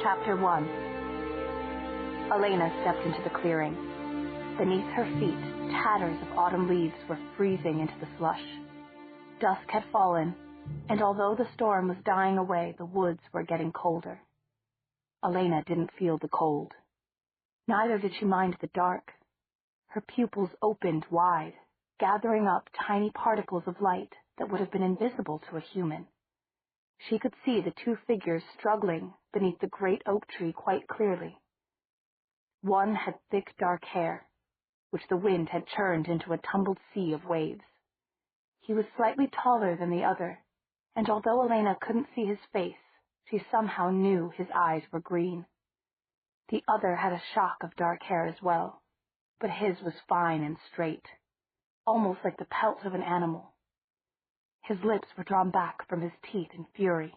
Chapter 1. Elena stepped into the clearing. Beneath her feet, tatters of autumn leaves were freezing into the slush. Dusk had fallen, and although the storm was dying away, the woods were getting colder. Elena didn't feel the cold. Neither did she mind the dark. Her pupils opened wide, gathering up tiny particles of light that would have been invisible to a human. She could see the two figures struggling beneath the great oak tree quite clearly. One had thick dark hair, which the wind had churned into a tumbled sea of waves. He was slightly taller than the other, and although Elena couldn't see his face, she somehow knew his eyes were green. The other had a shock of dark hair as well, but his was fine and straight, almost like the pelt of an animal. His lips were drawn back from his teeth in fury,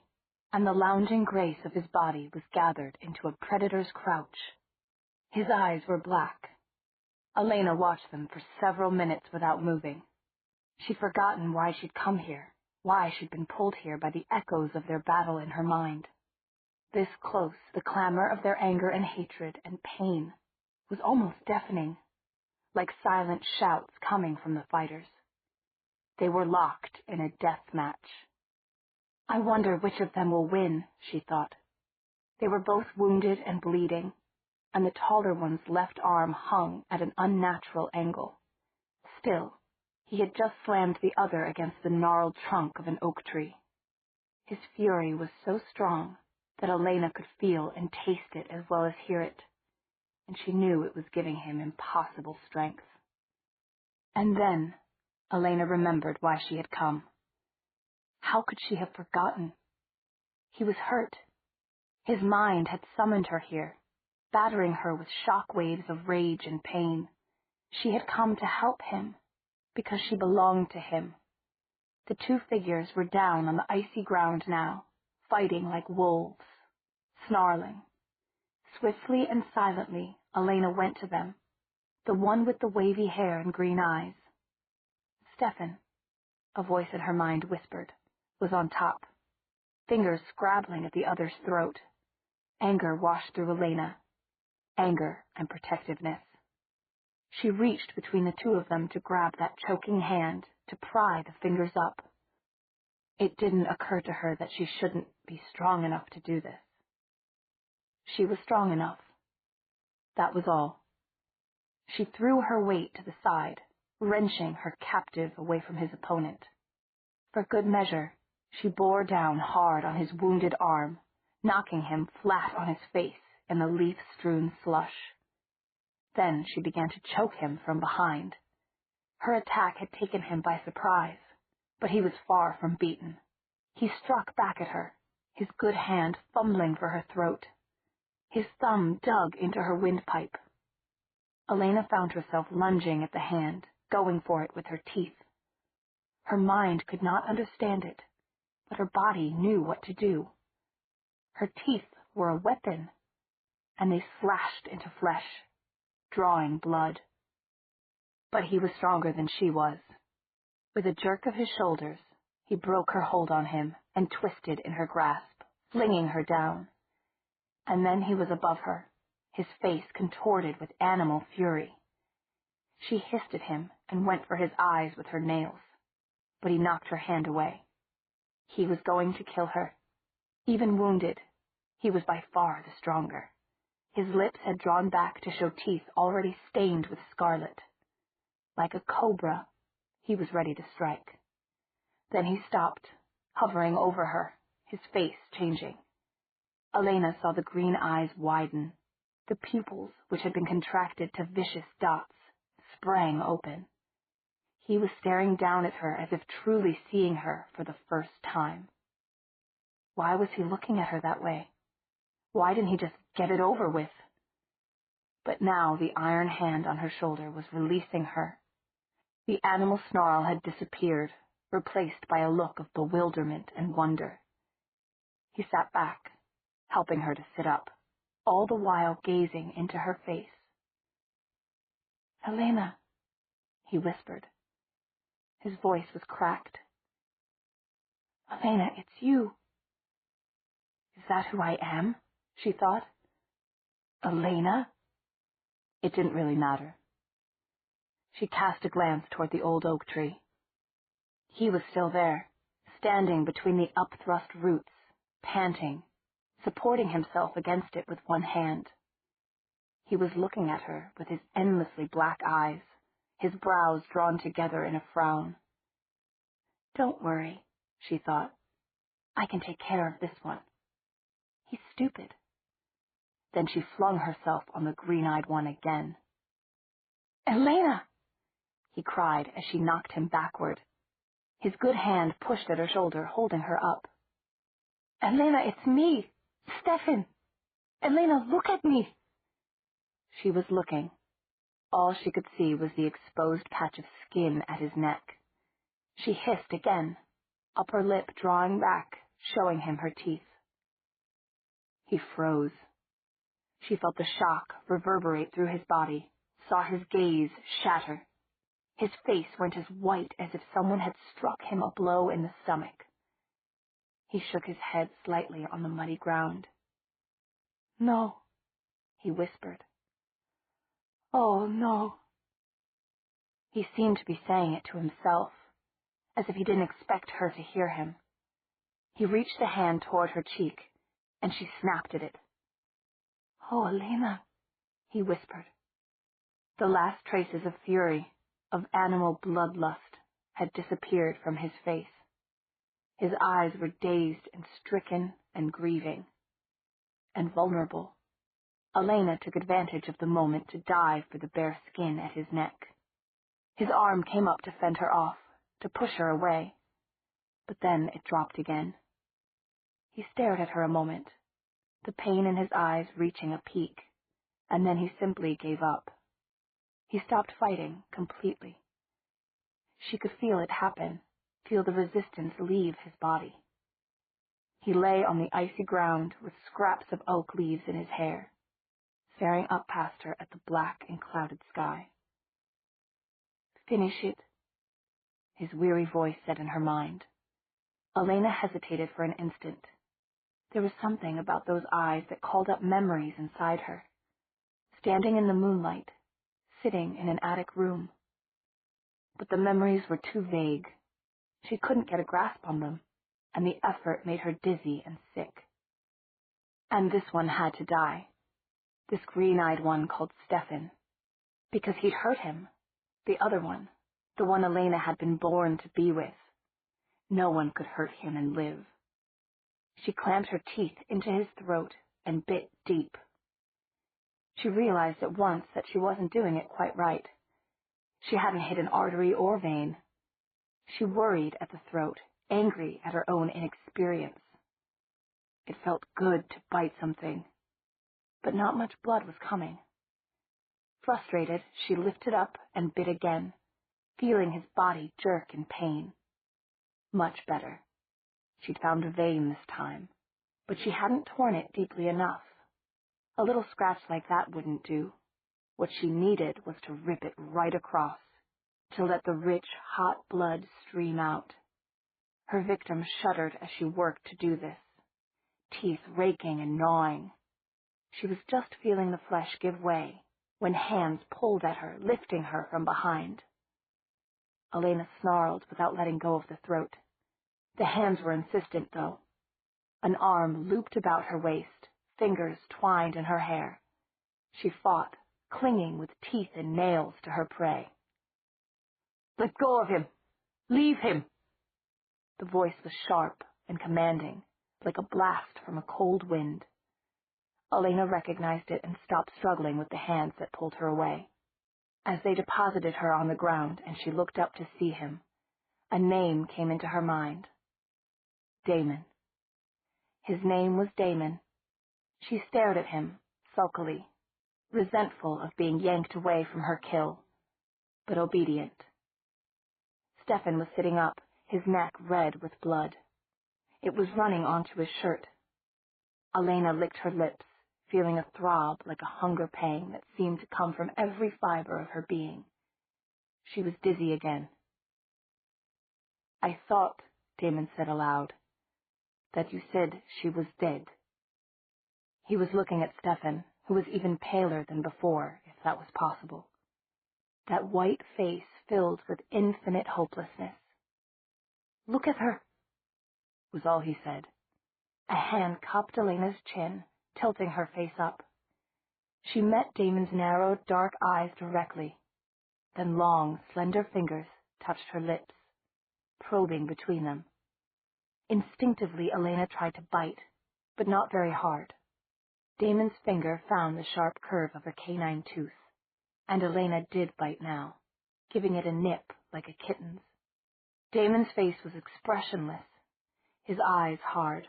and the lounging grace of his body was gathered into a predator's crouch. His eyes were black. Elena watched them for several minutes without moving. She'd forgotten why she'd come here, why she'd been pulled here by the echoes of their battle in her mind. This close, the clamor of their anger and hatred and pain was almost deafening, like silent shouts coming from the fighters. They were locked in a death match. I wonder which of them will win, she thought. They were both wounded and bleeding, and the taller one's left arm hung at an unnatural angle. Still, he had just slammed the other against the gnarled trunk of an oak tree. His fury was so strong that Elena could feel and taste it as well as hear it, and she knew it was giving him impossible strength. And then Elena remembered why she had come. How could she have forgotten? He was hurt. His mind had summoned her here, battering her with shock waves of rage and pain. She had come to help him, because she belonged to him. The two figures were down on the icy ground now, fighting like wolves, snarling. Swiftly and silently, Elena went to them, the one with the wavy hair and green eyes. Stefan, a voice in her mind whispered, was on top, fingers scrabbling at the other's throat. Anger washed through Elena, anger and protectiveness. She reached between the two of them to grab that choking hand, to pry the fingers up. It didn't occur to her that she shouldn't be strong enough to do this. She was strong enough. That was all. She threw her weight to the side, wrenching her captive away from his opponent. For good measure, she bore down hard on his wounded arm, knocking him flat on his face in the leaf-strewn slush. Then she began to choke him from behind. Her attack had taken him by surprise, but he was far from beaten. He struck back at her, his good hand fumbling for her throat. His thumb dug into her windpipe. Elena found herself lunging at the hand, going for it with her teeth. Her mind could not understand it, but her body knew what to do. Her teeth were a weapon, and they slashed into flesh, drawing blood. But he was stronger than she was. With a jerk of his shoulders, he broke her hold on him and twisted in her grasp, flinging her down. And then he was above her, his face contorted with animal fury. She hissed at him and went for his eyes with her nails, but he knocked her hand away. He was going to kill her. Even wounded, he was by far the stronger. His lips had drawn back to show teeth already stained with scarlet. Like a cobra, he was ready to strike. Then he stopped, hovering over her, his face changing. Elena saw the green eyes widen. The pupils, which had been contracted to vicious dots, sprang open. He was staring down at her as if truly seeing her for the first time. Why was he looking at her that way? Why didn't he just get it over with? But now the iron hand on her shoulder was releasing her. The animal snarl had disappeared, replaced by a look of bewilderment and wonder. He sat back, helping her to sit up, all the while gazing into her face. "Elena," he whispered. His voice was cracked. "Elena, it's you." "Is that who I am?" she thought. Elena? It didn't really matter. She cast a glance toward the old oak tree. He was still there, standing between the upthrust roots, panting, supporting himself against it with one hand. He was looking at her with his endlessly black eyes, his brows drawn together in a frown. Don't worry, she thought. I can take care of this one. He's stupid. Then she flung herself on the green-eyed one again. Elena! He cried as she knocked him backward. His good hand pushed at her shoulder, holding her up. Elena, it's me! Stefan! Elena, look at me! She was looking. All she could see was the exposed patch of skin at his neck. She hissed again, upper lip drawing back, showing him her teeth. He froze. She felt the shock reverberate through his body, saw his gaze shatter. His face went as white as if someone had struck him a blow in the stomach. He shook his head slightly on the muddy ground. No, he whispered. Oh, no. He seemed to be saying it to himself, as if he didn't expect her to hear him. He reached a hand toward her cheek, and she snapped at it. Oh, Elena, he whispered. The last traces of fury, of animal bloodlust, had disappeared from his face. His eyes were dazed and stricken and grieving. And vulnerable. Elena took advantage of the moment to dive for the bare skin at his neck. His arm came up to fend her off, to push her away. But then it dropped again. He stared at her a moment, the pain in his eyes reaching a peak, and then he simply gave up. He stopped fighting completely. She could feel it happen, feel the resistance leave his body. He lay on the icy ground with scraps of oak leaves in his hair, staring up past her at the black and clouded sky. Finish it, his weary voice said in her mind. Elena hesitated for an instant. There was something about those eyes that called up memories inside her. Standing in the moonlight, sitting in an attic room. But the memories were too vague. She couldn't get a grasp on them, and the effort made her dizzy and sick. And this one had to die. This green-eyed one called Stefan. Because he'd hurt him. The other one. The one Elena had been born to be with. No one could hurt him and live. She clamped her teeth into his throat and bit deep. She realized at once that she wasn't doing it quite right. She hadn't hit an artery or vein. She worried at the throat, angry at her own inexperience. It felt good to bite something, but not much blood was coming. Frustrated, she lifted up and bit again, feeling his body jerk in pain. Much better. She'd found a vein this time, but she hadn't torn it deeply enough. A little scratch like that wouldn't do. What she needed was to rip it right across, to let the rich, hot blood stream out. Her victim shuddered as she worked to do this, teeth raking and gnawing. She was just feeling the flesh give way when hands pulled at her, lifting her from behind. Elena snarled without letting go of the throat. The hands were insistent, though. An arm looped about her waist, fingers twined in her hair. She fought, clinging with teeth and nails to her prey. Let go of him! Leave him! The voice was sharp and commanding, like a blast from a cold wind. Elena recognized it and stopped struggling with the hands that pulled her away. As they deposited her on the ground and she looked up to see him, a name came into her mind. Damon. His name was Damon. She stared at him, sulkily, resentful of being yanked away from her kill, but obedient. Stefan was sitting up, his neck red with blood. It was running onto his shirt. Elena licked her lips, feeling a throb like a hunger pang that seemed to come from every fiber of her being. She was dizzy again. I thought, Damon said aloud, that you said she was dead. He was looking at Stefan, who was even paler than before, if that was possible. That white face filled with infinite hopelessness. "Look at her," was all he said. A hand cupped Elena's chin, tilting her face up. She met Damon's narrow, dark eyes directly. Then long, slender fingers touched her lips, probing between them. Instinctively, Elena tried to bite, but not very hard. Damon's finger found the sharp curve of her canine tooth, and Elena did bite now, giving it a nip like a kitten's. Damon's face was expressionless, his eyes hard.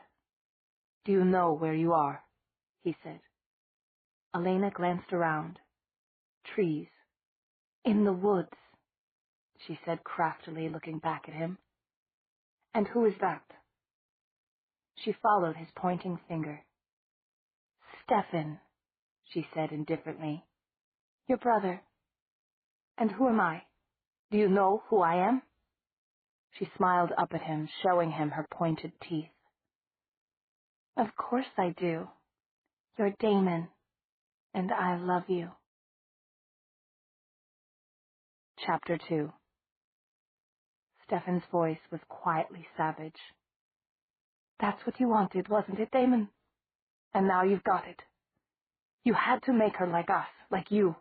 "Do you know where you are?" he said. Elena glanced around. "Trees. In the woods," she said craftily, looking back at him. "And who is that?" She followed his pointing finger. "Stefan," she said indifferently. "Your brother." "And who am I? Do you know who I am?" She smiled up at him, showing him her pointed teeth. "Of course I do. You're Damon, and I love you." Chapter 2. Stefan's voice was quietly savage. "That's what you wanted, wasn't it, Damon? And now you've got it. You had to make her like us, like you.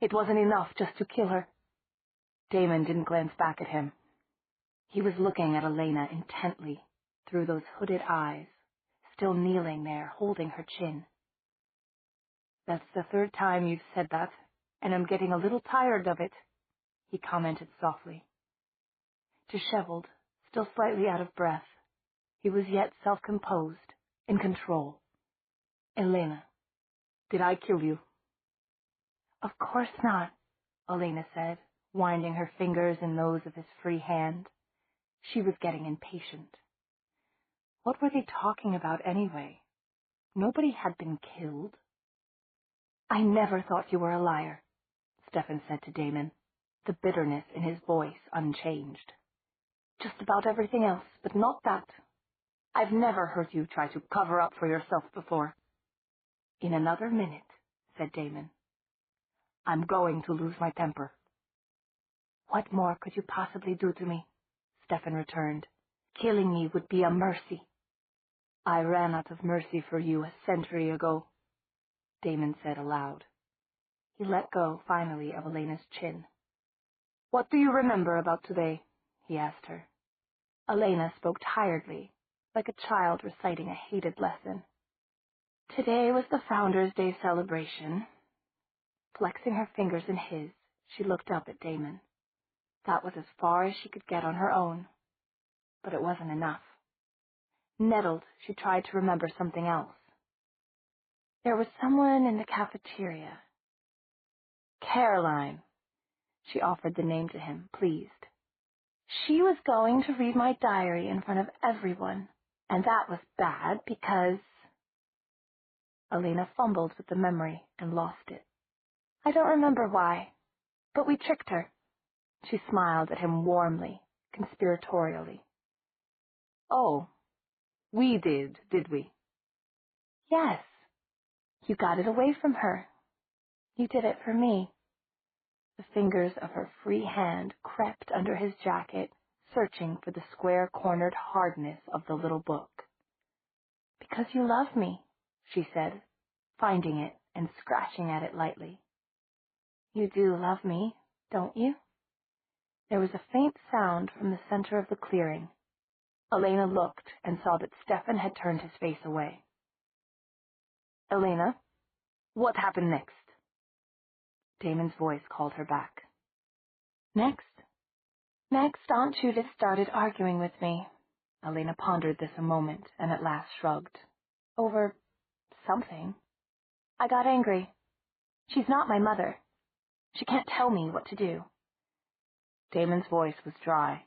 It wasn't enough just to kill her." Damon didn't glance back at him. He was looking at Elena intently, through those hooded eyes, still kneeling there, holding her chin. "That's the third time you've said that, and I'm getting a little tired of it," he commented softly. Disheveled, still slightly out of breath, he was yet self-composed, in control. "Elena, did I kill you?" "Of course not," Elena said, winding her fingers in those of his free hand. She was getting impatient. What were they talking about anyway? Nobody had been killed. "I never thought you were a liar," Stefan said to Damon, the bitterness in his voice unchanged. "Just about everything else, but not that. I've never heard you try to cover up for yourself before." "In another minute," said Damon. "I'm going to lose my temper." "What more could you possibly do to me?" Stefan returned. "Killing me would be a mercy." "I ran out of mercy for you a century ago," Damon said aloud. He let go, finally, of Elena's chin. "What do you remember about today?" he asked her. Elena spoke tiredly, like a child reciting a hated lesson. "Today was the Founders' Day celebration." Flexing her fingers in his, she looked up at Damon. That was as far as she could get on her own. But it wasn't enough. Nettled, she tried to remember something else. There was someone in the cafeteria. "Caroline." She offered the name to him, pleased. "She was going to read my diary in front of everyone, and that was bad because—" Elena fumbled with the memory and lost it. "I don't remember why, but we tricked her." She smiled at him warmly, conspiratorially. "Oh, we did we?" "Yes. You got it away from her. You did it for me." The fingers of her free hand crept under his jacket, searching for the square-cornered hardness of the little book. "Because you love me," she said, finding it and scratching at it lightly. "You do love me, don't you?" There was a faint sound from the center of the clearing. Elena looked and saw that Stefan had turned his face away. "Elena, what happened next?" Damon's voice called her back. Next, Aunt Judith started arguing with me." Elena pondered this a moment and at last shrugged. "Over something. I got angry. She's not my mother. She can't tell me what to do." Damon's voice was dry.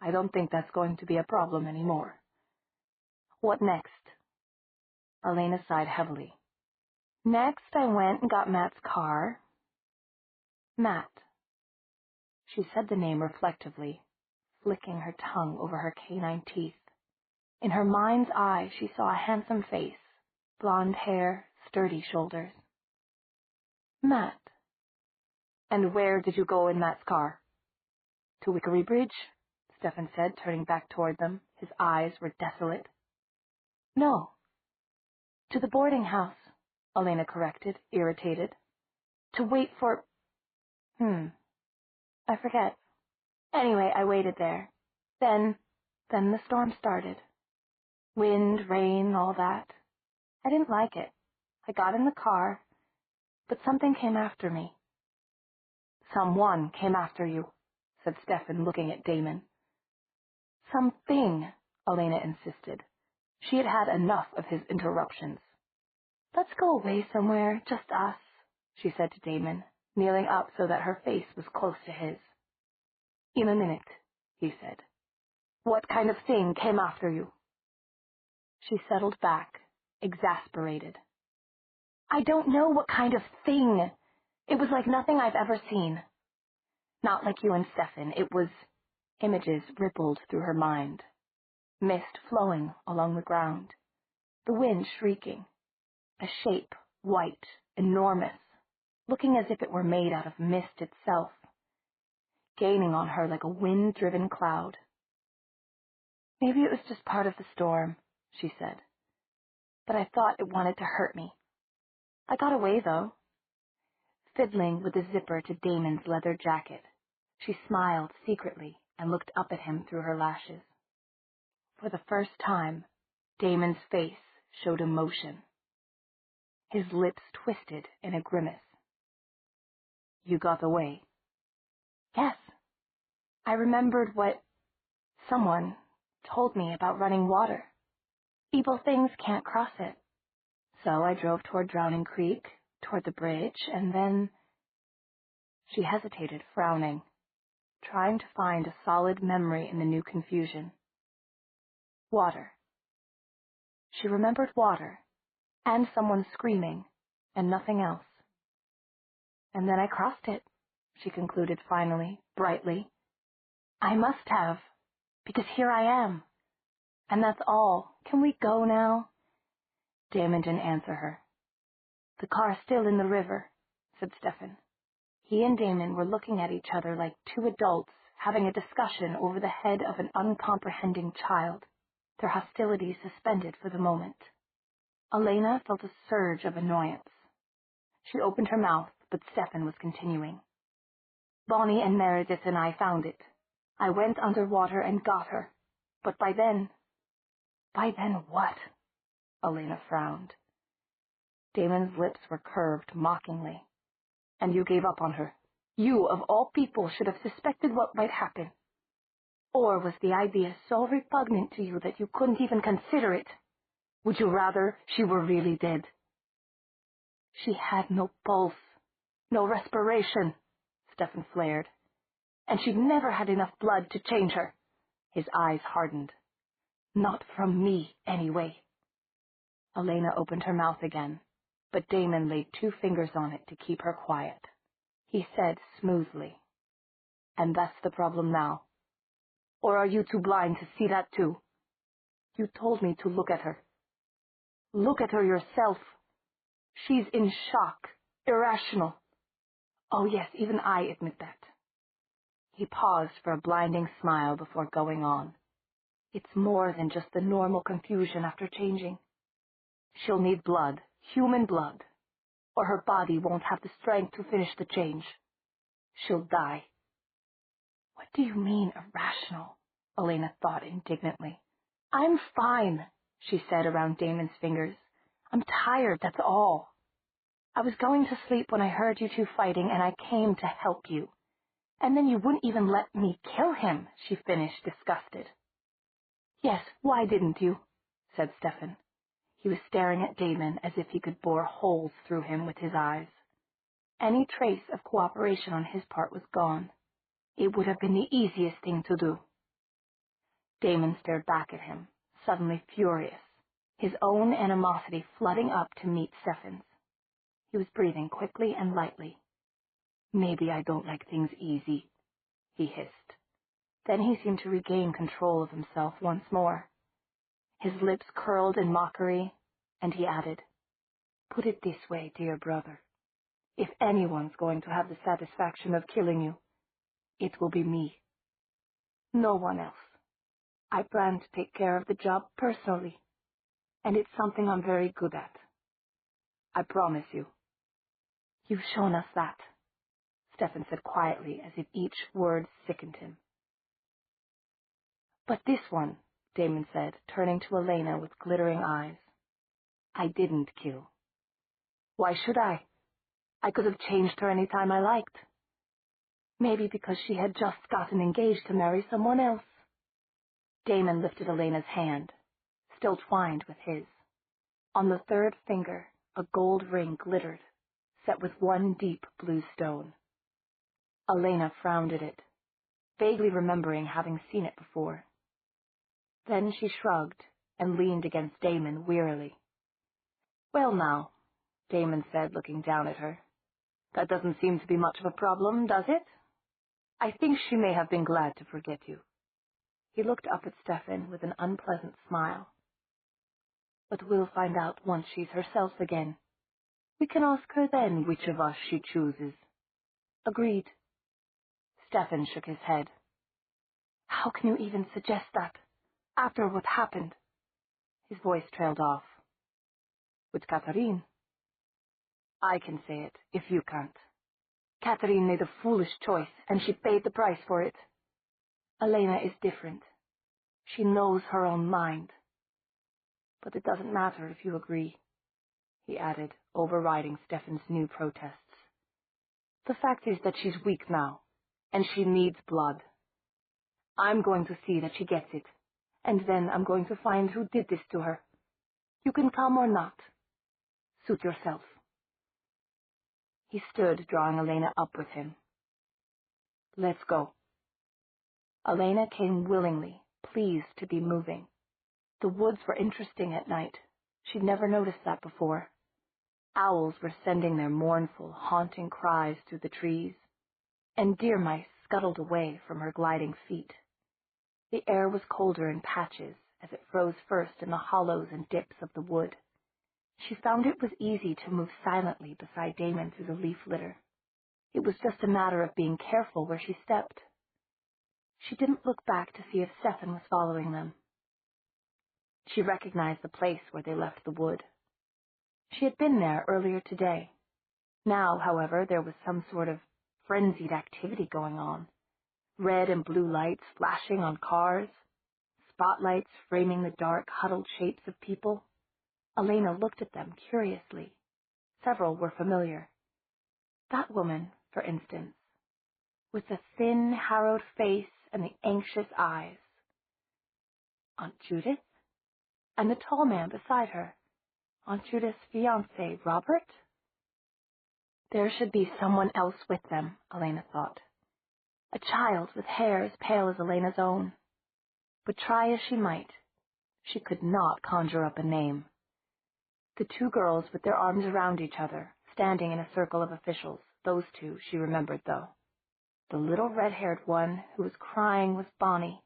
"I don't think that's going to be a problem anymore." "What next?" Elena sighed heavily. "Next, I went and got Matt's car." "Matt." She said the name reflectively, flicking her tongue over her canine teeth. In her mind's eye, she saw a handsome face, blonde hair, sturdy shoulders. Matt. And where did you go in Matt's car? To Wickery Bridge, Stefan said, turning back toward them. His eyes were desolate. No. To the boarding house, Elena corrected, irritated. To wait for... I forget. Anyway, I waited there. Then the storm started. Wind, rain, all that. I didn't like it. I got in the car, but something came after me. Someone came after you, said Stefan, looking at Damon. Something, Elena insisted. She had had enough of his interruptions. Let's go away somewhere, just us, she said to Damon, kneeling up so that her face was close to his. In a minute, he said. What kind of thing came after you? She settled back, exasperated. I don't know what kind of thing. It was like nothing I've ever seen. Not like you and Stefan. It was... Images rippled through her mind. Mist flowing along the ground. The wind shrieking. A shape, white, enormous, looking as if it were made out of mist itself. Gaining on her like a wind-driven cloud. Maybe it was just part of the storm, she said. But I thought it wanted to hurt me. I got away, though. Fiddling with the zipper to Damon's leather jacket, she smiled secretly and looked up at him through her lashes. For the first time, Damon's face showed emotion. His lips twisted in a grimace. You got away? Yes. I remembered what someone told me about running water. Evil things can't cross it. So I drove toward Drowning Creek, toward the bridge, and then... She hesitated, frowning, trying to find a solid memory in the new confusion. Water. She remembered water, and someone screaming, and nothing else. And then I crossed it, she concluded finally, brightly. I must have, because here I am. And that's all. Can we go now? Damon didn't answer her. The car's still in the river, said Stefan. He and Damon were looking at each other like two adults having a discussion over the head of an uncomprehending child, their hostility suspended for the moment. Elena felt a surge of annoyance. She opened her mouth, but Stefan was continuing. Bonnie and Meredith and I found it. I went underwater and got her. But by then... By then what? Elena frowned. Damon's lips were curved mockingly. And you gave up on her. You, of all people, should have suspected what might happen. Or was the idea so repugnant to you that you couldn't even consider it? Would you rather she were really dead? She had no pulse, no respiration, Stefan flared. And she'd never had enough blood to change her. His eyes hardened. Not from me, anyway. Elena opened her mouth again, but Damon laid 2 fingers on it to keep her quiet. He said smoothly, And that's the problem now. Or are you too blind to see that too? You told me to look at her. Look at her yourself. She's in shock, irrational. Oh yes, even I admit that. He paused for a blinding smile before going on. It's more than just the normal confusion after changing. She'll need blood, human blood, or her body won't have the strength to finish the change. She'll die. What do you mean, irrational? Elena thought indignantly. I'm fine, she said around Damon's fingers. I'm tired, that's all. I was going to sleep when I heard you two fighting, and I came to help you. And then you wouldn't even let me kill him, she finished, disgusted. Yes, why didn't you? Said Stefan. He was staring at Damon as if he could bore holes through him with his eyes. Any trace of cooperation on his part was gone. It would have been the easiest thing to do. Damon stared back at him, suddenly furious, his own animosity flooding up to meet Stefan's. He was breathing quickly and lightly. Maybe I don't like things easy, he hissed. Then he seemed to regain control of himself once more. His lips curled in mockery, and he added, Put it this way, dear brother. If anyone's going to have the satisfaction of killing you, it will be me. No one else. I plan to take care of the job personally, and it's something I'm very good at. I promise you. You've shown us that, Stefan said quietly, as if each word sickened him. But this one, Damon said, turning to Elena with glittering eyes, I didn't kill. Why should I? I could have changed her any time I liked. Maybe because she had just gotten engaged to marry someone else. Damon lifted Elena's hand, still twined with his. On the third finger, a gold ring glittered, set with one deep blue stone. Elena frowned at it, vaguely remembering having seen it before. Then she shrugged and leaned against Damon wearily. Well now, Damon said, looking down at her. That doesn't seem to be much of a problem, does it? I think she may have been glad to forget you. He looked up at Stefan with an unpleasant smile. But we'll find out once she's herself again. We can ask her then which of us she chooses. Agreed. Stefan shook his head. How can you even suggest that, after what happened? His voice trailed off. With Catherine? I can say it, if you can't. Catherine made a foolish choice, and she paid the price for it. Elena is different. She knows her own mind. But it doesn't matter if you agree, he added, overriding Stefan's new protests. The fact is that she's weak now, and she needs blood. I'm going to see that she gets it, and then I'm going to find who did this to her. You can come or not. Suit yourself. He stood, drawing Elena up with him. Let's go. Elena came willingly, pleased to be moving. The woods were interesting at night. She'd never noticed that before. Owls were sending their mournful, haunting cries through the trees, and deer mice scuttled away from her gliding feet. The air was colder in patches, as it froze first in the hollows and dips of the wood. She found it was easy to move silently beside Damon through the leaf litter. It was just a matter of being careful where she stepped. She didn't look back to see if Stefan was following them. She recognized the place where they left the wood. She had been there earlier today. Now, however, there was some sort of frenzied activity going on. Red and blue lights flashing on cars, spotlights framing the dark, huddled shapes of people. Elena looked at them curiously. Several were familiar. That woman, for instance, with the thin, harrowed face and the anxious eyes. Aunt Judith? And the tall man beside her, Aunt Judith's fiancé, Robert? There should be someone else with them, Elena thought. A child with hair as pale as Elena's own. But try as she might, she could not conjure up a name. The two girls with their arms around each other, standing in a circle of officials, those two she remembered, though. The little red-haired one who was crying was Bonnie.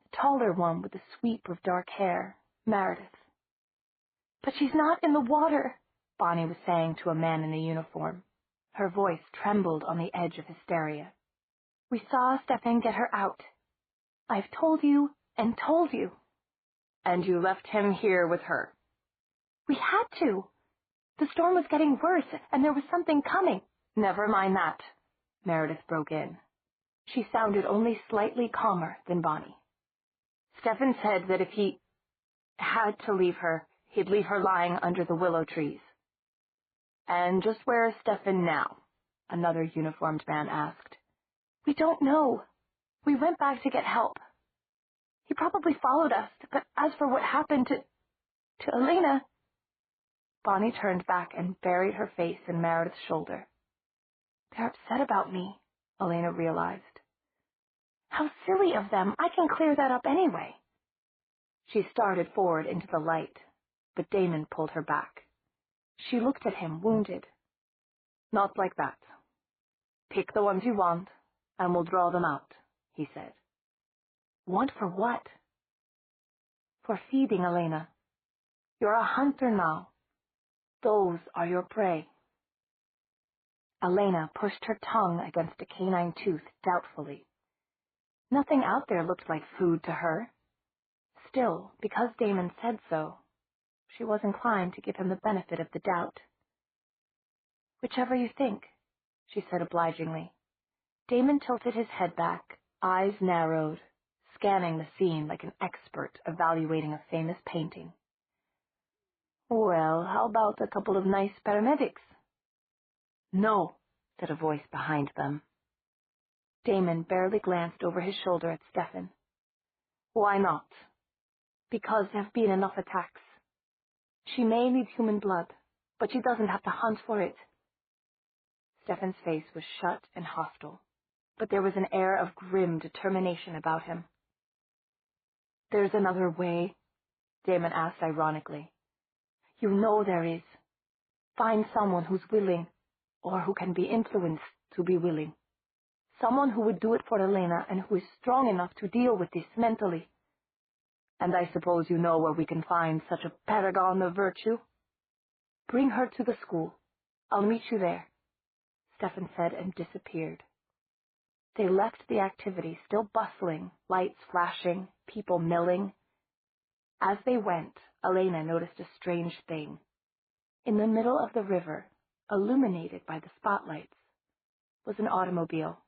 The taller one with the sweep of dark hair, Meredith. But she's not in the water, Bonnie was saying to a man in a uniform. Her voice trembled on the edge of hysteria. We saw Stefan get her out. I've told you and told you. And you left him here with her? We had to. The storm was getting worse, and there was something coming. Never mind that, Meredith broke in. She sounded only slightly calmer than Bonnie. Stefan said that if he had to leave her, he'd leave her lying under the willow trees. And just where is Stefan now? Another uniformed man asked. We don't know. We went back to get help. He probably followed us, but as for what happened to Elena... Bonnie turned back and buried her face in Meredith's shoulder. They're upset about me, Elena realized. How silly of them. I can clear that up anyway. She started forward into the light, but Damon pulled her back. She looked at him, wounded. Not like that. Pick the ones you want, and we'll draw them out, he said. Want for what? For feeding, Elena. You're a hunter now. Those are your prey. Elena pushed her tongue against a canine tooth doubtfully. Nothing out there looked like food to her. Still, because Damon said so, she was inclined to give him the benefit of the doubt. Whichever you think, she said obligingly. Damon tilted his head back, eyes narrowed, scanning the scene like an expert evaluating a famous painting. Well, how about a couple of nice paramedics? No, said a voice behind them. Damon barely glanced over his shoulder at Stefan. Why not? Because there have been enough attacks. She may need human blood, but she doesn't have to hunt for it. Stefan's face was shut and hostile, but there was an air of grim determination about him. There's another way, Damon asked ironically. You know there is. Find someone who's willing, or who can be influenced to be willing. Someone who would do it for Elena and who is strong enough to deal with this mentally. And I suppose you know where we can find such a paragon of virtue? Bring her to the school. I'll meet you there, Stefan said and disappeared. They left the activity still bustling, lights flashing, people milling. As they went, Elena noticed a strange thing. In the middle of the river, illuminated by the spotlights, was an automobile.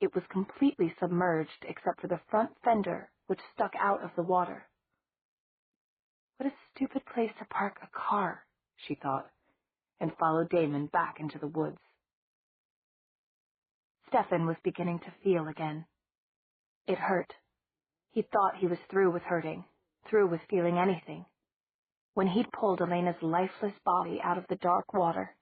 It was completely submerged except for the front fender, which stuck out of the water. What a stupid place to park a car, she thought, and followed Damon back into the woods. Stefan was beginning to feel again. It hurt. He thought he was through with hurting, through with feeling anything. When he'd pulled Elena's lifeless body out of the dark water,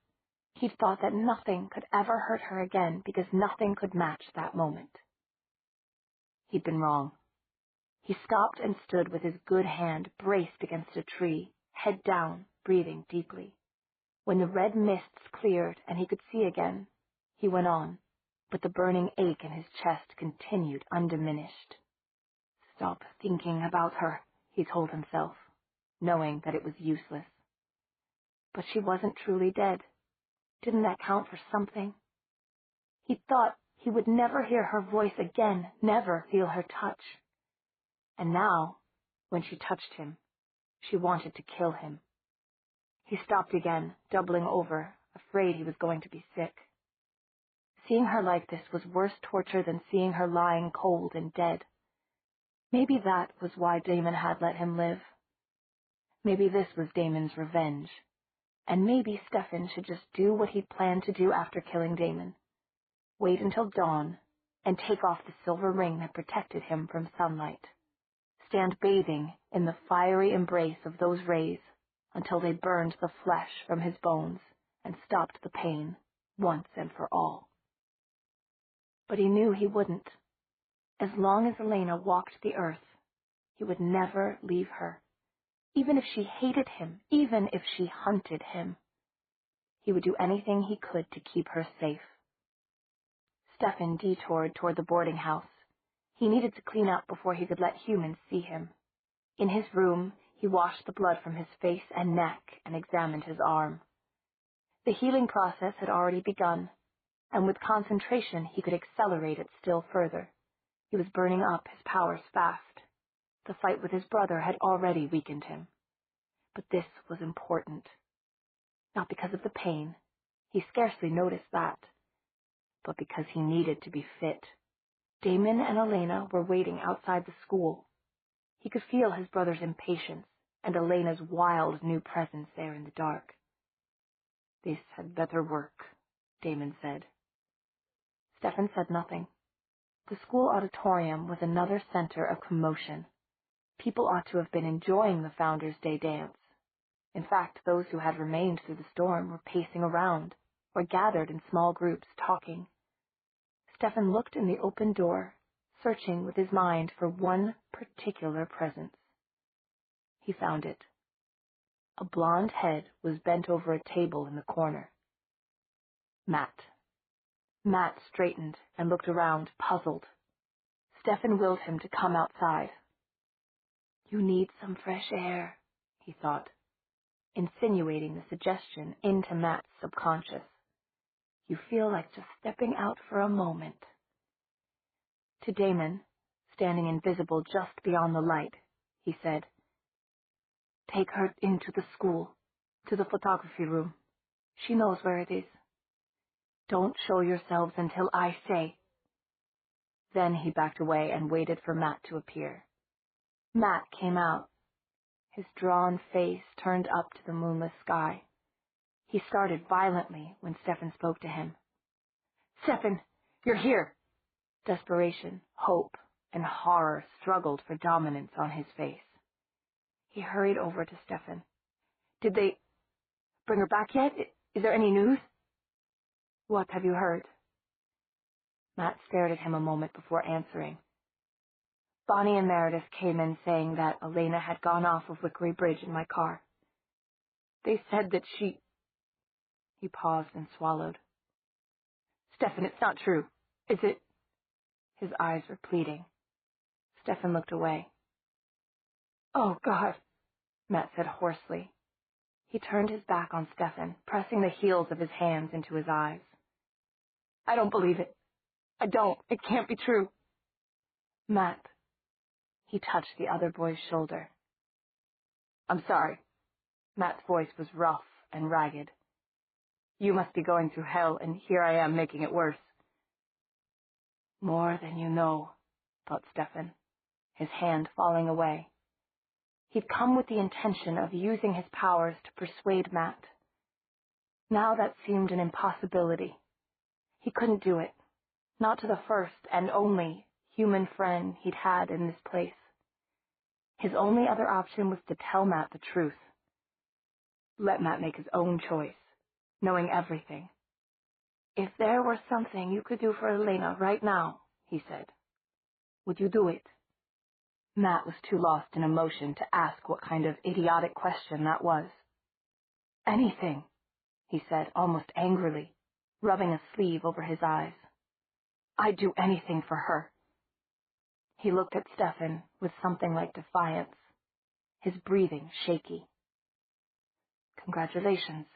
he'd thought that nothing could ever hurt her again because nothing could match that moment. He'd been wrong. He stopped and stood with his good hand braced against a tree, head down, breathing deeply. When the red mists cleared and he could see again, he went on, but the burning ache in his chest continued undiminished. Stop thinking about her, he told himself, knowing that it was useless. But she wasn't truly dead. Didn't that count for something? He thought he would never hear her voice again, never feel her touch. And now, when she touched him, she wanted to kill him. He stopped again, doubling over, afraid he was going to be sick. Seeing her like this was worse torture than seeing her lying cold and dead. Maybe that was why Damon had let him live. Maybe this was Damon's revenge. And maybe Stefan should just do what he'd planned to do after killing Damon. Wait until dawn, and take off the silver ring that protected him from sunlight. Stand bathing in the fiery embrace of those rays until they burned the flesh from his bones and stopped the pain once and for all. But he knew he wouldn't. As long as Elena walked the earth, he would never leave her. Even if she hated him, even if she hunted him, he would do anything he could to keep her safe. Stefan detoured toward the boarding house. He needed to clean up before he could let humans see him. In his room, he washed the blood from his face and neck and examined his arm. The healing process had already begun, and with concentration he could accelerate it still further. He was burning up his powers fast. The fight with his brother had already weakened him. But this was important. Not because of the pain. He scarcely noticed that. But because he needed to be fit. Damon and Elena were waiting outside the school. He could feel his brother's impatience and Elena's wild new presence there in the dark. This had better work, Damon said. Stefan said nothing. The school auditorium was another center of commotion. People ought to have been enjoying the Founders' Day dance. In fact, those who had remained through the storm were pacing around, or gathered in small groups talking. Stefan looked in the open door, searching with his mind for one particular presence. He found it. A blonde head was bent over a table in the corner. Matt. Matt straightened and looked around, puzzled. Stefan willed him to come outside. You need some fresh air, he thought. insinuating the suggestion into Matt's subconscious. You feel like just stepping out for a moment. To Damon, standing invisible just beyond the light, he said, "Take her into the school, to the photography room. She knows where it is. Don't show yourselves until I say." Then he backed away and waited for Matt to appear. Matt came out, his drawn face turned up to the moonless sky. He started violently when Stefan spoke to him. "Stefan, you're here!" Desperation, hope, and horror struggled for dominance on his face. He hurried over to Stefan. "Did they bring her back yet? Is there any news?" "What have you heard?" Matt stared at him a moment before answering. "Bonnie and Meredith came in saying that Elena had gone off of Wickery Bridge in my car. They said that she—" He paused and swallowed. "Stefan, it's not true. Is it?" His eyes were pleading. Stefan looked away. "Oh, God," Matt said hoarsely. He turned his back on Stefan, pressing the heels of his hands into his eyes. "I don't believe it. I don't. It can't be true." "Matt." He touched the other boy's shoulder. "I'm sorry." Matt's voice was rough and ragged. "You must be going through hell, and here I am making it worse." "More than you know," thought Stefan, his hand falling away. He'd come with the intention of using his powers to persuade Matt. Now that seemed an impossibility. He couldn't do it, not to the first and only human friend he'd had in this place. His only other option was to tell Matt the truth. Let Matt make his own choice, knowing everything. "If there were something you could do for Elena right now," he said, "would you do it?" Matt was too lost in emotion to ask what kind of idiotic question that was. "Anything," he said, almost angrily, rubbing a sleeve over his eyes. "I'd do anything for her." He looked at Stefan with something like defiance, his breathing shaky. "Congratulations,"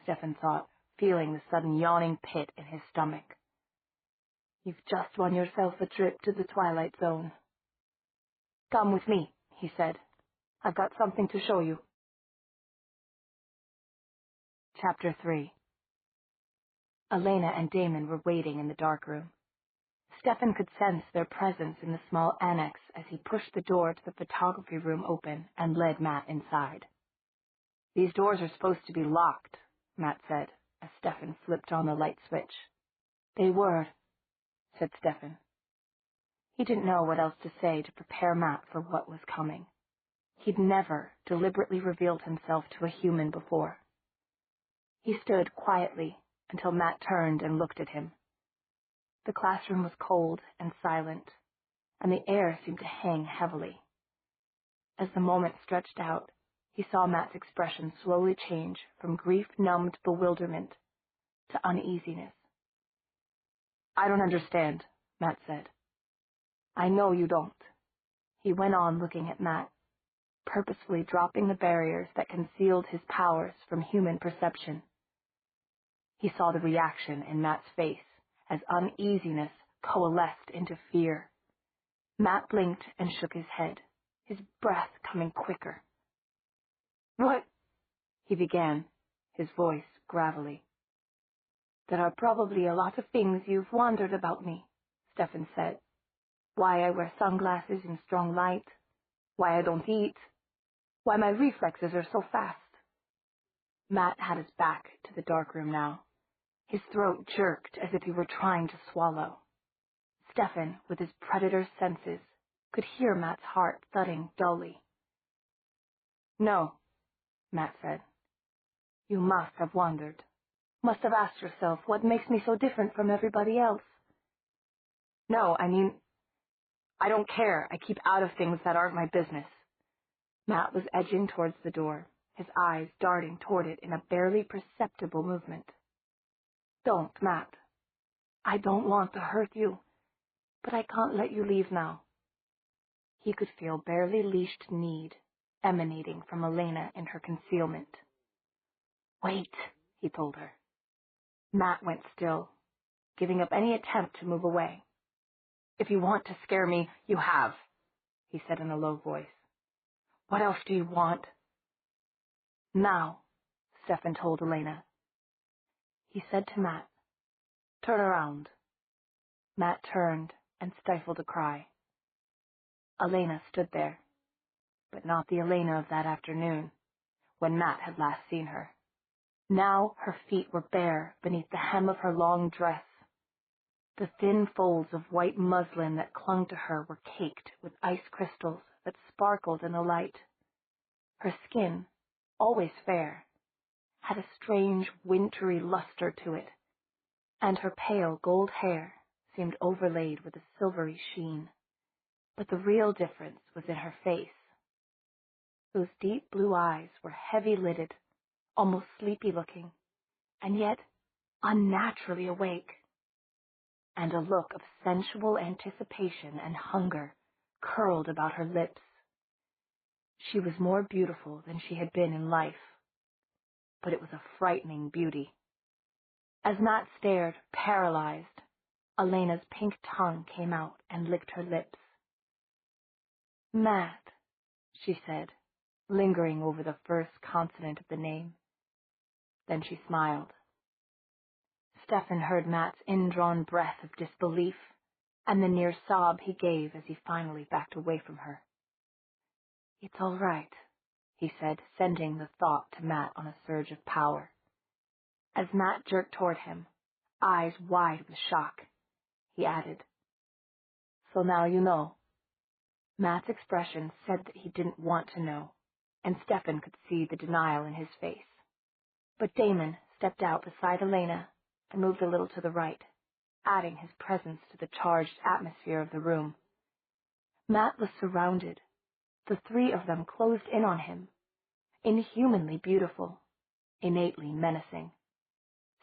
Stefan thought, feeling the sudden yawning pit in his stomach. "You've just won yourself a trip to the Twilight Zone." "Come with me," he said. "I've got something to show you." Chapter 3. Elena and Damon were waiting in the dark room. Stefan could sense their presence in the small annex as he pushed the door to the photography room open and led Matt inside. "These doors are supposed to be locked," Matt said, as Stefan flipped on the light switch. "They were," said Stefan. He didn't know what else to say to prepare Matt for what was coming. He'd never deliberately revealed himself to a human before. He stood quietly until Matt turned and looked at him. The classroom was cold and silent, and the air seemed to hang heavily. As the moment stretched out, he saw Matt's expression slowly change from grief-numbed bewilderment to uneasiness. "I don't understand," Matt said. "I know you don't." He went on looking at Matt, purposefully dropping the barriers that concealed his powers from human perception. He saw the reaction in Matt's face as uneasiness coalesced into fear. Matt blinked and shook his head, his breath coming quicker. "What?" he began, his voice gravelly. "There are probably a lot of things you've wondered about me," Stefan said. "Why I wear sunglasses in strong light, why I don't eat, why my reflexes are so fast." Matt had his back to the darkroom now. His throat jerked as if he were trying to swallow. Stefan, with his predator's senses, could hear Matt's heart thudding dully. "No," Matt said. "You must have wondered. Must have asked yourself what makes me so different from everybody else." "No, I mean, I don't care. I keep out of things that aren't my business." Matt was edging towards the door, his eyes darting toward it in a barely perceptible movement. "Don't, Matt. I don't want to hurt you, but I can't let you leave now." He could feel barely leashed need emanating from Elena in her concealment. Wait, he told her. Matt went still, giving up any attempt to move away. If you want to scare me, you have, he said in a low voice. What else do you want? Now, Stefan told Elena. He said to Matt, turn around. Matt turned and stifled a cry. Elena stood there, but not the Elena of that afternoon, when Matt had last seen her. Now her feet were bare beneath the hem of her long dress. The thin folds of white muslin that clung to her were caked with ice crystals that sparkled in the light. Her skin, always fair, had a strange wintry luster to it, and her pale gold hair seemed overlaid with a silvery sheen. But the real difference was in her face. Those deep blue eyes were heavy-lidded, almost sleepy-looking, and yet unnaturally awake. And a look of sensual anticipation and hunger curled about her lips. She was more beautiful than she had been in life, but it was a frightening beauty. As Matt stared, paralyzed, Elena's pink tongue came out and licked her lips. Matt, she said, lingering over the first consonant of the name. Then she smiled. Stefan heard Matt's indrawn breath of disbelief and the near sob he gave as he finally backed away from her. It's all right, he said, sending the thought to Matt on a surge of power. As Matt jerked toward him, eyes wide with shock, he added, So now you know. Matt's expression said that he didn't want to know, and Stefan could see the denial in his face. But Damon stepped out beside Elena and moved a little to the right, adding his presence to the charged atmosphere of the room. Matt was surrounded. The three of them closed in on him, inhumanly beautiful, innately menacing.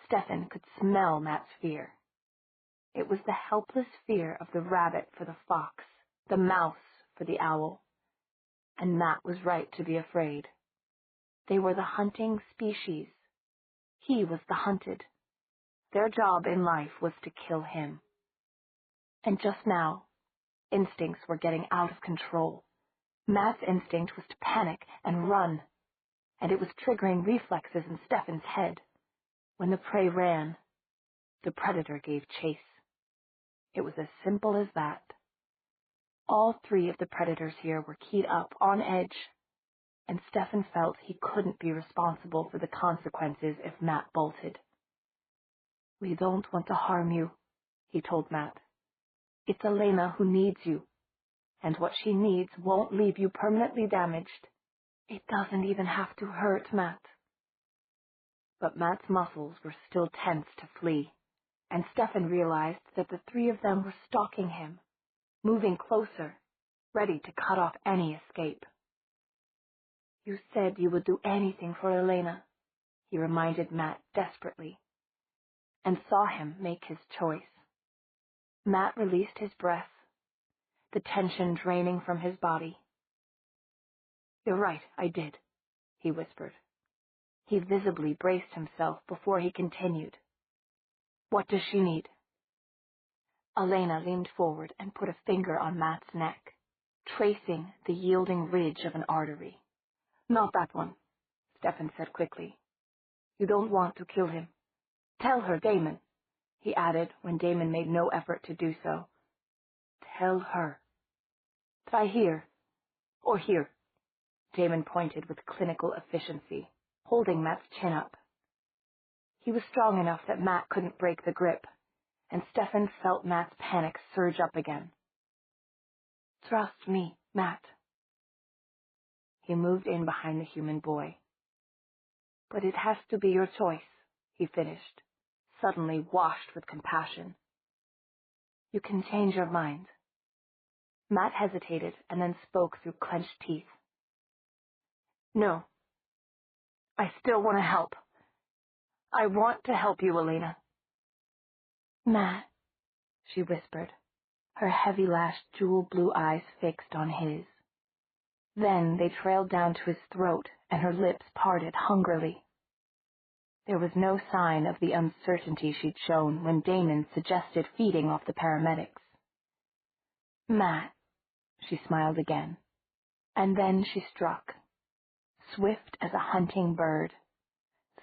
Stefan could smell Matt's fear. It was the helpless fear of the rabbit for the fox, the mouse for the owl. And Matt was right to be afraid. They were the hunting species. He was the hunted. Their job in life was to kill him. And just now, instincts were getting out of control. Matt's instinct was to panic and run, and it was triggering reflexes in Stefan's head. When the prey ran, the predator gave chase. It was as simple as that. All three of the predators here were keyed up, on edge, and Stefan felt he couldn't be responsible for the consequences if Matt bolted. We don't want to harm you, he told Matt. It's Elena who needs you, and what she needs won't leave you permanently damaged. It doesn't even have to hurt, Matt. But Matt's muscles were still tense to flee, and Stefan realized that the three of them were stalking him, moving closer, ready to cut off any escape. You said you would do anything for Elena, he reminded Matt desperately, and saw him make his choice. Matt released his breath, the tension draining from his body. You're right, I did, he whispered. He visibly braced himself before he continued. What does she need? Elena leaned forward and put a finger on Matt's neck, tracing the yielding ridge of an artery. Not that one, Stefan said quickly. You don't want to kill him. Tell her, Damon, he added when Damon made no effort to do so. Tell her. Try here, or here. Damon pointed with clinical efficiency, holding Matt's chin up. He was strong enough that Matt couldn't break the grip, and Stefan felt Matt's panic surge up again. Trust me, Matt. He moved in behind the human boy. But it has to be your choice, he finished, suddenly washed with compassion. You can change your mind. Matt hesitated and then spoke through clenched teeth. No. I still want to help. I want to help you, Elena. Matt, she whispered, her heavy-lashed jewel-blue eyes fixed on his. Then they trailed down to his throat, and her lips parted hungrily. There was no sign of the uncertainty she'd shown when Damon suggested feeding off the paramedics. "Matt," she smiled again, and then she struck, swift as a hunting bird.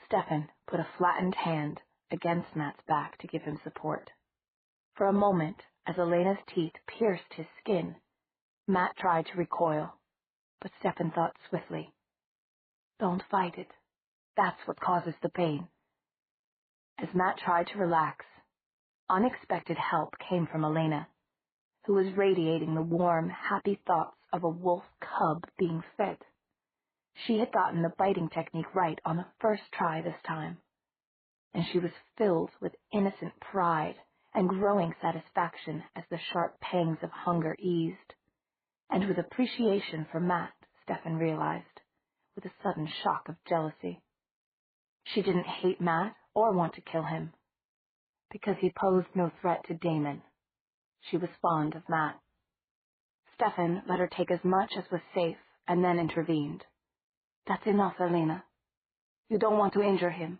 Stefan put a flattened hand against Matt's back to give him support. For a moment, as Elena's teeth pierced his skin, Matt tried to recoil, but Stefan thought swiftly, "Don't fight it. That's what causes the pain." As Matt tried to relax, unexpected help came from Elena, who was radiating the warm, happy thoughts of a wolf cub being fed. She had gotten the biting technique right on the first try this time, and she was filled with innocent pride and growing satisfaction as the sharp pangs of hunger eased, and with appreciation for Matt, Stefan realized, with a sudden shock of jealousy. She didn't hate Matt or want to kill him, because he posed no threat to Damon. She was fond of Matt. Stefan let her take as much as was safe and then intervened. "That's enough, Elena. You don't want to injure him."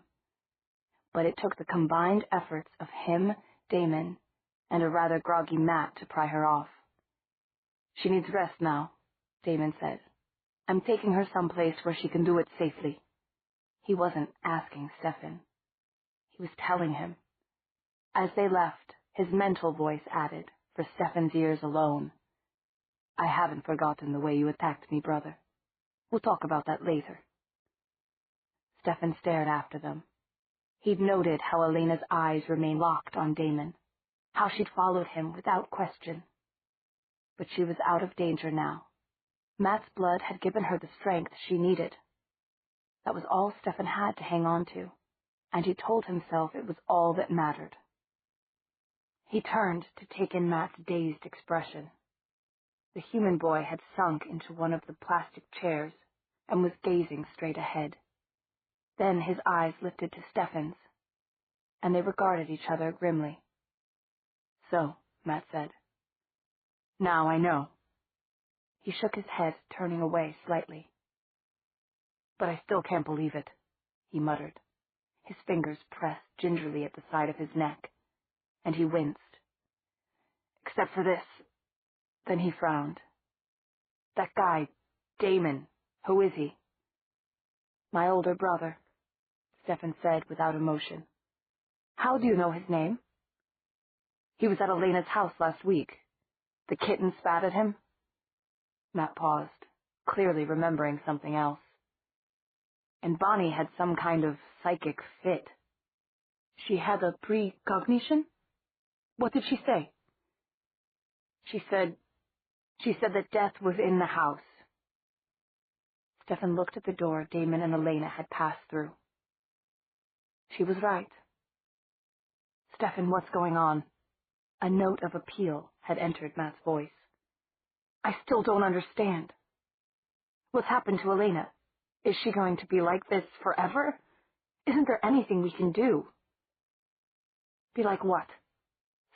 But it took the combined efforts of him, Damon, and a rather groggy Matt to pry her off. "She needs rest now," Damon said. "I'm taking her someplace where she can do it safely." He wasn't asking Stefan. He was telling him. As they left, his mental voice added, for Stefan's ears alone, "I haven't forgotten the way you attacked me, brother. We'll talk about that later." Stefan stared after them. He'd noted how Elena's eyes remained locked on Damon, how she'd followed him without question. But she was out of danger now. Matt's blood had given her the strength she needed. That was all Stefan had to hang on to, and he told himself it was all that mattered. He turned to take in Matt's dazed expression. The human boy had sunk into one of the plastic chairs and was gazing straight ahead. Then his eyes lifted to Stefan's, and they regarded each other grimly. "So," Matt said. "Now I know." He shook his head, turning away slightly. "But I still can't believe it," he muttered. His fingers pressed gingerly at the side of his neck, and he winced. "Except for this." Then he frowned. "That guy, Damon, who is he?" "My older brother," Stefan said without emotion. "How do you know his name?" "He was at Elena's house last week. The kitten spat at him." Matt paused, clearly remembering something else. "And Bonnie had some kind of psychic fit. She had a precognition? What did she say?" She said that death was in the house." Stefan looked at the door Damon and Elena had passed through. She was right. "Stefan, what's going on?" A note of appeal had entered Matt's voice. "I still don't understand. What's happened to Elena? Is she going to be like this forever? Isn't there anything we can do?" "Be like what?"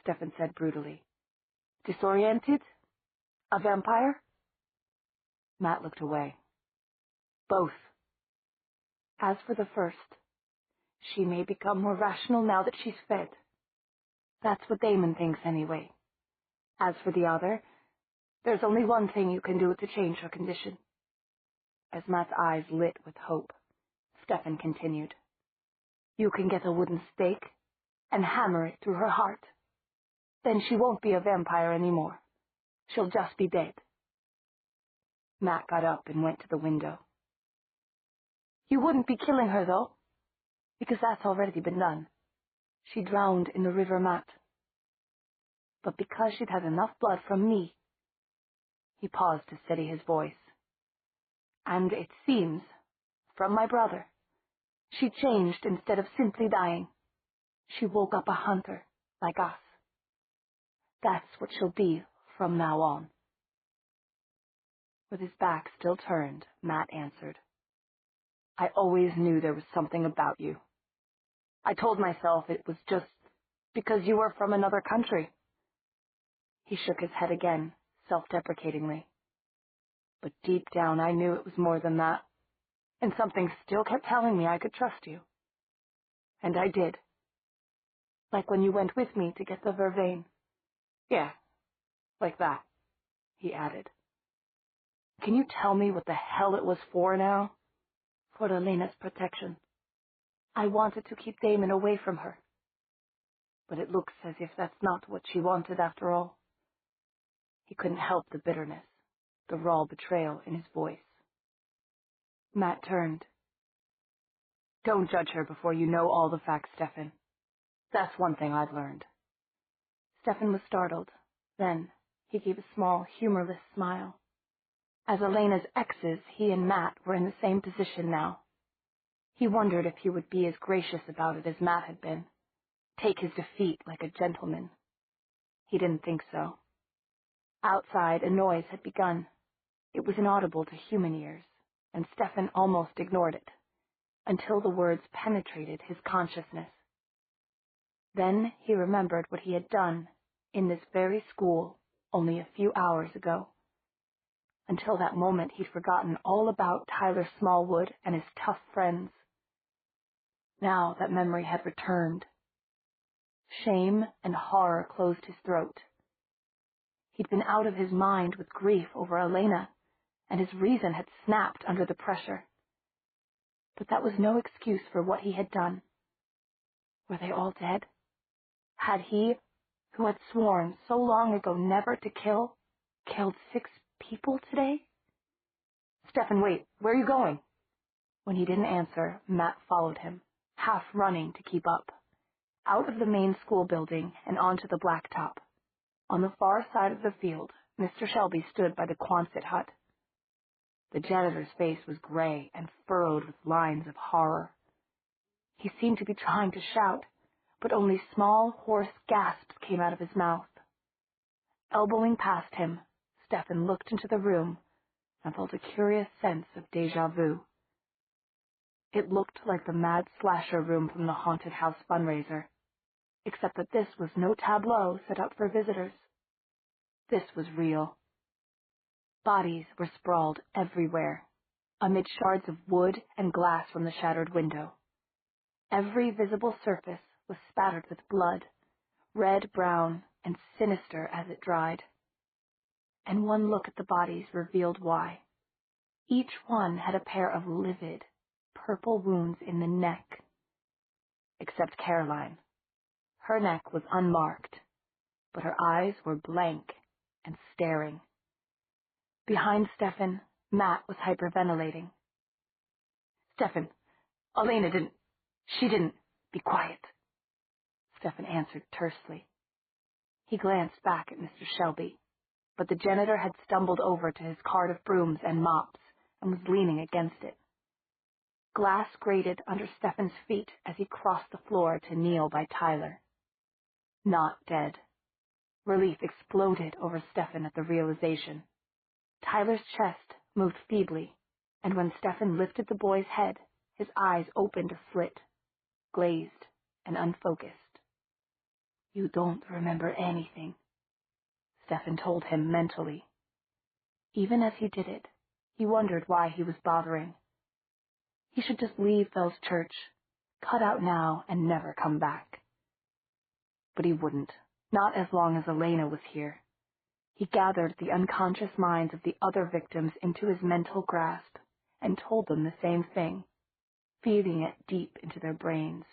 Stefan said brutally. "Disoriented? A vampire?" Matt looked away. "Both. As for the first, she may become more rational now that she's fed. That's what Damon thinks anyway. As for the other, there's only one thing you can do to change her condition." As Matt's eyes lit with hope, Stefan continued. "You can get a wooden stake and hammer it through her heart. Then she won't be a vampire anymore. She'll just be dead." Matt got up and went to the window. "You wouldn't be killing her, though, because that's already been done. She drowned in the river, Matt. But because she'd had enough blood from me—" He paused to steady his voice. "And it seems, from my brother, she changed instead of simply dying. She woke up a hunter, like us. That's what she'll be from now on." With his back still turned, Matt answered, "I always knew there was something about you. I told myself it was just because you were from another country." He shook his head again, self-deprecatingly. "But deep down I knew it was more than that, and something still kept telling me I could trust you. And I did. Like when you went with me to get the vervain. Yeah, like that, he added. Can you tell me what the hell it was for now? For Elena's protection. I wanted to keep Damon away from her. But it looks as if that's not what she wanted after all. He couldn't help the bitterness, the raw betrayal in his voice. Matt turned. Don't judge her before you know all the facts, Stefan. That's one thing I've learned. Stefan was startled. Then he gave a small, humorless smile. As Elena's exes, he and Matt were in the same position now. He wondered if he would be as gracious about it as Matt had been. Take his defeat like a gentleman. He didn't think so. Outside, a noise had begun. It was inaudible to human ears, and Stefan almost ignored it, until the words penetrated his consciousness. Then he remembered what he had done in this very school only a few hours ago. Until that moment, he'd forgotten all about Tyler Smallwood and his tough friends. Now that memory had returned. Shame and horror closed his throat. He'd been out of his mind with grief over Elena, and his reason had snapped under the pressure. But that was no excuse for what he had done. Were they all dead? Had he, who had sworn so long ago never to kill, killed 6 people today? Stefan, wait, where are you going? When he didn't answer, Matt followed him, half running to keep up, out of the main school building and onto the blacktop. On the far side of the field, Mr. Shelby stood by the Quonset hut. The janitor's face was gray and furrowed with lines of horror. He seemed to be trying to shout, but only small, hoarse gasps came out of his mouth. Elbowing past him, Stefan looked into the room and felt a curious sense of déjà vu. It looked like the mad slasher room from the haunted house fundraiser, except that this was no tableau set up for visitors. This was real. Bodies were sprawled everywhere, amid shards of wood and glass from the shattered window. Every visible surface was spattered with blood, red-brown and sinister as it dried. And one look at the bodies revealed why. Each one had a pair of livid, purple wounds in the neck. Except Caroline. Her neck was unmarked, but her eyes were blank and staring. Behind Stefan, Matt was hyperventilating. Stefan, Elena didn't. Be quiet. Stefan answered tersely. He glanced back at Mr. Shelby, but the janitor had stumbled over to his cart of brooms and mops and was leaning against it. Glass grated under Stefan's feet as he crossed the floor to kneel by Tyler. Not dead. Relief exploded over Stefan at the realization. Tyler's chest moved feebly, and when Stefan lifted the boy's head, his eyes opened a slit, glazed and unfocused. You don't remember anything, Stefan told him mentally. Even as he did it, he wondered why he was bothering. He should just leave Bell's church, cut out now and never come back. But he wouldn't, not as long as Elena was here. He gathered the unconscious minds of the other victims into his mental grasp and told them the same thing, feeding it deep into their brains.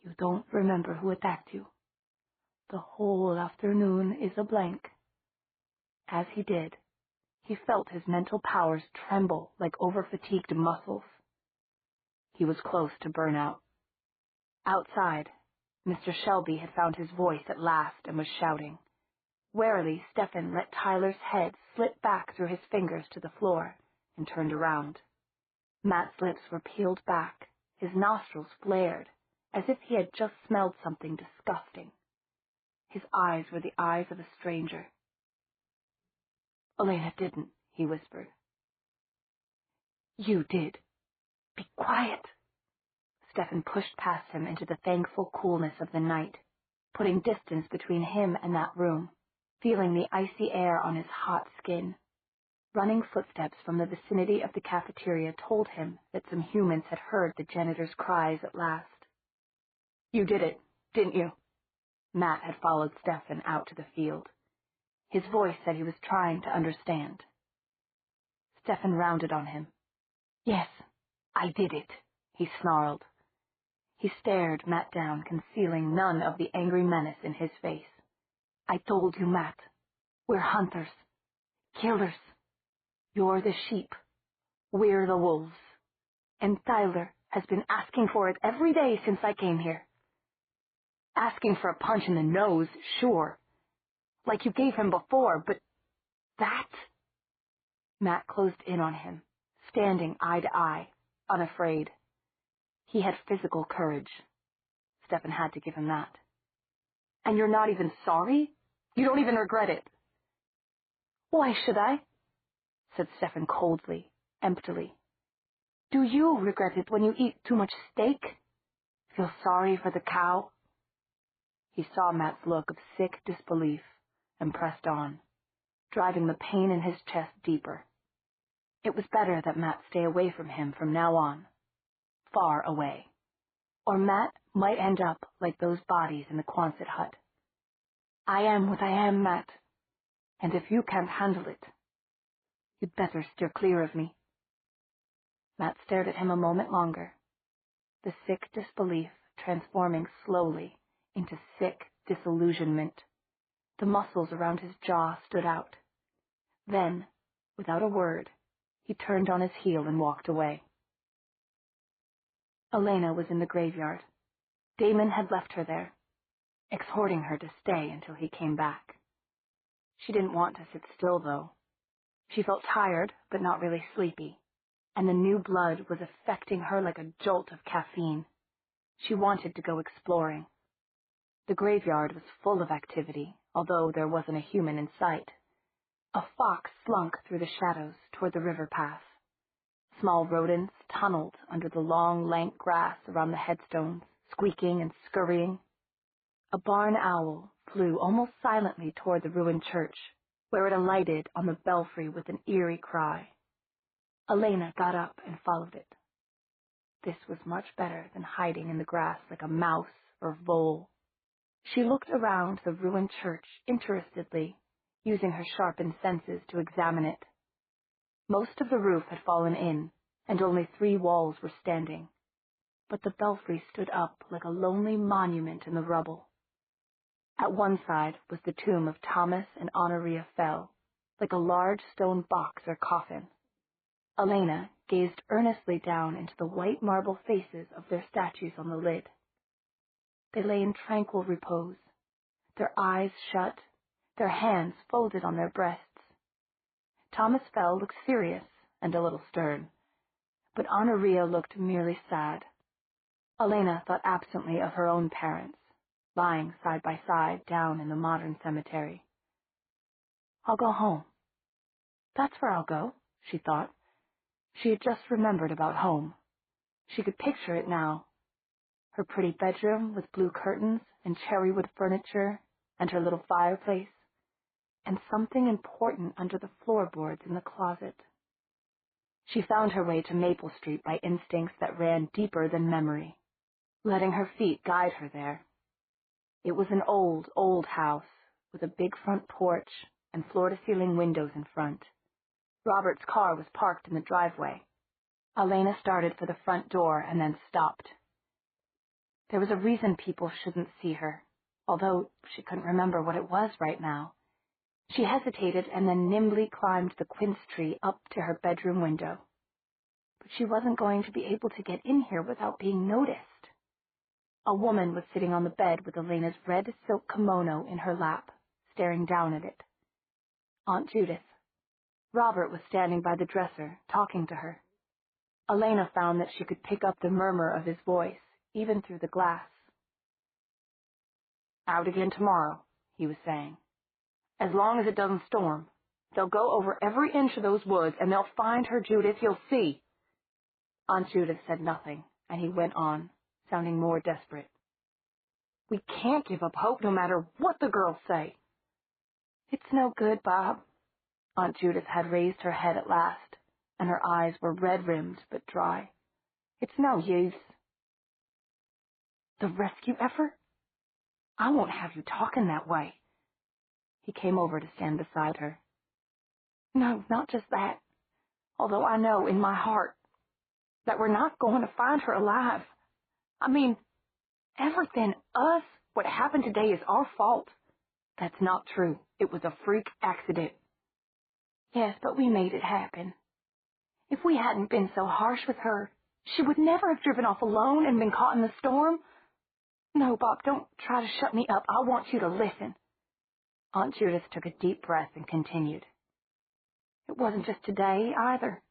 You don't remember who attacked you. The whole afternoon is a blank. As he did, he felt his mental powers tremble like over-fatigued muscles. He was close to burnout. Outside, Mr. Shelby had found his voice at last and was shouting. Warily, Stefan let Tyler's head slip back through his fingers to the floor and turned around. Matt's lips were peeled back, his nostrils flared, as if he had just smelled something disgusting. His eyes were the eyes of a stranger. Elena didn't, he whispered. You did. Be quiet. Stefan pushed past him into the thankful coolness of the night, putting distance between him and that room, feeling the icy air on his hot skin. Running footsteps from the vicinity of the cafeteria told him that some humans had heard the janitor's cries at last. You did it, didn't you? Matt had followed Stefan out to the field. His voice said he was trying to understand. Stefan rounded on him. Yes, I did it, he snarled. He stared Matt down, concealing none of the angry menace in his face. I told you, Matt. We're hunters. Killers. You're the sheep. We're the wolves. And Tyler has been asking for it every day since I came here. Asking for a punch in the nose, sure. Like you gave him before, but that? Matt closed in on him, standing eye to eye, unafraid. He had physical courage. Stefan had to give him that. And you're not even sorry? You don't even regret it? Why should I? Said Stefan coldly, emptily. Do you regret it when you eat too much steak? Feel sorry for the cow? He saw Matt's look of sick disbelief and pressed on, driving the pain in his chest deeper. It was better that Matt stay away from him from now on, far away, or Matt might end up like those bodies in the Quonset hut. I am what I am, Matt, and if you can't handle it, you'd better steer clear of me. Matt stared at him a moment longer, the sick disbelief transforming slowly into sick disillusionment. The muscles around his jaw stood out. Then, without a word, he turned on his heel and walked away. Elena was in the graveyard. Damon had left her there, exhorting her to stay until he came back. She didn't want to sit still, though. She felt tired, but not really sleepy, and the new blood was affecting her like a jolt of caffeine. She wanted to go exploring. The graveyard was full of activity, although there wasn't a human in sight. A fox slunk through the shadows toward the river path. Small rodents tunneled under the long, lank grass around the headstones, squeaking and scurrying. A barn owl flew almost silently toward the ruined church, where it alighted on the belfry with an eerie cry. Elena got up and followed it. This was much better than hiding in the grass like a mouse or vole. She looked around the ruined church interestedly, using her sharpened senses to examine it. Most of the roof had fallen in, and only 3 walls were standing, but the belfry stood up like a lonely monument in the rubble. At one side was the tomb of Thomas and Honoria Fell, like a large stone box or coffin. Elena gazed earnestly down into the white marble faces of their statues on the lid. They lay in tranquil repose, their eyes shut, their hands folded on their breasts. Thomas Fell looked serious and a little stern, but Honoria looked merely sad. Elena thought absently of her own parents, lying side by side down in the modern cemetery. I'll go home. That's where I'll go, she thought. She had just remembered about home. She could picture it now. Her pretty bedroom with blue curtains and cherrywood furniture, and her little fireplace, and something important under the floorboards in the closet. She found her way to Maple Street by instincts that ran deeper than memory, letting her feet guide her there. It was an old, old house, with a big front porch and floor-to-ceiling windows in front. Robert's car was parked in the driveway. Elena started for the front door and then stopped. There was a reason people shouldn't see her, although she couldn't remember what it was right now. She hesitated and then nimbly climbed the quince tree up to her bedroom window. But she wasn't going to be able to get in here without being noticed. A woman was sitting on the bed with Elena's red silk kimono in her lap, staring down at it. Aunt Judith. Robert was standing by the dresser, talking to her. Elena found that she could pick up the murmur of his voice, even through the glass. Out again tomorrow, he was saying. As long as it doesn't storm. They'll go over every inch of those woods, and they'll find her, Judith, you'll see. Aunt Judith said nothing, and he went on, sounding more desperate. We can't give up hope no matter what the girls say. It's no good, Bob. Aunt Judith had raised her head at last, and her eyes were red-rimmed but dry. It's no use. The rescue effort? I won't have you talking that way. He came over to stand beside her. No, not just that. Although I know in my heart that we're not going to find her alive. I mean, everything, what happened today is our fault. That's not true. It was a freak accident. Yes, but we made it happen. If we hadn't been so harsh with her, she would never have driven off alone and been caught in the storm. No, Bob, don't try to shut me up. I want you to listen. Aunt Judith took a deep breath and continued. It wasn't just today, either.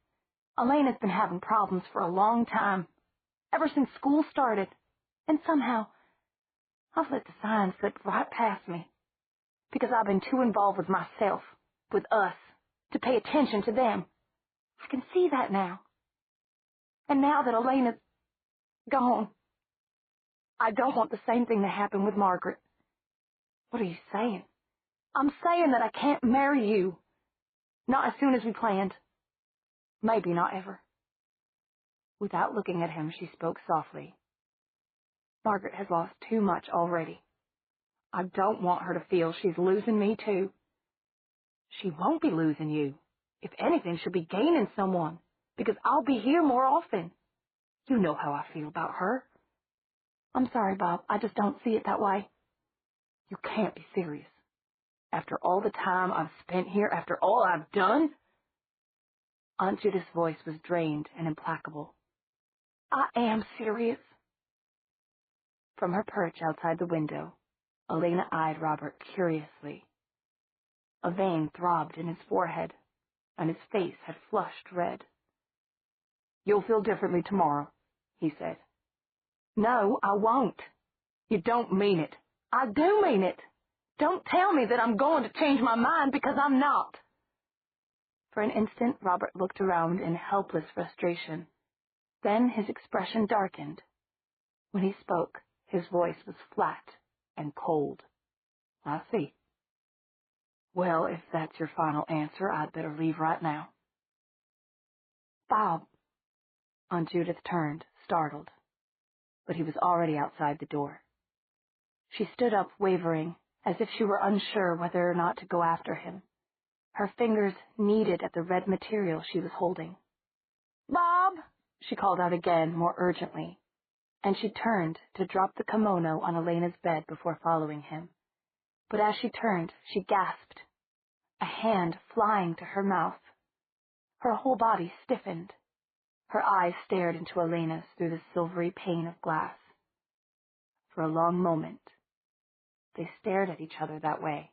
Elena's been having problems for a long time, ever since school started, and somehow I've let the signs slip right past me, because I've been too involved with myself, with us, to pay attention to them. I can see that now. And now that Elena's gone, I don't want the same thing to happen with Margaret. What are you saying? I'm saying that I can't marry you. Not as soon as we planned. Maybe not ever. Without looking at him, she spoke softly. Margaret has lost too much already. I don't want her to feel she's losing me too. She won't be losing you. If anything, she'll be gaining someone, because I'll be here more often. You know how I feel about her. I'm sorry, Bob. I just don't see it that way. You can't be serious. After all the time I've spent here, after all I've done? Aunt Judith's voice was drained and implacable. I am serious. From her perch outside the window, Elena eyed Robert curiously. A vein throbbed in his forehead, and his face had flushed red. You'll feel differently tomorrow, he said. No, I won't. You don't mean it. I do mean it. Don't tell me that I'm going to change my mind, because I'm not. For an instant, Robert looked around in helpless frustration. Then his expression darkened. When he spoke, his voice was flat and cold. I see. Well, if that's your final answer, I'd better leave right now. Bob. Aunt Judith turned, startled. But he was already outside the door. She stood up, wavering, as if she were unsure whether or not to go after him. Her fingers kneaded at the red material she was holding. Bob! She called out again, more urgently, and she turned to drop the kimono on Elena's bed before following him. But as she turned, she gasped, a hand flying to her mouth. Her whole body stiffened. Her eyes stared into Elena's through the silvery pane of glass. For a long moment, they stared at each other that way,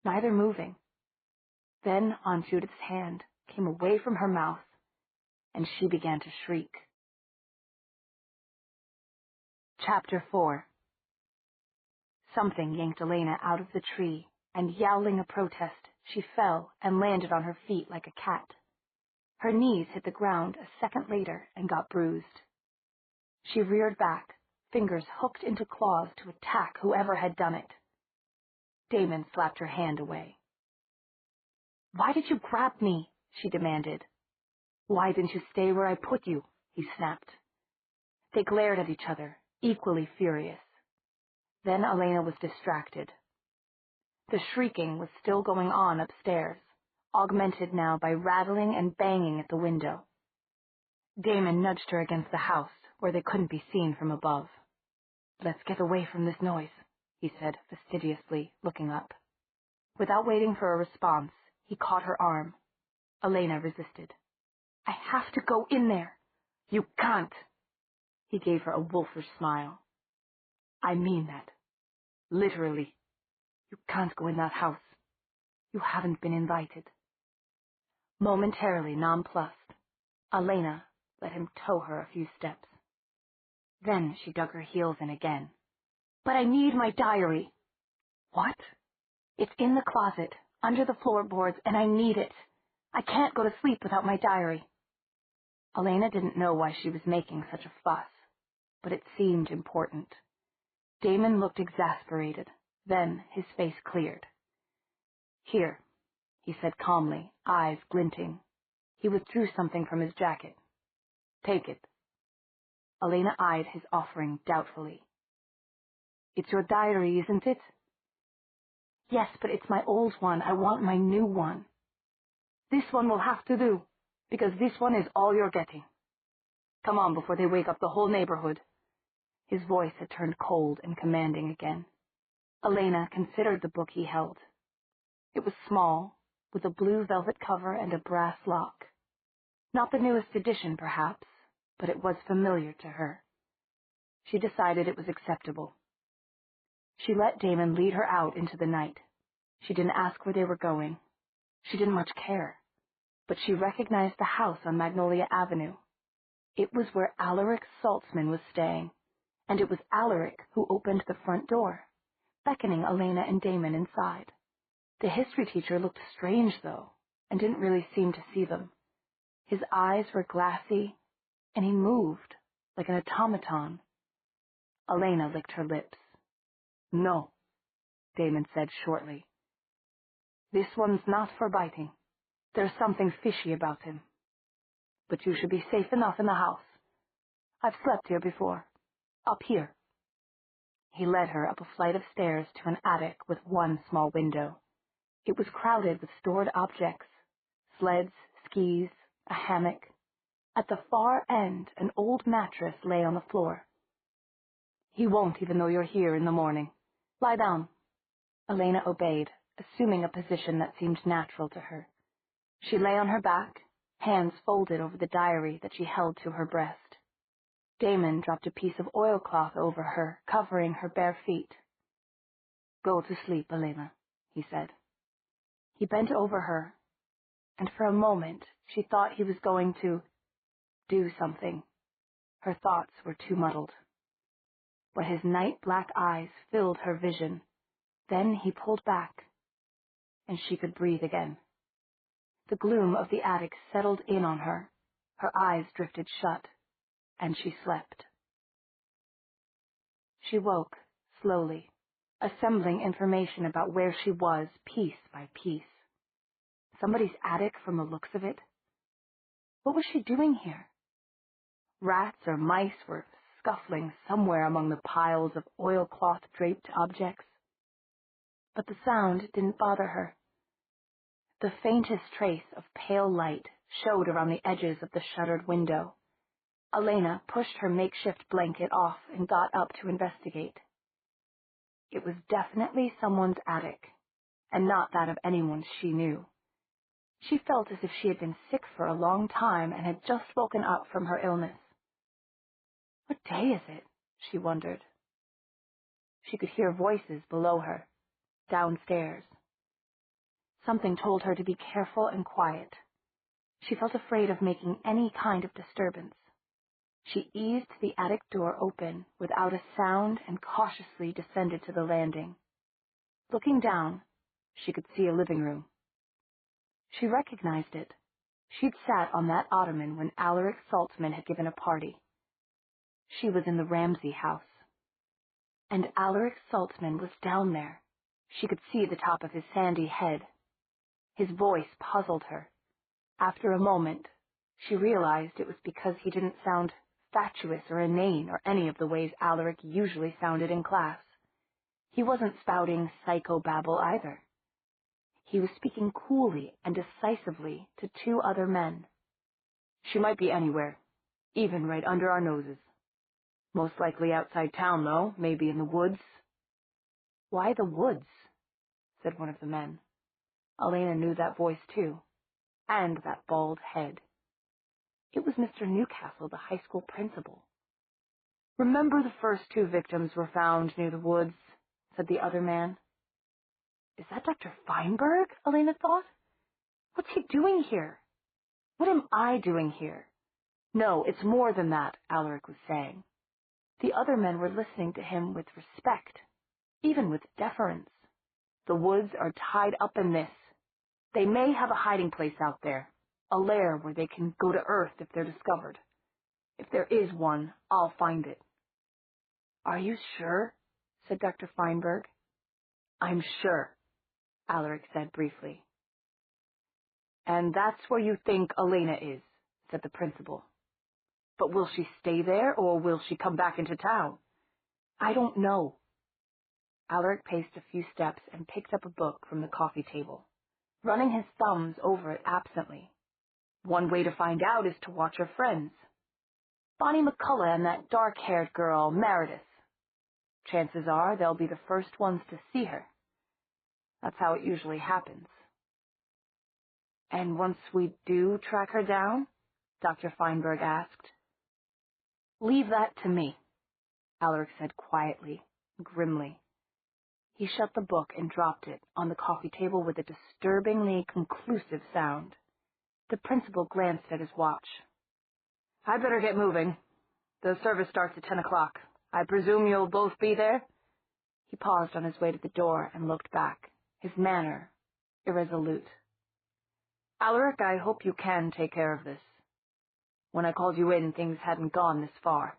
neither moving. Then Aunt Judith's hand came away from her mouth, and she began to shriek. Chapter 4. Something yanked Elena out of the tree, and yowling a protest, she fell and landed on her feet like a cat. Her knees hit the ground a second later and got bruised. She reared back, fingers hooked into claws to attack whoever had done it. Damon slapped her hand away. Why did you grab me? She demanded. Why didn't you stay where I put you? He snapped. They glared at each other, equally furious. Then Elena was distracted. The shrieking was still going on upstairs, augmented now by rattling and banging at the window. Damon nudged her against the house, where they couldn't be seen from above. Let's get away from this noise, he said fastidiously, looking up. Without waiting for a response, he caught her arm. Elena resisted. I have to go in there. You can't. He gave her a wolfish smile. I mean that. Literally. You can't go in that house. You haven't been invited. Momentarily nonplussed, Elena let him tow her a few steps. Then she dug her heels in again. But I need my diary. What? It's in the closet, under the floorboards, and I need it. I can't go to sleep without my diary. Elena didn't know why she was making such a fuss, but it seemed important. Damon looked exasperated. Then his face cleared. Here, he said calmly, eyes glinting. He withdrew something from his jacket. Take it. Elena eyed his offering doubtfully. "It's your diary, isn't it?" "Yes, but it's my old one. I want my new one." "This one will have to do, because this one is all you're getting. Come on before they wake up the whole neighborhood." His voice had turned cold and commanding again. Elena considered the book he held. It was small, with a blue velvet cover and a brass lock. Not the newest edition, perhaps, but it was familiar to her. She decided it was acceptable. She let Damon lead her out into the night. She didn't ask where they were going. She didn't much care. But she recognized the house on Magnolia Avenue. It was where Alaric Saltzman was staying, and it was Alaric who opened the front door, beckoning Elena and Damon inside. The history teacher looked strange, though, and didn't really seem to see them. His eyes were glassy, and he moved like an automaton. Elena licked her lips. "No," Damon said shortly. "This one's not for biting. There's something fishy about him. But you should be safe enough in the house. I've slept here before. Up here." He led her up a flight of stairs to an attic with one small window. It was crowded with stored objects, sleds, skis, a hammock. At the far end, an old mattress lay on the floor. "He won't even know you're here in the morning. Lie down." Elena obeyed, assuming a position that seemed natural to her. She lay on her back, hands folded over the diary that she held to her breast. Damon dropped a piece of oilcloth over her, covering her bare feet. "Go to sleep, Elena," he said. He bent over her, and for a moment she thought he was going to do something. Her thoughts were too muddled. But his night-black eyes filled her vision. Then he pulled back, and she could breathe again. The gloom of the attic settled in on her. Her eyes drifted shut, and she slept. She woke, slowly, assembling information about where she was, piece by piece. Somebody's attic from the looks of it. What was she doing here? Rats or mice were scuffling somewhere among the piles of oilcloth-draped objects. But the sound didn't bother her. The faintest trace of pale light showed around the edges of the shuttered window. Elena pushed her makeshift blanket off and got up to investigate. It was definitely someone's attic, and not that of anyone she knew. She felt as if she had been sick for a long time and had just woken up from her illness. What day is it? She wondered. She could hear voices below her, downstairs. Something told her to be careful and quiet. She felt afraid of making any kind of disturbance. She eased the attic door open without a sound and cautiously descended to the landing. Looking down, she could see a living room. She recognized it. She'd sat on that ottoman when Alaric Saltzman had given a party. She was in the Ramsey house. And Alaric Saltzman was down there. She could see the top of his sandy head. His voice puzzled her. After a moment, she realized it was because he didn't sound fatuous or inane or any of the ways Alaric usually sounded in class. He wasn't spouting psychobabble either. He was speaking coolly and decisively to two other men. "She might be anywhere, even right under our noses. Most likely outside town, though, maybe in the woods." "Why the woods?" said one of the men. Elena knew that voice, too, and that bald head. It was Mr. Newcastle, the high school principal. "Remember the first two victims were found near the woods," said the other man. "Is that Dr. Feinberg?" Elena thought. "What's he doing here? What am I doing here?" "No, it's more than that," Alaric was saying. The other men were listening to him with respect, even with deference. "The woods are tied up in this. They may have a hiding place out there, a lair where they can go to Earth if they're discovered. If there is one, I'll find it." "Are you sure?" said Dr. Feinberg. "I'm sure," Alaric said briefly. "And that's where you think Elena is," said the principal. But will she stay there, or will she come back into town? I don't know. Alaric paced a few steps and picked up a book from the coffee table, running his thumbs over it absently. One way to find out is to watch her friends. Bonnie McCullough and that dark-haired girl, Meredith. Chances are they'll be the first ones to see her. That's how it usually happens. And once we do track her down? Dr. Feinberg asked. Leave that to me, Alaric said quietly, grimly. He shut the book and dropped it on the coffee table with a disturbingly conclusive sound. The principal glanced at his watch. I'd better get moving. The service starts at 10 o'clock. I presume you'll both be there? He paused on his way to the door and looked back, his manner irresolute. Alaric, I hope you can take care of this. When I called you in, things hadn't gone this far.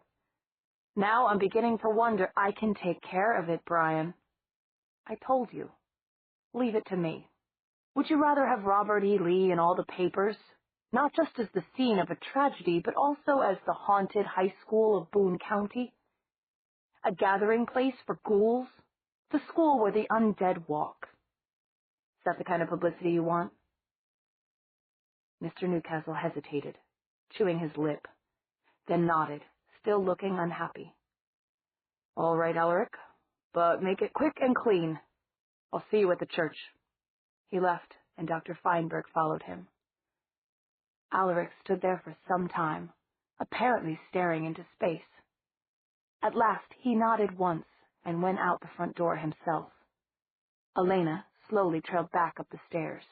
Now I'm beginning to wonder I can take care of it, Brian. I told you. Leave it to me. Would you rather have Robert E. Lee in all the papers, not just as the scene of a tragedy, but also as the haunted high school of Boone County? A gathering place for ghouls? The school where the undead walk. Is that the kind of publicity you want? Mr. Newcastle hesitated, chewing his lip, then nodded, still looking unhappy. All right, Alaric, but make it quick and clean. I'll see you at the church. He left, and Dr. Feinberg followed him. Alaric stood there for some time, apparently staring into space. At last he nodded once and went out the front door himself. Elena slowly trailed back up the stairs.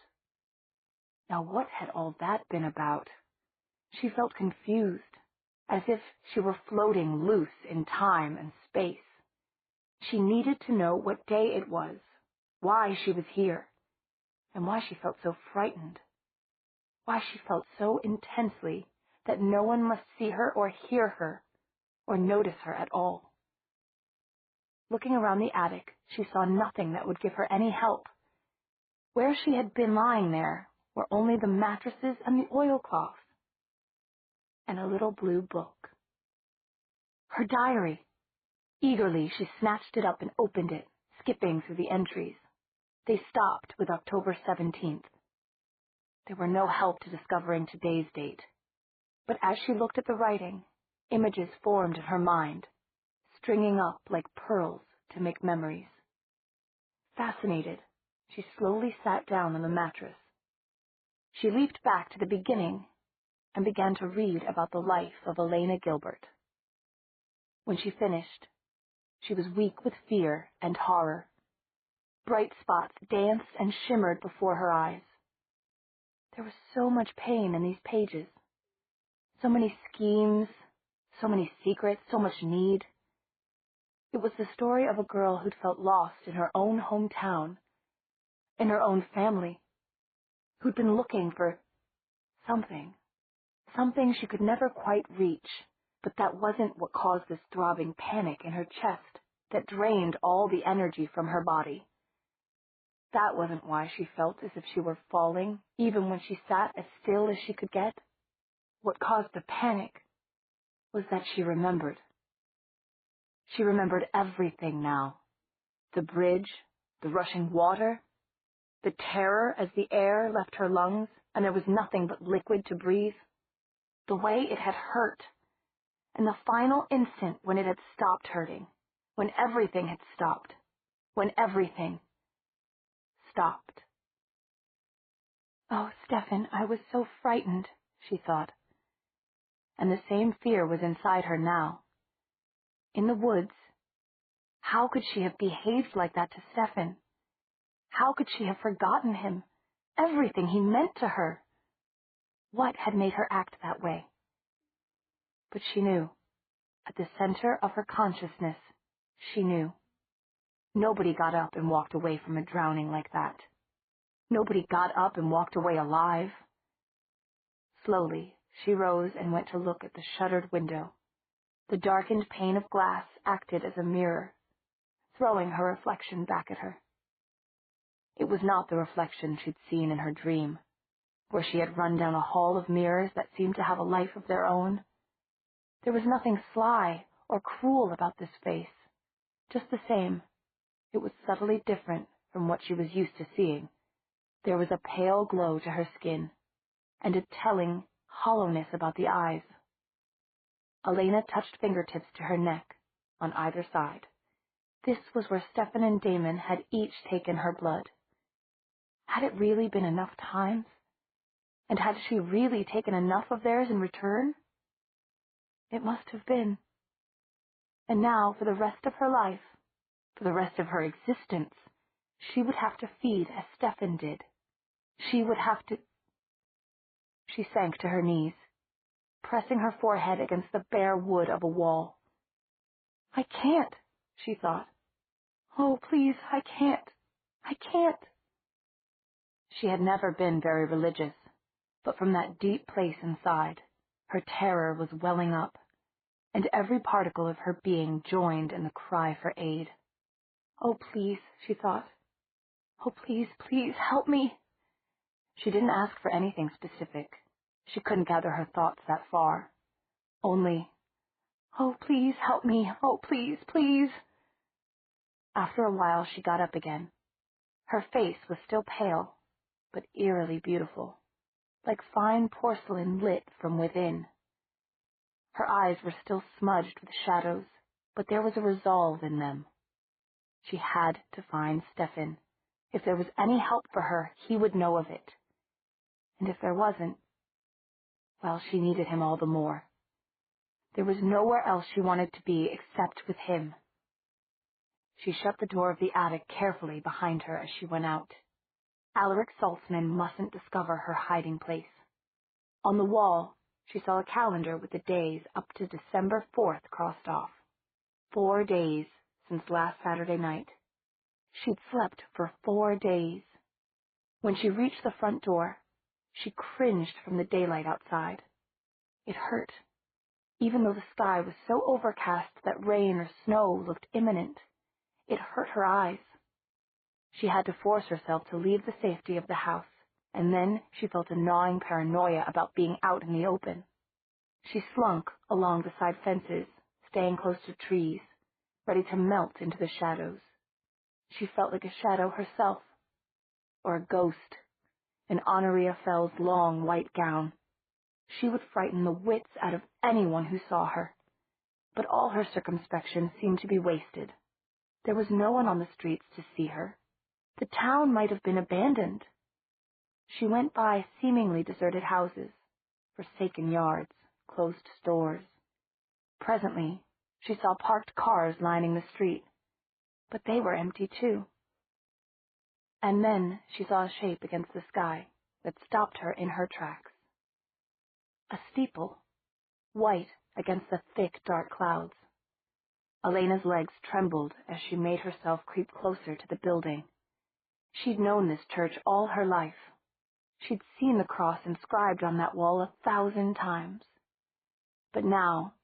Now what had all that been about? She felt confused, as if she were floating loose in time and space. She needed to know what day it was, why she was here, and why she felt so frightened. Why she felt so intensely that no one must see her or hear her or notice her at all. Looking around the attic, she saw nothing that would give her any help. Where she had been lying there were only the mattresses and the oilcloth, and a little blue book. Her diary! Eagerly, she snatched it up and opened it, skipping through the entries. They stopped with October 17th. They were no help to discovering today's date. But as she looked at the writing, images formed in her mind, stringing up like pearls to make memories. Fascinated, she slowly sat down on the mattress. She leaped back to the beginning and began to read about the life of Elena Gilbert. When she finished, she was weak with fear and horror. Bright spots danced and shimmered before her eyes. There was so much pain in these pages, so many schemes, so many secrets, so much need. It was the story of a girl who'd felt lost in her own hometown, in her own family, who'd been looking for something she could never quite reach, but that wasn't what caused this throbbing panic in her chest that drained all the energy from her body. That wasn't why she felt as if she were falling, even when she sat as still as she could get. What caused the panic was that she remembered. She remembered everything now. The bridge, the rushing water, the terror as the air left her lungs and there was nothing but liquid to breathe. The way it had hurt, and the final instant when it had stopped hurting, when everything had stopped, when everything stopped. Oh, Stefan, I was so frightened, she thought. And the same fear was inside her now. In the woods, how could she have behaved like that to Stefan? How could she have forgotten him, everything he meant to her? What had made her act that way? But she knew. At the center of her consciousness, she knew. Nobody got up and walked away from a drowning like that. Nobody got up and walked away alive. Slowly, she rose and went to look at the shuttered window. The darkened pane of glass acted as a mirror, throwing her reflection back at her. It was not the reflection she'd seen in her dream, where she had run down a hall of mirrors that seemed to have a life of their own. There was nothing sly or cruel about this face. Just the same, it was subtly different from what she was used to seeing. There was a pale glow to her skin, and a telling hollowness about the eyes. Elena touched fingertips to her neck, on either side. This was where Stefan and Damon had each taken her blood. Had it really been enough times? And had she really taken enough of theirs in return? It must have been. And now, for the rest of her life, for the rest of her existence, she would have to feed as Stefan did. She would have to... She sank to her knees, pressing her forehead against the bare wood of a wall. I can't, she thought. Oh, please, I can't. I can't. She had never been very religious, but from that deep place inside, her terror was welling up, and every particle of her being joined in the cry for aid. Oh, please, she thought. Oh, please, please, help me. She didn't ask for anything specific. She couldn't gather her thoughts that far. Only, oh, please, help me. Oh, please, please. After a while, she got up again. Her face was still pale, but eerily beautiful, like fine porcelain lit from within. Her eyes were still smudged with shadows, but there was a resolve in them. She had to find Stefan. If there was any help for her, he would know of it. And if there wasn't, well, she needed him all the more. There was nowhere else she wanted to be except with him. She shut the door of the attic carefully behind her as she went out. Alaric Saltzman mustn't discover her hiding place. On the wall, she saw a calendar with the days up to December 4th crossed off. 4 days since last Saturday night. She'd slept for 4 days. When she reached the front door, she cringed from the daylight outside. It hurt, even though the sky was so overcast that rain or snow looked imminent. It hurt her eyes. She had to force herself to leave the safety of the house, and then she felt a gnawing paranoia about being out in the open. She slunk along the side fences, staying close to trees, ready to melt into the shadows. She felt like a shadow herself, or a ghost, in Honoria Fell's long white gown. She would frighten the wits out of anyone who saw her, but all her circumspection seemed to be wasted. There was no one on the streets to see her. The town might have been abandoned. She went by seemingly deserted houses, forsaken yards, closed stores. Presently, she saw parked cars lining the street, but they were empty too. And then she saw a shape against the sky that stopped her in her tracks. A steeple, white against the thick, dark clouds. Elena's legs trembled as she made herself creep closer to the building. She'd known this church all her life. She'd seen the cross inscribed on that wall 1,000 times. But now,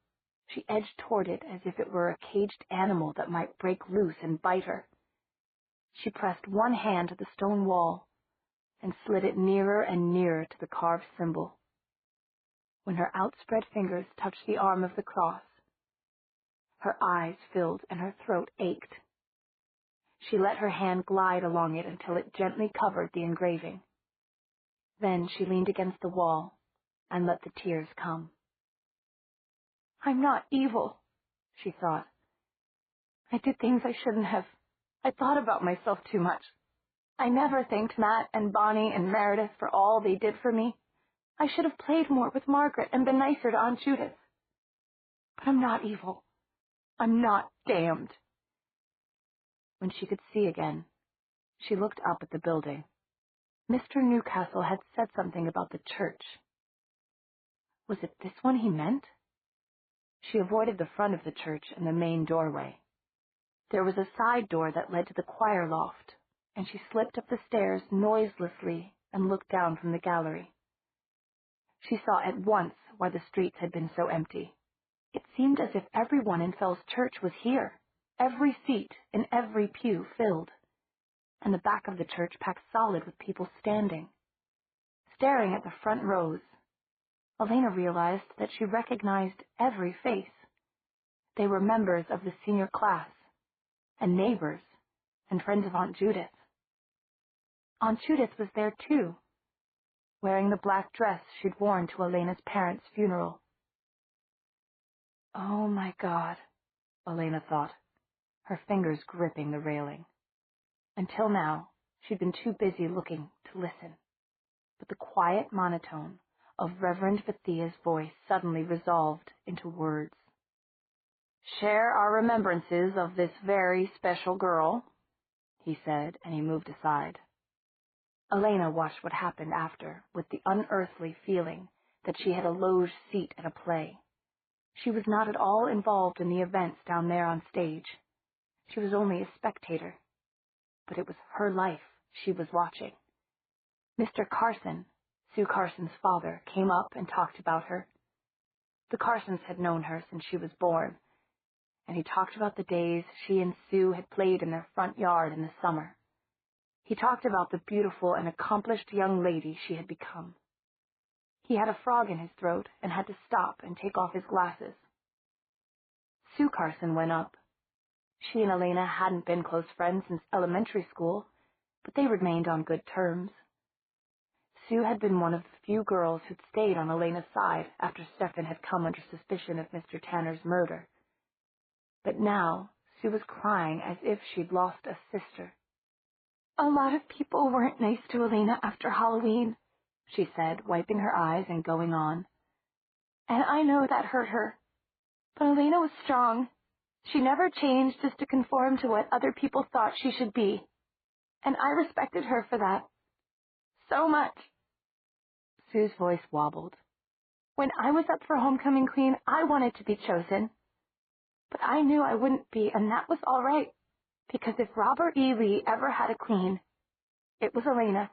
she edged toward it as if it were a caged animal that might break loose and bite her. She pressed one hand to the stone wall and slid it nearer and nearer to the carved symbol. When her outspread fingers touched the arm of the cross, her eyes filled and her throat ached. She let her hand glide along it until it gently covered the engraving. Then she leaned against the wall and let the tears come. I'm not evil, she thought. I did things I shouldn't have. I thought about myself too much. I never thanked Matt and Bonnie and Meredith for all they did for me. I should have played more with Margaret and been nicer to Aunt Judith. But I'm not evil. I'm not damned. When she could see again, she looked up at the building. Mr. Newcastle had said something about the church. Was it this one he meant? She avoided the front of the church and the main doorway. There was a side door that led to the choir loft, and she slipped up the stairs noiselessly and looked down from the gallery. She saw at once why the streets had been so empty. It seemed as if everyone in Fell's church was here, every seat and every pew filled, and the back of the church packed solid with people standing, staring at the front rows, Elena realized that she recognized every face. They were members of the senior class, and neighbors, and friends of Aunt Judith. Aunt Judith was there too, wearing the black dress she'd worn to Elena's parents' funeral. Oh my God, Elena thought, her fingers gripping the railing. Until now, she'd been too busy looking to listen, but the quiet monotone of Reverend Vithia's voice suddenly resolved into words. "Share our remembrances of this very special girl," he said, and he moved aside. Elena watched what happened after, with the unearthly feeling that she had a loge seat at a play. She was not at all involved in the events down there on stage. She was only a spectator. But it was her life she was watching. Mr. Carson, Sue Carson's father, came up and talked about her. The Carsons had known her since she was born, and he talked about the days she and Sue had played in their front yard in the summer. He talked about the beautiful and accomplished young lady she had become. He had a frog in his throat and had to stop and take off his glasses. Sue Carson went up. She and Elena hadn't been close friends since elementary school, but they remained on good terms. Sue had been one of the few girls who'd stayed on Elena's side after Stefan had come under suspicion of Mr. Tanner's murder. But now Sue was crying as if she'd lost a sister. "A lot of people weren't nice to Elena after Halloween," she said, wiping her eyes and going on. "And I know that hurt her. But Elena was strong. She never changed just to conform to what other people thought she should be. And I respected her for that. So much." Sue's voice wobbled. "When I was up for homecoming queen, I wanted to be chosen. But I knew I wouldn't be, and that was all right. Because if Robert E. Lee ever had a queen, it was Elena.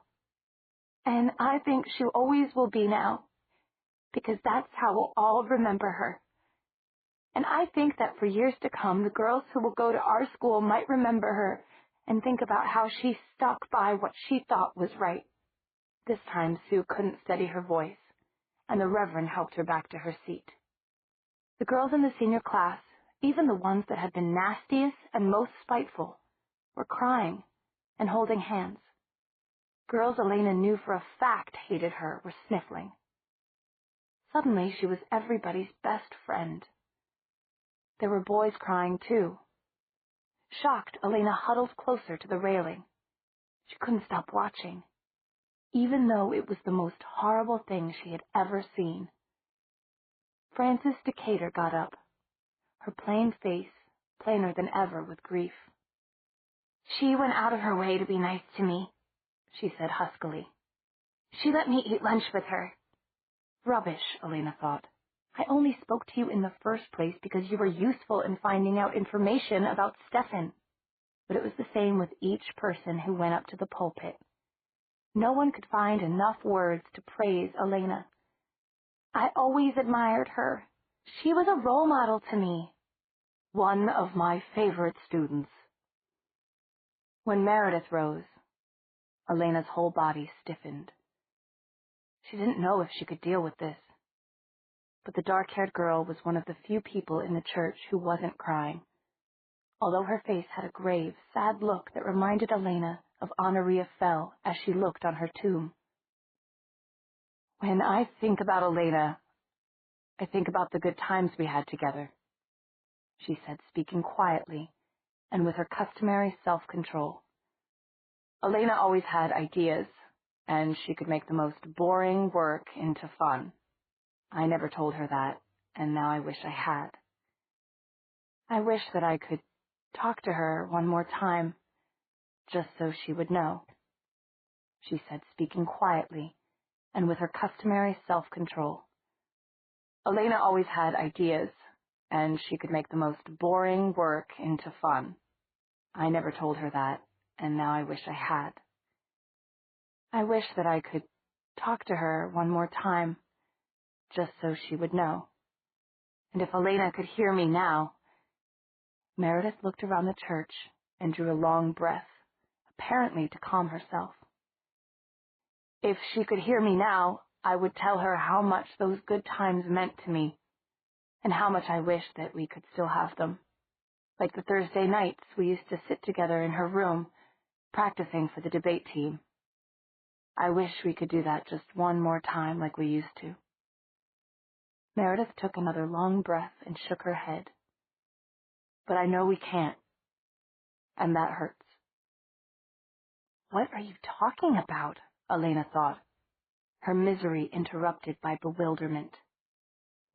And I think she always will be now. Because that's how we'll all remember her. And I think that for years to come, the girls who will go to our school might remember her and think about how she stuck by what she thought was right." This time Sue couldn't steady her voice, and the Reverend helped her back to her seat. The girls in the senior class, even the ones that had been nastiest and most spiteful, were crying and holding hands. Girls Elena knew for a fact hated her were sniffling. Suddenly she was everybody's best friend. There were boys crying too. Shocked, Elena huddled closer to the railing. She couldn't stop watching, even though it was the most horrible thing she had ever seen. Frances Decatur got up, her plain face plainer than ever with grief. "She went out of her way to be nice to me," she said huskily. "She let me eat lunch with her." Rubbish, Elena thought. "I only spoke to you in the first place because you were useful in finding out information about Stefan." But it was the same with each person who went up to the pulpit. No one could find enough words to praise Elena. "I always admired her. She was a role model to me. One of my favorite students." When Meredith rose, Elena's whole body stiffened. She didn't know if she could deal with this. But the dark-haired girl was one of the few people in the church who wasn't crying, although her face had a grave, sad look that reminded Elena of Honoria Fell as she looked on her tomb. "When I think about Elena, I think about the good times we had together," she said, speaking quietly and with her customary self-control. "Elena always had ideas, and she could make the most boring work into fun. I never told her that, and now I wish I had. I wish that I could talk to her one more time, just so she would know," she said, speaking quietly and with her customary self-control. "Elena always had ideas, and she could make the most boring work into fun. I never told her that, and now I wish I had. I wish that I could talk to her one more time, just so she would know. And if Elena could hear me now—" Meredith looked around the church and drew a long breath, apparently to calm herself. "If she could hear me now, I would tell her how much those good times meant to me, and how much I wished that we could still have them. Like the Thursday nights we used to sit together in her room, practicing for the debate team. I wish we could do that just one more time like we used to. Meredith took another long breath and shook her head. But I know we can't, and that hurts. What are you talking about? Elena thought, her misery interrupted by bewilderment.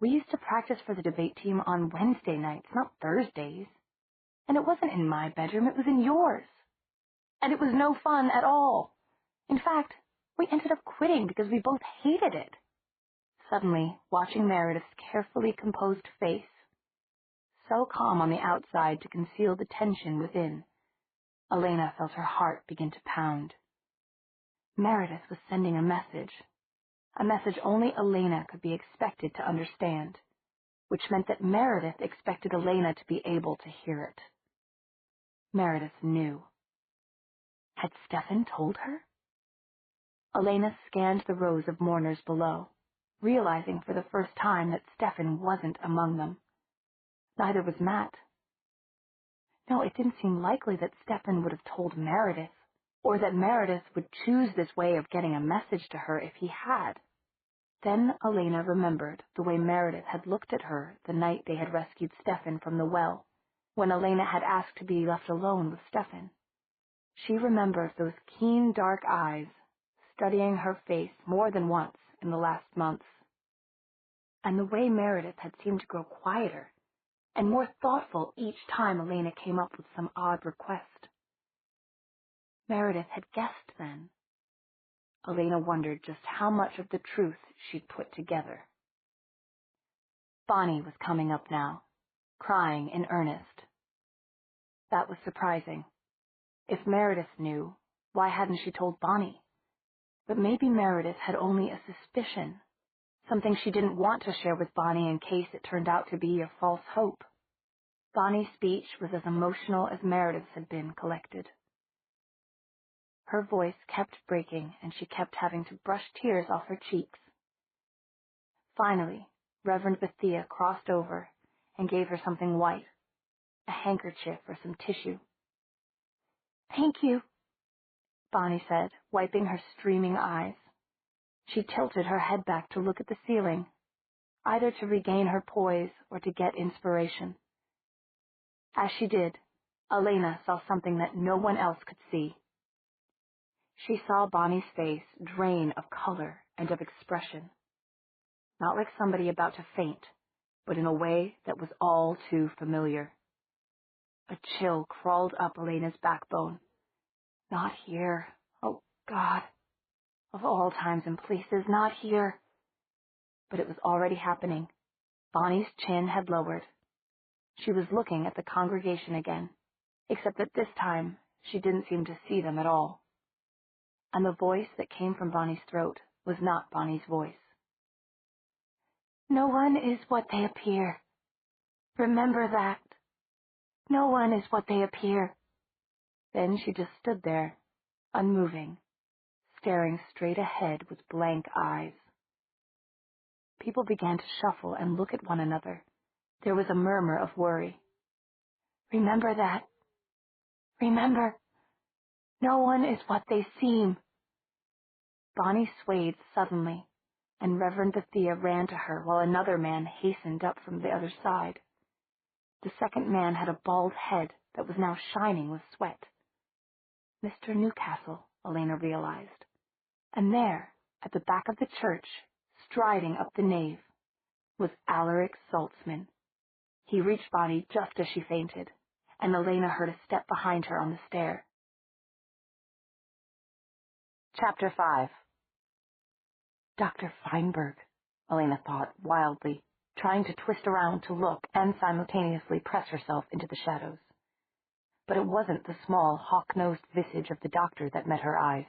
We used to practice for the debate team on Wednesday nights, not Thursdays. And it wasn't in my bedroom, it was in yours. And it was no fun at all. In fact, we ended up quitting because we both hated it. Suddenly, watching Meredith's carefully composed face, so calm on the outside to conceal the tension within, Elena felt her heart begin to pound. Meredith was sending a message only Elena could be expected to understand, which meant that Meredith expected Elena to be able to hear it. Meredith knew. Had Stefan told her? Elena scanned the rows of mourners below, realizing for the first time that Stefan wasn't among them. Neither was Matt. No, it didn't seem likely that Stefan would have told Meredith, or that Meredith would choose this way of getting a message to her if he had. Then Elena remembered the way Meredith had looked at her the night they had rescued Stefan from the well, when Elena had asked to be left alone with Stefan. She remembered those keen, dark eyes studying her face more than once in the last months, and the way Meredith had seemed to grow quieter and more thoughtful each time Elena came up with some odd request. Meredith had guessed then. Elena wondered just how much of the truth she'd put together. Bonnie was coming up now, crying in earnest. That was surprising. If Meredith knew, why hadn't she told Bonnie? But maybe Meredith had only a suspicion, something she didn't want to share with Bonnie in case it turned out to be a false hope. Bonnie's speech was as emotional as Meredith's had been collected. Her voice kept breaking, and she kept having to brush tears off her cheeks. Finally, Reverend Bethia crossed over and gave her something white, a handkerchief or some tissue. "Thank you," Bonnie said, wiping her streaming eyes. She tilted her head back to look at the ceiling, either to regain her poise or to get inspiration. As she did, Elena saw something that no one else could see. She saw Bonnie's face drain of color and of expression, not like somebody about to faint, but in a way that was all too familiar. A chill crawled up Elena's backbone. Not here. Oh, God. Of all times and places, not here. But it was already happening. Bonnie's chin had lowered. She was looking at the congregation again, except that this time she didn't seem to see them at all. And the voice that came from Bonnie's throat was not Bonnie's voice. "No one is what they appear. Remember that. No one is what they appear." Then she just stood there, unmoving, staring straight ahead with blank eyes. People began to shuffle and look at one another. There was a murmur of worry. "Remember that. Remember. No one is what they seem." Bonnie swayed suddenly, and Reverend Bethia ran to her while another man hastened up from the other side. The second man had a bald head that was now shining with sweat. Mr. Newcastle, Elena realized. And there, at the back of the church, striding up the nave, was Alaric Saltzman. He reached Bonnie just as she fainted, and Elena heard a step behind her on the stair. Chapter 5. Dr. Feinberg, Elena thought wildly, trying to twist around to look and simultaneously press herself into the shadows. But it wasn't the small, hawk-nosed visage of the doctor that met her eyes.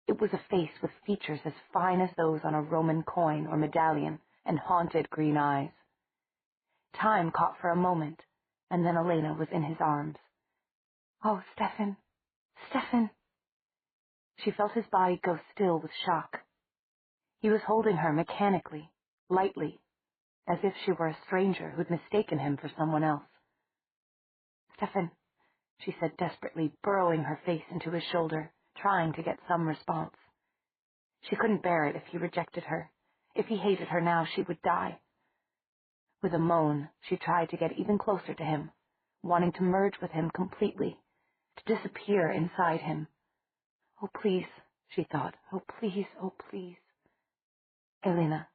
It was a face with features as fine as those on a Roman coin or medallion and haunted green eyes. Time caught for a moment, and then Elena was in his arms. "Oh, Stefan, Stefan!" She felt his body go still with shock. He was holding her mechanically, lightly, as if she were a stranger who'd mistaken him for someone else. "Stefan," she said desperately, burrowing her face into his shoulder, trying to get some response. She couldn't bear it if he rejected her. If he hated her now, she would die. With a moan, she tried to get even closer to him, wanting to merge with him completely, to disappear inside him. "Oh, please," she thought. "Oh, please, oh, please. Elena,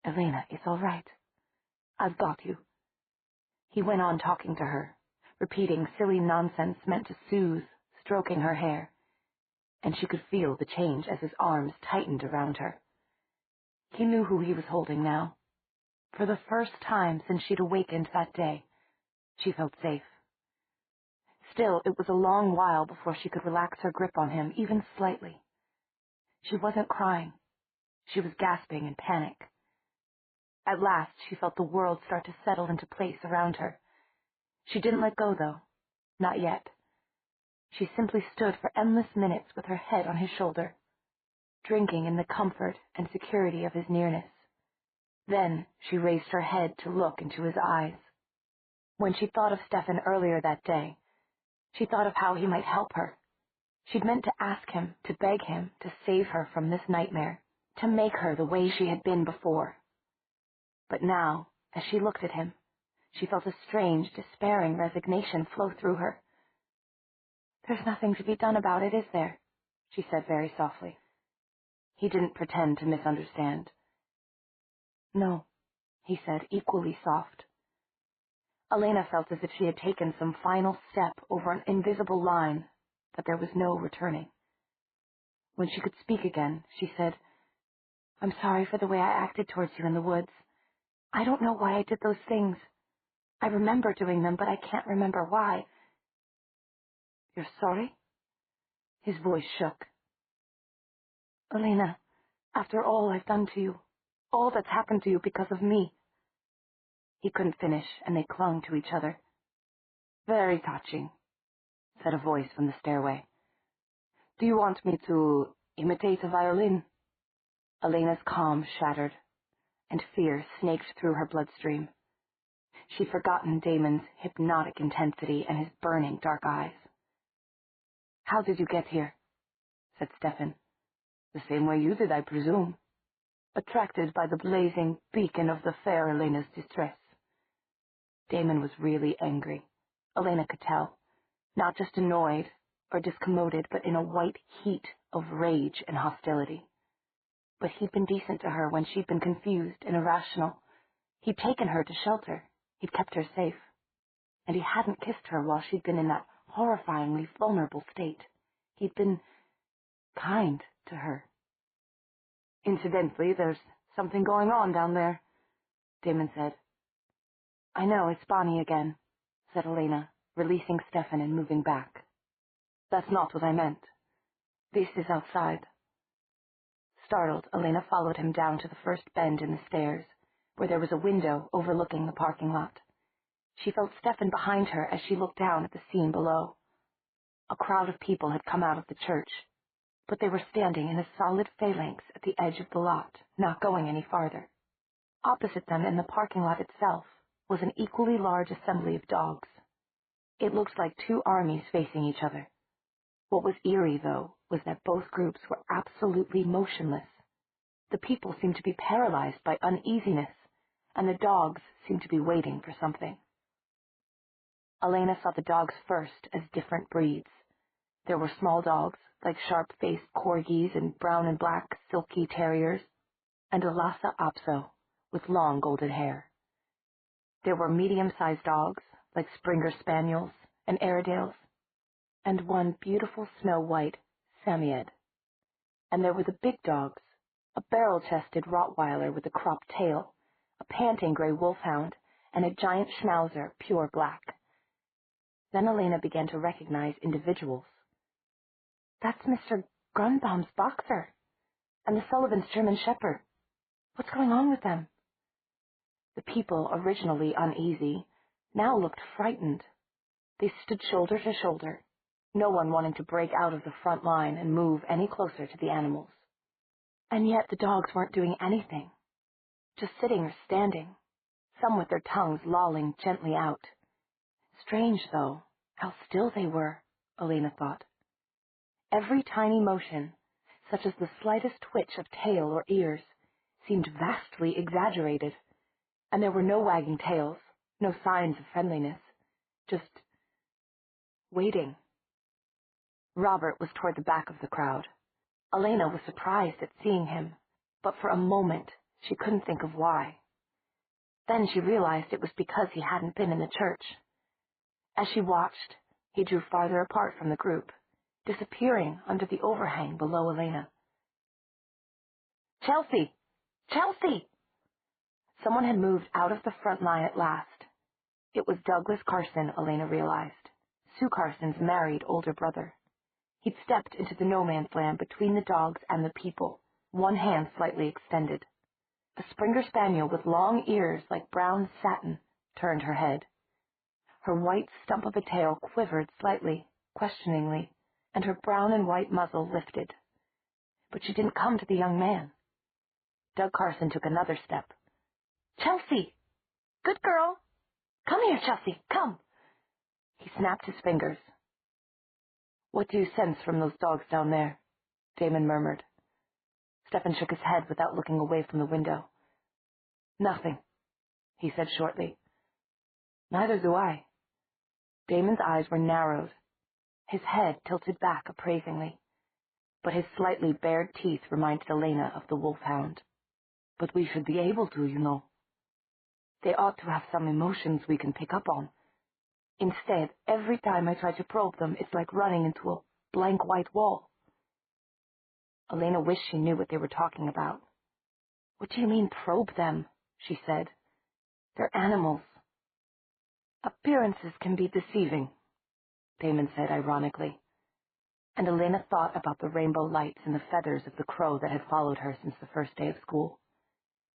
Elena, it's all right. I've got you." He went on talking to her, repeating silly nonsense meant to soothe, stroking her hair, and she could feel the change as his arms tightened around her. He knew who he was holding now. For the first time since she'd awakened that day, she felt safe. Still, it was a long while before she could relax her grip on him, even slightly. She wasn't crying. She was gasping in panic. At last, she felt the world start to settle into place around her. She didn't let go, though. Not yet. She simply stood for endless minutes with her head on his shoulder, drinking in the comfort and security of his nearness. Then she raised her head to look into his eyes. When she thought of Stefan earlier that day, she thought of how he might help her. She'd meant to ask him, to beg him, to save her from this nightmare, to make her the way she had been before. But now, as she looked at him, she felt a strange, despairing resignation flow through her. "There's nothing to be done about it, is there?" she said very softly. He didn't pretend to misunderstand. "No," he said, equally soft. Elena felt as if she had taken some final step over an invisible line, that there was no returning. When she could speak again, she said, "I'm sorry for the way I acted towards you in the woods. I don't know why I did those things. I remember doing them, but I can't remember why." "You're sorry?" His voice shook. "Elena, after all I've done to you, all that's happened to you because of me." He couldn't finish, and they clung to each other. "Very touching," said a voice from the stairway. "Do you want me to imitate a violin?" Elena's calm shattered, and fear snaked through her bloodstream. She'd forgotten Damon's hypnotic intensity and his burning dark eyes. "How did you get here?" said Stefan. "The same way you did, I presume. Attracted by the blazing beacon of the fair Elena's distress." Damon was really angry. Elena could tell. Not just annoyed or discommoded, but in a white heat of rage and hostility. But he'd been decent to her when she'd been confused and irrational. He'd taken her to shelter. He'd kept her safe. And he hadn't kissed her while she'd been in that horrifyingly vulnerable state. He'd been kind to her. "Incidentally, there's something going on down there," Damon said. "I know, it's Bonnie again," said Elena, releasing Stefan and moving back. "That's not what I meant. This is outside." Startled, Elena followed him down to the first bend in the stairs, where there was a window overlooking the parking lot. She felt Stefan behind her as she looked down at the scene below. A crowd of people had come out of the church, but they were standing in a solid phalanx at the edge of the lot, not going any farther. Opposite them in the parking lot itself was an equally large assembly of dogs. It looked like two armies facing each other. What was eerie, though, was that both groups were absolutely motionless. The people seemed to be paralyzed by uneasiness, and the dogs seemed to be waiting for something. Elena saw the dogs first as different breeds. There were small dogs, like sharp-faced corgis and brown and black silky terriers, and a Lhasa Apso with long golden hair. There were medium-sized dogs, like Springer Spaniels and Airedales, and one beautiful snow-white Samoyed. And there were the big dogs, a barrel-chested Rottweiler with a cropped tail, a panting gray wolfhound, and a giant Schnauzer, pure black. Then Elena began to recognize individuals. "That's Mr. Grunbaum's boxer, and the Sullivans' German Shepherd. What's going on with them?" The people, originally uneasy, now looked frightened. They stood shoulder to shoulder, no one wanting to break out of the front line and move any closer to the animals. And yet the dogs weren't doing anything, just sitting or standing, some with their tongues lolling gently out. Strange, though, how still they were, Elena thought. Every tiny motion, such as the slightest twitch of tail or ears, seemed vastly exaggerated, and there were no wagging tails, no signs of friendliness, just waiting. Robert was toward the back of the crowd. Elena was surprised at seeing him, but for a moment she couldn't think of why. Then she realized it was because he hadn't been in the church. As she watched, he drew farther apart from the group, disappearing under the overhang below Elena. "Chelsea! Chelsea!" Someone had moved out of the front line at last. It was Douglas Carson, Elena realized, Sue Carson's married older brother. He'd stepped into the no-man's land between the dogs and the people, one hand slightly extended. A Springer Spaniel with long ears like brown satin turned her head. Her white stump of a tail quivered slightly, questioningly, and her brown and white muzzle lifted. But she didn't come to the young man. Doug Carson took another step. "Chelsea! Good girl! Come here, Chelsea, come!" He snapped his fingers. "What do you sense from those dogs down there?" Damon murmured. Stephen shook his head without looking away from the window. "Nothing," he said shortly. "Neither do I." Damon's eyes were narrowed, his head tilted back appraisingly, but his slightly bared teeth reminded Elena of the wolfhound. "But we should be able to, you know. They ought to have some emotions we can pick up on. Instead, every time I try to probe them, it's like running into a blank white wall." Elena wished she knew what they were talking about. "What do you mean, probe them?" she said. "They're animals." "Appearances can be deceiving," Damon said ironically. And Elena thought about the rainbow lights in the feathers of the crow that had followed her since the first day of school.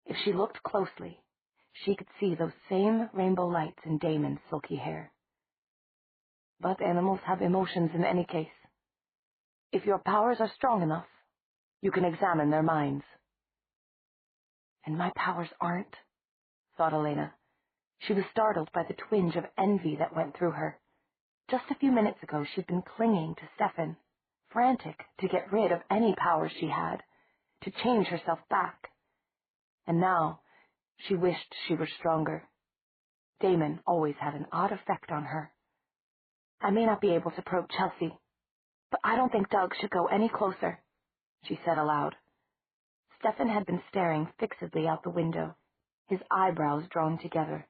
If she looked closely, she could see those same rainbow lights in Damon's silky hair. But animals have emotions in any case. If your powers are strong enough, you can examine their minds. And my powers aren't, thought Elena. She was startled by the twinge of envy that went through her. Just a few minutes ago she'd been clinging to Stephen, frantic to get rid of any powers she had, to change herself back. And now she wished she were stronger. Damon always had an odd effect on her. "I may not be able to probe Chelsea, but I don't think Doug should go any closer," she said aloud. Stephen had been staring fixedly out the window, his eyebrows drawn together.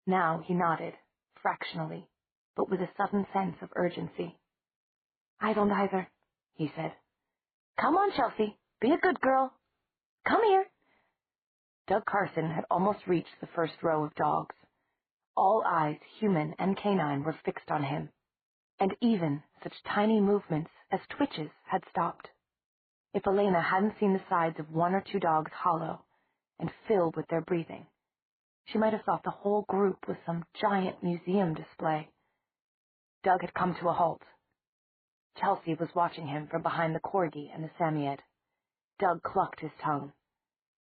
Now he nodded, fractionally, but with a sudden sense of urgency. "I don't either," he said. "Come on, Chelsea, be a good girl. Come here." Doug Carson had almost reached the first row of dogs. All eyes, human and canine, were fixed on him, and even such tiny movements as twitches had stopped. If Elena hadn't seen the sides of one or two dogs hollow and filled with their breathing, she might have thought the whole group was some giant museum display. Doug had come to a halt. Chelsea was watching him from behind the corgi and the Samoyed. Doug clucked his tongue.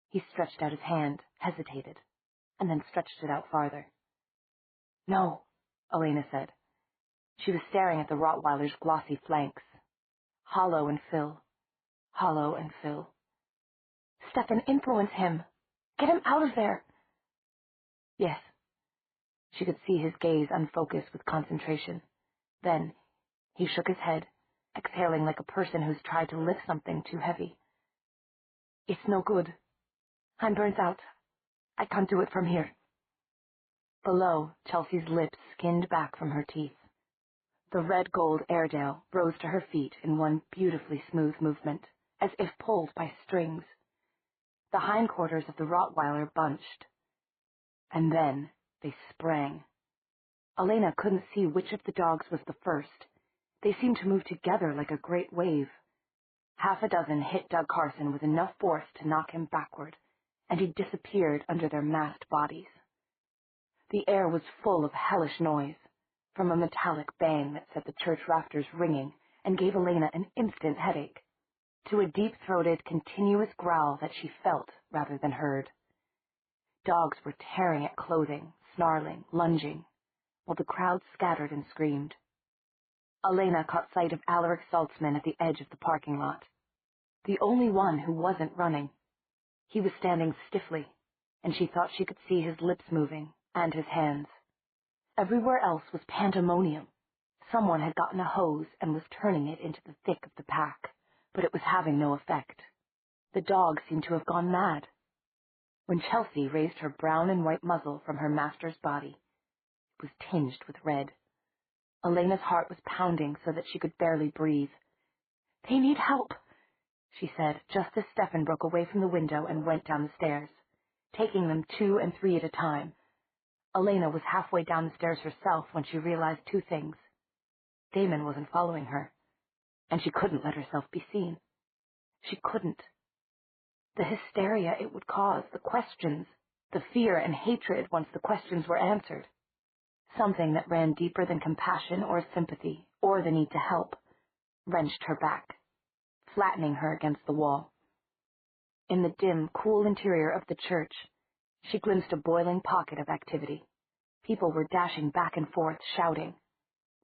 He stretched out his hand, hesitated, and then stretched it out farther. "No," Elena said. She was staring at the Rottweiler's glossy flanks. Hollow and fill. Hollow and fill. "Stephen, influence him. Get him out of there." "Yes." She could see his gaze unfocused with concentration. Then he shook his head, exhaling like a person who's tried to lift something too heavy. "It's no good. I'm burnt out. I can't do it from here." Below, Chelsea's lips skinned back from her teeth. The red-gold Airedale rose to her feet in one beautifully smooth movement, as if pulled by strings. The hindquarters of the Rottweiler bunched. And then they sprang. Elena couldn't see which of the dogs was the first. They seemed to move together like a great wave. Half a dozen hit Doug Carson with enough force to knock him backward, and he disappeared under their massed bodies. The air was full of hellish noise, from a metallic bang that set the church rafters ringing and gave Elena an instant headache, to a deep-throated, continuous growl that she felt rather than heard. Dogs were tearing at clothing, snarling, lunging, while the crowd scattered and screamed. Elena caught sight of Alaric Saltzman at the edge of the parking lot, the only one who wasn't running. He was standing stiffly, and she thought she could see his lips moving, and his hands. Everywhere else was pandemonium. Someone had gotten a hose and was turning it into the thick of the pack, but it was having no effect. The dog seemed to have gone mad. When Chelsea raised her brown and white muzzle from her master's body, it was tinged with red. Elena's heart was pounding so that she could barely breathe. "They need help," she said, just as Stefan broke away from the window and went down the stairs, taking them 2 and 3 at a time. Elena was halfway down the stairs herself when she realized 2 things. Damon wasn't following her, and she couldn't let herself be seen. She couldn't. The hysteria it would cause, the questions, the fear and hatred once the questions were answered. Something that ran deeper than compassion or sympathy or the need to help, wrenched her back, flattening her against the wall. In the dim, cool interior of the church, she glimpsed a boiling pocket of activity. People were dashing back and forth, shouting.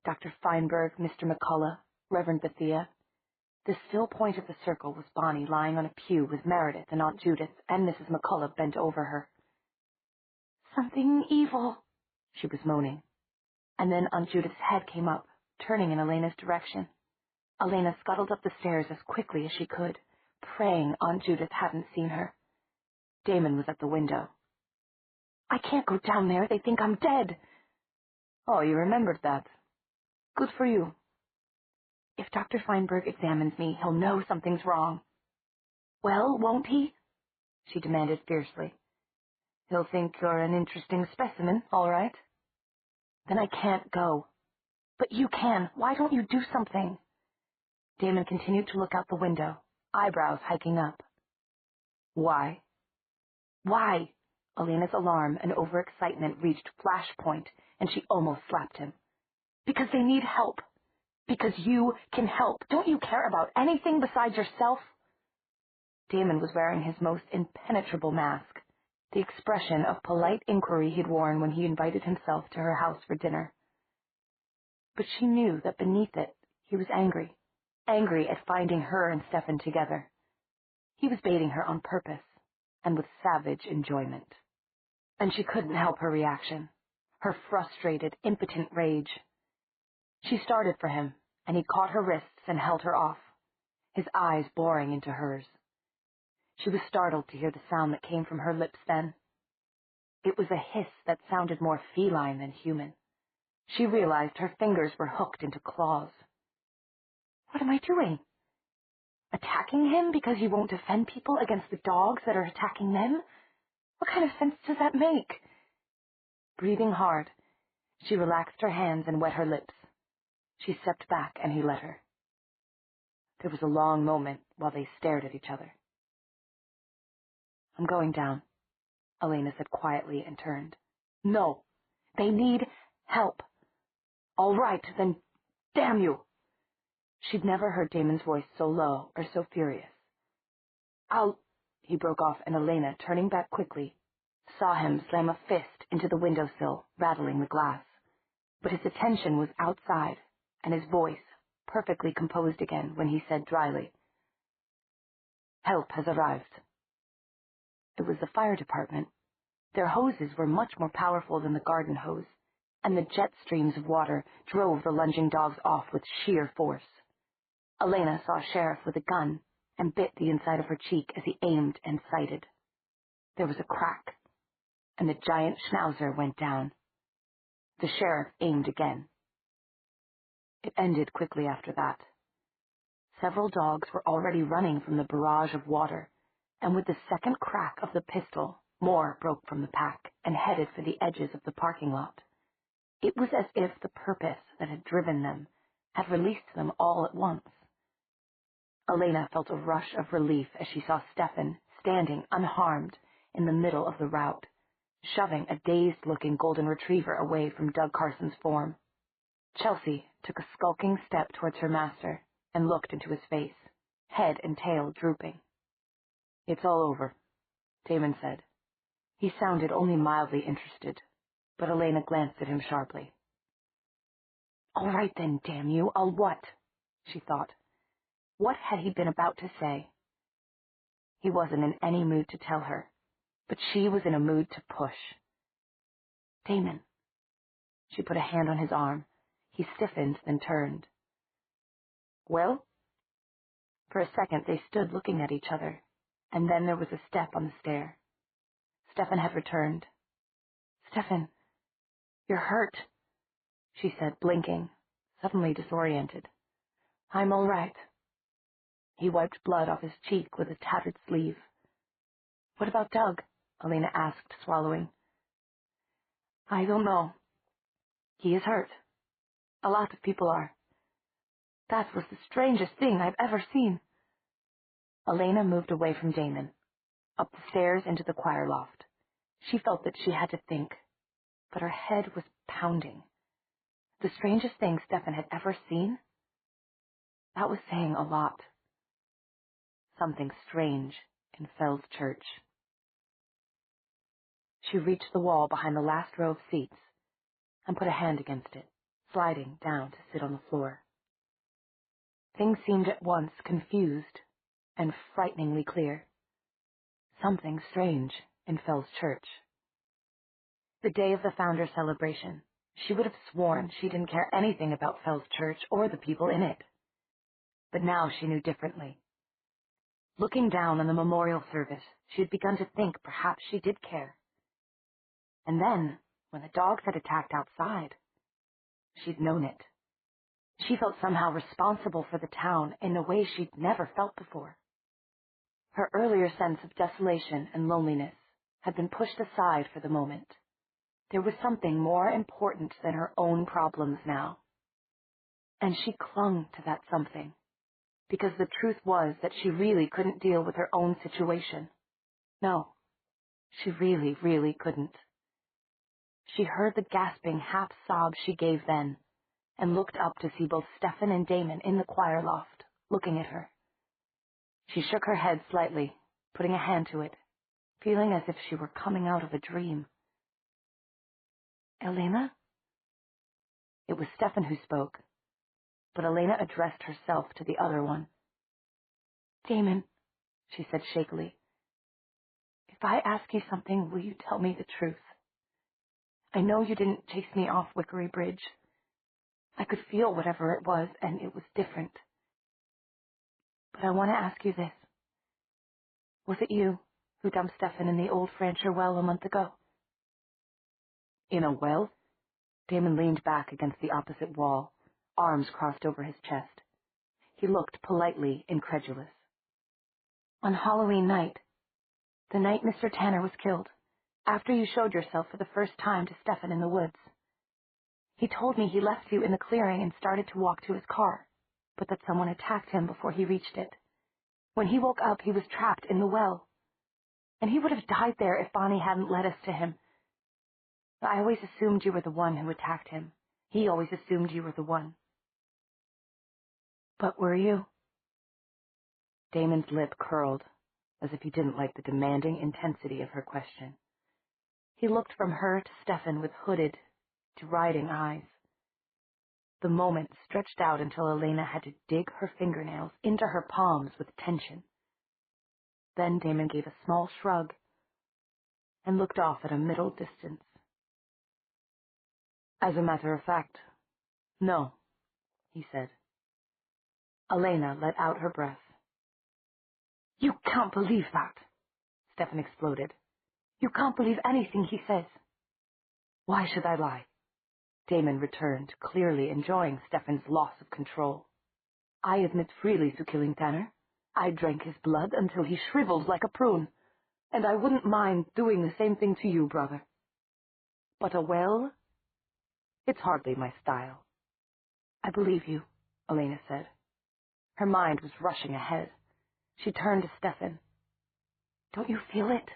Dr. Feinberg, Mr. McCullough, Reverend Bethia. The still point of the circle was Bonnie lying on a pew with Meredith and Aunt Judith and Mrs. McCullough bent over her. "Something evil," she was moaning. And then Aunt Judith's head came up, turning in Elena's direction. Elena scuttled up the stairs as quickly as she could, praying Aunt Judith hadn't seen her. Damon was at the window. "I can't go down there. They think I'm dead." "Oh, you remembered that. Good for you." "If Dr. Feinberg examines me, he'll know something's wrong." "Well, won't he?" she demanded fiercely. "He'll think you're an interesting specimen, all right." "Then I can't go." "But you can. Why don't you do something?" Damon continued to look out the window, eyebrows hiking up. "Why?" "Why?" Elena's alarm and overexcitement reached flash point, and she almost slapped him. "Because they need help. Because you can help. Don't you care about anything besides yourself?" Damon was wearing his most impenetrable mask, the expression of polite inquiry he'd worn when he invited himself to her house for dinner. But she knew that beneath it he was angry at finding her and Stefan together. He was baiting her on purpose, and with savage enjoyment. And she couldn't help her reaction, her frustrated, impotent rage. She started for him, and he caught her wrists and held her off, his eyes boring into hers. She was startled to hear the sound that came from her lips then. It was a hiss that sounded more feline than human. She realized her fingers were hooked into claws. "What am I doing? Attacking him because you won't defend people against the dogs that are attacking them? What kind of sense does that make?" Breathing hard, she relaxed her hands and wet her lips. She stepped back and he let her. There was a long moment while they stared at each other. "I'm going down," Elena said quietly and turned. "No, they need help." "All right, then damn you." She'd never heard Damon's voice so low or so furious. He broke off, and Elena, turning back quickly, saw him slam a fist into the windowsill, rattling the glass. But his attention was outside, and his voice perfectly composed again when he said dryly, "Help has arrived." It was the fire department. Their hoses were much more powerful than the garden hose, and the jet streams of water drove the lunging dogs off with sheer force. Elena saw a sheriff with a gun and bit the inside of her cheek as he aimed and sighted. There was a crack, and the giant schnauzer went down. The sheriff aimed again. It ended quickly after that. Several dogs were already running from the barrage of water, and with the second crack of the pistol, more broke from the pack and headed for the edges of the parking lot. It was as if the purpose that had driven them had released them all at once. Elena felt a rush of relief as she saw Stefan standing unharmed in the middle of the rout, shoving a dazed-looking golden retriever away from Doug Carson's form. Chelsea took a skulking step towards her master and looked into his face, head and tail drooping. "It's all over," Damon said. He sounded only mildly interested, but Elena glanced at him sharply. "All right then, damn you, I'll what?" she thought. What had he been about to say? He wasn't in any mood to tell her, but she was in a mood to push. "Damon." She put a hand on his arm. He stiffened, then turned. "Well?" For a second they stood looking at each other, and then there was a step on the stair. Stefan had returned. "Stefan, you're hurt," she said, blinking, suddenly disoriented. "I'm all right." He wiped blood off his cheek with a tattered sleeve. "What about Doug?" Elena asked, swallowing. "I don't know. He is hurt. A lot of people are. That was the strangest thing I've ever seen." Elena moved away from Damon, up the stairs into the choir loft. She felt that she had to think, but her head was pounding. The strangest thing Stefan had ever seen? That was saying a lot. Something strange in Fell's church. She reached the wall behind the last row of seats and put a hand against it, sliding down to sit on the floor. Things seemed at once confused and frighteningly clear. Something strange in Fell's church. The day of the Founders' celebration, she would have sworn she didn't care anything about Fell's church or the people in it. But now she knew differently. Looking down on the memorial service, she had begun to think perhaps she did care. And then, when the dogs had attacked outside, she'd known it. She felt somehow responsible for the town in a way she'd never felt before. Her earlier sense of desolation and loneliness had been pushed aside for the moment. There was something more important than her own problems now. And she clung to that something, because the truth was that she really couldn't deal with her own situation. No, she really, really couldn't. She heard the gasping half-sob she gave then, and looked up to see both Stefan and Damon in the choir loft, looking at her. She shook her head slightly, putting a hand to it, feeling as if she were coming out of a dream. "Elena?" It was Stefan who spoke, but Elena addressed herself to the other one. "Damon," she said shakily, "if I ask you something, will you tell me the truth? I know you didn't chase me off Wickery Bridge. I could feel whatever it was, and it was different. But I want to ask you this. Was it you who dumped Stefan in the old Francher well a month ago?" "In a well?" Damon leaned back against the opposite wall, arms crossed over his chest. He looked politely incredulous. "On Halloween night, the night Mr. Tanner was killed, after you showed yourself for the first time to Stefan in the woods. He told me he left you in the clearing and started to walk to his car, but that someone attacked him before he reached it. When he woke up, he was trapped in the well, and he would have died there if Bonnie hadn't led us to him. I always assumed you were the one who attacked him. He always assumed you were the one." "But were you?" Damon's lip curled, as if he didn't like the demanding intensity of her question. He looked from her to Stefan with hooded, deriding eyes. The moment stretched out until Elena had to dig her fingernails into her palms with tension. Then Damon gave a small shrug and looked off at a middle distance. "As a matter of fact, no," he said. Elena let out her breath. "You can't believe that," Stefan exploded. "You can't believe anything he says." "Why should I lie?" Damon returned, clearly enjoying Stefan's loss of control. "I admit freely to killing Tanner. I drank his blood until he shriveled like a prune, and I wouldn't mind doing the same thing to you, brother. But a well? It's hardly my style." "I believe you," Elena said. Her mind was rushing ahead. She turned to Stefan. "Don't you feel it?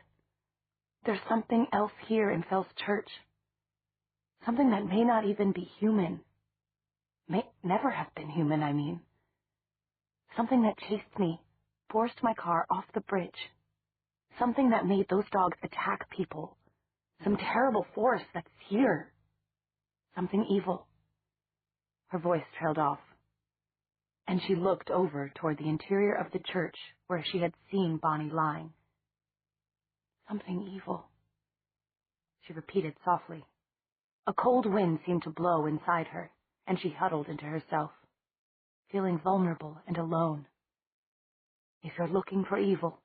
There's something else here in Fell's church. Something that may not even be human. May never have been human, I mean. Something that chased me forced my car off the bridge. Something that made those dogs attack people. Some terrible force that's here. Something evil. Her voice trailed off, and she looked over toward the interior of the church where she had seen Bonnie lying. Something evil, she repeated softly. A cold wind seemed to blow inside her, and she huddled into herself, feeling vulnerable and alone. If you're looking for evil,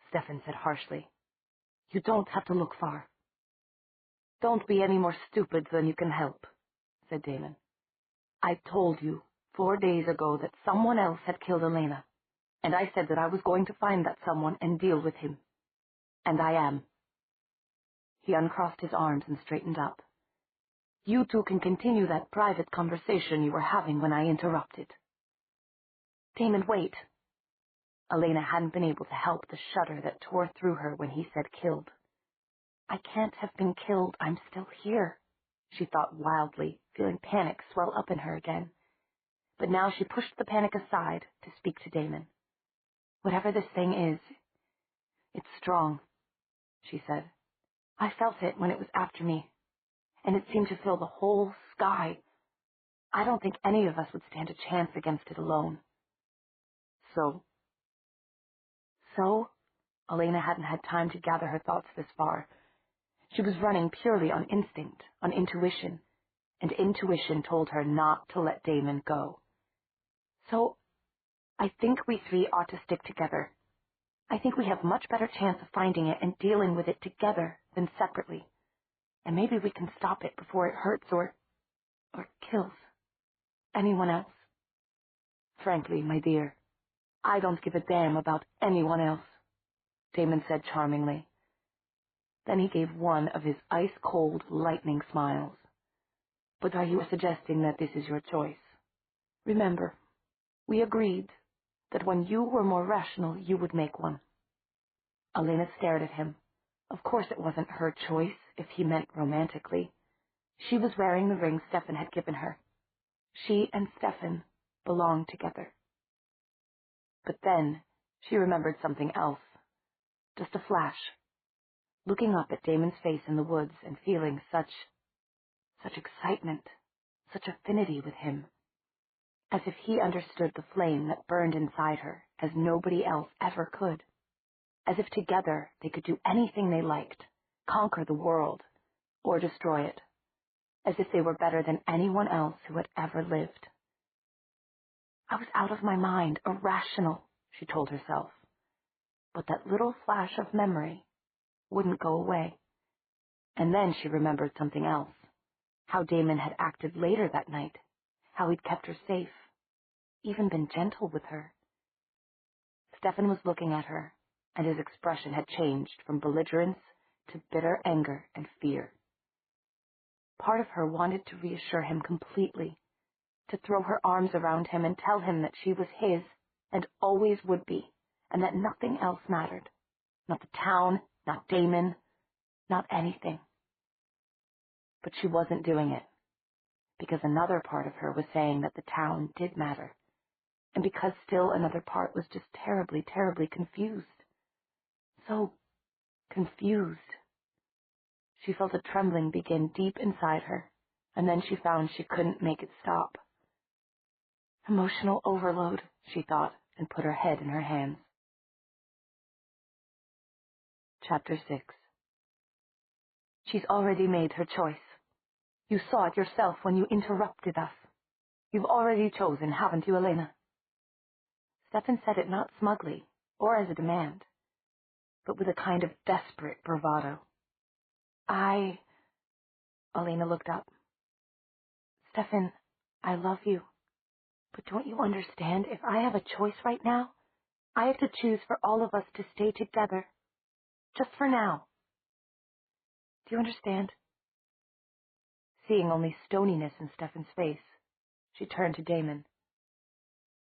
Stefan said harshly, you don't have to look far. Don't be any more stupid than you can help, said Damon. I told you 4 days ago that someone else had killed Elena, and I said that I was going to find that someone and deal with him. And I am. He uncrossed his arms and straightened up. You two can continue that private conversation you were having when I interrupted. Damon, wait. Elena hadn't been able to help the shudder that tore through her when he said killed. I can't have been killed. I'm still here, she thought wildly, feeling panic swell up in her again. But now she pushed the panic aside to speak to Damon. Whatever this thing is, it's strong, she said. I felt it when it was after me, and it seemed to fill the whole sky. I don't think any of us would stand a chance against it alone. So, Elena hadn't had time to gather her thoughts this far. She was running purely on instinct, on intuition, and intuition told her not to let Damon go. So, I think we three ought to stick together. I think we have much better chance of finding it and dealing with it together than separately. And maybe we can stop it before it hurts or kills anyone else. Frankly, my dear, I don't give a damn about anyone else, Damon said charmingly. Then he gave one of his ice-cold, lightning smiles. But are you suggesting that this is your choice? Remember, we agreed that when you were more rational, you would make one. Elena stared at him. Of course it wasn't her choice, if he meant romantically. She was wearing the ring Stefan had given her. She and Stefan belonged together. But then she remembered something else. Just a flash. Looking up at Damon's face in the woods and feeling such excitement, such affinity with him. As if he understood the flame that burned inside her as nobody else ever could. As if together they could do anything they liked, conquer the world, or destroy it. As if they were better than anyone else who had ever lived. I was out of my mind, irrational, she told herself. But that little flash of memory wouldn't go away. And then she remembered something else. How Damon had acted later that night. How he'd kept her safe. Even been gentle with her. Stefan was looking at her, and his expression had changed from belligerence to bitter anger and fear. Part of her wanted to reassure him completely, to throw her arms around him and tell him that she was his and always would be, and that nothing else mattered. Not the town, not Damon, not anything. But she wasn't doing it, because another part of her was saying that the town did matter, and because still another part was just terribly, terribly confused. So confused. She felt a trembling begin deep inside her, and then she found she couldn't make it stop. Emotional overload, she thought, and put her head in her hands. Chapter 6. She's already made her choice. You saw it yourself when you interrupted us. You've already chosen, haven't you, Elena? Stefan said it not smugly, or as a demand, but with a kind of desperate bravado. Elena looked up. Stefan, I love you. But don't you understand? If I have a choice right now, I have to choose for all of us to stay together. Just for now. Do you understand? Seeing only stoniness in Stefan's face, she turned to Damon.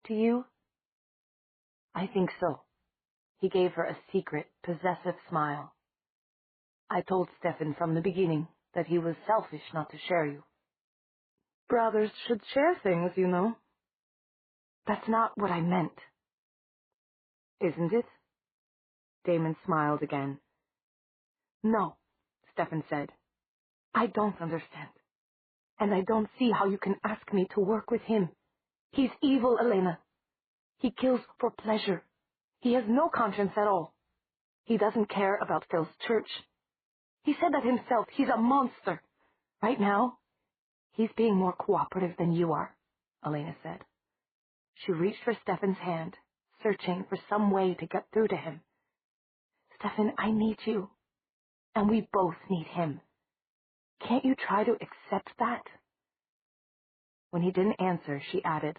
Do you? I think so. He gave her a secret, possessive smile. I told Stefan from the beginning that he was selfish not to share you. Brothers should share things, you know. That's not what I meant. isn't it? Damon smiled again. No, Stefan said. I don't understand. And I don't see how you can ask me to work with him. He's evil, Elena. He kills for pleasure. He has no conscience at all. He doesn't care about Phil's church. He said that himself. He's a monster. Right now, he's being more cooperative than you are, Elena said. She reached for Stefan's hand, searching for some way to get through to him. Stefan, I need you. And we both need him. Can't you try to accept that? When he didn't answer, she added,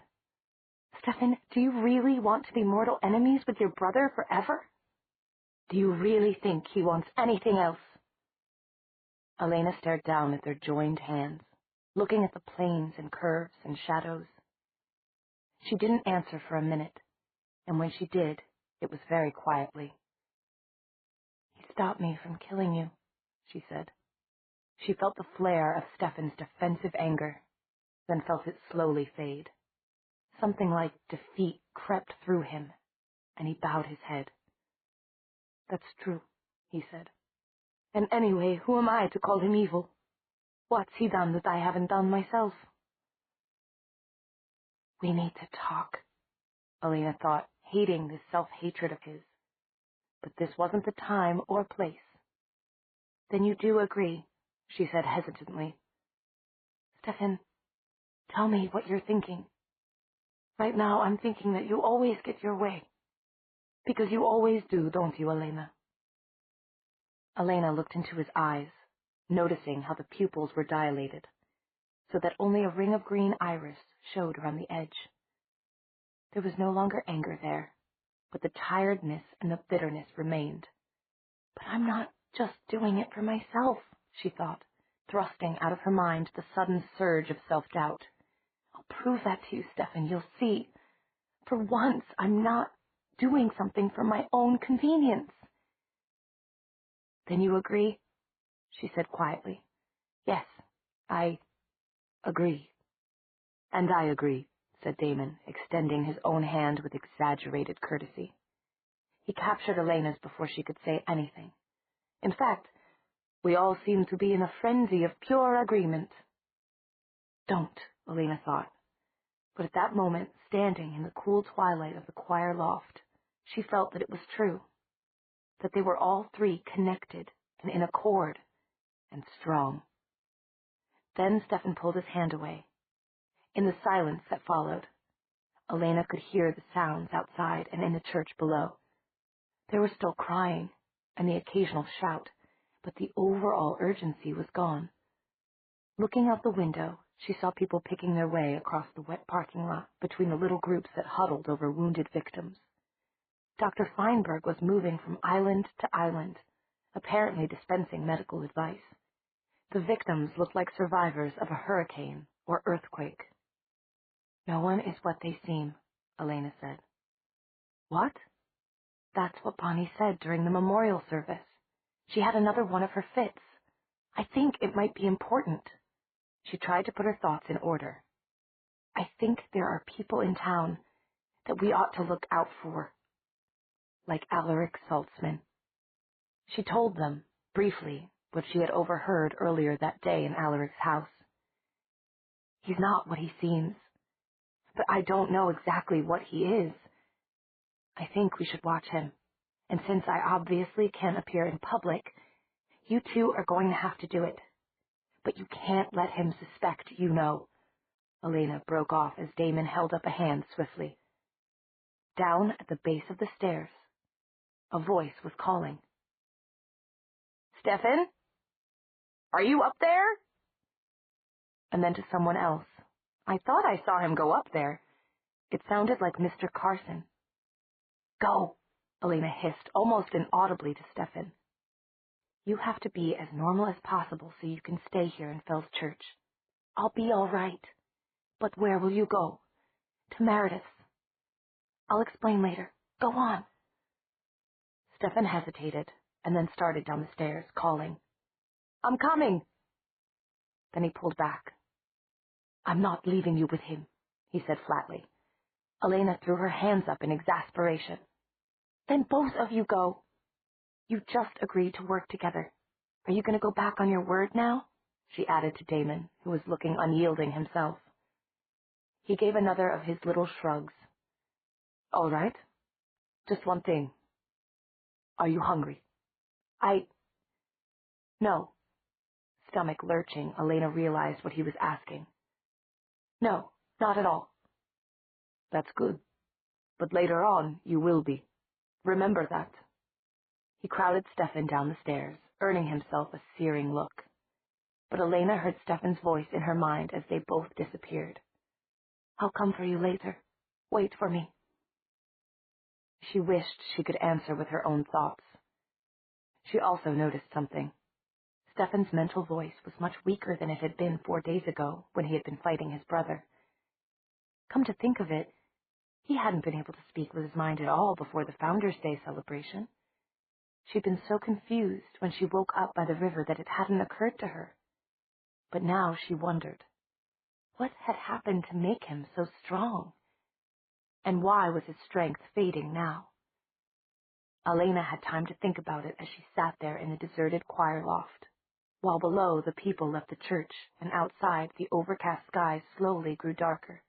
Stefan, do you really want to be mortal enemies with your brother forever? Do you really think he wants anything else? Elena stared down at their joined hands, looking at the planes and curves and shadows. She didn't answer for a minute, and when she did, it was very quietly. He stopped me from killing you, she said. She felt the flare of Stefan's defensive anger, then felt it slowly fade. Something like defeat crept through him, and he bowed his head. That's true, he said. And anyway, who am I to call him evil? What's he done that I haven't done myself? We need to talk, Elena thought, hating this self-hatred of his. But this wasn't the time or place. Then you do agree, she said hesitantly. Stefan, tell me what you're thinking. Right now I'm thinking that you always get your way. Because you always do, don't you, Elena? Elena looked into his eyes, noticing how the pupils were dilated, so that only a ring of green iris showed around the edge. There was no longer anger there, but the tiredness and the bitterness remained. But I'm not just doing it for myself, she thought, thrusting out of her mind the sudden surge of self-doubt. I'll prove that to you, Stefan, you'll see. For once, I'm not doing something for my own convenience. Then you agree? She said quietly. Yes, I agree. And I agree, said Damon, extending his own hand with exaggerated courtesy. He captured Elena's before she could say anything. In fact, we all seem to be in a frenzy of pure agreement. Don't, Elena thought. But at that moment, standing in the cool twilight of the choir loft, she felt that it was true, that they were all three connected and in accord and strong. Then Stefan pulled his hand away. In the silence that followed, Elena could hear the sounds outside and in the church below. There was still crying and the occasional shout, but the overall urgency was gone. Looking out the window, she saw people picking their way across the wet parking lot between the little groups that huddled over wounded victims. Dr. Feinberg was moving from island to island, apparently dispensing medical advice. The victims looked like survivors of a hurricane or earthquake. No one is what they seem, Elena said. What? That's what Bonnie said during the memorial service. She had another one of her fits. I think it might be important. She tried to put her thoughts in order. I think there are people in town that we ought to look out for, like Alaric Saltzman. She told them, briefly, what she had overheard earlier that day in Alaric's house. He's not what he seems, but I don't know exactly what he is. I think we should watch him, and since I obviously can't appear in public, you two are going to have to do it. But you can't let him suspect you know. Elena broke off as Damon held up a hand swiftly. Down at the base of the stairs, a voice was calling. Stefan? Are you up there? And then to someone else. I thought I saw him go up there. It sounded like Mr. Carson. Go, Elena hissed, almost inaudibly to Stefan. You have to be as normal as possible so you can stay here in Fell's church. I'll be all right. But where will you go? To Meredith's. I'll explain later. Go on. Stefan hesitated, and then started down the stairs, calling, I'm coming. Then he pulled back. I'm not leaving you with him, he said flatly. Elena threw her hands up in exasperation. Then both of you go. You just agreed to work together. Are you going to go back on your word now? She added to Damon, who was looking unyielding himself. He gave another of his little shrugs. All right. Just one thing. Are you hungry? No. Stomach lurching, Elena realized what he was asking. No, not at all. That's good. But later on, you will be. Remember that. He crowded Stefan down the stairs, earning himself a searing look. But Elena heard Stefan's voice in her mind as they both disappeared. I'll come for you later. Wait for me. She wished she could answer with her own thoughts. She also noticed something. Stefan's mental voice was much weaker than it had been 4 days ago when he had been fighting his brother. Come to think of it, he hadn't been able to speak with his mind at all before the Founders' Day celebration. She'd been so confused when she woke up by the river that it hadn't occurred to her. But now she wondered, what had happened to make him so strong? And why was his strength fading now? Elena had time to think about it as she sat there in the deserted choir loft, while below the people left the church and outside the overcast skies slowly grew darker.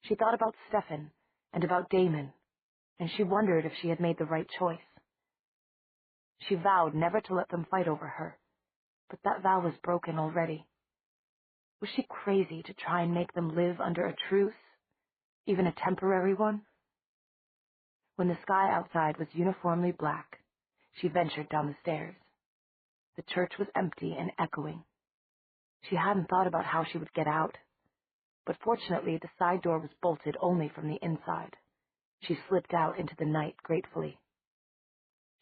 She thought about Stefan and about Damon, and she wondered if she had made the right choice. She vowed never to let them fight over her, but that vow was broken already. Was she crazy to try and make them live under a truce, even a temporary one? When the sky outside was uniformly black, she ventured down the stairs. The church was empty and echoing. She hadn't thought about how she would get out, but fortunately the side door was bolted only from the inside. She slipped out into the night gratefully.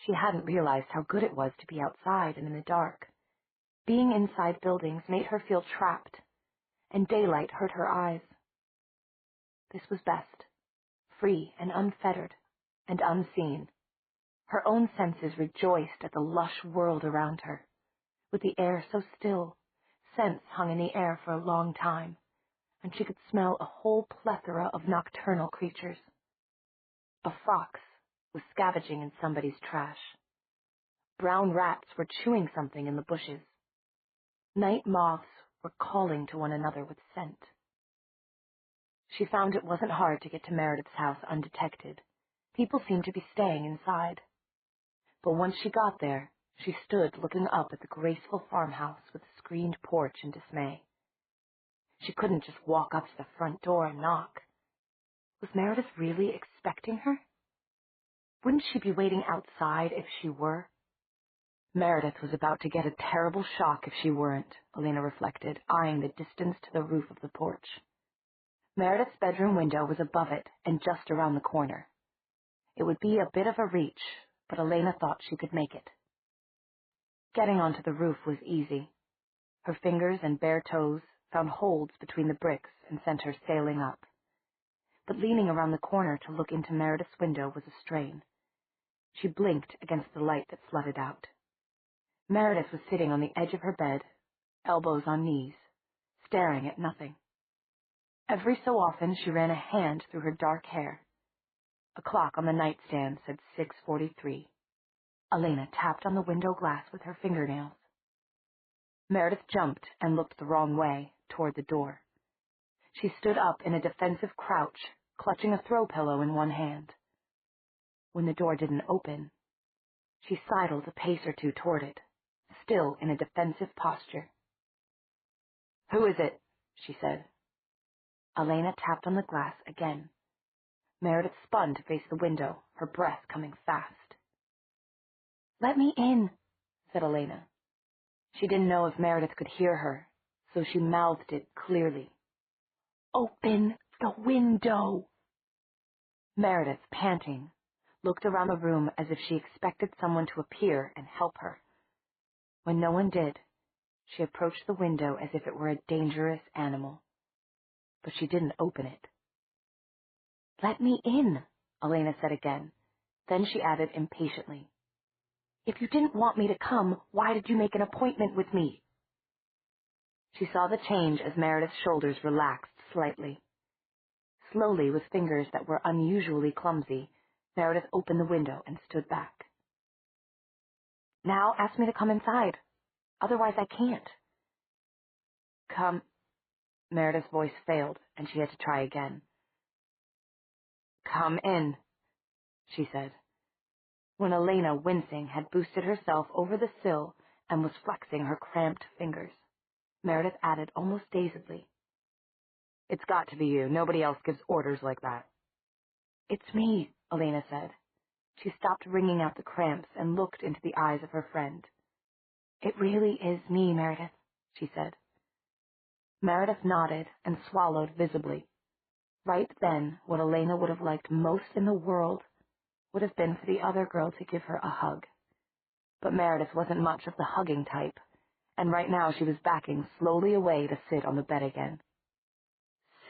She hadn't realized how good it was to be outside and in the dark. Being inside buildings made her feel trapped, and daylight hurt her eyes. This was best, free and unfettered, and unseen. Her own senses rejoiced at the lush world around her. With the air so still, scents hung in the air for a long time, and she could smell a whole plethora of nocturnal creatures. A fox was scavenging in somebody's trash. Brown rats were chewing something in the bushes. Night moths were calling to one another with scent. She found it wasn't hard to get to Meredith's house undetected. People seemed to be staying inside. But once she got there, she stood looking up at the graceful farmhouse with a screened porch in dismay. She couldn't just walk up to the front door and knock. Was Meredith really expecting her? Wouldn't she be waiting outside if she were? Meredith was about to get a terrible shock if she weren't, Elena reflected, eyeing the distance to the roof of the porch. Meredith's bedroom window was above it and just around the corner. It would be a bit of a reach, but Elena thought she could make it. Getting onto the roof was easy. Her fingers and bare toes found holds between the bricks and sent her sailing up. But leaning around the corner to look into Meredith's window was a strain. She blinked against the light that flooded out. Meredith was sitting on the edge of her bed, elbows on knees, staring at nothing. Every so often she ran a hand through her dark hair. A clock on the nightstand said 6:43. Elena tapped on the window glass with her fingernails. Meredith jumped and looked the wrong way, toward the door. She stood up in a defensive crouch, clutching a throw pillow in one hand. When the door didn't open, she sidled a pace or two toward it, still in a defensive posture. "Who is it?" she said. Elena tapped on the glass again. Meredith spun to face the window, her breath coming fast. "Let me in," said Elena. She didn't know if Meredith could hear her, so she mouthed it clearly. "Open the window." Meredith, panting, looked around the room as if she expected someone to appear and help her. When no one did, she approached the window as if it were a dangerous animal. But she didn't open it. "Let me in," Elena said again. Then she added impatiently, "If you didn't want me to come, why did you make an appointment with me?" She saw the change as Meredith's shoulders relaxed slightly. Slowly, with fingers that were unusually clumsy, Meredith opened the window and stood back. Now ask me to come inside. Otherwise I can't. Come. Meredith's voice failed, and she had to try again. Come in, she said, when Elena, wincing, had boosted herself over the sill and was flexing her cramped fingers. Meredith added almost dazedly, It's got to be you. Nobody else gives orders like that. It's me, Elena said. She stopped wringing out the cramps and looked into the eyes of her friend. It really is me, Meredith, she said. Meredith nodded and swallowed visibly. Right then, what Elena would have liked most in the world would have been for the other girl to give her a hug. But Meredith wasn't much of the hugging type, and right now she was backing slowly away to sit on the bed again.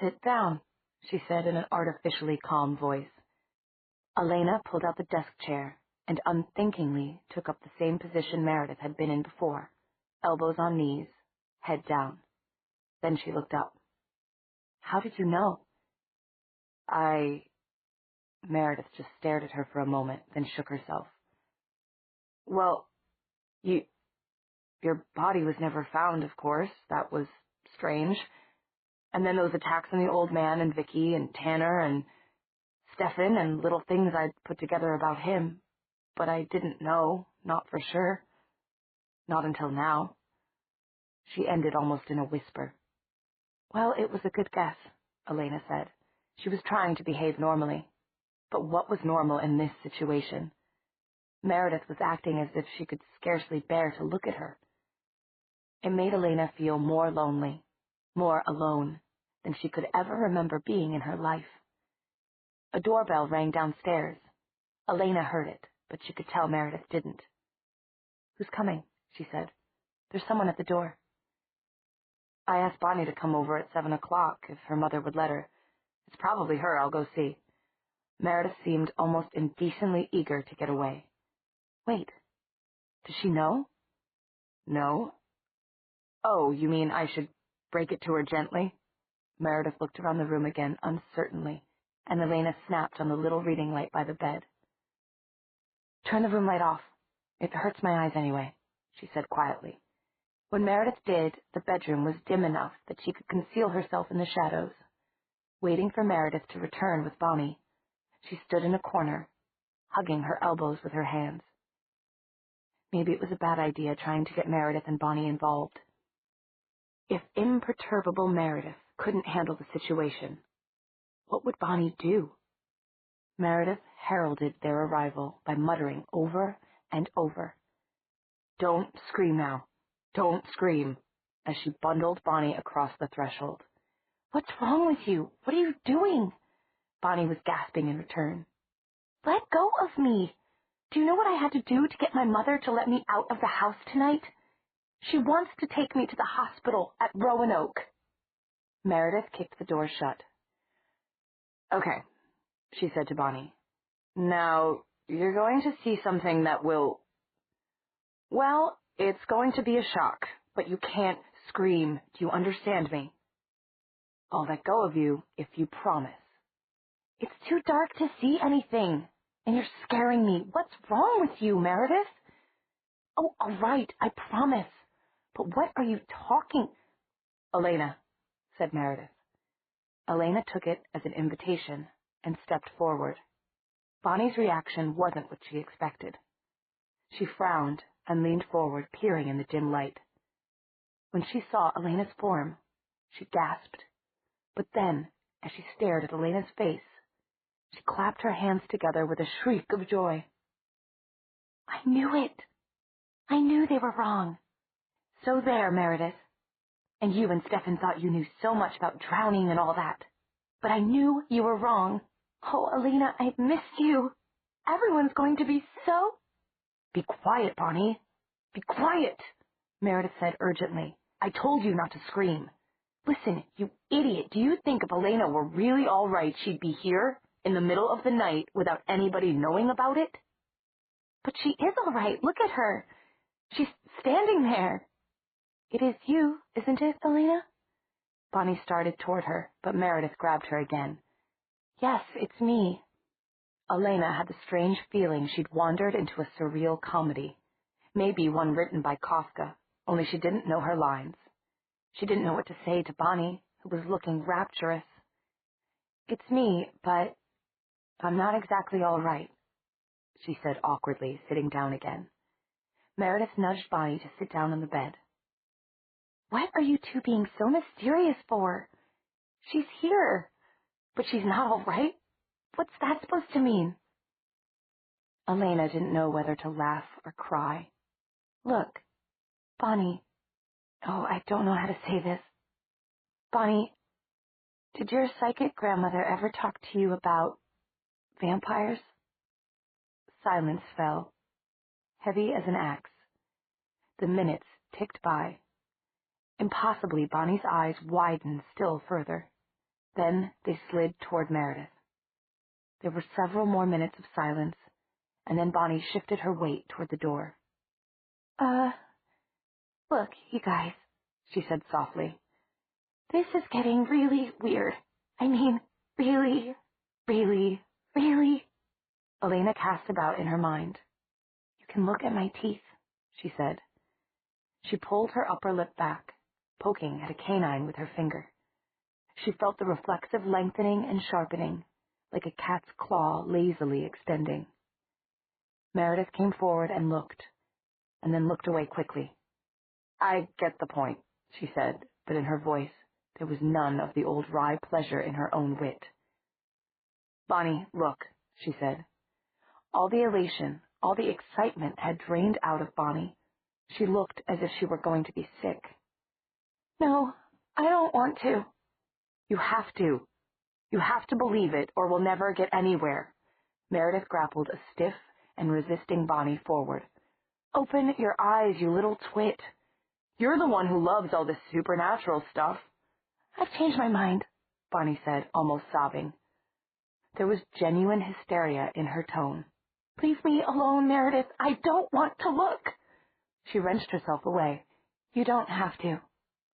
Sit down, she said in an artificially calm voice. Elena pulled out the desk chair and unthinkingly took up the same position Meredith had been in before, elbows on knees, head down. Then she looked up. How did you know? Meredith just stared at her for a moment, then shook herself. Well, your body was never found, of course. That was strange. And then those attacks on the old man and Vicky and Tanner and Stefan and little things I'd put together about him. But I didn't know, not for sure. Not until now. She ended almost in a whisper. Well, it was a good guess, Elena said. She was trying to behave normally. But what was normal in this situation? Meredith was acting as if she could scarcely bear to look at her. It made Elena feel more lonely, more alone, than she could ever remember being in her life. A doorbell rang downstairs. Elena heard it, but she could tell Meredith didn't. Who's coming? She said. There's someone at the door. I asked Bonnie to come over at 7 o'clock if her mother would let her. It's probably her. I'll go see. Meredith seemed almost indecently eager to get away. Wait. Does she know? No. Oh, you mean I should break it to her gently? Meredith looked around the room again uncertainly, and Elena snapped on the little reading light by the bed. Turn the room light off. It hurts my eyes anyway, she said quietly. When Meredith did, the bedroom was dim enough that she could conceal herself in the shadows. Waiting for Meredith to return with Bonnie, she stood in a corner, hugging her elbows with her hands. Maybe it was a bad idea trying to get Meredith and Bonnie involved. If imperturbable Meredith couldn't handle the situation, what would Bonnie do? Meredith heralded their arrival by muttering over and over, Don't scream now. Don't scream, as she bundled Bonnie across the threshold. What's wrong with you? What are you doing? Bonnie was gasping in return. Let go of me. Do you know what I had to do to get my mother to let me out of the house tonight? She wants to take me to the hospital at Roanoke. Meredith kicked the door shut. Okay, she said to Bonnie. Now, you're going to see something that will... Well, it's going to be a shock, but you can't scream. Do you understand me? I'll let go of you if you promise. It's too dark to see anything, and you're scaring me. What's wrong with you, Meredith? Oh, all right, I promise. But what are you talking? Elena, said Meredith. Elena took it as an invitation and stepped forward. Bonnie's reaction wasn't what she expected. She frowned and leaned forward, peering in the dim light. When she saw Elena's form, she gasped. But then, as she stared at Elena's face, she clapped her hands together with a shriek of joy. I knew it. I knew they were wrong. So there, Meredith. And you and Stefan thought you knew so much about drowning and all that. But I knew you were wrong. Oh, Elena, I missed you. Everyone's going to be so... Be quiet, Bonnie. Be quiet, Meredith said urgently. I told you not to scream. Listen, you idiot, do you think if Elena were really all right, she'd be here in the middle of the night without anybody knowing about it? But she is all right. Look at her. She's standing there. It is you, isn't it, Elena? Bonnie started toward her, but Meredith grabbed her again. Yes, it's me. Elena had the strange feeling she'd wandered into a surreal comedy, maybe one written by Kafka, only she didn't know her lines. She didn't know what to say to Bonnie, who was looking rapturous. "It's me, but I'm not exactly all right," she said awkwardly, sitting down again. Meredith nudged Bonnie to sit down on the bed. "What are you two being so mysterious for? She's here, but she's not all right? What's that supposed to mean?" Elena didn't know whether to laugh or cry. "Look, Bonnie, I don't know how to say this. Bonnie, did your psychic grandmother ever talk to you about vampires?" Silence fell, heavy as an axe. The minutes ticked by. Impossibly, Bonnie's eyes widened still further. Then they slid toward Meredith. There were several more minutes of silence, and then Bonnie shifted her weight toward the door. Look, you guys," she said softly. "This is getting really weird. I mean, really, really, really." Elena cast about in her mind. "You can look at my teeth," she said. She pulled her upper lip back, poking at a canine with her finger. She felt the reflexive lengthening and sharpening, like a cat's claw lazily extending. Meredith came forward and then looked away quickly. "I get the point," she said, but in her voice there was none of the old wry pleasure in her own wit. "Bonnie, look," she said. All the elation, all the excitement had drained out of Bonnie. She looked as if she were going to be sick. "No, I don't want to." "You have to. You have to believe it, or we'll never get anywhere." Meredith grappled a stiff and resisting Bonnie forward. "Open your eyes, you little twit. You're the one who loves all this supernatural stuff." "I've changed my mind," Bonnie said, almost sobbing. There was genuine hysteria in her tone. "Leave me alone, Meredith. I don't want to look." She wrenched herself away. "You don't have to,"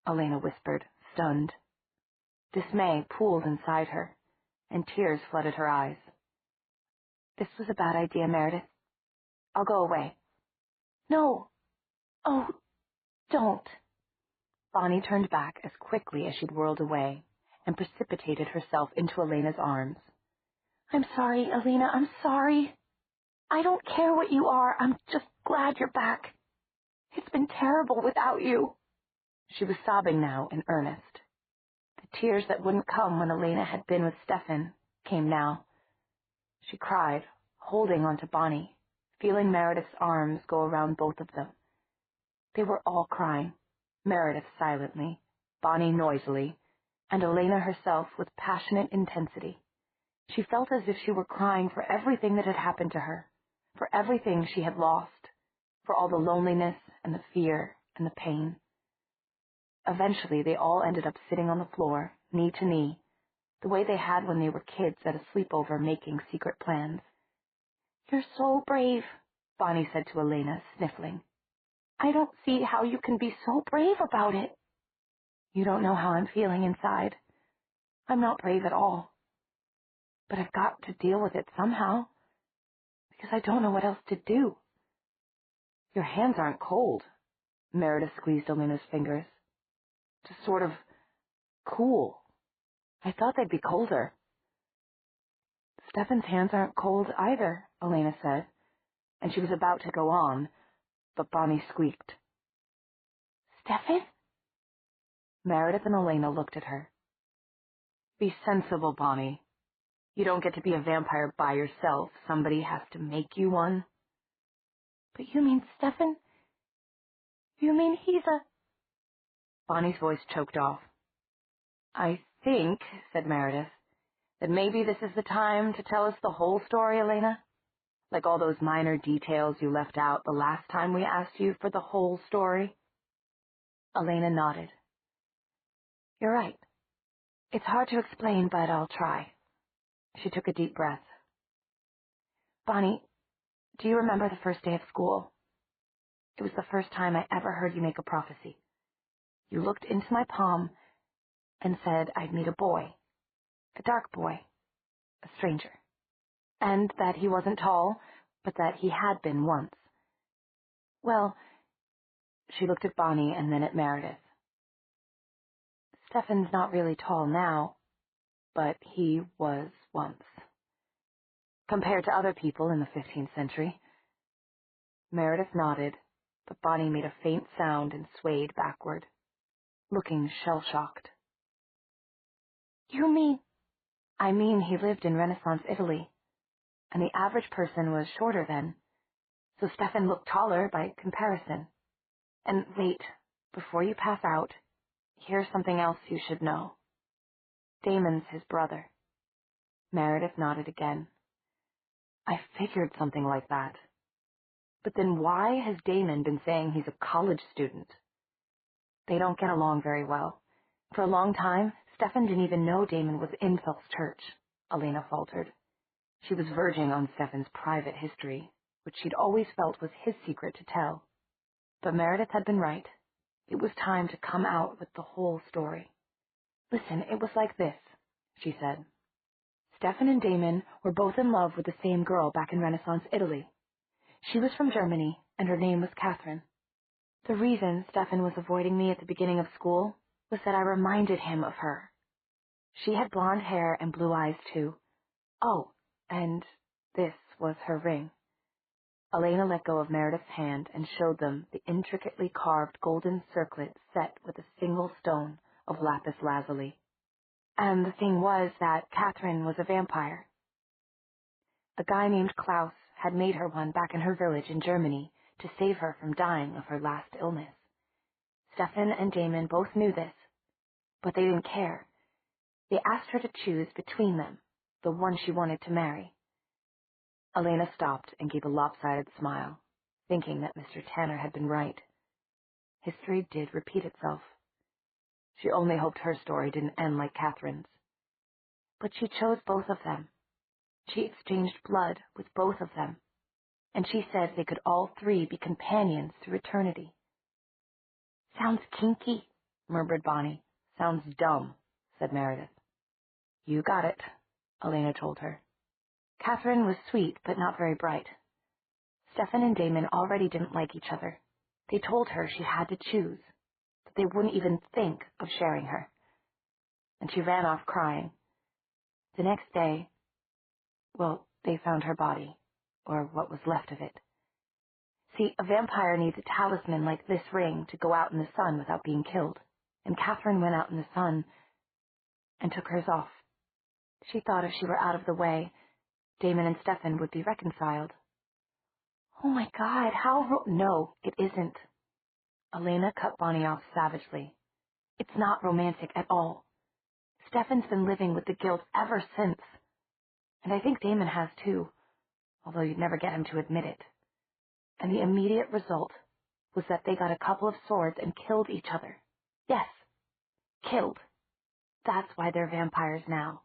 Elena whispered, stunned. Dismay pooled inside her, and tears flooded her eyes. "This was a bad idea, Meredith. I'll go away." "No. Oh, don't." Bonnie turned back as quickly as she'd whirled away and precipitated herself into Elena's arms. "I'm sorry, Elena, I'm sorry. I don't care what you are. I'm just glad you're back. It's been terrible without you." She was sobbing now in earnest. The tears that wouldn't come when Elena had been with Stefan came now. She cried, holding on to Bonnie, feeling Meredith's arms go around both of them. They were all crying, Meredith silently, Bonnie noisily, and Elena herself with passionate intensity. She felt as if she were crying for everything that had happened to her, for everything she had lost, for all the loneliness and the fear and the pain. Eventually, they all ended up sitting on the floor, knee to knee, the way they had when they were kids at a sleepover making secret plans. "You're so brave," Bonnie said to Elena, sniffling. "I don't see how you can be so brave about it." "You don't know how I'm feeling inside. I'm not brave at all. But I've got to deal with it somehow, because I don't know what else to do." "Your hands aren't cold." Meredith squeezed Elena's fingers. "Just sort of cool. I thought they'd be colder." "Stefan's hands aren't cold either," Elena said, and she was about to go on, but Bonnie squeaked. "Stefan?" Meredith and Elena looked at her. "Be sensible, Bonnie. You don't get to be a vampire by yourself. Somebody has to make you one." "But you mean Stefan? You mean he's a—" Bonnie's voice choked off. "I think," said Meredith, "that maybe this is the time to tell us the whole story, Elena. Like all those minor details you left out the last time we asked you for the whole story." Elena nodded. "You're right. It's hard to explain, but I'll try." She took a deep breath. "Bonnie, do you remember the first day of school? It was the first time I ever heard you make a prophecy. You looked into my palm and said I'd meet a boy, a dark boy, a stranger. and that he wasn't tall, but that he had been once. Well, she looked at Bonnie and then at Meredith. Stefan's not really tall now, but he was once. Compared to other people in the 15th century. Meredith nodded, but Bonnie made a faint sound and swayed backward, looking shell-shocked. You mean? I mean he lived in Renaissance Italy, and the average person was shorter then, so Stefan looked taller by comparison. And wait, before you pass out, here's something else you should know. Damon's his brother. Meredith nodded again. I figured something like that. But then why has Damon been saying he's a college student? They don't get along very well. For a long time, Stefan didn't even know Damon was in Phil's church, Elena faltered. She was verging on Stefan's private history, which she'd always felt was his secret to tell. But Meredith had been right. It was time to come out with the whole story. Listen, it was like this, she said. Stefan and Damon were both in love with the same girl back in Renaissance Italy. She was from Germany, and her name was Catherine. The reason Stefan was avoiding me at the beginning of school was that I reminded him of her. She had blonde hair and blue eyes, too. Oh, and this was her ring. Elena let go of Meredith's hand and showed them the intricately carved golden circlet set with a single stone of lapis lazuli. And the thing was that Catherine was a vampire. A guy named Klaus had made her one back in her village in Germany to save her from dying of her last illness. Stefan and Damon both knew this, but they didn't care. They asked her to choose between them, the one she wanted to marry. Elena stopped and gave a lopsided smile, thinking that Mr. Tanner had been right. History did repeat itself. She only hoped her story didn't end like Catherine's. But she chose both of them. She exchanged blood with both of them, and she said they could all three be companions through eternity. Sounds kinky, murmured Bonnie. Sounds dumb, said Meredith. You got it, Elena told her. Catherine was sweet, but not very bright. Stefan and Damon already didn't like each other. They told her she had to choose, that they wouldn't even think of sharing her. And she ran off crying. The next day, well, they found her body, or what was left of it. See, a vampire needs a talisman like this ring to go out in the sun without being killed, and Catherine went out in the sun and took hers off. She thought if she were out of the way, Damon and Stefan would be reconciled. Oh my God, No, it isn't. Elena cut Bonnie off savagely. It's not romantic at all. Stefan's been living with the guilt ever since. And I think Damon has too, although you'd never get him to admit it. And the immediate result was that they got a couple of swords and killed each other. Yes, killed. That's why they're vampires now.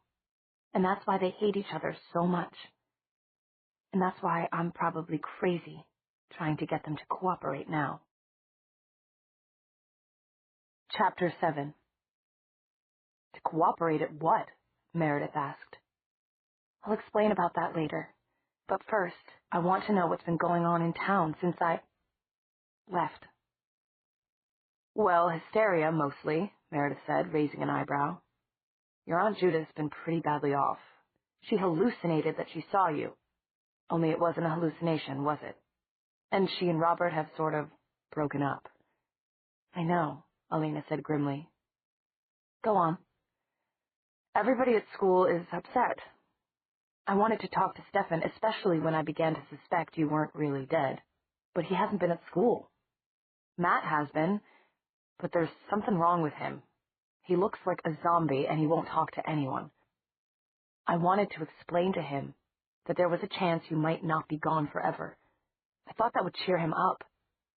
And that's why they hate each other so much. And that's why I'm probably crazy trying to get them to cooperate now. Chapter 7. To cooperate at what? Meredith asked. I'll explain about that later. But first, I want to know what's been going on in town since I left. Well, hysteria, mostly, Meredith said, raising an eyebrow. Your Aunt Judith's been pretty badly off. She hallucinated that she saw you. Only it wasn't a hallucination, was it? And she and Robert have sort of broken up. I know, Elena said grimly. Go on. Everybody at school is upset. I wanted to talk to Stefan, especially when I began to suspect you weren't really dead. But he hasn't been at school. Matt has been, but there's something wrong with him. He looks like a zombie and he won't talk to anyone. I wanted to explain to him that there was a chance you might not be gone forever. I thought that would cheer him up,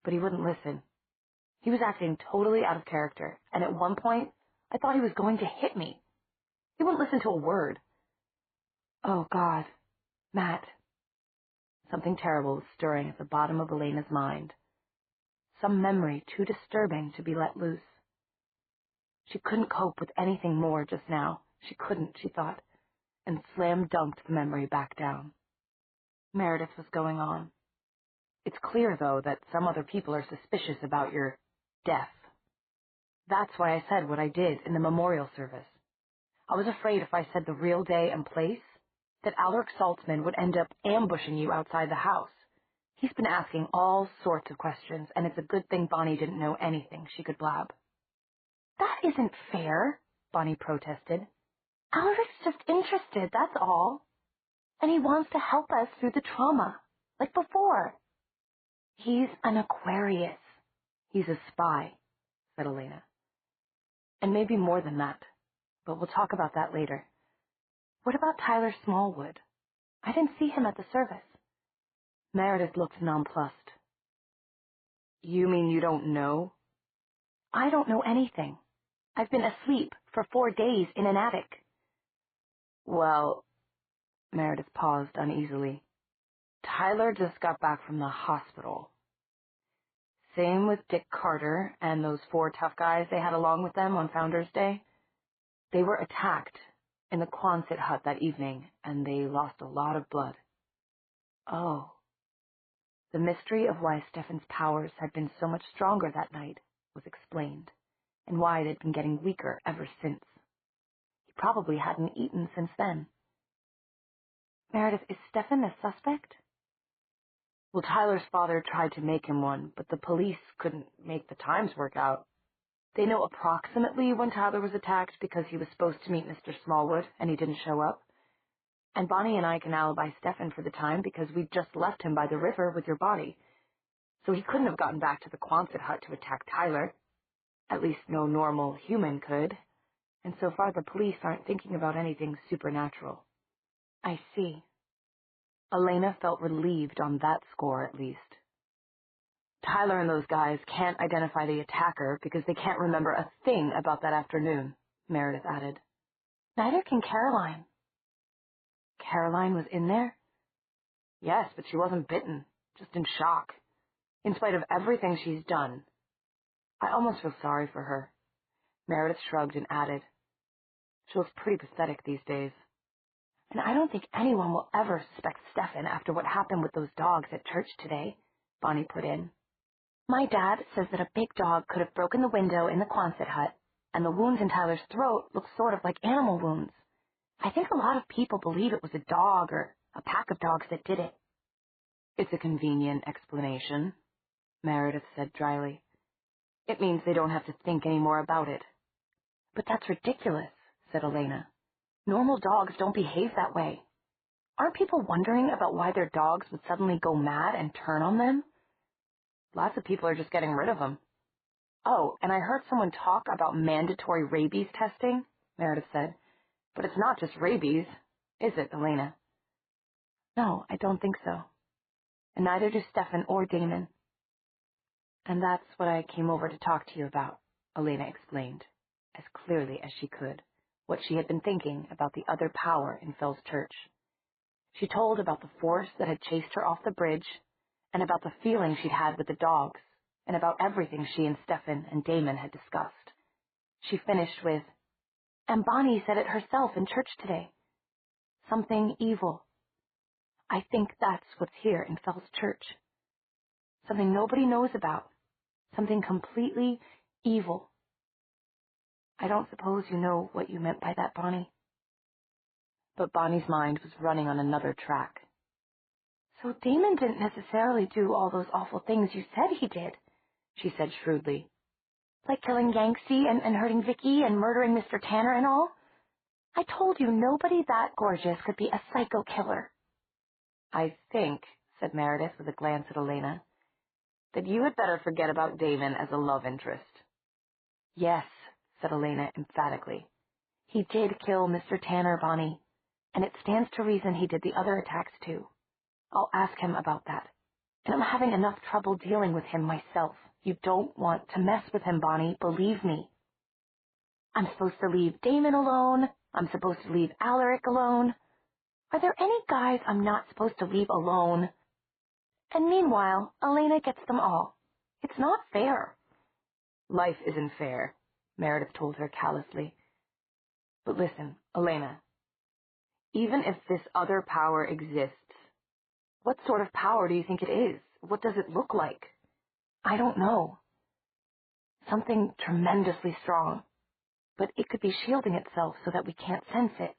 but he wouldn't listen. He was acting totally out of character, and at one point, I thought he was going to hit me. He wouldn't listen to a word. Oh, God. Matt. Something terrible was stirring at the bottom of Elena's mind. Some memory too disturbing to be let loose. She couldn't cope with anything more just now. She couldn't, she thought, and slam-dunked the memory back down. Meredith was going on. It's clear, though, that some other people are suspicious about your death. That's why I said what I did in the memorial service. I was afraid if I said the real day and place, that Alaric Saltzman would end up ambushing you outside the house. He's been asking all sorts of questions, and it's a good thing Bonnie didn't know anything she could blab. That isn't fair, Bonnie protested. Alaric's just interested, that's all. And he wants to help us through the trauma, like before. He's an Aquarius. He's a spy, said Elena. And maybe more than that, but we'll talk about that later. What about Tyler Smallwood? I didn't see him at the service. Meredith looked nonplussed. You mean you don't know? I don't know anything. I've been asleep for 4 days in an attic. Well, Meredith paused uneasily. Tyler just got back from the hospital. Same with Dick Carter and those 4 tough guys they had along with them on Founders Day. They were attacked in the Quonset hut that evening, and they lost a lot of blood. Oh. The mystery of why Stefan's powers had been so much stronger that night was explained, and why they'd been getting weaker ever since. He probably hadn't eaten since then. Meredith, is Stefan a suspect? Well, Tyler's father tried to make him one, but the police couldn't make the times work out. They know approximately when Tyler was attacked because he was supposed to meet Mr. Smallwood, and he didn't show up. And Bonnie and I can alibi Stefan for the time because we just left him by the river with your body. So he couldn't have gotten back to the Quonset hut to attack Tyler. At least no normal human could. And so far the police aren't thinking about anything supernatural. I see. Elena felt relieved on that score, at least. Tyler and those guys can't identify the attacker because they can't remember a thing about that afternoon, Meredith added. Neither can Caroline. Caroline was in there? Yes, but she wasn't bitten, just in shock. In spite of everything she's done. I almost feel sorry for her. Meredith shrugged and added, she looks pretty pathetic these days. And I don't think anyone will ever suspect Stefan after what happened with those dogs at church today, Bonnie put in. My dad says that a big dog could have broken the window in the Quonset hut, and the wounds in Tyler's throat look sort of like animal wounds. I think a lot of people believe it was a dog or a pack of dogs that did it. It's a convenient explanation, Meredith said dryly. It means they don't have to think any more about it. But that's ridiculous, said Elena. Normal dogs don't behave that way. Aren't people wondering about why their dogs would suddenly go mad and turn on them? Lots of people are just getting rid of them. Oh, and I heard someone talk about mandatory rabies testing, Meredith said. But it's not just rabies, is it, Elena? No, I don't think so. And neither do Stefan or Damon. And that's what I came over to talk to you about, Elena explained, as clearly as she could, what she had been thinking about the other power in Fell's church. She told about the force that had chased her off the bridge, and about the feeling she'd had with the dogs, and about everything she and Stefan and Damon had discussed. She finished with, and Bonnie said it herself in church today. Something evil. I think that's what's here in Fell's church. Something nobody knows about. Something completely evil. I don't suppose you know what you meant by that, Bonnie. But Bonnie's mind was running on another track. So Damon didn't necessarily do all those awful things you said he did, she said shrewdly. Like killing Yanksy and hurting Vicky and murdering Mr. Tanner and all? I told you nobody that gorgeous could be a psycho killer. I think, said Meredith with a glance at Elena, that you had better forget about Damon as a love interest. Yes, said Elena emphatically. He did kill Mr. Tanner, Bonnie, and it stands to reason he did the other attacks too. I'll ask him about that. And I'm having enough trouble dealing with him myself. You don't want to mess with him, Bonnie, believe me. I'm supposed to leave Damon alone. I'm supposed to leave Alaric alone. Are there any guys I'm not supposed to leave alone? And meanwhile, Elena gets them all. It's not fair. Life isn't fair, Meredith told her callously. But listen, Elena, even if this other power exists, What sort of power do you think it is? What does it look like? I don't know. Something tremendously strong. But it could be shielding itself so that we can't sense it.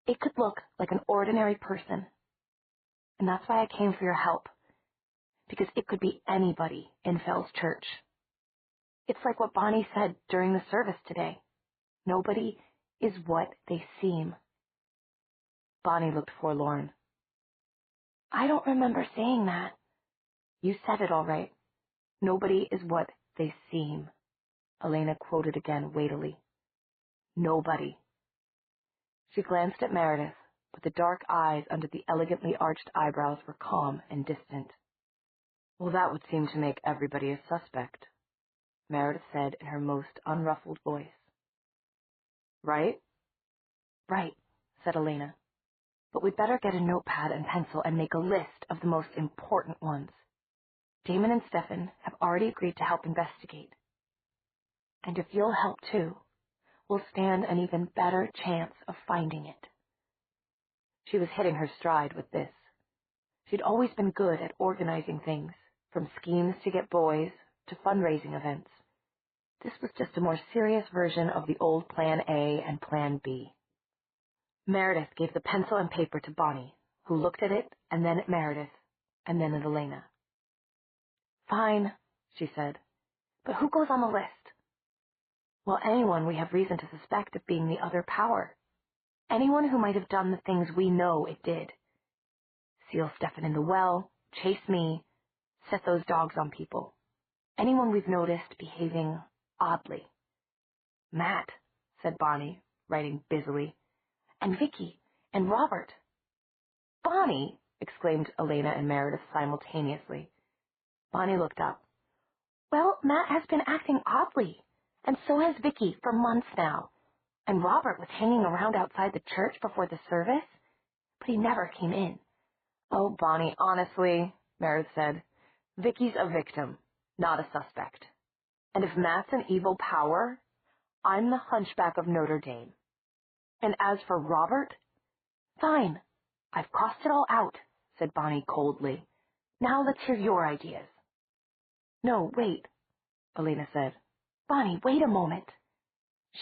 It could look like an ordinary person. And that's why I came for your help. Because it could be anybody in Fell's church. It's like what Bonnie said during the service today. Nobody is what they seem. Bonnie looked forlorn. I don't remember saying that. You said it all right. Nobody is what they seem. Elena quoted again weightily. Nobody. She glanced at Meredith, but the dark eyes under the elegantly arched eyebrows were calm and distant. Well, that would seem to make everybody a suspect, Meredith said in her most unruffled voice. Right? Right, said Elena. But we'd better get a notepad and pencil and make a list of the most important ones. Damon and Stefan have already agreed to help investigate. And if you'll help too, we'll stand an even better chance of finding it. She was hitting her stride with this. She'd always been good at organizing things, from schemes to get boys to fundraising events. This was just a more serious version of the old Plan A and Plan B. Meredith gave the pencil and paper to Bonnie, who looked at it, and then at Meredith, and then at Elena. Fine, she said. But who goes on the list? Well, anyone we have reason to suspect of being the other power. Anyone who might have done the things we know it did. Seal Stefan in the well, chase me, set those dogs on people. Anyone we've noticed behaving oddly. Matt, said Bonnie, writing busily. And Vicky, and Robert. Bonnie, exclaimed Elena and Meredith simultaneously. Bonnie looked up. Well, Matt has been acting oddly, and so has Vicky for months now. And Robert was hanging around outside the church before the service, but he never came in. Oh, Bonnie, honestly, Meredith said, Vicky's a victim, not a suspect. And if Matt's an evil power, I'm the Hunchback of Notre Dame. And as for Robert, fine, I've crossed it all out, said Bonnie coldly. Now let's hear your ideas. No, wait, Elena said. Bonnie, wait a moment.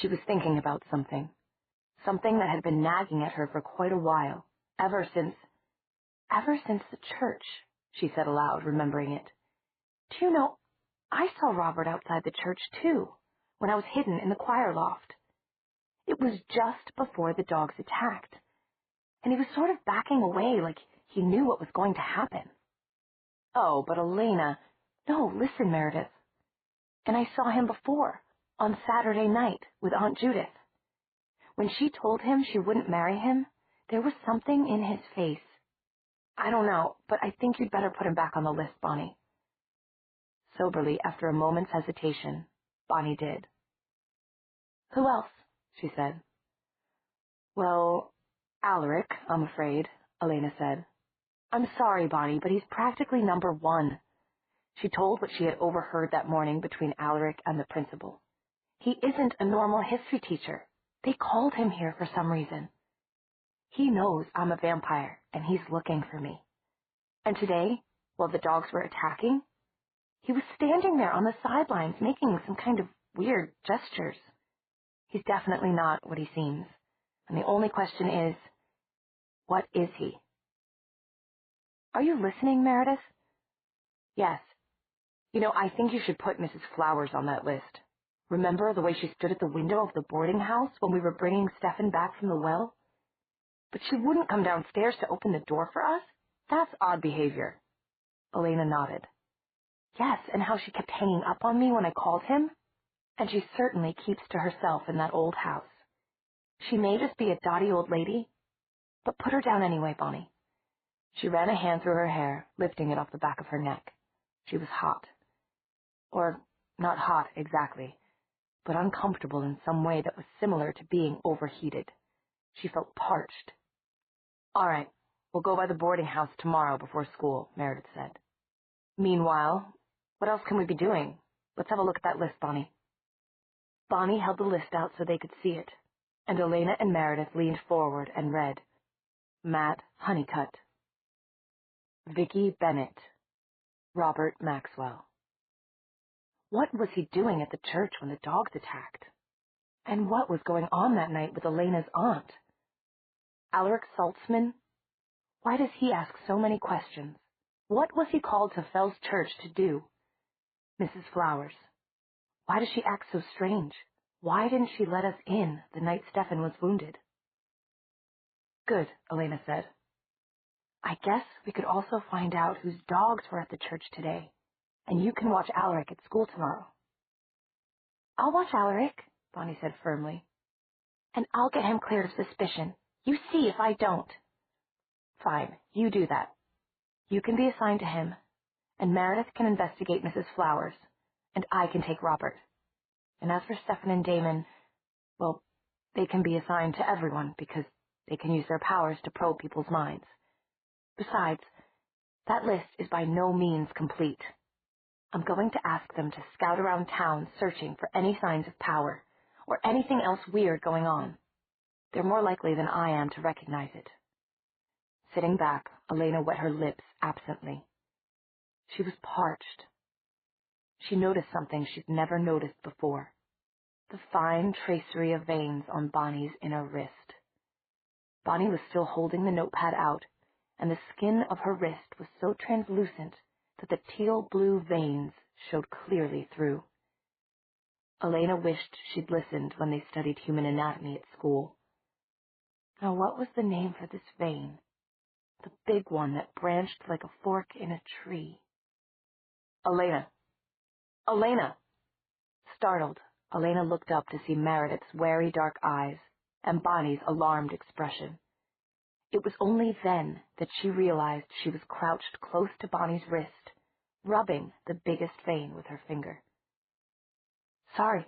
She was thinking about something that had been nagging at her for quite a while, ever since the church, she said aloud, remembering it. Do you know, I saw Robert outside the church, too, when I was hidden in the choir loft. It was just before the dogs attacked, and he was sort of backing away like he knew what was going to happen. Oh, but Elena... No, listen, Meredith. And I saw him before, on Saturday night, with Aunt Judith. When she told him she wouldn't marry him, there was something in his face. I don't know, but I think you'd better put him back on the list, Bonnie. Soberly, after a moment's hesitation, Bonnie did. Who else? She said. Well, Alaric, I'm afraid, Elena said. I'm sorry, Bonnie, but he's practically number one. She told what she had overheard that morning between Alaric and the principal. He isn't a normal history teacher. They called him here for some reason. He knows I'm a vampire, and he's looking for me. And today, while the dogs were attacking, he was standing there on the sidelines making some kind of weird gestures. He's definitely not what he seems. And the only question is, what is he? Are you listening, Meredith? Yes. You know, I think you should put Mrs. Flowers on that list. Remember the way she stood at the window of the boarding house when we were bringing Stefan back from the well? But she wouldn't come downstairs to open the door for us? That's odd behavior. Elena nodded. Yes, and how she kept hanging up on me when I called him? And she certainly keeps to herself in that old house. She may just be a dotty old lady, but put her down anyway, Bonnie. She ran a hand through her hair, lifting it off the back of her neck. She was hot. Or not hot exactly, but uncomfortable in some way that was similar to being overheated. She felt parched. All right, we'll go by the boarding house tomorrow before school, Meredith said. Meanwhile, what else can we be doing? Let's have a look at that list, Bonnie. Bonnie held the list out so they could see it, and Elena and Meredith leaned forward and read, Matt Honeycutt. Vicki Bennett, Robert Maxwell. What was he doing at the church when the dogs attacked? And what was going on that night with Elena's aunt? Alaric Saltzman? Why does he ask so many questions? What was he called to Fell's church to do? Mrs. Flowers. Why does she act so strange? Why didn't she let us in the night Stefan was wounded? Good, Elena said. I guess we could also find out whose dogs were at the church today, and you can watch Alaric at school tomorrow. I'll watch Alaric, Bonnie said firmly. And I'll get him cleared of suspicion. You see if I don't. Fine, you do that. You can be assigned to him, and Meredith can investigate Mrs. Flowers, and I can take Robert. And as for Stefan and Damon, well, they can be assigned to everyone because they can use their powers to probe people's minds. Besides, that list is by no means complete. I'm going to ask them to scout around town searching for any signs of power or anything else weird going on. They're more likely than I am to recognize it. Sitting back, Elena wet her lips absently. She was parched. She noticed something she'd never noticed before. The fine tracery of veins on Bonnie's inner wrist. Bonnie was still holding the notepad out, and the skin of her wrist was so translucent that the teal-blue veins showed clearly through. Elena wished she'd listened when they studied human anatomy at school. Now, what was the name for this vein? The big one that branched like a fork in a tree. Elena! Elena! Startled, Elena looked up to see Meredith's wary dark eyes and Bonnie's alarmed expression. It was only then that she realized she was crouched close to Bonnie's wrist, rubbing the biggest vein with her finger. Sorry,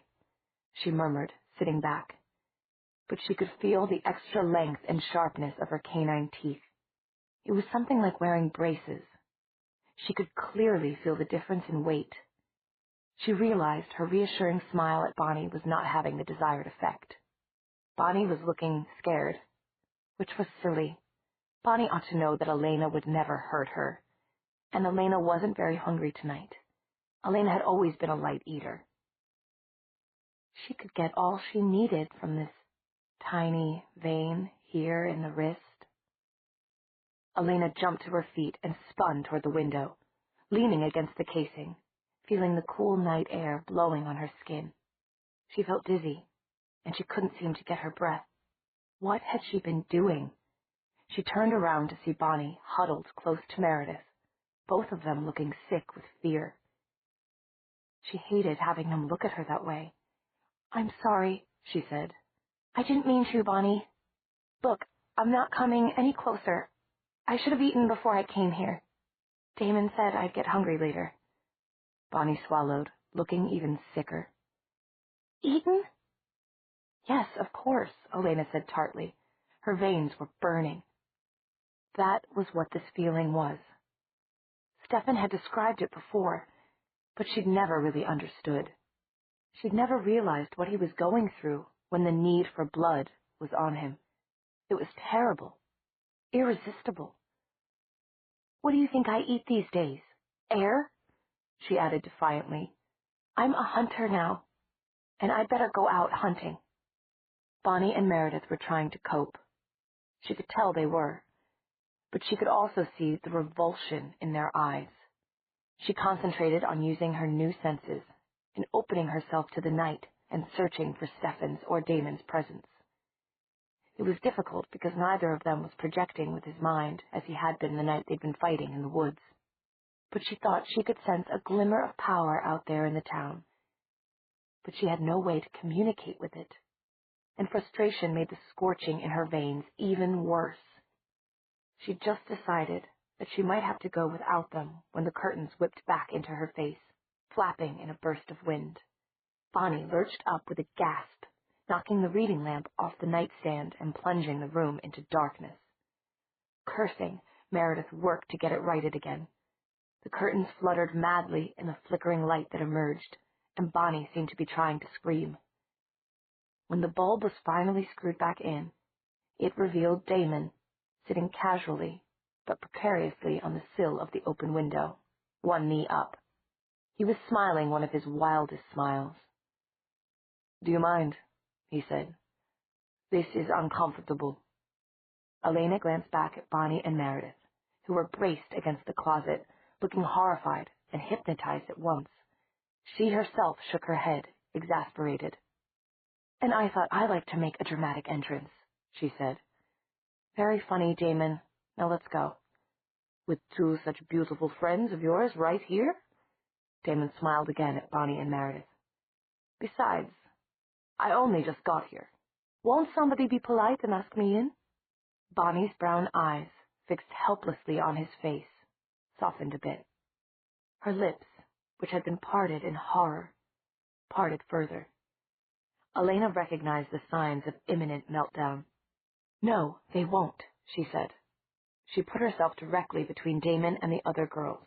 she murmured, sitting back, but she could feel the extra length and sharpness of her canine teeth. It was something like wearing braces. She could clearly feel the difference in weight. She realized her reassuring smile at Bonnie was not having the desired effect. Bonnie was looking scared, which was silly. Bonnie ought to know that Elena would never hurt her, and Elena wasn't very hungry tonight. Elena had always been a light eater. She could get all she needed from this tiny vein here in the wrist. Elena jumped to her feet and spun toward the window, leaning against the casing, feeling the cool night air blowing on her skin. She felt dizzy, and she couldn't seem to get her breath. What had she been doing? She turned around to see Bonnie huddled close to Meredith, both of them looking sick with fear. She hated having them look at her that way. I'm sorry, she said. I didn't mean to, Bonnie. Look, I'm not coming any closer. I should have eaten before I came here. Damon said I'd get hungry later. Bonnie swallowed, looking even sicker. Eaten? Yes, of course, Elena said tartly. Her veins were burning. That was what this feeling was. Stefan had described it before, but she'd never really understood. She'd never realized what he was going through when the need for blood was on him. It was terrible, irresistible. What do you think I eat these days? Air? She added defiantly. I'm a hunter now, and I'd better go out hunting. Bonnie and Meredith were trying to cope. She could tell they were, but she could also see the revulsion in their eyes. She concentrated on using her new senses and opening herself to the night and searching for Stefan's or Damon's presence. It was difficult because neither of them was projecting with his mind as he had been the night they'd been fighting in the woods. But she thought she could sense a glimmer of power out there in the town. But she had no way to communicate with it, and frustration made the scorching in her veins even worse. She just decided that she might have to go without them when the curtains whipped back into her face, flapping in a burst of wind. Bonnie lurched up with a gasp, knocking the reading lamp off the nightstand and plunging the room into darkness. Cursing, Meredith worked to get it righted again. The curtains fluttered madly in the flickering light that emerged, and Bonnie seemed to be trying to scream. When the bulb was finally screwed back in, it revealed Damon, sitting casually, but precariously on the sill of the open window, one knee up. He was smiling one of his wildest smiles. "Do you mind?" he said. "This is uncomfortable." Elena glanced back at Bonnie and Meredith, who were braced against the closet, looking horrified and hypnotized at once. She herself shook her head, exasperated. "And I thought I liked to make a dramatic entrance," she said. "Very funny, Damon. Now let's go." "With two such beautiful friends of yours right here?" Damon smiled again at Bonnie and Meredith. "Besides, I only just got here. Won't somebody be polite and ask me in?" Bonnie's brown eyes, fixed helplessly on his face, softened a bit. Her lips, which had been parted in horror, parted further. Elena recognized the signs of imminent meltdown. "No, they won't," she said. She put herself directly between Damon and the other girls.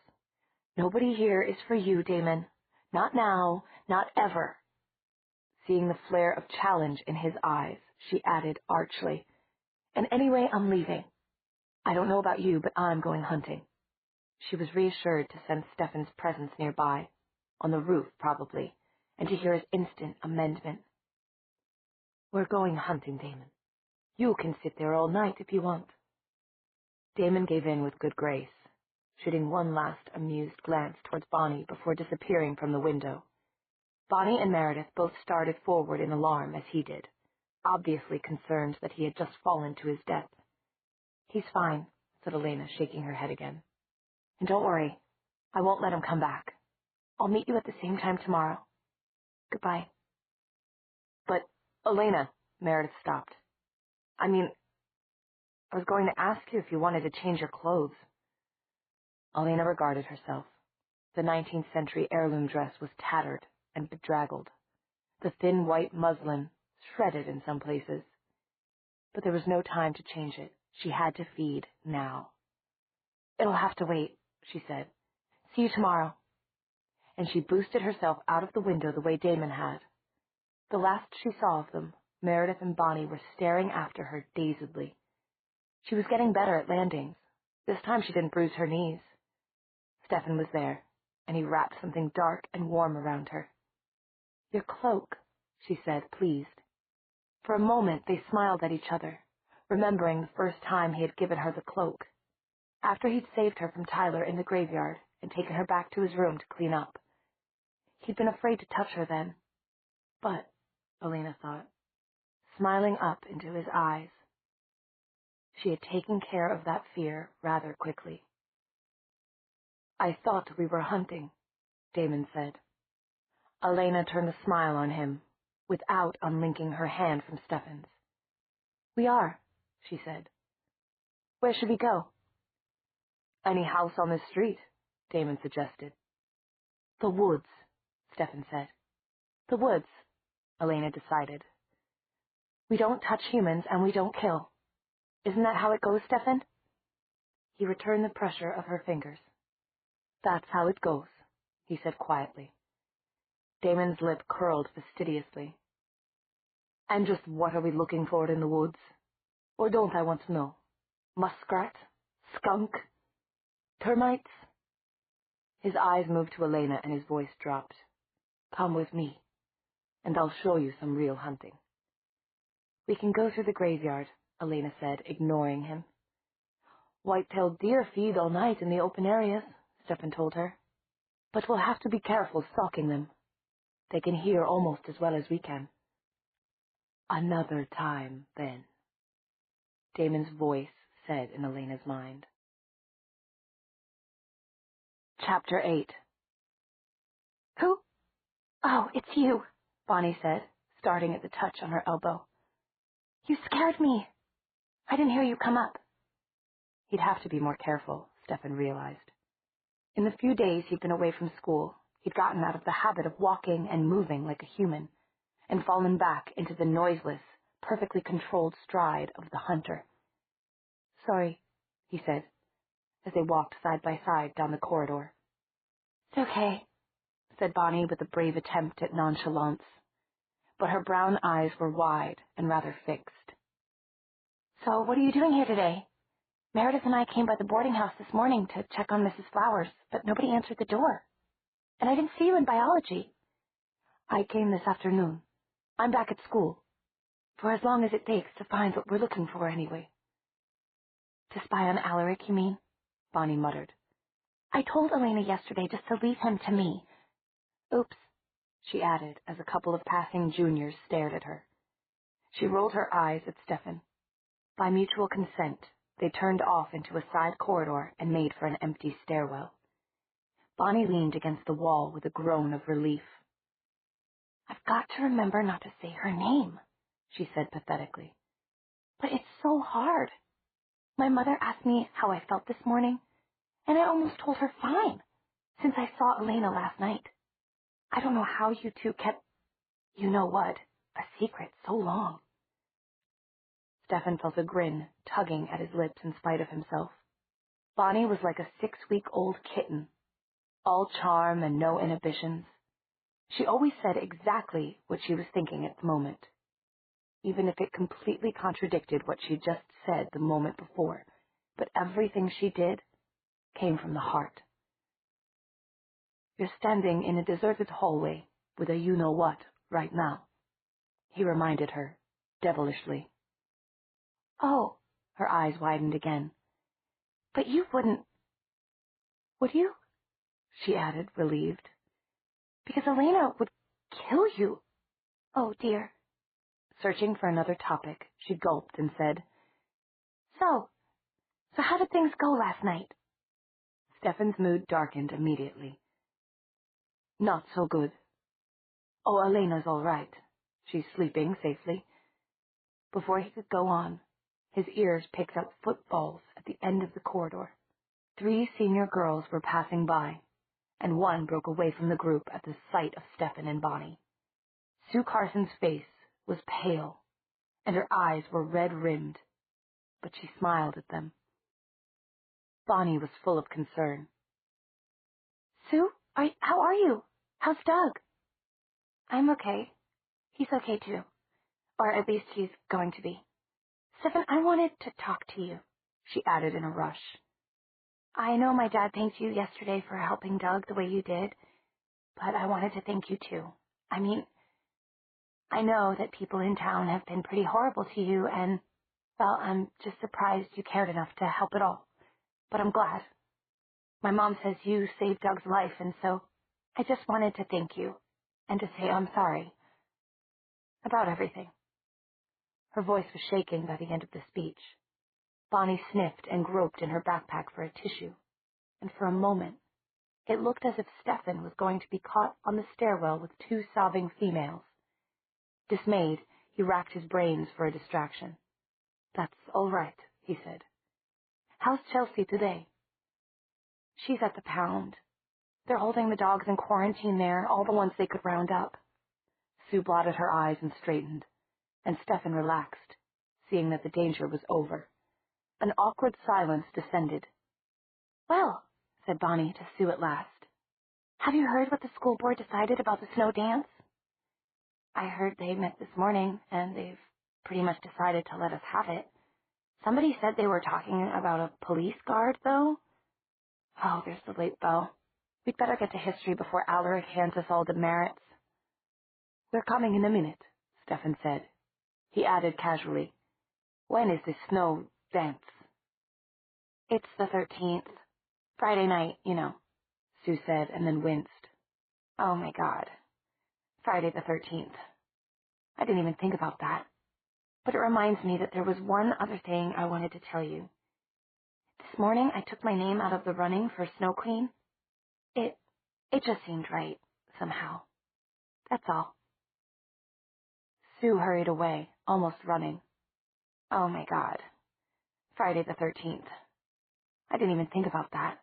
"Nobody here is for you, Damon. Not now, not ever." Seeing the flare of challenge in his eyes, she added archly, "And anyway, I'm leaving. I don't know about you, but I'm going hunting." She was reassured to sense Stefan's presence nearby, on the roof probably, and to hear his instant amendment. "We're going hunting, Damon. You can sit there all night if you want." Damon gave in with good grace, shooting one last amused glance towards Bonnie before disappearing from the window. Bonnie and Meredith both started forward in alarm as he did, obviously concerned that he had just fallen to his death. "He's fine," said Elena, shaking her head again. "And don't worry, I won't let him come back. I'll meet you at the same time tomorrow. Goodbye." "But, Elena," Meredith stopped. I was going to ask you if you wanted to change your clothes." Elena regarded herself. The 19th century heirloom dress was tattered and bedraggled, the thin white muslin shredded in some places. But there was no time to change it. She had to feed now. "It'll have to wait," she said. "See you tomorrow." And she boosted herself out of the window the way Damon had. The last she saw of them, Meredith and Bonnie were staring after her dazedly. She was getting better at landings. This time she didn't bruise her knees. Stefan was there, and he wrapped something dark and warm around her. "Your cloak," she said, pleased. For a moment they smiled at each other, remembering the first time he had given her the cloak, after he'd saved her from Tyler in the graveyard and taken her back to his room to clean up. He'd been afraid to touch her then. But, Elena thought, smiling up into his eyes, she had taken care of that fear rather quickly. "I thought we were hunting," Damon said. Elena turned a smile on him, without unlinking her hand from Stefan's. "We are," she said. "Where should we go?" "Any house on this street," Damon suggested. "The woods," Stefan said. "The woods," Elena decided. "We don't touch humans and we don't kill. Isn't that how it goes, Stefan?" He returned the pressure of her fingers. "That's how it goes," he said quietly. Damon's lip curled fastidiously. "And just what are we looking for in the woods? Or don't I want to know? Muskrat? Skunk? Termites?" His eyes moved to Elena and his voice dropped. "Come with me, and I'll show you some real hunting." "We can go through the graveyard," Elena said, ignoring him. "White-tailed deer feed all night in the open areas," Stefan told her. "But we'll have to be careful stalking them. They can hear almost as well as we can." "Another time, then," Damon's voice said in Elena's mind. Chapter 8. "Who? Oh, it's you," Bonnie said, starting at the touch on her elbow. "You scared me. I didn't hear you come up." He'd have to be more careful, Stefan realized. In the few days he'd been away from school, he'd gotten out of the habit of walking and moving like a human, and fallen back into the noiseless, perfectly controlled stride of the hunter. "Sorry," he said, as they walked side by side down the corridor. "It's okay," said Bonnie with a brave attempt at nonchalance, but her brown eyes were wide and rather fixed. "So what are you doing here today?" Meredith and I came by the boarding house this morning to check on Mrs. Flowers, but nobody answered the door. And I didn't see you in biology. I came this afternoon. I'm back at school. For as long as it takes to find what we're looking for anyway. To spy on Alaric, you mean? Bonnie muttered. I told Elena yesterday just to leave him to me. Oops, she added as a couple of passing juniors stared at her. She rolled her eyes at Stefan. By mutual consent, they turned off into a side corridor and made for an empty stairwell. Bonnie leaned against the wall with a groan of relief. I've got to remember not to say her name, she said pathetically. But it's so hard. My mother asked me how I felt this morning, and I almost told her fine, since I saw Elena last night. I don't know how you two kept, you know what, a secret so long. Stefan felt a grin tugging at his lips in spite of himself. Bonnie was like a 6-week-old kitten, all charm and no inhibitions. She always said exactly what she was thinking at the moment, even if it completely contradicted what she'd just said the moment before, but everything she did came from the heart. You're standing in a deserted hallway with a you-know-what right now, he reminded her, devilishly. Oh, her eyes widened again. But you wouldn't, would you? She added, relieved. Because Elena would kill you. Oh, dear. Searching for another topic, she gulped and said, So how did things go last night? Stefan's mood darkened immediately. Not so good. Oh, Elena's all right. She's sleeping safely. Before he could go on, his ears picked up footfalls at the end of the corridor. 3 senior girls were passing by, and one broke away from the group at the sight of Stefan and Bonnie. Sue Carson's face was pale, and her eyes were red-rimmed, but she smiled at them. Bonnie was full of concern. Sue, how are you? How's Doug? I'm okay. He's okay, too. Or at least he's going to be. Stefan, I wanted to talk to you, she added in a rush. I know my dad thanked you yesterday for helping Doug the way you did, but I wanted to thank you, too. I mean, I know that people in town have been pretty horrible to you, and, well, I'm just surprised you cared enough to help at all. But I'm glad. My mom says you saved Doug's life, and so I just wanted to thank you and to say I'm sorry about everything. Her voice was shaking by the end of the speech. Bonnie sniffed and groped in her backpack for a tissue, and for a moment it looked as if Stefan was going to be caught on the stairwell with 2 sobbing females. Dismayed, he racked his brains for a distraction. That's all right, he said. How's Chelsea today? She's at the pound. They're holding the dogs in quarantine there, all the ones they could round up. Sue blotted her eyes and straightened, and Stefan relaxed, seeing that the danger was over. An awkward silence descended. Well, said Bonnie to Sue at last, have you heard what the school board decided about the snow dance? I heard they met this morning, and they've pretty much decided to let us have it. Somebody said they were talking about a police guard, though. Oh, there's the late bell. We'd better get to history before Alaric hands us all demerits. They're coming in a minute, Stefan said. He added casually, when is this snow dance? It's the 13th. Friday night, you know, Sue said, and then winced. Oh, my God. Friday the 13th. I didn't even think about that. But it reminds me that there was one other thing I wanted to tell you. This morning I took my name out of the running for Snow Queen. It just seemed right, somehow. That's all. Sue hurried away, almost running. Oh, my God. Friday the 13th. I didn't even think about that.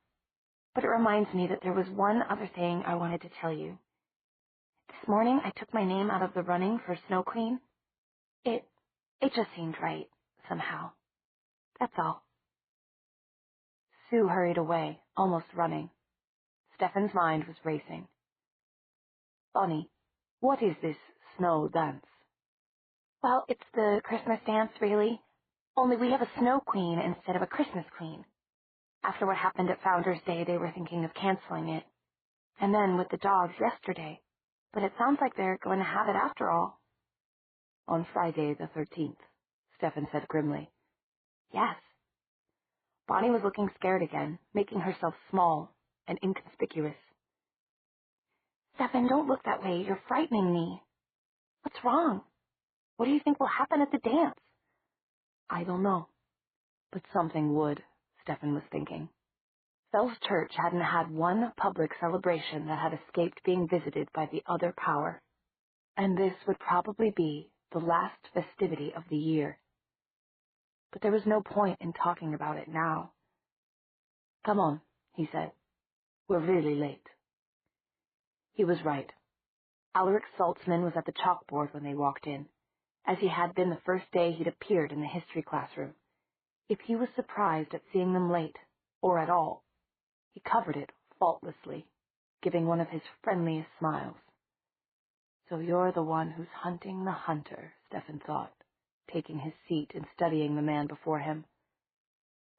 But it reminds me that there was one other thing I wanted to tell you. This morning I took my name out of the running for Snow Queen. It just seemed right, somehow. That's all. Sue hurried away, almost running. Stefan's mind was racing. Bonnie, what is this snow dance? Well, it's the Christmas dance, really. Only we have a snow queen instead of a Christmas queen. After what happened at Founders Day, they were thinking of canceling it. And then with the dogs yesterday. But it sounds like they're going to have it after all. On Friday the 13th, Stefan said grimly. Yes. Bonnie was looking scared again, making herself small and inconspicuous. Stefan, don't look that way. You're frightening me. What's wrong? What do you think will happen at the dance? I don't know. But something would, Stefan was thinking. Fell's Church hadn't had one public celebration that had escaped being visited by the other power, and this would probably be the last festivity of the year. But there was no point in talking about it now. Come on, he said. We're really late. He was right. Alaric Saltzman was at the chalkboard when they walked in, as he had been the first day he'd appeared in the history classroom. If he was surprised at seeing them late, or at all, he covered it faultlessly, giving one of his friendliest smiles. So you're the one who's hunting the hunter, Stefan thought, taking his seat and studying the man before him.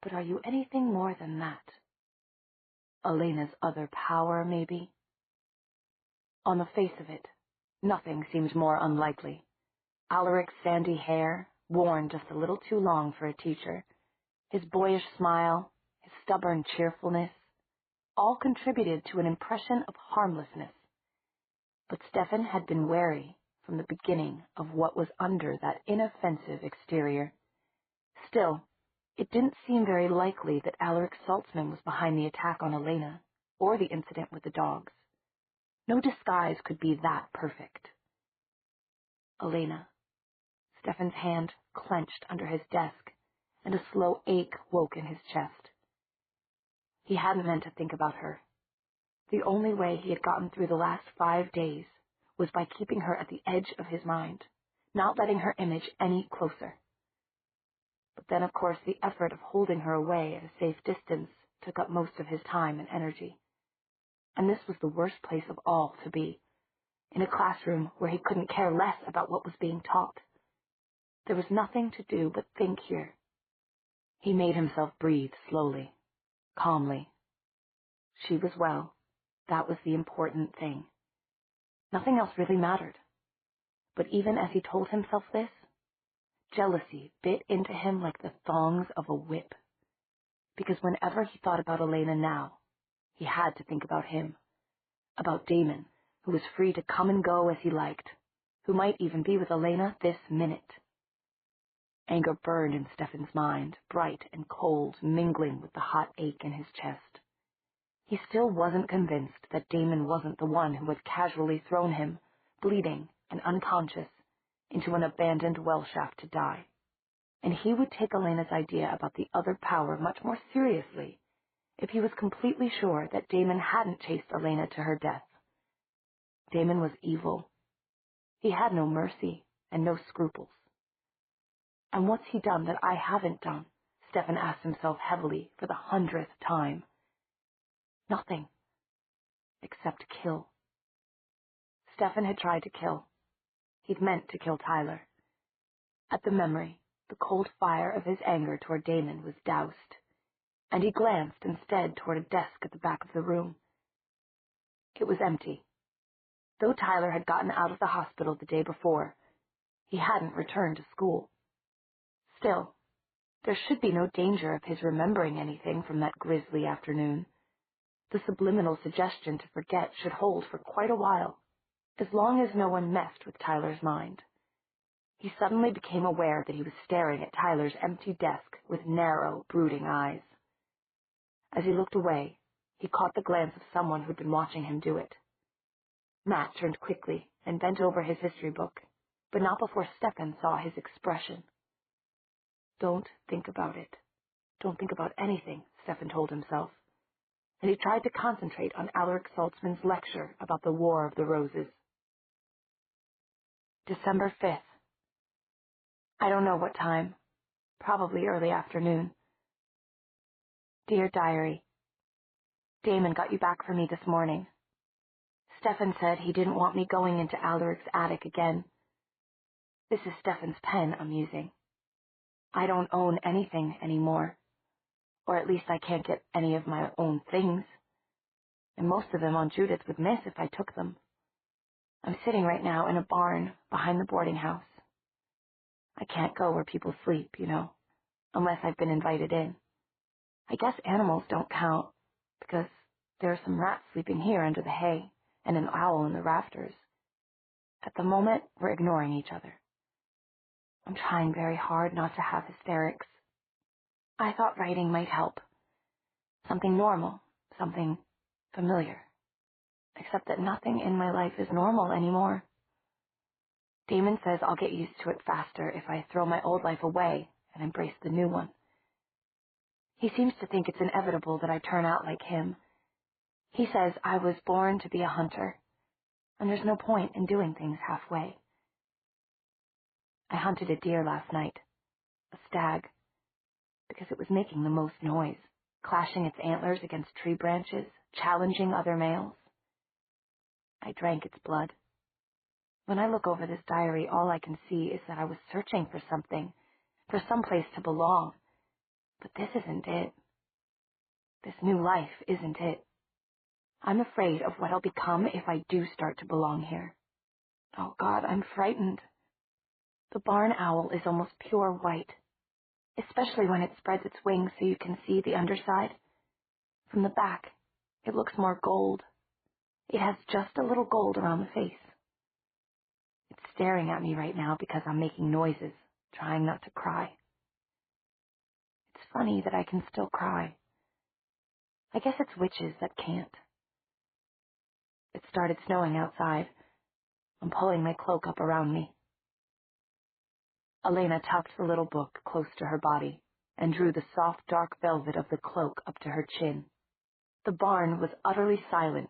But are you anything more than that? Elena's other power, maybe? On the face of it, nothing seemed more unlikely. Alaric's sandy hair, worn just a little too long for a teacher, his boyish smile, his stubborn cheerfulness, all contributed to an impression of harmlessness. But Stefan had been wary from the beginning of what was under that inoffensive exterior. Still, it didn't seem very likely that Alaric Saltzman was behind the attack on Elena, or the incident with the dogs. No disguise could be that perfect. Elena. Stefan's hand clenched under his desk, and a slow ache woke in his chest. He hadn't meant to think about her. The only way he had gotten through the last 5 days was by keeping her at the edge of his mind, not letting her image any closer. But then, of course, the effort of holding her away at a safe distance took up most of his time and energy. And this was the worst place of all to be, in a classroom where he couldn't care less about what was being taught. There was nothing to do but think here. He made himself breathe slowly, calmly. She was well. That was the important thing. Nothing else really mattered. But even as he told himself this, jealousy bit into him like the thongs of a whip. Because whenever he thought about Elena now, he had to think about him, about Damon, who was free to come and go as he liked, who might even be with Elena this minute. Anger burned in Stefan's mind, bright and cold, mingling with the hot ache in his chest. He still wasn't convinced that Damon wasn't the one who had casually thrown him, bleeding and unconscious, into an abandoned well shaft to die. And he would take Elena's idea about the other power much more seriously if he was completely sure that Damon hadn't chased Elena to her death. Damon was evil. He had no mercy and no scruples. And what's he done that I haven't done? Stefan asked himself heavily for the 100th time. Nothing. Except kill. Stefan had tried to kill. He'd meant to kill Tyler. At the memory, the cold fire of his anger toward Damon was doused, and he glanced instead toward a desk at the back of the room. It was empty. Though Tyler had gotten out of the hospital the day before, he hadn't returned to school. Still, there should be no danger of his remembering anything from that grisly afternoon. The subliminal suggestion to forget should hold for quite a while, as long as no one messed with Tyler's mind. He suddenly became aware that he was staring at Tyler's empty desk with narrow, brooding eyes. As he looked away, he caught the glance of someone who'd been watching him do it. Matt turned quickly and bent over his history book, but not before Stefan saw his expression. Don't think about it. Don't think about anything, Stefan told himself, and he tried to concentrate on Alaric Saltzman's lecture about the War of the Roses. December 5th. I don't know what time. Probably early afternoon. Dear Diary, Damon got you back for me this morning. Stefan said he didn't want me going into Alaric's attic again. This is Stefan's pen I'm using. I don't own anything anymore, or at least I can't get any of my own things, and most of them Aunt Judith would miss if I took them. I'm sitting right now in a barn behind the boarding house. I can't go where people sleep, unless I've been invited in. I guess animals don't count, because there are some rats sleeping here under the hay, and an owl in the rafters. At the moment, we're ignoring each other. I'm trying very hard not to have hysterics. I thought writing might help. Something normal, something familiar. Except that nothing in my life is normal anymore. Damon says I'll get used to it faster if I throw my old life away and embrace the new one. He seems to think it's inevitable that I turn out like him. He says I was born to be a hunter, and there's no point in doing things halfway. I hunted a deer last night, a stag, because it was making the most noise, clashing its antlers against tree branches, challenging other males. I drank its blood. When I look over this diary, all I can see is that I was searching for something, for some place to belong. But this isn't it. This new life isn't it. I'm afraid of what I'll become if I do start to belong here. Oh God, I'm frightened. The barn owl is almost pure white, especially when it spreads its wings so you can see the underside. From the back, it looks more gold. It has just a little gold around the face. It's staring at me right now because I'm making noises, trying not to cry. It's funny that I can still cry. I guess it's witches that can't. It started snowing outside. I'm pulling my cloak up around me. Elena tucked the little book close to her body and drew the soft, dark velvet of the cloak up to her chin. The barn was utterly silent,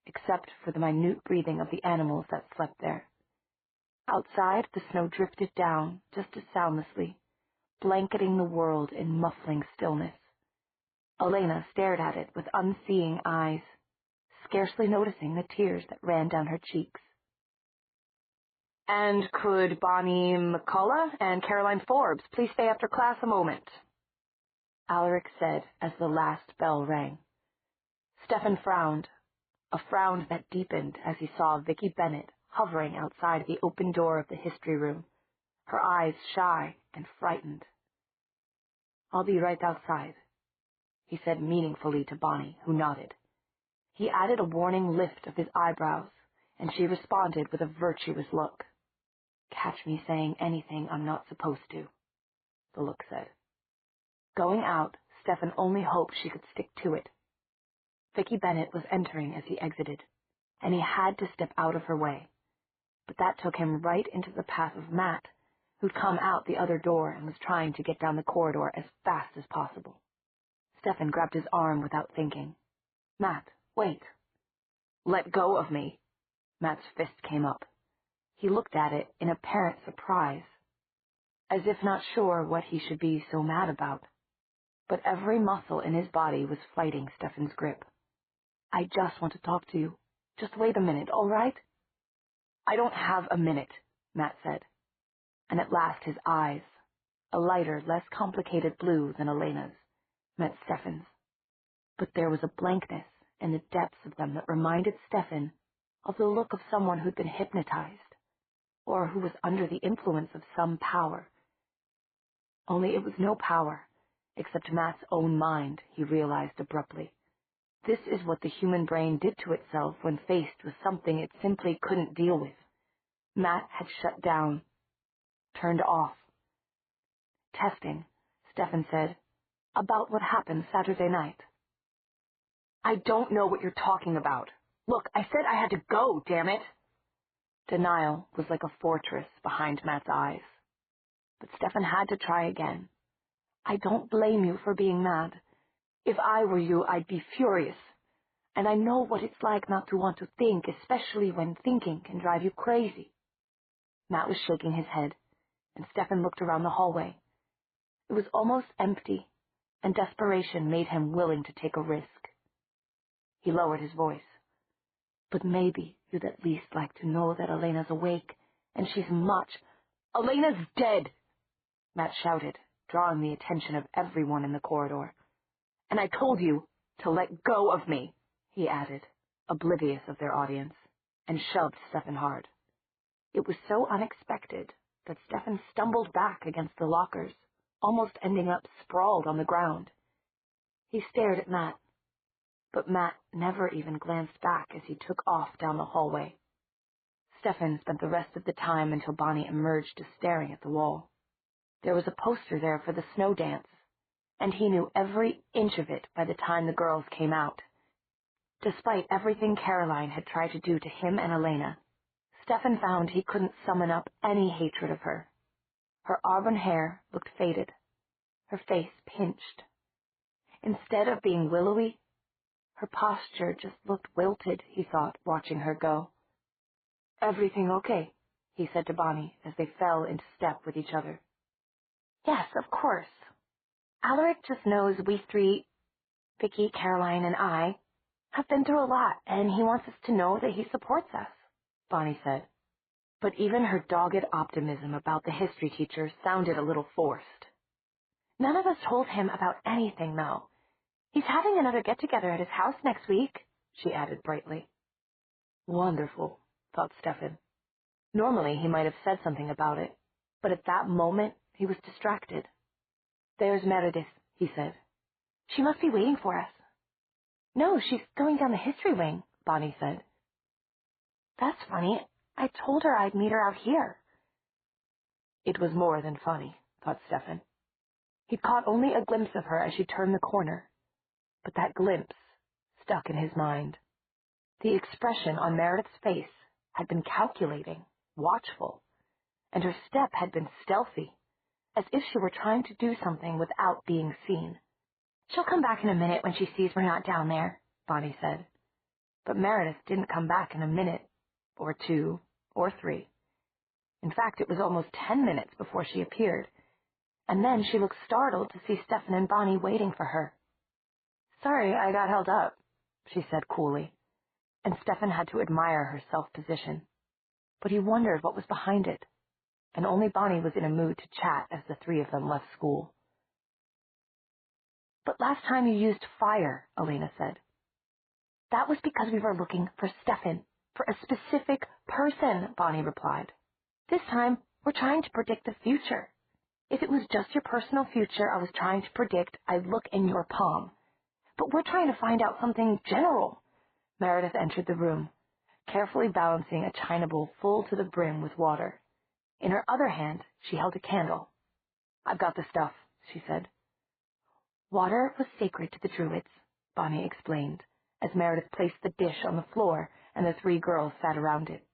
except for the minute breathing of the animals that slept there. Outside, the snow drifted down just as soundlessly, blanketing the world in muffling stillness. Elena stared at it with unseeing eyes, scarcely noticing the tears that ran down her cheeks. "And could Bonnie McCullough and Caroline Forbes please stay after class a moment?" Alaric said as the last bell rang. Stephen frowned, a frown that deepened as he saw Vicki Bennett hovering outside the open door of the history room, her eyes shy and frightened. "I'll be right outside," he said meaningfully to Bonnie, who nodded. He added a warning lift of his eyebrows, and she responded with a virtuous look. "Catch me saying anything I'm not supposed to," the look said. Going out, Stephen only hoped she could stick to it. Vicki Bennett was entering as he exited, and he had to step out of her way. But that took him right into the path of Matt, who'd come out the other door and was trying to get down the corridor as fast as possible. Stephen grabbed his arm without thinking. "Matt, wait." "Let go of me." Matt's fist came up. He looked at it in apparent surprise, as if not sure what he should be so mad about. But every muscle in his body was fighting Stephen's grip. "I just want to talk to you. Just wait a minute, all right?" "I don't have a minute," Matt said. And at last his eyes, a lighter, less complicated blue than Elena's, met Stephen's. But there was a blankness in the depths of them that reminded Stephen of the look of someone who'd been hypnotized, or who was under the influence of some power. Only it was no power, except Matt's own mind, he realized abruptly. This is what the human brain did to itself when faced with something it simply couldn't deal with. Matt had shut down, turned off. "Testing," Stephen said, "about what happened Saturday night." "I don't know what you're talking about. Look, I said I had to go, damn it." Denial was like a fortress behind Matt's eyes. But Stephen had to try again. "I don't blame you for being mad. If I were you, I'd be furious. And I know what it's like not to want to think, especially when thinking can drive you crazy." Matt was shaking his head, and Stephen looked around the hallway. It was almost empty, and desperation made him willing to take a risk. He lowered his voice. "But maybe you'd at least like to know that Elena's awake, and she's much—" "Elena's dead!" Matt shouted, drawing the attention of everyone in the corridor. "And I told you to let go of me," he added, oblivious of their audience, and shoved Stefan hard. It was so unexpected that Stefan stumbled back against the lockers, almost ending up sprawled on the ground. He stared at Matt, but Matt never even glanced back as he took off down the hallway. Stefan spent the rest of the time until Bonnie emerged just staring at the wall. There was a poster there for the snow dance, and he knew every inch of it by the time the girls came out. Despite everything Caroline had tried to do to him and Elena, Stefan found he couldn't summon up any hatred of her. Her auburn hair looked faded, her face pinched. Instead of being willowy, her posture just looked wilted, he thought, watching her go. "Everything okay?" he said to Bonnie as they fell into step with each other. "Yes, of course. Alaric just knows we three, Vicky, Caroline, and I, have been through a lot, and he wants us to know that he supports us," Bonnie said. But even her dogged optimism about the history teacher sounded a little forced. "None of us told him about anything, though. He's having another get-together at his house next week," she added brightly. Wonderful, thought Stefan. Normally he might have said something about it, but at that moment he was distracted. "There's Meredith," he said. "She must be waiting for us." "No, she's going down the history wing," Bonnie said. "That's funny. I told her I'd meet her out here." It was more than funny, thought Stefan. He'd caught only a glimpse of her as she turned the corner, but that glimpse stuck in his mind. The expression on Meredith's face had been calculating, watchful, and her step had been stealthy, as if she were trying to do something without being seen. "She'll come back in a minute when she sees we're not down there," Bonnie said. But Meredith didn't come back in a minute, or 2, or 3. In fact, it was almost 10 minutes before she appeared, and then she looked startled to see Stefan and Bonnie waiting for her. "Sorry, I got held up," she said coolly, and Stefan had to admire her self-position. But he wondered what was behind it, and only Bonnie was in a mood to chat as the three of them left school. "But last time you used fire," Elena said. "That was because we were looking for Stefan, for a specific person," Bonnie replied. "This time, we're trying to predict the future. If it was just your personal future I was trying to predict, I'd look in your palm. But we're trying to find out something general." Meredith entered the room, carefully balancing a china bowl full to the brim with water. In her other hand, she held a candle. "I've got the stuff," she said. "Water was sacred to the Druids," Bonnie explained, as Meredith placed the dish on the floor and the 3 girls sat around it.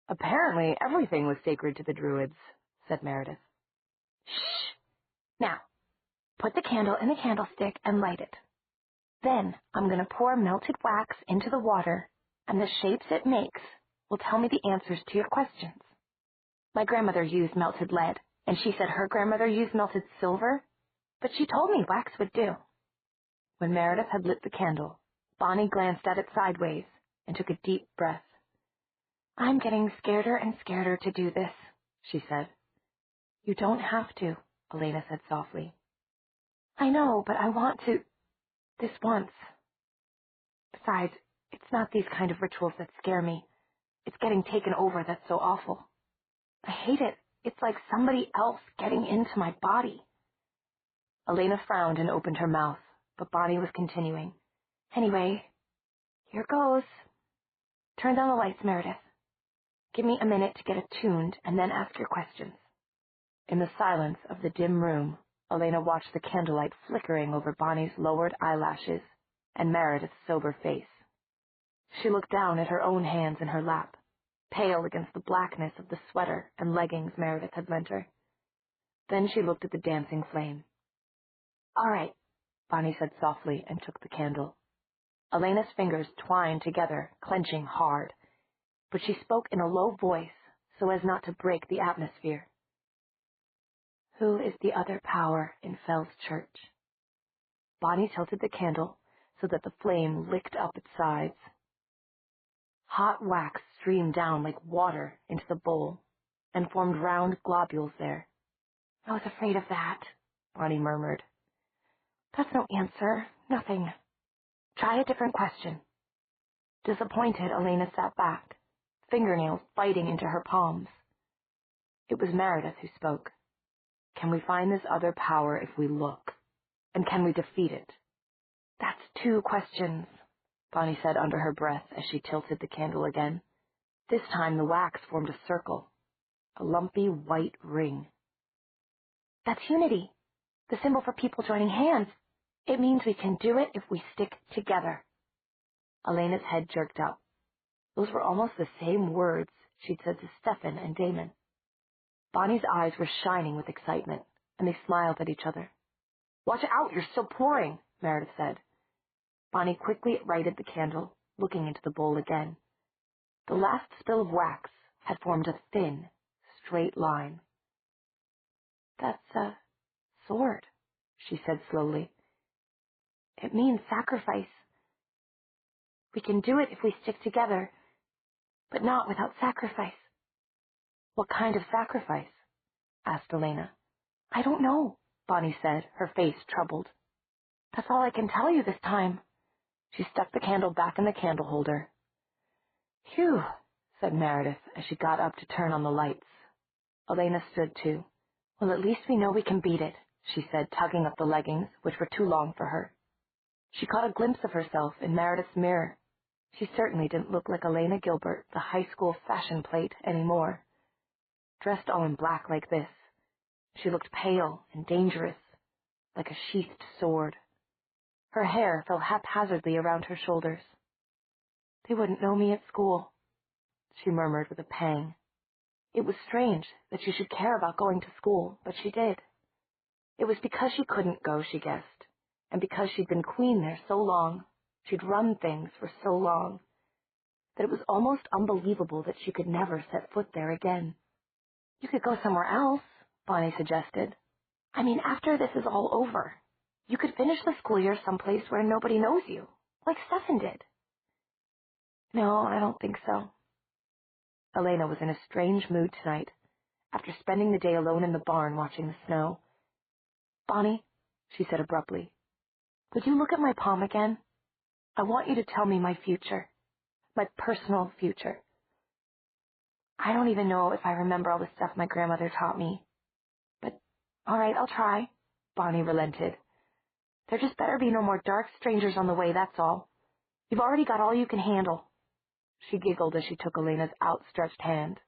"Apparently everything was sacred to the Druids," said Meredith. "Shh! Now, put the candle in the candlestick and light it. Then I'm going to pour melted wax into the water, and the shapes it makes will tell me the answers to your questions. My grandmother used melted lead, and she said her grandmother used melted silver, but she told me wax would do." When Meredith had lit the candle, Bonnie glanced at it sideways and took a deep breath. "I'm getting scareder and scareder to do this," she said. "You don't have to," Elena said softly. "I know, but I want to. This once. Besides, it's not these kind of rituals that scare me. It's getting taken over that's so awful. I hate it. It's like somebody else getting into my body." Elena frowned and opened her mouth, but Bonnie was continuing. "Anyway, here goes. Turn down the lights, Meredith. Give me a minute to get attuned and then ask your questions." In the silence of the dim room, Elena watched the candlelight flickering over Bonnie's lowered eyelashes and Meredith's sober face. She looked down at her own hands in her lap, pale against the blackness of the sweater and leggings Meredith had lent her. Then she looked at the dancing flame. "All right," Bonnie said softly and took the candle. Elena's fingers twined together, clenching hard, but she spoke in a low voice so as not to break the atmosphere. "Who is the other power in Fell's church?" Bonnie tilted the candle so that the flame licked up its sides. Hot wax streamed down like water into the bowl and formed round globules there. "I was afraid of that," Bonnie murmured. That's no answer. Nothing. Try a different question. Disappointed, Elena sat back, fingernails biting into her palms. It was Meredith who spoke. Can we find this other power if we look? And can we defeat it? That's 2 questions, Bonnie said under her breath as she tilted the candle again. This time the wax formed a circle, a lumpy white ring. That's unity, the symbol for people joining hands. It means we can do it if we stick together. Elena's head jerked up. Those were almost the same words she'd said to Stefan and Damon. Bonnie's eyes were shining with excitement, and they smiled at each other. Watch out, you're still pouring, Meredith said. Bonnie quickly righted the candle, looking into the bowl again. The last spill of wax had formed a thin, straight line. That's a sword, she said slowly. It means sacrifice. We can do it if we stick together, but not without sacrifice. What kind of sacrifice? Asked Elena. I don't know, Bonnie said, her face troubled. That's all I can tell you this time. She stuck the candle back in the candle holder. Phew, said Meredith as she got up to turn on the lights. Elena stood too. Well, at least we know we can beat it, she said, tugging up the leggings, which were too long for her. She caught a glimpse of herself in Meredith's mirror. She certainly didn't look like Elena Gilbert, the high school fashion plate, anymore. Dressed all in black like this, she looked pale and dangerous, like a sheathed sword. Her hair fell haphazardly around her shoulders. They wouldn't know me at school, she murmured with a pang. It was strange that she should care about going to school, but she did. It was because she couldn't go, she guessed, and because she'd been queen there so long, she'd run things for so long, that it was almost unbelievable that she could never set foot there again. You could go somewhere else, Bonnie suggested. I mean, after this is all over, you could finish the school year someplace where nobody knows you, like Stefan did. No, I don't think so. Elena was in a strange mood tonight, after spending the day alone in the barn watching the snow. Bonnie, she said abruptly, would you look at my palm again? I want you to tell me my future, my personal future. I don't even know if I remember all the stuff my grandmother taught me. But, all right, I'll try, Bonnie relented. There just better be no more dark strangers on the way, that's all. You've already got all you can handle. She giggled as she took Elena's outstretched hand.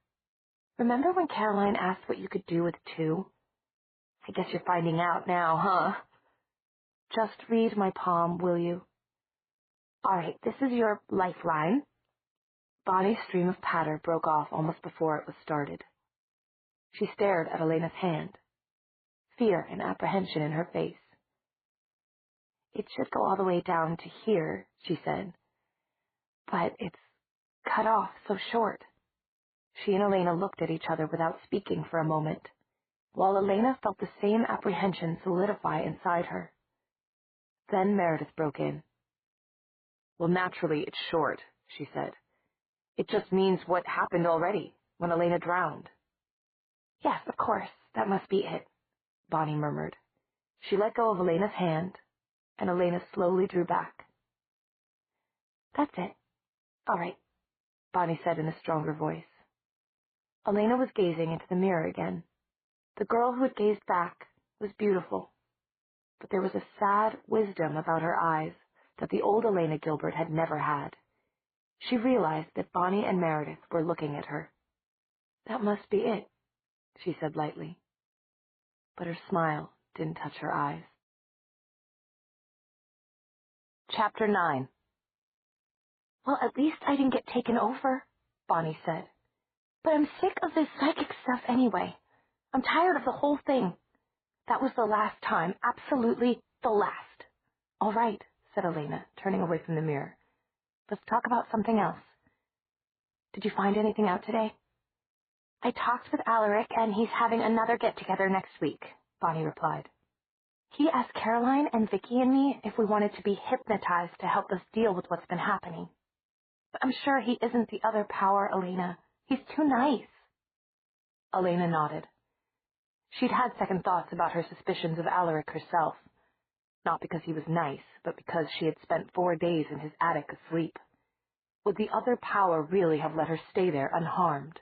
Remember when Caroline asked what you could do with 2? I guess you're finding out now, huh? Just read my palm, will you? All right, this is your lifeline. Bonnie's stream of patter broke off almost before it was started. She stared at Elena's hand, fear and apprehension in her face. It should go all the way down to here, she said, but it's cut off so short. She and Elena looked at each other without speaking for a moment, while Elena felt the same apprehension solidify inside her. Then Meredith broke in. Well, naturally, it's short, she said. It just means what happened already, when Elena drowned. Yes, of course, that must be it, Bonnie murmured. She let go of Elena's hand, and Elena slowly drew back. That's it. All right, Bonnie said in a stronger voice. Elena was gazing into the mirror again. The girl who had gazed back was beautiful, but there was a sad wisdom about her eyes that the old Elena Gilbert had never had. She realized that Bonnie and Meredith were looking at her. That must be it, she said lightly. But her smile didn't touch her eyes. Chapter 9. Well, at least I didn't get taken over, Bonnie said. But I'm sick of this psychic stuff anyway. I'm tired of the whole thing. That was the last time, absolutely the last. All right, said Elena, turning away from the mirror. Let's talk about something else. Did you find anything out today? I talked with Alaric, and he's having another get-together next week, Bonnie replied. He asked Caroline and Vicky and me if we wanted to be hypnotized to help us deal with what's been happening. But I'm sure he isn't the other power, Elena. He's too nice. Elena nodded. She'd had second thoughts about her suspicions of Alaric herself, not because he was nice, but because she had spent 4 days in his attic asleep. Would the other power really have let her stay there unharmed?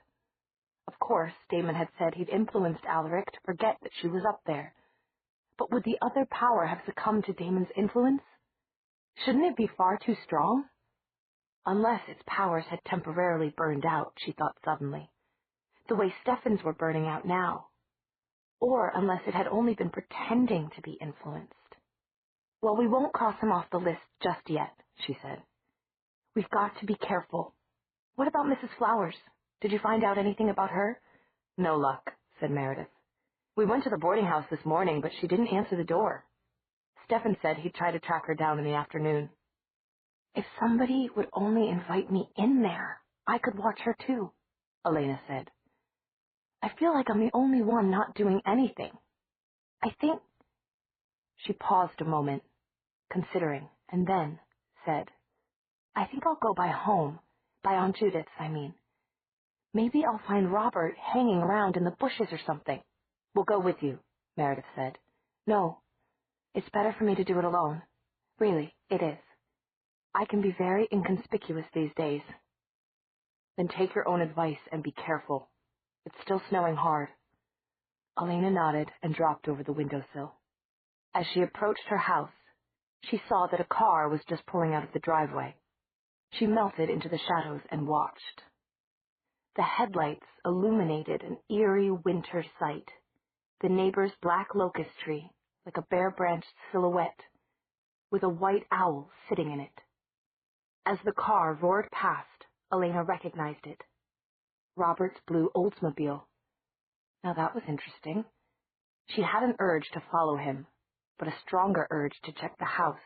Of course, Damon had said he'd influenced Alaric to forget that she was up there. But would the other power have succumbed to Damon's influence? Shouldn't it be far too strong? Unless its powers had temporarily burned out, she thought suddenly, the way Stefan's were burning out now. Or unless it had only been pretending to be influenced. Well, we won't cross him off the list just yet, she said. We've got to be careful. What about Mrs. Flowers? Did you find out anything about her? No luck, said Meredith. We went to the boarding house this morning, but she didn't answer the door. Stefan said he'd try to track her down in the afternoon. If somebody would only invite me in there, I could watch her too, Elena said. I feel like I'm the only one not doing anything. I think... She paused a moment, considering, and then said, I think I'll go by home, by Aunt Judith's, I mean. Maybe I'll find Robert hanging around in the bushes or something. We'll go with you, Meredith said. No, it's better for me to do it alone. Really, it is. I can be very inconspicuous these days. Then take your own advice and be careful. It's still snowing hard. Elena nodded and dropped over the windowsill. As she approached her house, she saw that a car was just pulling out of the driveway. She melted into the shadows and watched. The headlights illuminated an eerie winter sight, the neighbor's black locust tree, like a bare-branched silhouette, with a white owl sitting in it. As the car roared past, Elena recognized it. Robert's blue Oldsmobile. Now that was interesting. She had an urge to follow him, but a stronger urge to check the house,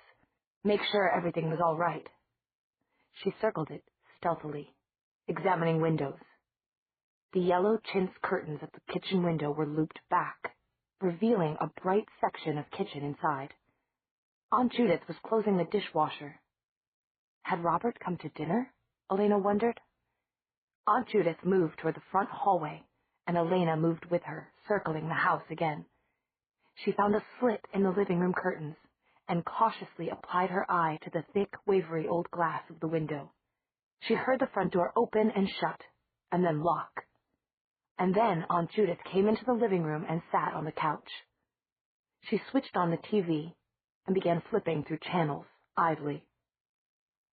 make sure everything was all right. She circled it stealthily, examining windows. The yellow chintz curtains at the kitchen window were looped back, revealing a bright section of kitchen inside. Aunt Judith was closing the dishwasher. Had Robert come to dinner? Elena wondered. Aunt Judith moved toward the front hallway, and Elena moved with her, circling the house again. She found a slit in the living room curtains, and cautiously applied her eye to the thick, wavery old glass of the window. She heard the front door open and shut, and then lock. And then Aunt Judith came into the living room and sat on the couch. She switched on the TV and began flipping through channels, idly.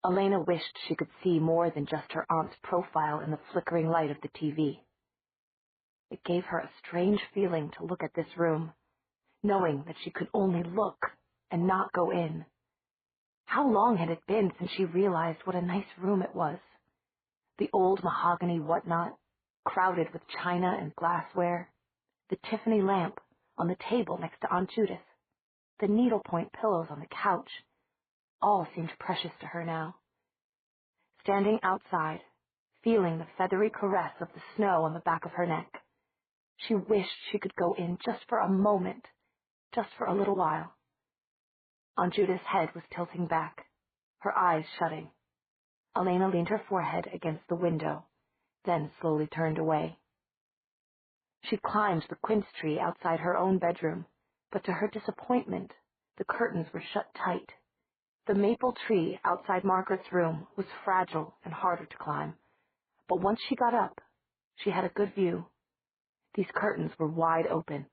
Elena wished she could see more than just her aunt's profile in the flickering light of the TV. It gave her a strange feeling to look at this room, knowing that she could only look and not go in. How long had it been since she realized what a nice room it was? The old mahogany whatnot, crowded with china and glassware, the Tiffany lamp on the table next to Aunt Judith, the needlepoint pillows on the couch, all seemed precious to her now. Standing outside, feeling the feathery caress of the snow on the back of her neck, she wished she could go in just for a moment, just for a little while. Aunt Judith's head was tilting back, her eyes shutting. Elena leaned her forehead against the window, then slowly turned away. She climbed the quince tree outside her own bedroom, but to her disappointment, the curtains were shut tight. The maple tree outside Margaret's room was fragile and harder to climb, but once she got up, she had a good view. These curtains were wide open.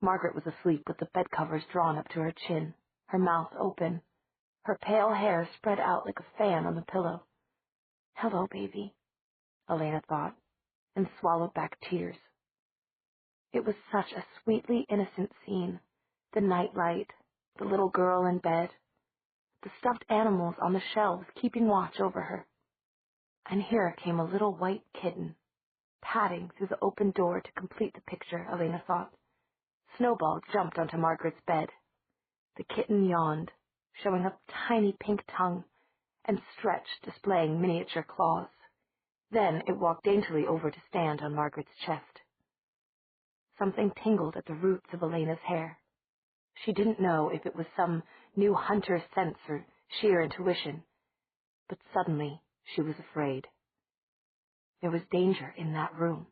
Margaret was asleep with the bedcovers drawn up to her chin, her mouth open, her pale hair spread out like a fan on the pillow. Hello, baby, Elena thought, and swallowed back tears. It was such a sweetly innocent scene, the nightlight, the little girl in bed, the stuffed animals on the shelves keeping watch over her. And here came a little white kitten, padding through the open door to complete the picture, Elena thought. Snowball jumped onto Margaret's bed. The kitten yawned, showing a tiny pink tongue, and stretched, displaying miniature claws. Then it walked daintily over to stand on Margaret's chest. Something tingled at the roots of Elena's hair. She didn't know if it was some new hunter's sense or sheer intuition, but suddenly she was afraid. There was danger in that room.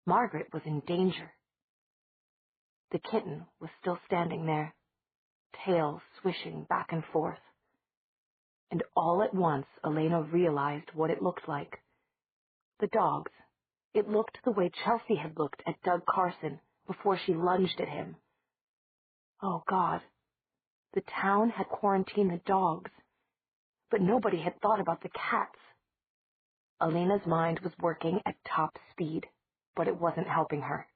Margaret was in danger. The kitten was still standing there, tail swishing back and forth. And all at once, Elena realized what it looked like. The dogs. It looked the way Chelsea had looked at Doug Carson before she lunged at him. Oh, God. The town had quarantined the dogs, but nobody had thought about the cats. Elena's mind was working at top speed, but it wasn't helping her.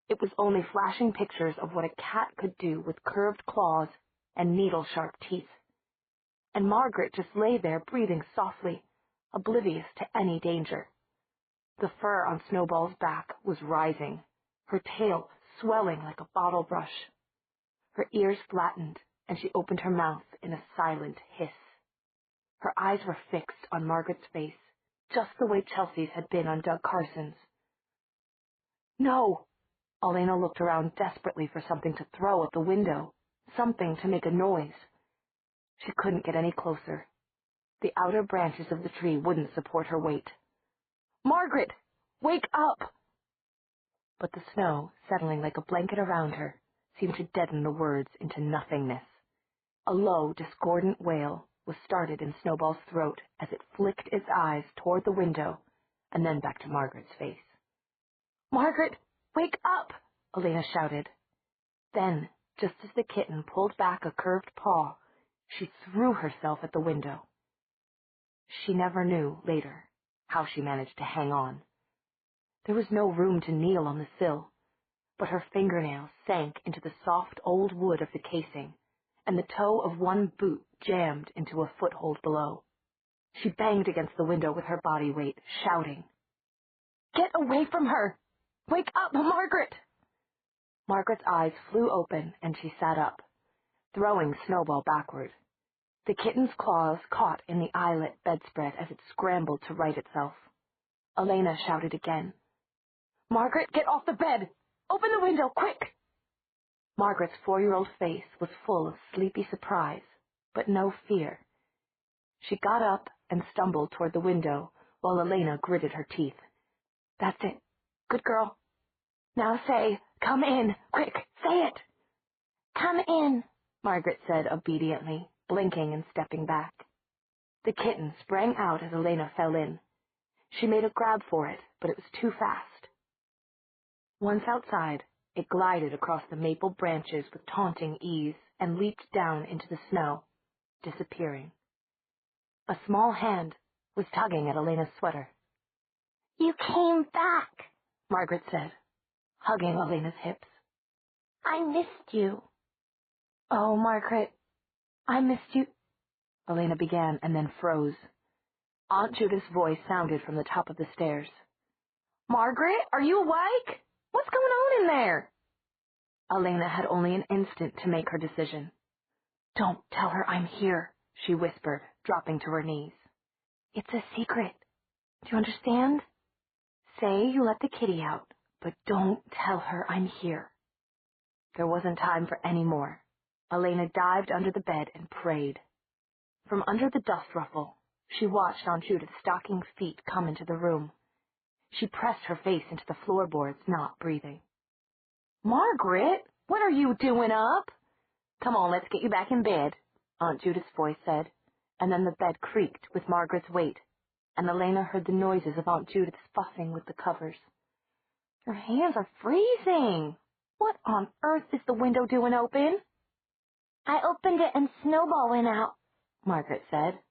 It was only flashing pictures of what a cat could do with curved claws and needle-sharp teeth. And Margaret just lay there breathing softly, oblivious to any danger. The fur on Snowball's back was rising, her tail swelling like a bottle brush. Her ears flattened, and she opened her mouth in a silent hiss. Her eyes were fixed on Margaret's face, just the way Chelsea's had been on Doug Carson's. No! Elena looked around desperately for something to throw at the window, something to make a noise. She couldn't get any closer. The outer branches of the tree wouldn't support her weight. Margaret! Wake up! But the snow, settling like a blanket around her, seemed to deaden the words into nothingness. A low, discordant wail was started in Snowball's throat as it flicked its eyes toward the window and then back to Margaret's face. Margaret! Wake up! Elena shouted. Then, just as the kitten pulled back a curved paw, she threw herself at the window. She never knew, later, how she managed to hang on. There was no room to kneel on the sill, but her fingernails sank into the soft old wood of the casing, and the toe of one boot jammed into a foothold below. She banged against the window with her body weight, shouting, "Get away from her! Wake up, Margaret!" Margaret's eyes flew open, and she sat up, throwing Snowball backward. The kitten's claws caught in the eyelet bedspread as it scrambled to right itself. Elena shouted again, "Margaret, get off the bed! Open the window, quick!" Margaret's 4-year-old face was full of sleepy surprise, but no fear. She got up and stumbled toward the window while Elena gritted her teeth. "That's it. Good girl. Now say, 'Come in!' Quick, say it!" "Come in," Margaret said obediently, blinking and stepping back. The kitten sprang out as Elena fell in. She made a grab for it, but it was too fast. Once outside, it glided across the maple branches with taunting ease and leaped down into the snow, disappearing. A small hand was tugging at Elena's sweater. "You came back," Margaret said, hugging Elena's hips. "I missed you." "Oh, Margaret, I missed you," Elena began and then froze. Aunt Judith's voice sounded from the top of the stairs. "Margaret, are you awake? What's going on in there?" Elena had only an instant to make her decision. "Don't tell her I'm here," she whispered, dropping to her knees. "It's a secret. Do you understand? Say you let the kitty out, but don't tell her I'm here." There wasn't time for any more. Elena dived under the bed and prayed. From under the dust ruffle, she watched Aunt Judith's stocking feet come into the room. She pressed her face into the floorboards, not breathing. "Margaret, what are you doing up?" "Come on, let's get you back in bed," Aunt Judith's voice said, and then the bed creaked with Margaret's weight, and Elena heard the noises of Aunt Judith's fussing with the covers. "Your hands are freezing. What on earth is the window doing open?" "I opened it and Snowball went out," Margaret said.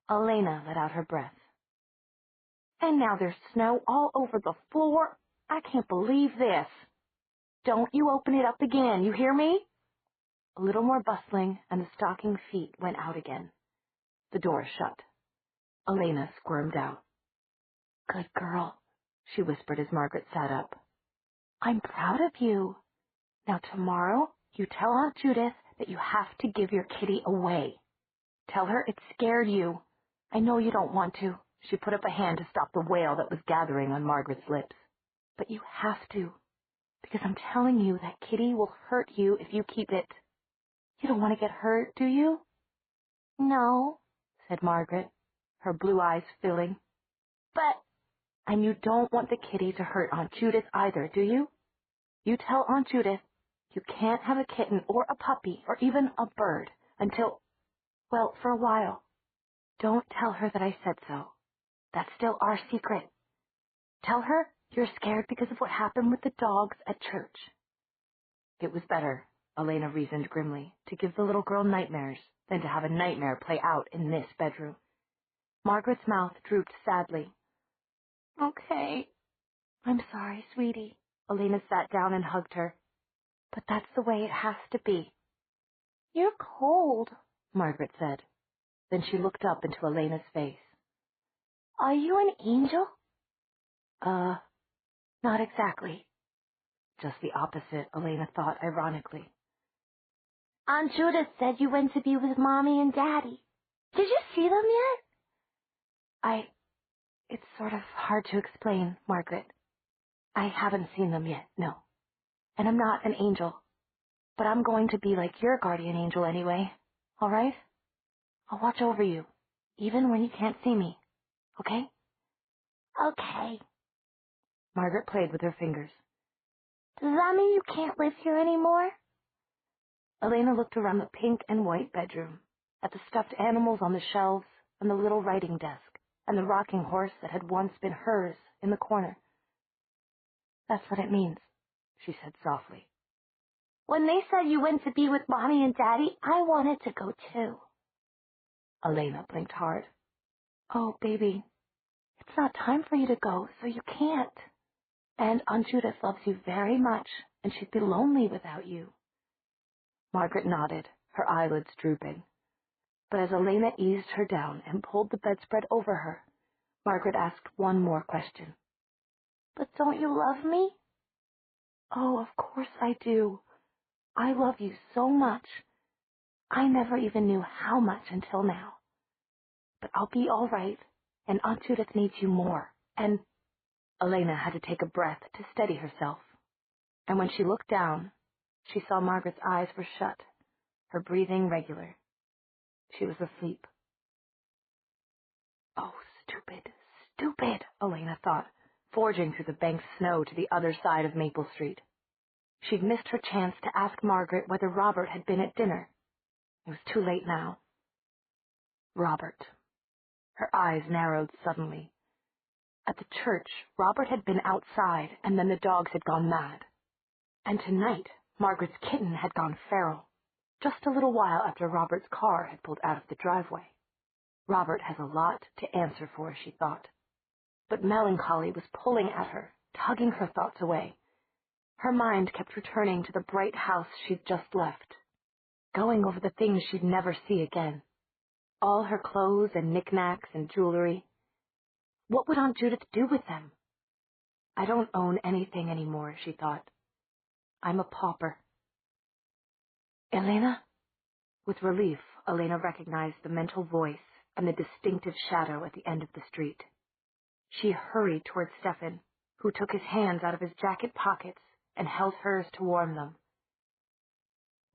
Elena let out her breath. "And now there's snow all over the floor. I can't believe this. Don't you open it up again, you hear me?" A little more bustling, and the stocking feet went out again. The door shut. Elena squirmed out. "Good girl," she whispered as Margaret sat up. "I'm proud of you. Now tomorrow you tell Aunt Judith that you have to give your kitty away. Tell her it scared you. I know you don't want to." She put up a hand to stop the wail that was gathering on Margaret's lips. "But you have to, because I'm telling you that kitty will hurt you if you keep it. You don't want to get hurt, do you?" "No," said Margaret, her blue eyes filling. "But—" "And you don't want the kitty to hurt Aunt Judith either, do you? You tell Aunt Judith You can't have a kitten or a puppy or even a bird until, well, for a while. Don't tell her that I said so. That's still our secret. Tell her you're scared because of what happened with the dogs at church. It was better, Elena reasoned grimly, to give the little girl nightmares than to have a nightmare play out in this bedroom. Margaret's mouth drooped sadly. Okay. I'm sorry, sweetie. Elena sat down and hugged her. But that's the way it has to be. You're cold, Margaret said. Then she looked up into Elena's face. Are you an angel? Not exactly. Just the opposite, Elena thought ironically. Aunt Judith said you went to be with Mommy and Daddy. Did you see them yet? It's sort of hard to explain, Margaret. I haven't seen them yet, no. And I'm not an angel. But I'm going to be like your guardian angel anyway, all right? I'll watch over you, even when you can't see me, okay? Okay. Margaret played with her fingers. Does that mean you can't live here anymore? Elena looked around the pink and white bedroom, at the stuffed animals on the shelves, and the little writing desk, and the rocking horse that had once been hers in the corner. That's what it means, she said softly. When they said you went to be with Mommy and Daddy, I wanted to go too. Elena blinked hard. Oh, baby, it's not time for you to go, so you can't. And Aunt Judith loves you very much, and she'd be lonely without you. Margaret nodded, her eyelids drooping. But as Elena eased her down and pulled the bedspread over her, Margaret asked one more question. But don't you love me? Oh, of course I do. I love you so much. I never even knew how much until now. But I'll be all right, and Aunt Judith needs you more, and... Elena had to take a breath to steady herself, and when she looked down, she saw Margaret's eyes were shut, her breathing regular. She was asleep. Oh, stupid, stupid, Elena thought, forging through the banked snow to the other side of Maple Street. She'd missed her chance to ask Margaret whether Robert had been at dinner. It was too late now. Robert. Her eyes narrowed suddenly. At the church, Robert had been outside, and then the dogs had gone mad. And tonight, Margaret's kitten had gone feral, just a little while after Robert's car had pulled out of the driveway. Robert has a lot to answer for, she thought. But melancholy was pulling at her, tugging her thoughts away. Her mind kept returning to the bright house she'd just left, going over the things she'd never see again. All her clothes and knickknacks and jewelry. What would Aunt Judith do with them? I don't own anything anymore, she thought. I'm a pauper. Elena? With relief, Elena recognized the mental voice and the distinctive shadow at the end of the street. She hurried toward Stefan, who took his hands out of his jacket pockets and held hers to warm them.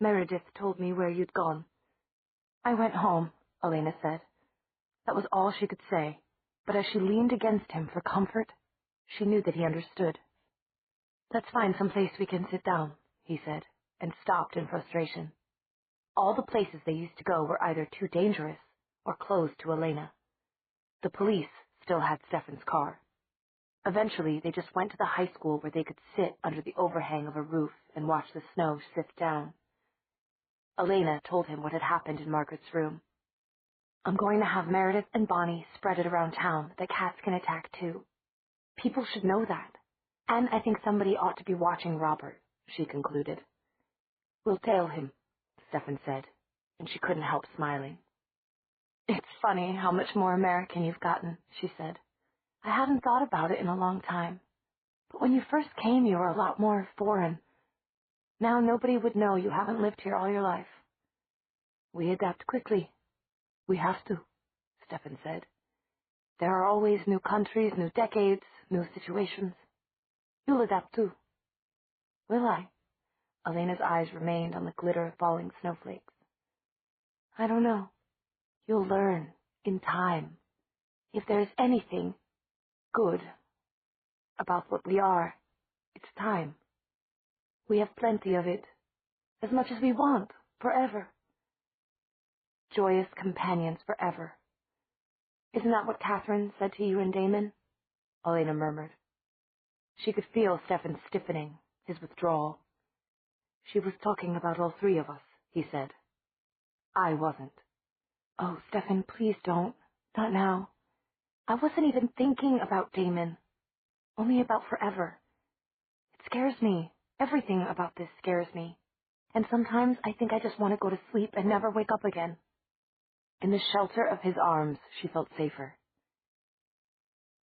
Meredith told me where you'd gone. I went home, Elena said. That was all she could say, but as she leaned against him for comfort, she knew that he understood. Let's find some place we can sit down, he said, and stopped in frustration. All the places they used to go were either too dangerous or closed to Elena. The police still had Stefan's car. Eventually, they just went to the high school where they could sit under the overhang of a roof and watch the snow sift down. Elena told him what had happened in Margaret's room. I'm going to have Meredith and Bonnie spread it around town that cats can attack too. People should know that. And I think somebody ought to be watching Robert, she concluded. We'll tail him, Stefan said, and she couldn't help smiling. It's funny how much more American you've gotten, she said. I hadn't thought about it in a long time. But when you first came, you were a lot more foreign. Now nobody would know you haven't lived here all your life. We adapt quickly. We have to, Stefan said. There are always new countries, new decades, new situations. You'll adapt too. Will I? Elena's eyes remained on the glitter of falling snowflakes. I don't know. You'll learn, in time. If there's anything good about what we are, it's time. We have plenty of it, as much as we want, forever. Joyous companions forever. Isn't that what Catherine said to you and Damon? Elena murmured. She could feel Stefan stiffening, his withdrawal. She was talking about all three of us, he said. I wasn't. Oh, Stefan, please don't. Not now. I wasn't even thinking about Damon. Only about forever. It scares me. Everything about this scares me. And sometimes I think I just want to go to sleep and never wake up again. In the shelter of his arms, she felt safer.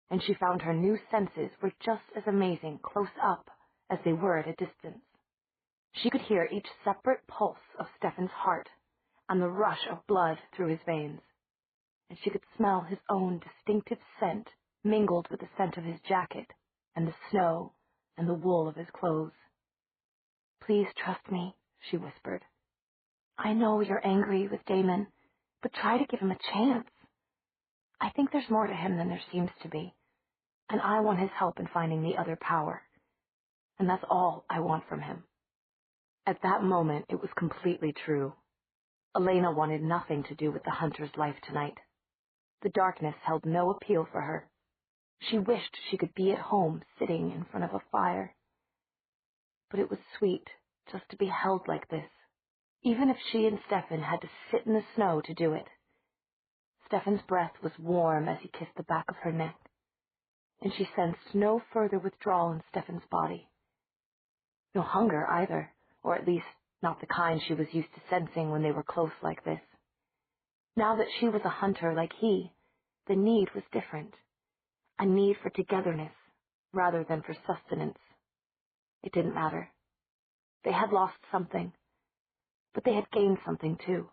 And she found her new senses were just as amazing close up as they were at a distance. She could hear each separate pulse of Stefan's heart and the rush of blood through his veins. And she could smell his own distinctive scent mingled with the scent of his jacket and the snow and the wool of his clothes. Please trust me, she whispered. I know you're angry with Damon, but try to give him a chance. I think there's more to him than there seems to be, and I want his help in finding the other power. And that's all I want from him. At that moment, it was completely true. Elena wanted nothing to do with the hunter's life tonight. The darkness held no appeal for her. She wished she could be at home, sitting in front of a fire. But it was sweet just to be held like this, even if she and Stefan had to sit in the snow to do it. Stefan's breath was warm as he kissed the back of her neck, and she sensed no further withdrawal in Stefan's body. No hunger either, or at least not the kind she was used to sensing when they were close like this. Now that she was a hunter like he, the need was different. A need for togetherness, rather than for sustenance. It didn't matter. They had lost something, but they had gained something too.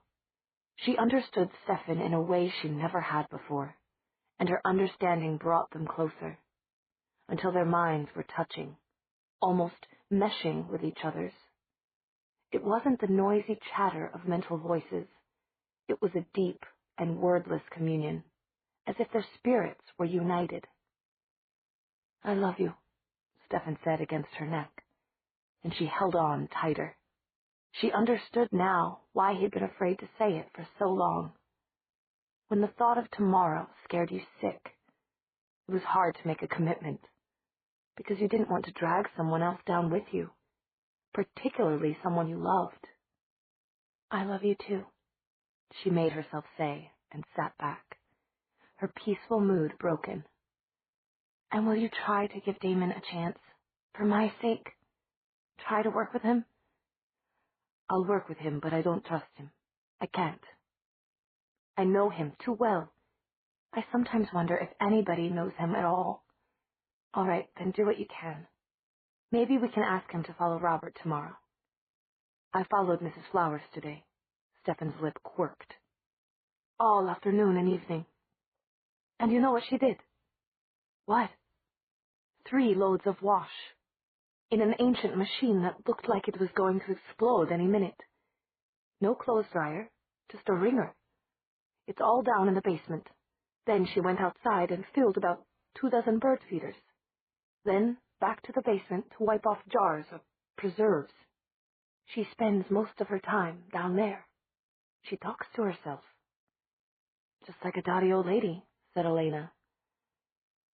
She understood Stefan in a way she never had before, and her understanding brought them closer, until their minds were touching, almost meshing with each other's. It wasn't the noisy chatter of mental voices. It was a deep and wordless communion, as if their spirits were united. I love you, Stefan said against her neck, and she held on tighter. She understood now why he'd been afraid to say it for so long. When the thought of tomorrow scared you sick, it was hard to make a commitment, because you didn't want to drag someone else down with you, particularly someone you loved. I love you too, she made herself say, and sat back, her peaceful mood broken. And will you try to give Damon a chance, for my sake? Try to work with him? I'll work with him, but I don't trust him. I can't. I know him too well. I sometimes wonder if anybody knows him at all. All right, then do what you can. Maybe we can ask him to follow Robert tomorrow. I followed Mrs. Flowers today. Stefan's lip quirked. All afternoon and evening. And you know what she did? What? 3 loads of wash. In an ancient machine that looked like it was going to explode any minute. No clothes dryer, just a wringer. It's all down in the basement. Then she went outside and filled about 24 bird feeders. Then back to the basement to wipe off jars of preserves. She spends most of her time down there. She talks to herself. Just like a dotty old lady, said Elena.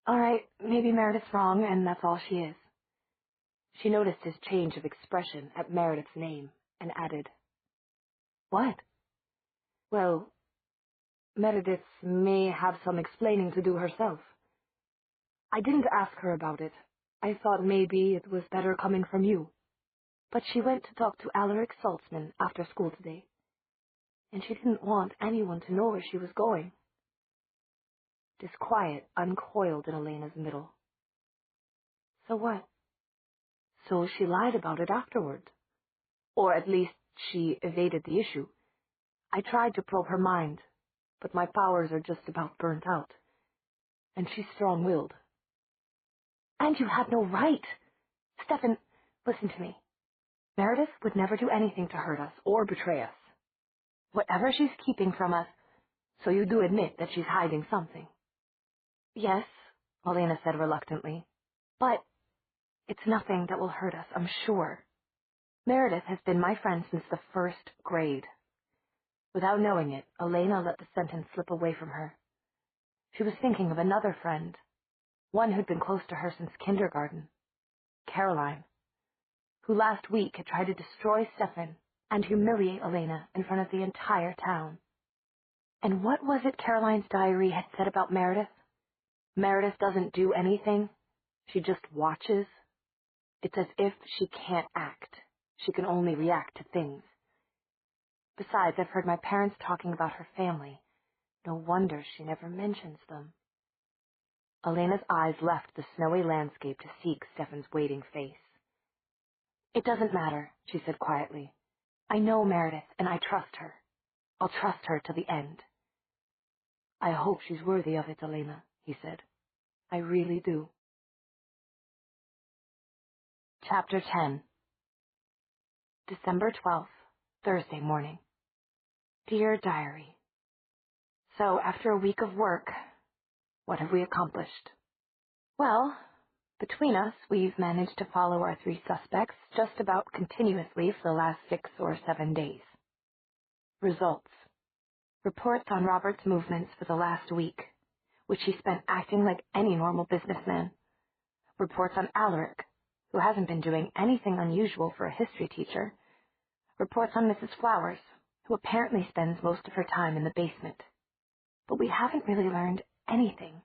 All right, maybe Meredith's wrong, and that's all she is. She noticed his change of expression at Meredith's name, and added, What? Well, Meredith may have some explaining to do herself. I didn't ask her about it. I thought maybe it was better coming from you. But she went to talk to Alaric Saltzman after school today, and she didn't want anyone to know where she was going. Disquiet uncoiled in Elena's middle. So what? So she lied about it afterward. Or at least she evaded the issue. I tried to probe her mind, but my powers are just about burnt out. And she's strong-willed. And you had no right. Stefan, listen to me. Meredith would never do anything to hurt us or betray us. Whatever she's keeping from us, so you do admit that she's hiding something. Yes, Elena said reluctantly, but it's nothing that will hurt us, I'm sure. Meredith has been my friend since the first grade. Without knowing it, Elena let the sentence slip away from her. She was thinking of another friend, one who'd been close to her since kindergarten, Caroline, who last week had tried to destroy Stefan and humiliate Elena in front of the entire town. And what was it Caroline's diary had said about Meredith? Meredith doesn't do anything. She just watches. It's as if she can't act. She can only react to things. Besides, I've heard my parents talking about her family. No wonder she never mentions them. Elena's eyes left the snowy landscape to seek Stefan's waiting face. It doesn't matter, she said quietly. I know Meredith, and I trust her. I'll trust her to the end. I hope she's worthy of it, Elena, he said. I really do. Chapter 10. December 12th, Thursday morning. Dear Diary. So, after a week of work, what have we accomplished? Well, between us, we've managed to follow our 3 suspects just about continuously for the last 6 or 7 days. Results. Reports on Robert's movements for the last week, which he spent acting like any normal businessman. Reports on Alaric, who hasn't been doing anything unusual for a history teacher. Reports on Mrs. Flowers, who apparently spends most of her time in the basement. But we haven't really learned anything.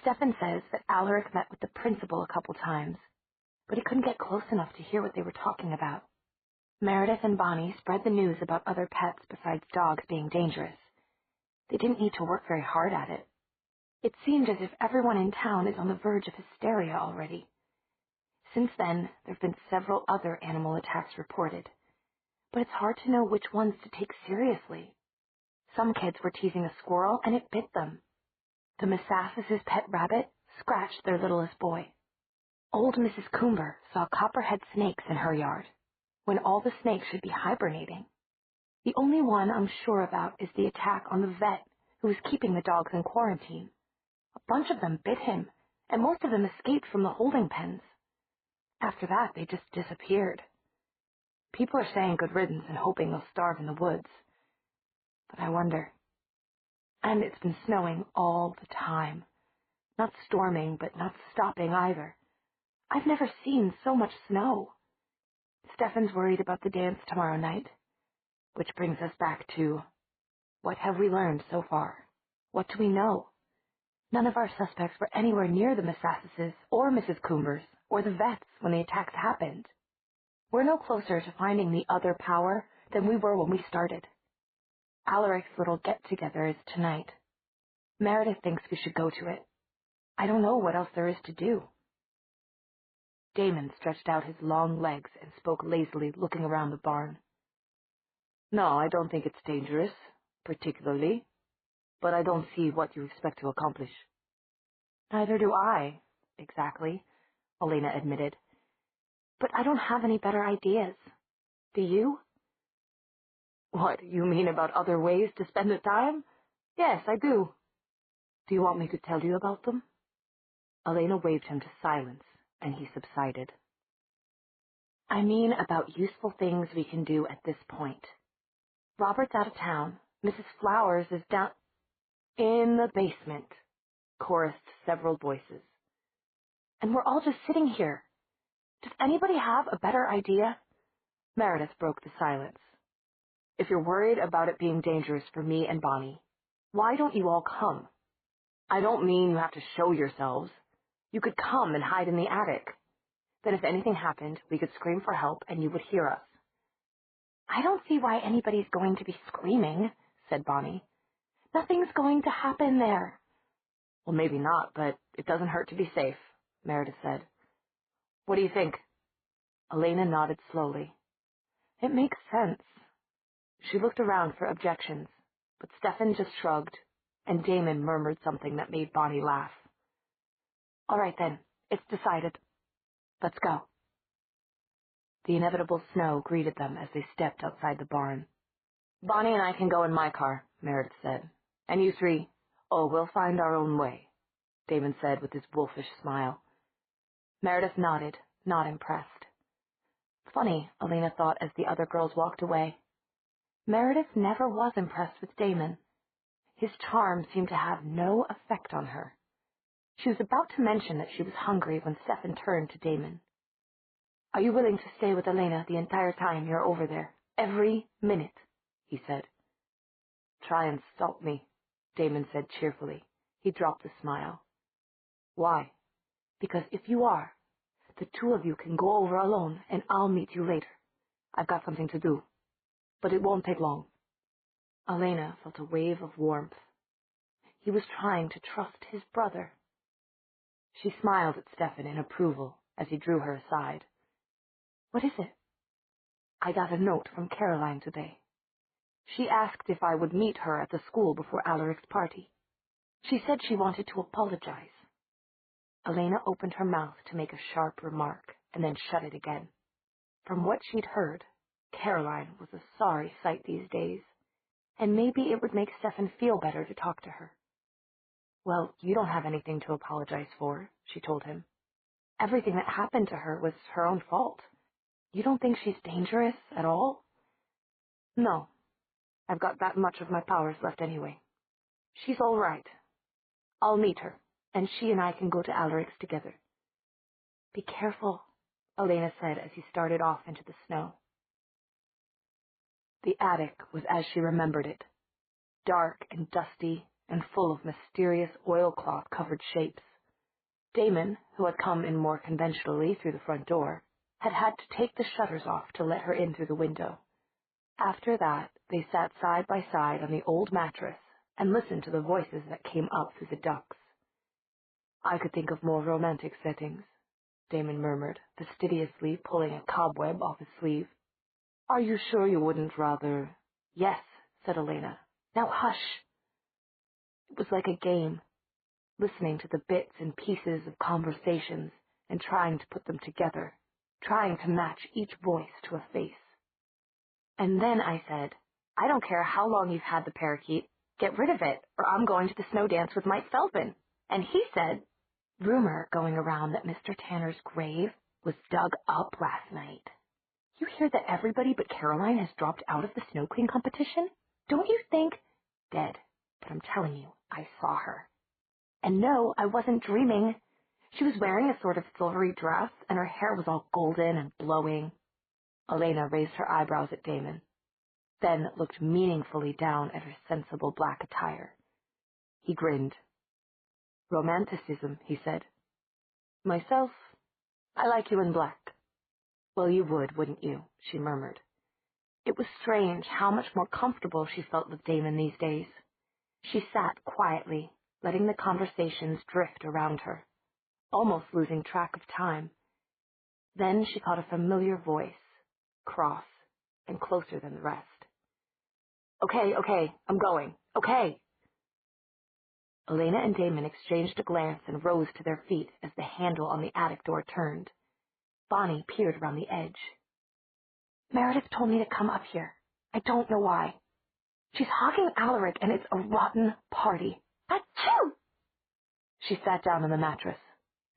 Stefan says that Alaric met with the principal a couple times, but he couldn't get close enough to hear what they were talking about. Meredith and Bonnie spread the news about other pets besides dogs being dangerous. They didn't need to work very hard at it. It seemed as if everyone in town is on the verge of hysteria already. Since then, there have been several other animal attacks reported, but it's hard to know which ones to take seriously. Some kids were teasing a squirrel, and it bit them. The Messassas' pet rabbit scratched their littlest boy. Old Mrs. Coomber saw copperhead snakes in her yard, when all the snakes should be hibernating. The only one I'm sure about is the attack on the vet who was keeping the dogs in quarantine. A bunch of them bit him, and most of them escaped from the holding pens. After that, they just disappeared. People are saying good riddance and hoping they'll starve in the woods. But I wonder. And it's been snowing all the time. Not storming, but not stopping either. I've never seen so much snow. Stefan's worried about the dance tomorrow night. Which brings us back to, what have we learned so far? What do we know? None of our suspects were anywhere near the Messassas or Mrs. Coombers or the vets when the attacks happened. We're no closer to finding the other power than we were when we started. Alaric's little get-together is tonight. Meredith thinks we should go to it. I don't know what else there is to do. Damon stretched out his long legs and spoke lazily, looking around the barn. No, I don't think it's dangerous, particularly, but I don't see what you expect to accomplish. Neither do I, exactly, Elena admitted. But I don't have any better ideas. Do you? What, you mean about other ways to spend the time? Yes, I do. Do you want me to tell you about them? Elena waved him to silence, and he subsided. I mean about useful things we can do at this point. Robert's out of town. Mrs. Flowers is down in the basement, chorused several voices. And we're all just sitting here. Does anybody have a better idea? Meredith broke the silence. If you're worried about it being dangerous for me and Bonnie, why don't you all come? I don't mean you have to show yourselves. You could come and hide in the attic. Then if anything happened, we could scream for help and you would hear us. I don't see why anybody's going to be screaming, said Bonnie. Nothing's going to happen there. Well, maybe not, but it doesn't hurt to be safe, Meredith said. What do you think? Elena nodded slowly. It makes sense. She looked around for objections, but Stefan just shrugged, and Damon murmured something that made Bonnie laugh. All right then, it's decided. Let's go. The inevitable snow greeted them as they stepped outside the barn. Bonnie and I can go in my car, Meredith said. And you three, we'll find our own way, Damon said with his wolfish smile. Meredith nodded, not impressed. Funny, Elena thought as the other girls walked away. Meredith never was impressed with Damon. His charm seemed to have no effect on her. She was about to mention that she was hungry when Stefan turned to Damon. "Are you willing to stay with Elena the entire time you're over there? Every minute," he said. "Try and stop me," Damon said cheerfully. He dropped a smile. "Why?" "Because if you are, the two of you can go over alone, and I'll meet you later. I've got something to do. But it won't take long." Elena felt a wave of warmth. He was trying to trust his brother. She smiled at Stefan in approval as he drew her aside. "What is it?" "I got a note from Caroline today. She asked if I would meet her at the school before Alaric's party. She said she wanted to apologize." Elena opened her mouth to make a sharp remark, and then shut it again. From what she'd heard, Caroline was a sorry sight these days, and maybe it would make Stefan feel better to talk to her. "Well, you don't have anything to apologize for," she told him. "Everything that happened to her was her own fault. You don't think she's dangerous at all?" "No. I've got that much of my powers left anyway. She's all right. I'll meet her, and she and I can go to Alaric's together." "Be careful," Elena said as he started off into the snow. The attic was as she remembered it, dark and dusty and full of mysterious oilcloth-covered shapes. Damon, who had come in more conventionally through the front door, had had to take the shutters off to let her in through the window. After that, they sat side by side on the old mattress and listened to the voices that came up through the ducts. "I could think of more romantic settings," Damon murmured, fastidiously pulling a cobweb off his sleeve. "Are you sure you wouldn't rather—" "Yes," said Elena. "Now hush." It was like a game, listening to the bits and pieces of conversations and trying to put them together, trying to match each voice to a face. "And then I said, I don't care how long you've had the parakeet, get rid of it, or I'm going to the snow dance with Mike Feldman. And he said, rumor going around that Mr. Tanner's grave was dug up last night. You hear that everybody but Caroline has dropped out of the Snow Queen competition? Don't you think—" "Dead, but I'm telling you, I saw her. And no, I wasn't dreaming. She was wearing a sort of silvery dress, and her hair was all golden and blowing." Elena raised her eyebrows at Damon, then looked meaningfully down at her sensible black attire. He grinned. "Romanticism," he said. "Myself, I like you in black." "Well, you would, wouldn't you?" she murmured. It was strange how much more comfortable she felt with Damon these days. She sat quietly, letting the conversations drift around her, almost losing track of time. Then she caught a familiar voice, cross and closer than the rest. Okay, I'm going. Okay." Elena and Damon exchanged a glance and rose to their feet as the handle on the attic door turned. Bonnie peered around the edge. "Meredith told me to come up here. I don't know why. She's hogging Alaric, and it's a rotten party. Achoo!" She sat down on the mattress,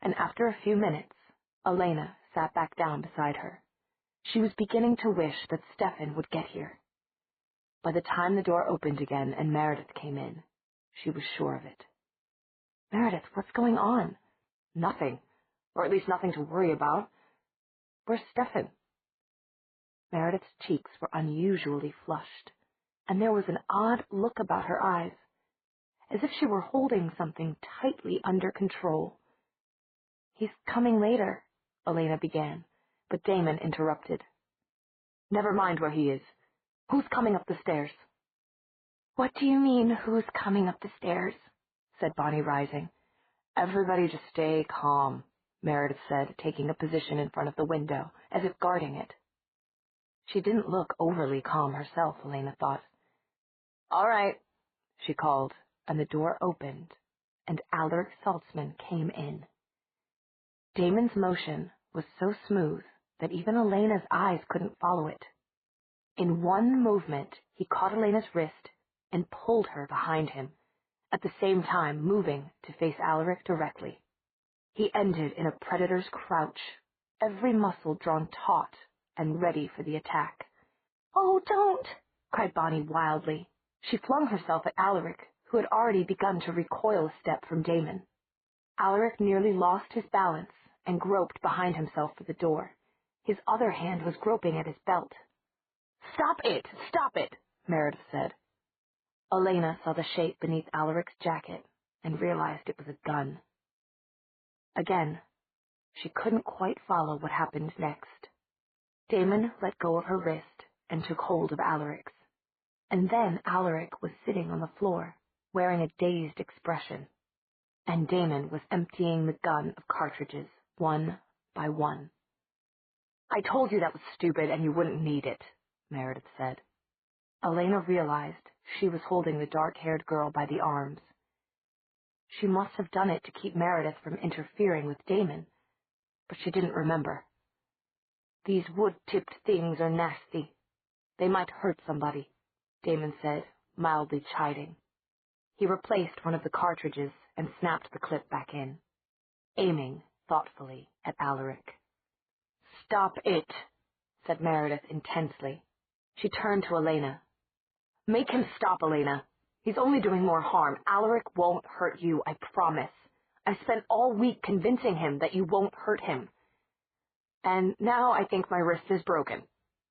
and after a few minutes, Elena sat back down beside her. She was beginning to wish that Stefan would get here. By the time the door opened again and Meredith came in, she was sure of it. "Meredith, what's going on?" "Nothing, or at least nothing to worry about. Where's Stefan?" Meredith's cheeks were unusually flushed, and there was an odd look about her eyes, as if she were holding something tightly under control. "He's coming later," Elena began, but Damon interrupted. "Never mind where he is. Who's coming up the stairs?" "What do you mean, who's coming up the stairs?" said Bonnie, rising. "Everybody just stay calm," Meredith said, taking a position in front of the window, as if guarding it. She didn't look overly calm herself, Elena thought. "All right," she called, and the door opened, and Alaric Saltzman came in. Damon's motion was so smooth that even Elena's eyes couldn't follow it. In one movement, he caught Elena's wrist and pulled her behind him, at the same time moving to face Alaric directly. He ended in a predator's crouch, every muscle drawn taut and ready for the attack. "Oh, don't!" cried Bonnie wildly. She flung herself at Alaric, who had already begun to recoil a step from Damon. Alaric nearly lost his balance and groped behind himself for the door. His other hand was groping at his belt. "Stop it! Stop it!" Meredith said. Elena saw the shape beneath Alaric's jacket and realized it was a gun. Again, she couldn't quite follow what happened next. Damon let go of her wrist and took hold of Alaric's. And then Alaric was sitting on the floor, wearing a dazed expression. And Damon was emptying the gun of cartridges, one by one. "I told you that was stupid and you wouldn't need it," Meredith said. Elena realized she was holding the dark-haired girl by the arms. She must have done it to keep Meredith from interfering with Damon, but she didn't remember. "These wood-tipped things are nasty. They might hurt somebody," Damon said, mildly chiding. He replaced one of the cartridges and snapped the clip back in, aiming thoughtfully at Alaric. "Stop it," said Meredith intensely. She turned to Elena. "Make him stop, Elena. He's only doing more harm. Alaric won't hurt you, I promise. I've spent all week convincing him that you won't hurt him." "And now I think my wrist is broken,"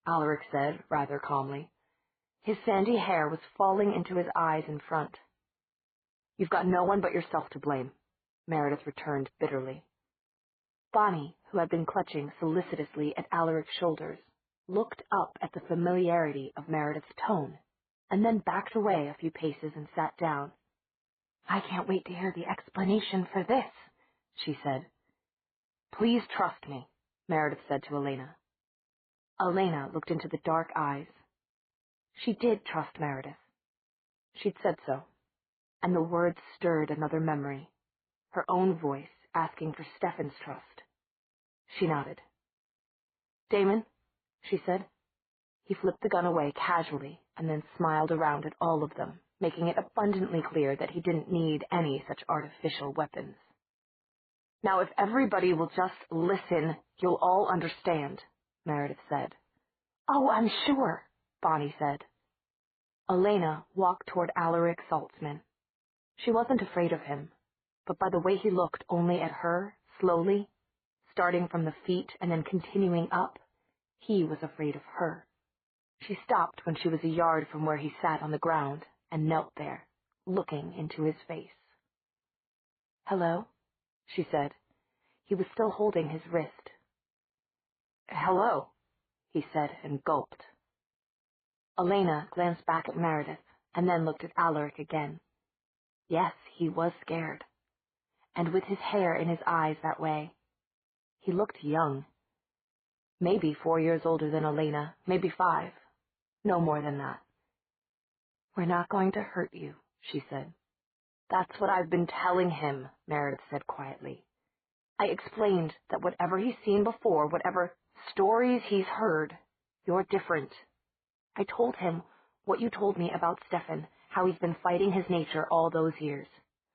Alaric said rather calmly. His sandy hair was falling into his eyes in front. "You've got no one but yourself to blame," Meredith returned bitterly. Bonnie, who had been clutching solicitously at Alaric's shoulders, looked up at the familiarity of Meredith's tone, and then backed away a few paces and sat down. "I can't wait to hear the explanation for this," she said. "Please trust me," Meredith said to Elena. Elena looked into the dark eyes. She did trust Meredith. She'd said so, and the words stirred another memory, her own voice asking for Stefan's trust. She nodded. "Damon," she said. He flipped the gun away casually and then smiled around at all of them, making it abundantly clear that he didn't need any such artificial weapons. "Now, if everybody will just listen, you'll all understand," Meredith said. "Oh, I'm sure," Bonnie said. Elena walked toward Alaric Saltzman. She wasn't afraid of him, but by the way he looked only at her, slowly, starting from the feet and then continuing up, he was afraid of her. She stopped when she was a yard from where he sat on the ground and knelt there, looking into his face. "Hello?" she said. He was still holding his wrist. "Hello," he said and gulped. Elena glanced back at Meredith and then looked at Alaric again. Yes, he was scared. And with his hair in his eyes that way, he looked young. Maybe 4 years older than Elena, maybe 5. No more than that. "We're not going to hurt you," she said. "That's what I've been telling him," Meredith said quietly. "I explained that whatever he's seen before, whatever stories he's heard, you're different. I told him what you told me about Stefan, how he's been fighting his nature all those years.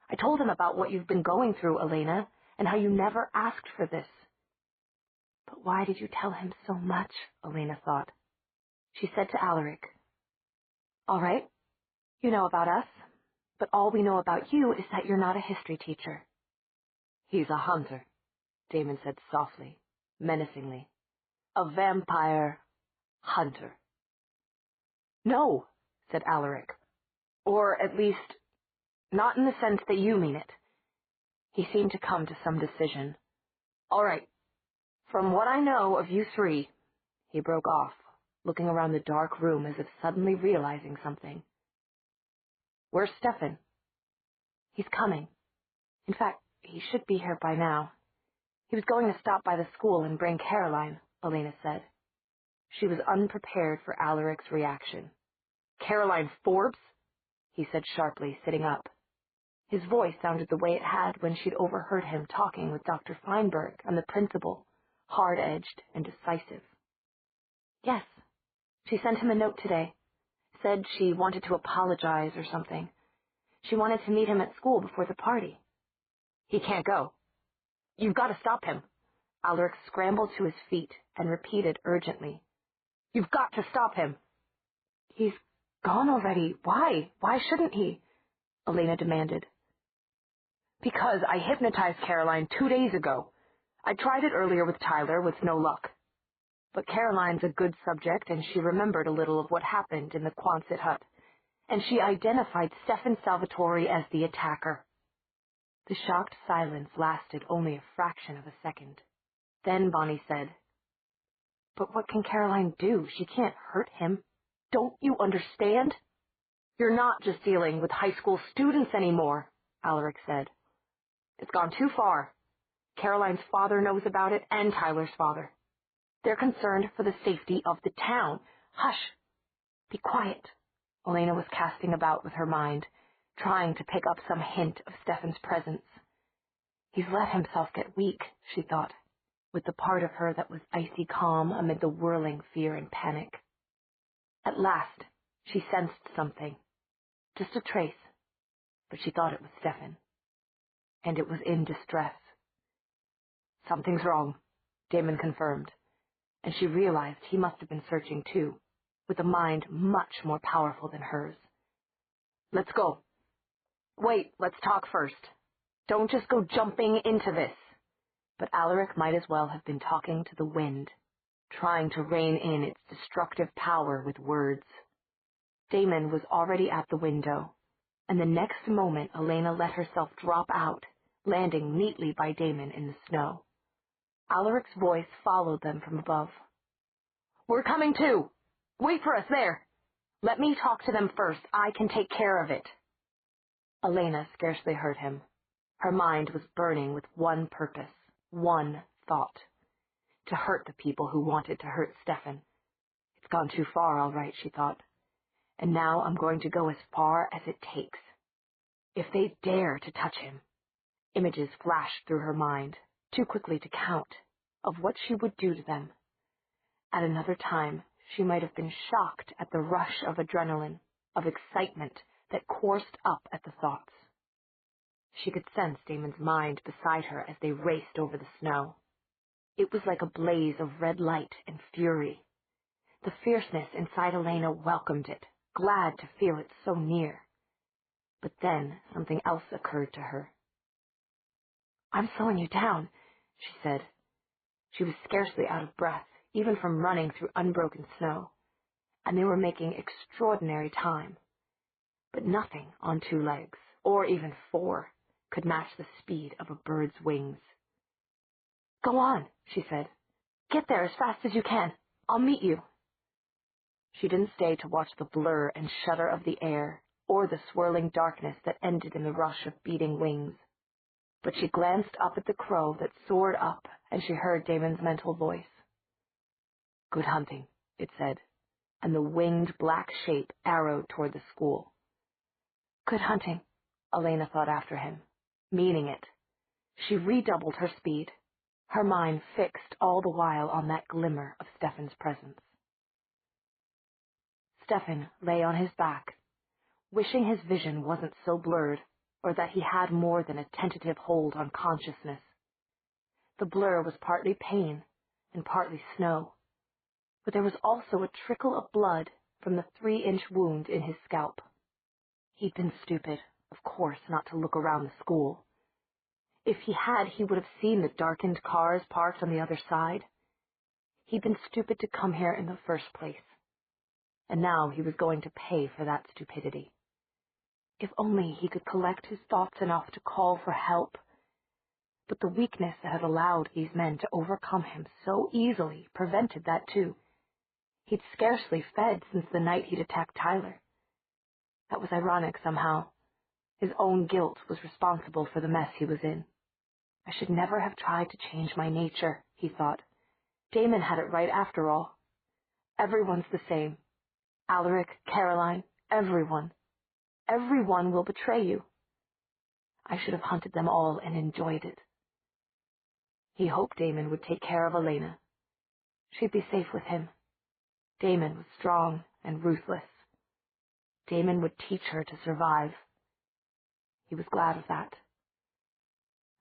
I told him about what you've been going through, Elena, and how you never asked for this." But why did you tell him so much? Elena thought. She said to Alaric, "All right, you know about us, but all we know about you is that you're not a history teacher." "He's a hunter," Damon said softly, menacingly. "A vampire hunter." "No," said Alaric. "Or at least, not in the sense that you mean it." He seemed to come to some decision. "All right, from what I know of you three," he broke off, looking around the dark room as if suddenly realizing something. "Where's Stefan?" "He's coming. In fact, he should be here by now. He was going to stop by the school and bring Caroline," Elena said. She was unprepared for Alaric's reaction. "Caroline Forbes?" he said sharply, sitting up. His voice sounded the way it had when she'd overheard him talking with Dr. Feinberg and the principal, hard-edged and decisive. "Yes. She sent him a note today. Said she wanted to apologize or something. She wanted to meet him at school before the party." "He can't go. You've got to stop him," Alaric scrambled to his feet and repeated urgently, "You've got to stop him." "He's gone already. Why? Why shouldn't he?" Elena demanded. "Because I hypnotized Caroline 2 days ago. I tried it earlier with Tyler with no luck. But Caroline's a good subject, and she remembered a little of what happened in the Quonset hut, and she identified Stefan Salvatore as the attacker." The shocked silence lasted only a fraction of a second. Then Bonnie said, "But what can Caroline do? She can't hurt him. Don't you understand?" "You're not just dealing with high school students anymore," Alaric said. "It's gone too far. Caroline's father knows about it, and Tyler's father. They're concerned for the safety of the town." "Hush! Be quiet." Elena was casting about with her mind, trying to pick up some hint of Stefan's presence. He's let himself get weak, she thought, with the part of her that was icy calm amid the whirling fear and panic. At last, she sensed something. Just a trace, but she thought it was Stefan. And it was in distress. "Something's wrong," Damon confirmed, and she realized he must have been searching too, with a mind much more powerful than hers. "Let's go." "Wait, let's talk first. Don't just go jumping into this." But Alaric might as well have been talking to the wind, trying to rein in its destructive power with words. Damon was already at the window, and the next moment Elena let herself drop out, landing neatly by Damon in the snow. Alaric's voice followed them from above. "We're coming too! Wait for us there! Let me talk to them first. I can take care of it." Elena scarcely heard him. Her mind was burning with one purpose, one thought: to hurt the people who wanted to hurt Stefan. "It's gone too far, all right," she thought. "And now I'm going to go as far as it takes. If they dare to touch him." Images flashed through her mind, too quickly to count, of what she would do to them. At another time, she might have been shocked at the rush of adrenaline, of excitement that coursed up at the thoughts. She could sense Damon's mind beside her as they raced over the snow. It was like a blaze of red light and fury. The fierceness inside Elena welcomed it, glad to feel it so near. But then something else occurred to her. "I'm slowing you down," she said. She was scarcely out of breath, even from running through unbroken snow, and they were making extraordinary time. But nothing on 2 legs, or even 4, could match the speed of a bird's wings. "Go on," she said. "Get there as fast as you can. I'll meet you." She didn't stay to watch the blur and shudder of the air, or the swirling darkness that ended in the rush of beating wings. But she glanced up at the crow that soared up, and she heard Damon's mental voice. "Good hunting," it said, and the winged black shape arrowed toward the school. "Good hunting," Elena thought after him, meaning it. She redoubled her speed, her mind fixed all the while on that glimmer of Stefan's presence. Stefan lay on his back, wishing his vision wasn't so blurred, or that he had more than a tentative hold on consciousness. The blur was partly pain and partly snow, but there was also a trickle of blood from the 3-inch wound in his scalp. He'd been stupid, of course, not to look around the school. If he had, he would have seen the darkened cars parked on the other side. He'd been stupid to come here in the first place, and now he was going to pay for that stupidity. If only he could collect his thoughts enough to call for help. But the weakness that had allowed these men to overcome him so easily prevented that too. He'd scarcely fed since the night he'd attacked Tyler. That was ironic somehow. His own guilt was responsible for the mess he was in. I should never have tried to change my nature, he thought. Damon had it right after all. Everyone's the same. Alaric, Caroline, everyone. Everyone will betray you. I should have hunted them all and enjoyed it. He hoped Damon would take care of Elena. She'd be safe with him. Damon was strong and ruthless. Damon would teach her to survive. He was glad of that.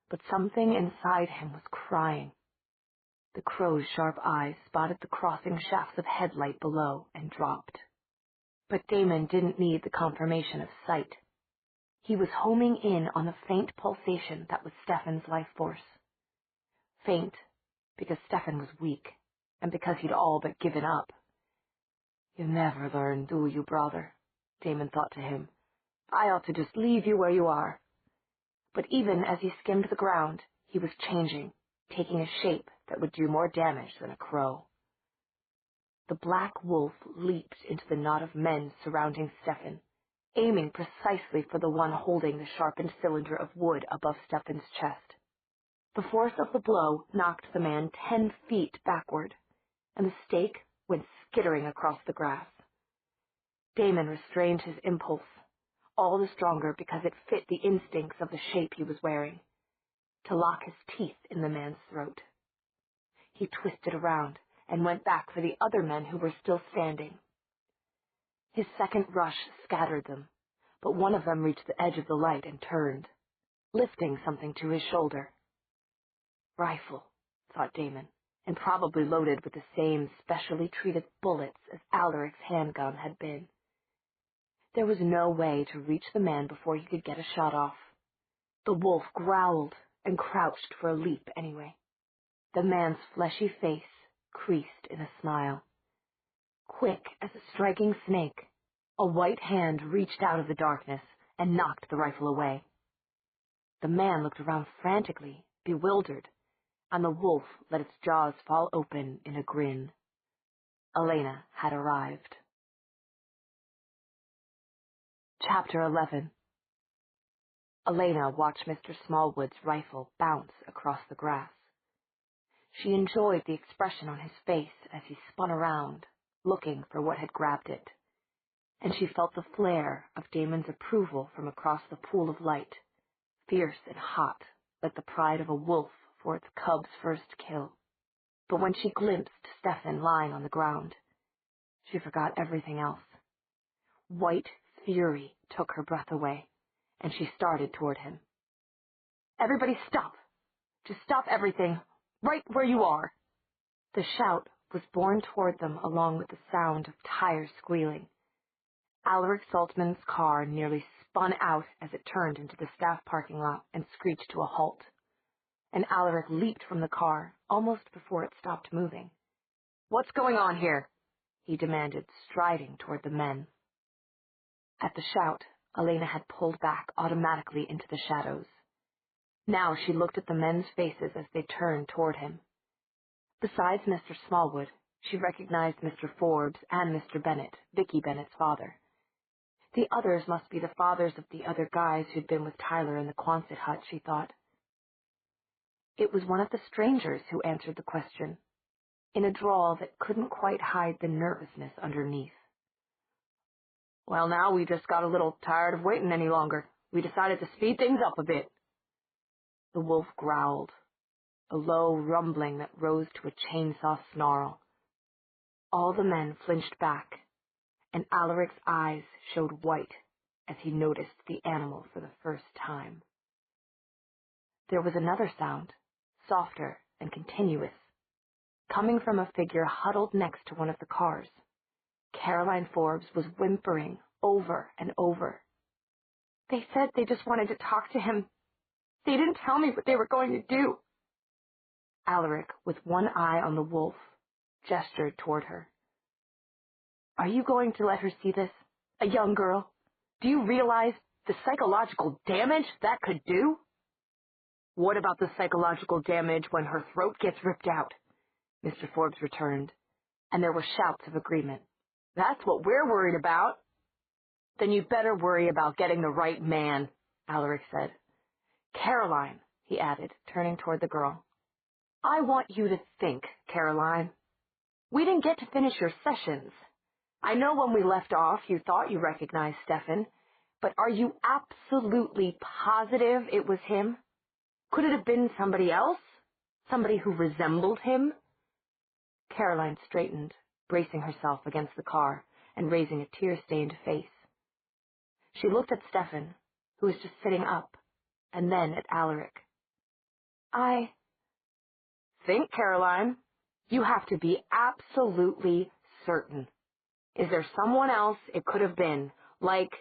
But something inside him was crying. The crow's sharp eyes spotted the crossing shafts of headlight below and dropped. But Damon didn't need the confirmation of sight. He was homing in on the faint pulsation that was Stefan's life force. Faint, because Stefan was weak, and because he'd all but given up. "You never learn, do you, brother?" Damon thought to him. "I ought to just leave you where you are." But even as he skimmed the ground, he was changing, taking a shape that would do more damage than a crow. The black wolf leaped into the knot of men surrounding Stefan, aiming precisely for the one holding the sharpened cylinder of wood above Stefan's chest. The force of the blow knocked the man 10 feet backward, and the stake went skittering across the grass. Damon restrained his impulse, all the stronger because it fit the instincts of the shape he was wearing, to lock his teeth in the man's throat. He twisted around and went back for the other men who were still standing. His second rush scattered them, but one of them reached the edge of the light and turned, lifting something to his shoulder. Rifle, thought Damon, and probably loaded with the same specially treated bullets as Alaric's handgun had been. There was no way to reach the man before he could get a shot off. The wolf growled and crouched for a leap anyway. The man's fleshy face creased in a smile. Quick as a striking snake, a white hand reached out of the darkness and knocked the rifle away. The man looked around frantically, bewildered, and the wolf let its jaws fall open in a grin. Elena had arrived. Chapter 11. Elena watched Mr. Smallwood's rifle bounce across the grass. She enjoyed the expression on his face as he spun around, looking for what had grabbed it, and she felt the flare of Damon's approval from across the pool of light, fierce and hot, like the pride of a wolf for its cub's first kill. But when she glimpsed Stefan lying on the ground, she forgot everything else. White fury took her breath away, and she started toward him. "Everybody stop! Just stop everything, right where you are!" The shout was borne toward them along with the sound of tires squealing. Alaric Saltman's car nearly spun out as it turned into the staff parking lot and screeched to a halt. And Alaric leaped from the car almost before it stopped moving. "What's going on here?" he demanded, striding toward the men. At the shout, Elena had pulled back automatically into the shadows. Now she looked at the men's faces as they turned toward him. Besides Mr. Smallwood, she recognized Mr. Forbes and Mr. Bennett, Vicky Bennett's father. The others must be the fathers of the other guys who'd been with Tyler in the Quonset hut, she thought. It was one of the strangers who answered the question, in a drawl that couldn't quite hide the nervousness underneath. "Well, now we just got a little tired of waiting any longer. We decided to speed things up a bit." The wolf growled, a low rumbling that rose to a chainsaw snarl. All the men flinched back, and Alaric's eyes showed white as he noticed the animal for the first time. There was another sound, softer and continuous, coming from a figure huddled next to one of the cars. Caroline Forbes was whimpering over and over. "They said they just wanted to talk to him. They didn't tell me what they were going to do." Alaric, with one eye on the wolf, gestured toward her. "Are you going to let her see this? A young girl? Do you realize the psychological damage that could do?" "What about the psychological damage when her throat gets ripped out?" Mr. Forbes returned, and there were shouts of agreement. "That's what we're worried about." "Then you'd better worry about getting the right man," Alaric said. "Caroline," he added, turning toward the girl. "I want you to think, Caroline. We didn't get to finish your sessions. I know when we left off you thought you recognized Stefan, but are you absolutely positive it was him? Could it have been somebody else? Somebody who resembled him?" Caroline straightened, bracing herself against the car and raising a tear-stained face. She looked at Stefan, who was just sitting up, and then at Alaric. "I..." "Think, Caroline. You have to be absolutely certain. Is there someone else it could have been, like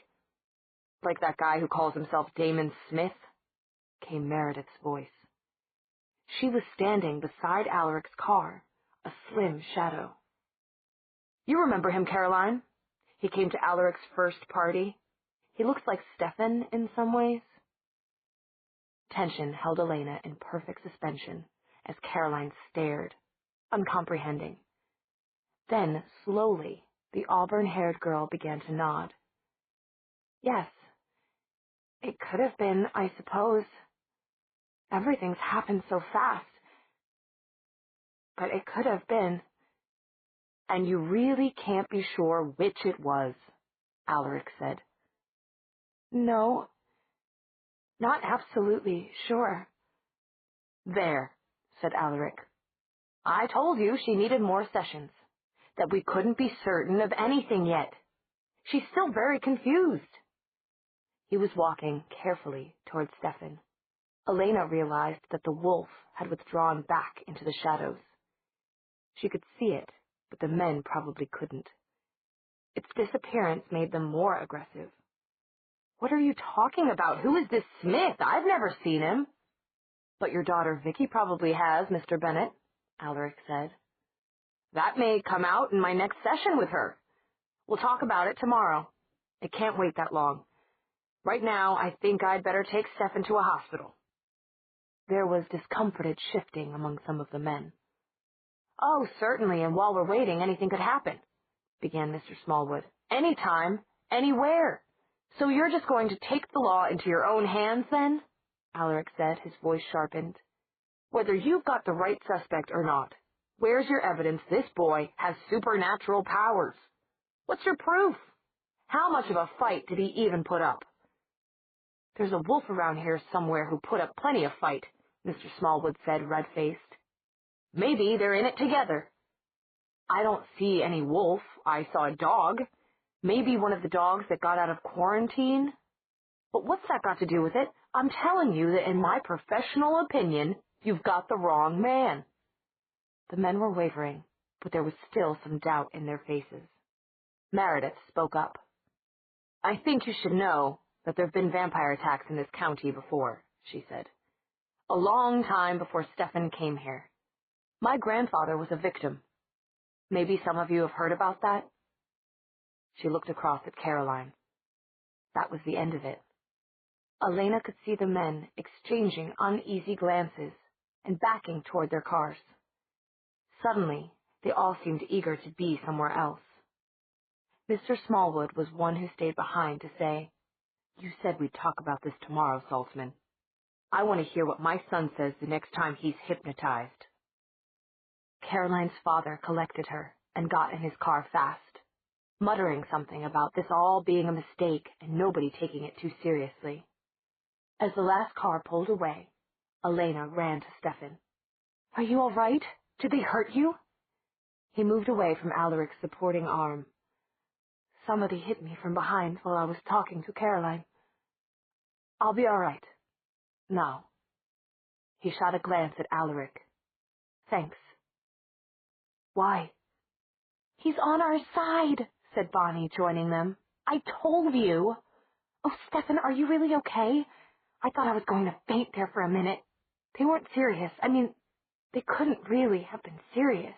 that guy who calls himself Damon Smith? Came Meredith's voice. She was standing beside Alaric's car, a slim shadow. You remember him, Caroline? He came to Alaric's first party. He looks like Stefan in some ways. Tension held Elena in perfect suspension as Caroline stared, uncomprehending. Then, slowly, the auburn-haired girl began to nod. Yes, it could have been, I suppose. Everything's happened so fast. But it could have been. And you really can't be sure which it was, Alaric said. No, not absolutely sure. There, said Alaric. I told you she needed more sessions, that we couldn't be certain of anything yet. She's still very confused. He was walking carefully toward Stefan. Elena realized that the wolf had withdrawn back into the shadows. She could see it, but the men probably couldn't. Its disappearance made them more aggressive. What are you talking about? Who is this Smith? I've never seen him. But your daughter Vicky probably has, Mr. Bennett, Alaric said. That may come out in my next session with her. We'll talk about it tomorrow. It can't wait that long. Right now, I think I'd better take Stefan to a hospital. There was discomforted shifting among some of the men. Oh, certainly, and while we're waiting, anything could happen, began Mr. Smallwood. Anytime, anywhere. So you're just going to take the law into your own hands, then? Alaric said, his voice sharpened. Whether you've got the right suspect or not, where's your evidence this boy has supernatural powers? What's your proof? How much of a fight did he even put up? There's a wolf around here somewhere who put up plenty of fight, Mr. Smallwood said, red-faced. Maybe they're in it together. I don't see any wolf. I saw a dog. Maybe one of the dogs that got out of quarantine. But what's that got to do with it? I'm telling you that in my professional opinion, you've got the wrong man. The men were wavering, but there was still some doubt in their faces. Meredith spoke up. I think you should know that there have been vampire attacks in this county before, she said. A long time before Stefan came here. My grandfather was a victim. Maybe some of you have heard about that? She looked across at Caroline. That was the end of it. Elena could see the men exchanging uneasy glances and backing toward their cars. Suddenly, they all seemed eager to be somewhere else. Mr. Smallwood was one who stayed behind to say, You said we'd talk about this tomorrow, Saltzman. I want to hear what my son says the next time he's hypnotized. Caroline's father collected her and got in his car fast, muttering something about this all being a mistake and nobody taking it too seriously. As the last car pulled away, Elena ran to Stefan. Are you all right? Did they hurt you? He moved away from Alaric's supporting arm. Somebody hit me from behind while I was talking to Caroline. I'll be all right. Now. He shot a glance at Alaric. Thanks. Why? He's on our side, said Bonnie, joining them. I told you. Oh, Stefan, are you really okay? I thought I was going to faint there for a minute. They weren't serious. I mean, they couldn't really have been serious.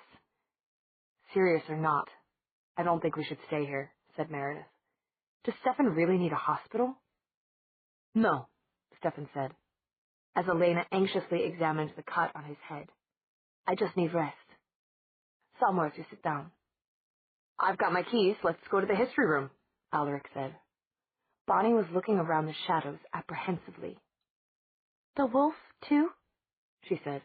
Serious or not, I don't think we should stay here, said Meredith. Does Stefan really need a hospital? No, Stefan said, as Elena anxiously examined the cut on his head. I just need rest. Somewhere to sit down. I've got my keys. Let's go to the history room, Alaric said. Bonnie was looking around the shadows apprehensively. The wolf, too? She said,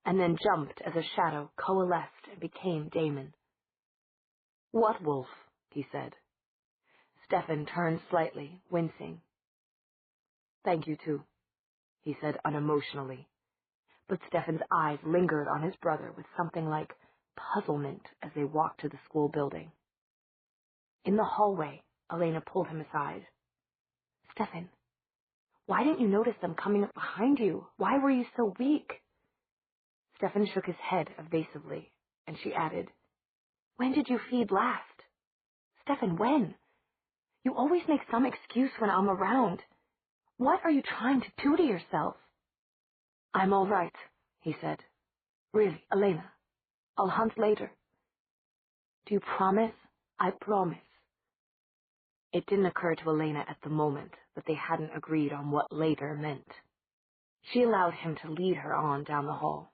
and then jumped as a shadow coalesced and became Damon. What wolf? He said. Stefan turned slightly, wincing. Thank you, too, he said unemotionally, but Stefan's eyes lingered on his brother with something like puzzlement as they walked to the school building. In the hallway, Elena pulled him aside. Stefan, why didn't you notice them coming up behind you? Why were you so weak? Stefan shook his head evasively and she added, "When did you feed last?" "Stefan, when? You always make some excuse when I'm around. What are you trying to do to yourself?" "I'm all right," he said. "Really, Elena. I'll hunt later." "Do you promise?" "I promise." It didn't occur to Elena at the moment that they hadn't agreed on what later meant. She allowed him to lead her on down the hall.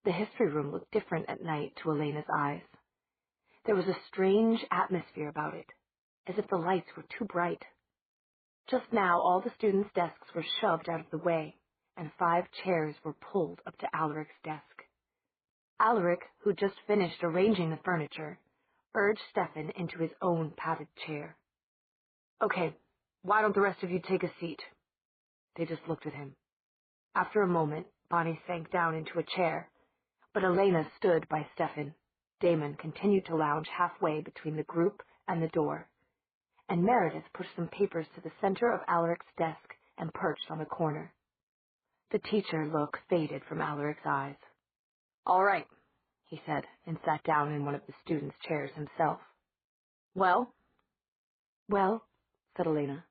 The history room looked different at night to Elena's eyes. There was a strange atmosphere about it, as if the lights were too bright. Just now all the students' desks were shoved out of the way, and 5 chairs were pulled up to Alaric's desk. Alaric, who'd just finished arranging the furniture, urged Stefan into his own padded chair. "Okay, why don't the rest of you take a seat?" They just looked at him. After a moment, Bonnie sank down into a chair, but Elena stood by Stefan. Damon continued to lounge halfway between the group and the door, and Meredith pushed some papers to the center of Alaric's desk and perched on the corner. The teacher look faded from Alaric's eyes. "All right," he said, and sat down in one of the students' chairs himself. "Well?" "Well," said Elena.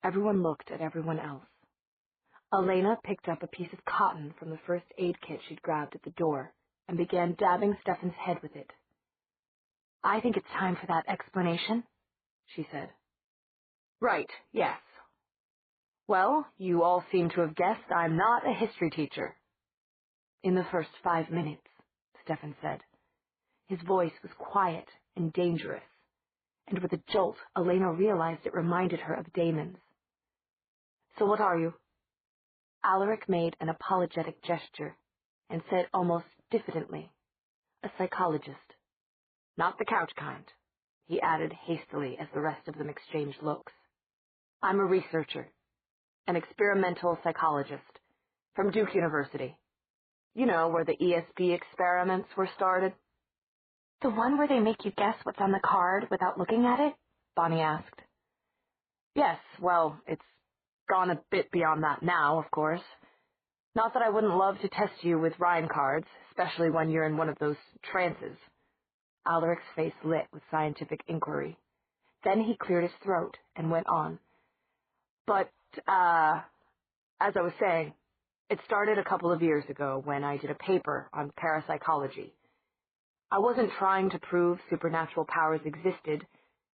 Everyone looked at everyone else. Elena picked up a piece of cotton from the first aid kit she'd grabbed at the door and began dabbing Stefan's head with it. "I think it's time for that explanation," she said. "Right, yes. Well, you all seem to have guessed I'm not a history teacher." "In the first 5 minutes," Stefan said. His voice was quiet and dangerous, and with a jolt, Elena realized it reminded her of Damon's. "So what are you?" Alaric made an apologetic gesture and said almost diffidently, "A psychologist. Not the couch kind," he added hastily as the rest of them exchanged looks. "I'm a researcher, an experimental psychologist, from Duke University. You know, where the ESP experiments were started." "The one where they make you guess what's on the card without looking at it?" Bonnie asked. "Yes, well, it's gone a bit beyond that now, of course. Not that I wouldn't love to test you with rhyme cards, especially when you're in one of those trances." Alaric's face lit with scientific inquiry. Then he cleared his throat and went on. "But, as I was saying, it started a couple of years ago when I did a paper on parapsychology. I wasn't trying to prove supernatural powers existed.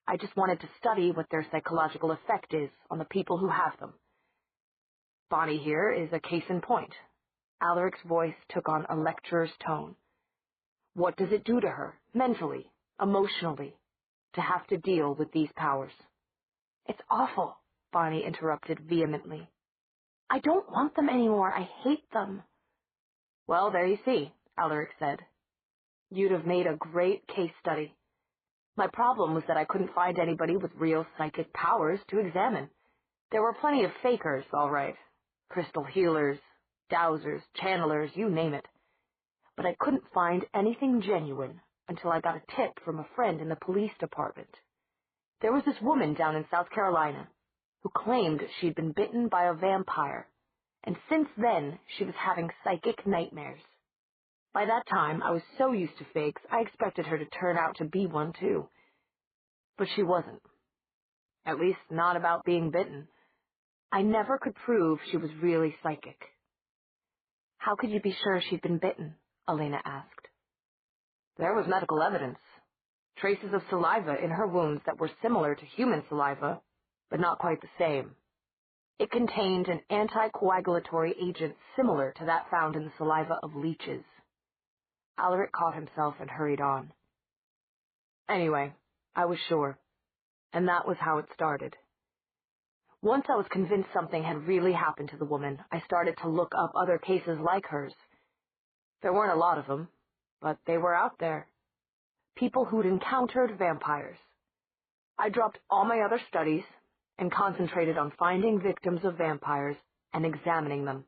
I just wanted to study what their psychological effect is on the people who have them. Bonnie here is a case in point." Alaric's voice took on a lecturer's tone. "What does it do to her, mentally, emotionally, to have to deal with these powers?" "It's awful," Bonnie interrupted vehemently. "I don't want them anymore. I hate them." "Well, there you see," Alaric said. "You'd have made a great case study. My problem was that I couldn't find anybody with real psychic powers to examine. There were plenty of fakers, all right. Crystal healers, dowsers, channelers, you name it. But I couldn't find anything genuine until I got a tip from a friend in the police department. There was this woman down in South Carolina who claimed she'd been bitten by a vampire, and since then she was having psychic nightmares. By that time, I was so used to fakes, I expected her to turn out to be one, too. But she wasn't. At least not about being bitten. I never could prove she was really psychic." "How could you be sure she'd been bitten?" Elena asked. "There was medical evidence. Traces of saliva in her wounds that were similar to human saliva, but not quite the same. It contained an anticoagulatory agent similar to that found in the saliva of leeches." Alaric caught himself and hurried on. "Anyway, I was sure, and that was how it started. Once I was convinced something had really happened to the woman, I started to look up other cases like hers. There weren't a lot of them, but they were out there. People who'd encountered vampires. I dropped all my other studies and concentrated on finding victims of vampires and examining them.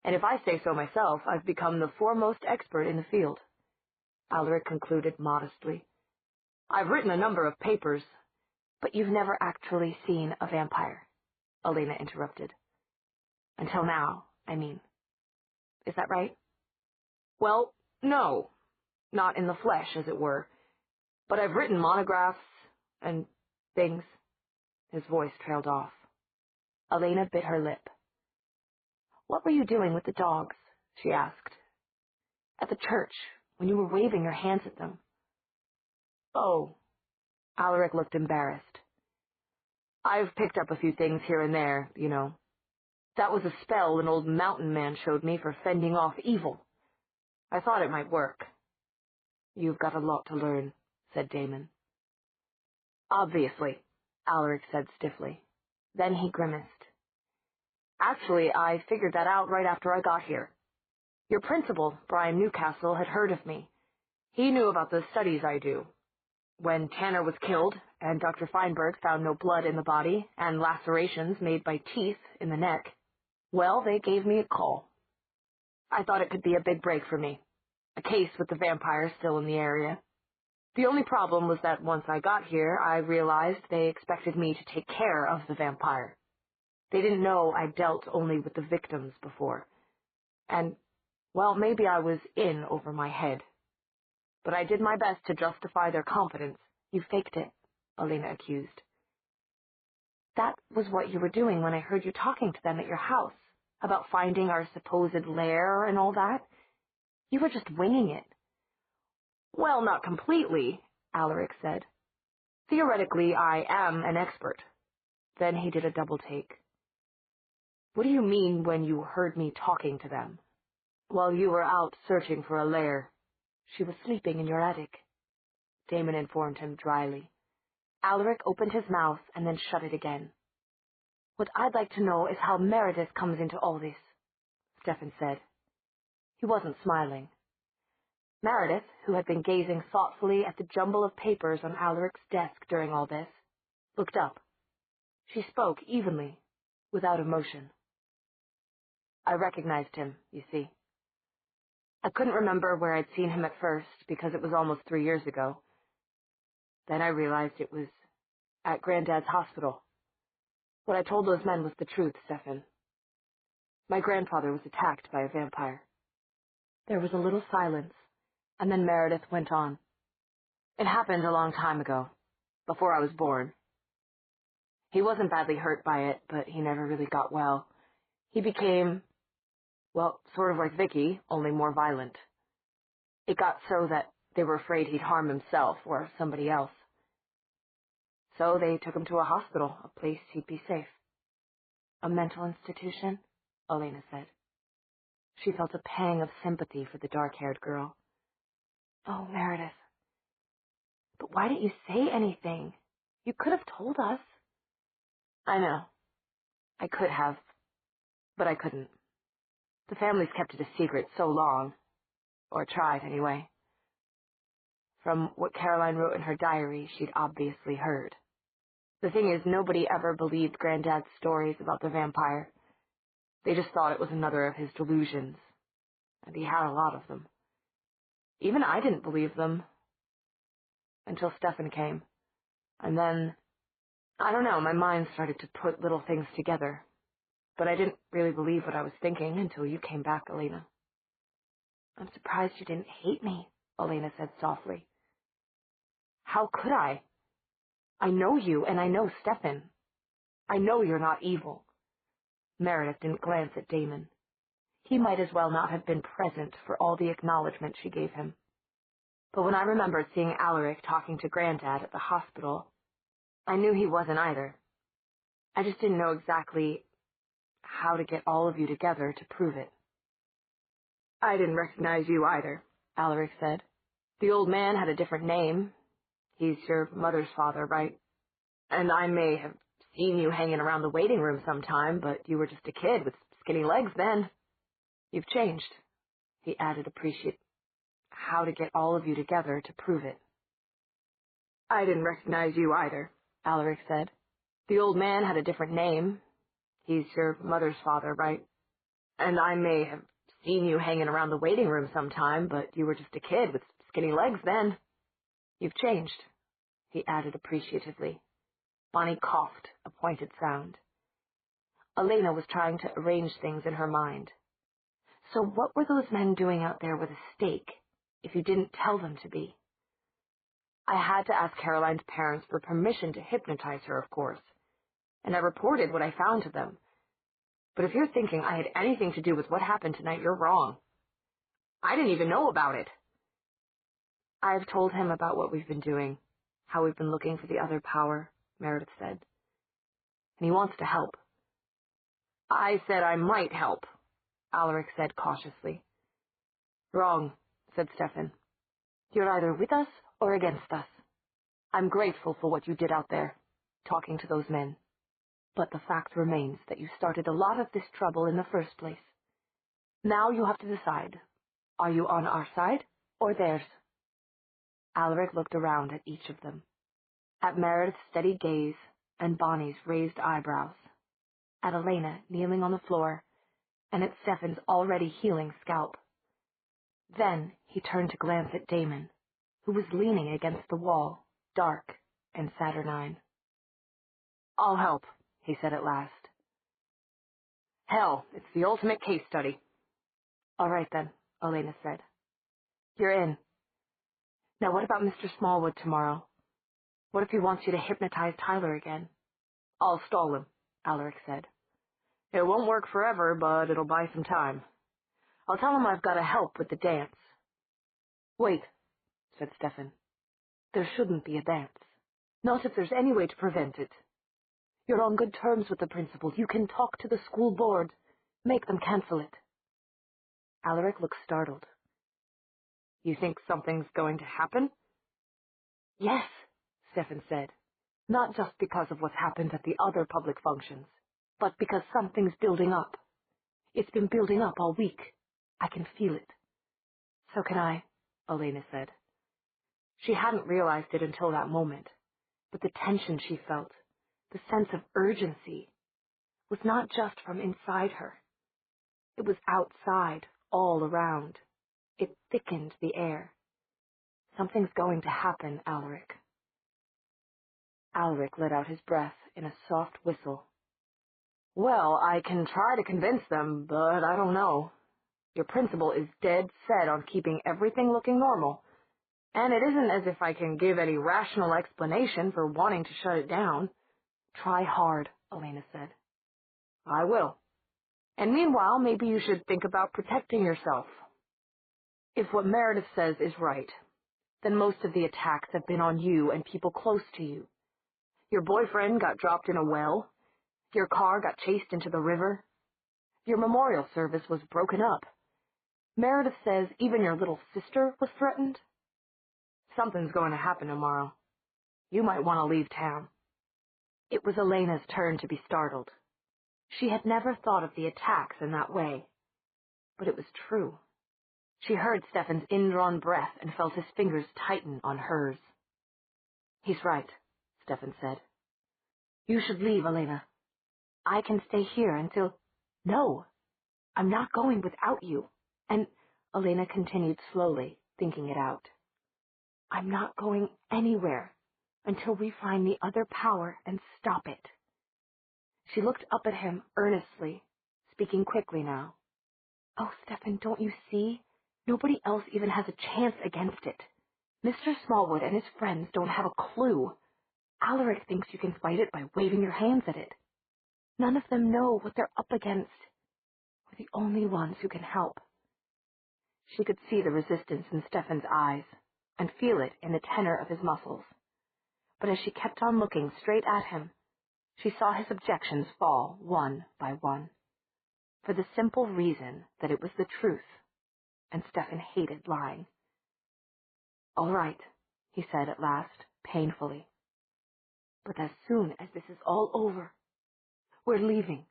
And if I say so myself, I've become the foremost expert in the field." Alaric concluded modestly. "I've written a number of papers." "But you've never actually seen a vampire," Elena interrupted. "Until now, I mean. Is that right?" "Well, no. not in the flesh, as it were. But I've written monographs and things. His voice trailed off. Elena bit her lip. What were you doing with the dogs? She asked. At the church, when you were waving your hands at them. Oh. Alaric looked embarrassed. I've picked up a few things here and there, you know. That was a spell an old mountain man showed me for fending off evil. I thought it might work. You've got a lot to learn, said Damon. Obviously, Alaric said stiffly. Then he grimaced. Actually, I figured that out right after I got here. Your principal, Brian Newcastle, had heard of me. He knew about the studies I do. When Tanner was killed, and Dr. Feinberg found no blood in the body, and lacerations made by teeth in the neck, well, they gave me a call. I thought it could be a big break for me. A case with the vampires still in the area. The only problem was that once I got here, I realized they expected me to take care of the vampire. They didn't know I dealt only with the victims before. And, well, maybe I was in over my head. But I did my best to justify their competence. You faked it, Elena accused. That was what you were doing when I heard you talking to them at your house, about finding our supposed lair and all that. You were just winging it. Well, not completely, Alaric said. Theoretically, I am an expert. Then he did a double take. What do you mean when you heard me talking to them? While you were out searching for a lair. She was sleeping in your attic, Damon informed him dryly. Alaric opened his mouth and then shut it again. What I'd like to know is how Meredith comes into all this, Stefan said. He wasn't smiling. Meredith, who had been gazing thoughtfully at the jumble of papers on Alaric's desk during all this, looked up. She spoke evenly, without emotion. I recognized him, you see. I couldn't remember where I'd seen him at first, because it was almost 3 years ago. Then I realized it was at Granddad's hospital. What I told those men was the truth, Stefan. My grandfather was attacked by a vampire. There was a little silence, and then Meredith went on. It happened a long time ago, before I was born. He wasn't badly hurt by it, but he never really got well. He became, well, sort of like Vicky, only more violent. It got so that they were afraid he'd harm himself or somebody else. So they took him to a hospital, a place he'd be safe. A mental institution? Elena said. She felt a pang of sympathy for the dark-haired girl. Oh, Meredith. But why didn't you say anything? You could have told us. I know. I could have, but I couldn't. The family's kept it a secret so long. Or tried, anyway. From what Caroline wrote in her diary, she'd obviously heard. The thing is, nobody ever believed Granddad's stories about the vampire. They just thought it was another of his delusions. And he had a lot of them. Even I didn't believe them. Until Stefan came. And then, I don't know, my mind started to put little things together. But I didn't really believe what I was thinking until you came back, Elena. I'm surprised you didn't hate me, Elena said softly. How could I? I know you, and I know Stefan. I know you're not evil. Meredith didn't glance at Damon. He might as well not have been present for all the acknowledgement she gave him. But when I remembered seeing Alaric talking to Granddad at the hospital, I knew he wasn't either. I just didn't know exactly how to get all of you together to prove it. I didn't recognize you either, Alaric said. The old man had a different name. He's your mother's father, right? And I may have seen you hanging around the waiting room sometime, but you were just a kid with skinny legs then. You've changed, he added appreciatively. How to get all of you together to prove it. I didn't recognize you either, Alaric said. The old man had a different name. He's your mother's father, right? And I may have seen you hanging around the waiting room sometime, but you were just a kid with skinny legs then. You've changed, he added appreciatively. Bonnie coughed, a pointed sound. Elena was trying to arrange things in her mind. So what were those men doing out there with a stake? if you didn't tell them to be. I had to ask Caroline's parents for permission to hypnotize her, of course, and I reported what I found to them. But if you're thinking I had anything to do with what happened tonight, you're wrong. I didn't even know about it. I've told him about what we've been doing, how we've been looking for the other power, Meredith said. And he wants to help. I said I might help, Alaric said cautiously. Wrong, said Stefan. You're either with us or against us. I'm grateful for what you did out there, talking to those men. But the fact remains that you started a lot of this trouble in the first place. Now you have to decide. Are you on our side or theirs? Alaric looked around at each of them, at Meredith's steady gaze and Bonnie's raised eyebrows, at Elena kneeling on the floor, and at Stefan's already healing scalp. Then he turned to glance at Damon, who was leaning against the wall, dark and saturnine. I'll help, he said at last. Hell, it's the ultimate case study. All right then, Elena said. You're in. Now what about Mr. Smallwood tomorrow? What if he wants you to hypnotize Tyler again? I'll stall him, Alaric said. It won't work forever, but it'll buy some time. I'll tell him I've got to help with the dance. Wait, said Stefan. There shouldn't be a dance. Not if there's any way to prevent it. You're on good terms with the principal. You can talk to the school board. Make them cancel it. Alaric looked startled. You think something's going to happen? Yes, Stefan said. Not just because of what's happened at the other public functions, but because something's building up. It's been building up all week. I can feel it. So can I, Elena said. She hadn't realized it until that moment, but the tension she felt, the sense of urgency, was not just from inside her. It was outside, all around. It thickened the air. Something's going to happen, Alaric. Alaric let out his breath in a soft whistle. Well, I can try to convince them, but I don't know. Your principal is dead set on keeping everything looking normal, and it isn't as if I can give any rational explanation for wanting to shut it down. Try hard, Elena said. I will. And meanwhile, maybe you should think about protecting yourself. If what Meredith says is right, then most of the attacks have been on you and people close to you. Your boyfriend got dropped in a well. Your car got chased into the river. Your memorial service was broken up. Meredith says even your little sister was threatened. Something's going to happen tomorrow. You might want to leave town. It was Elena's turn to be startled. She had never thought of the attacks in that way. But it was true. She heard Stefan's indrawn breath and felt his fingers tighten on hers. He's right, Stefan said. You should leave, Elena. I can stay here until... No, I'm not going without you. And Elena continued slowly, thinking it out. I'm not going anywhere until we find the other power and stop it. She looked up at him earnestly, speaking quickly now. Oh, Stefan, don't you see? Nobody else even has a chance against it. Mr. Smallwood and his friends don't have a clue. Alaric thinks you can fight it by waving your hands at it. None of them know what they're up against. We're the only ones who can help. She could see the resistance in Stefan's eyes, and feel it in the tenor of his muscles. But as she kept on looking straight at him, she saw his objections fall one by one, for the simple reason that it was the truth, and Stefan hated lying. All right, he said at last, painfully. But as soon as this is all over, we're leaving.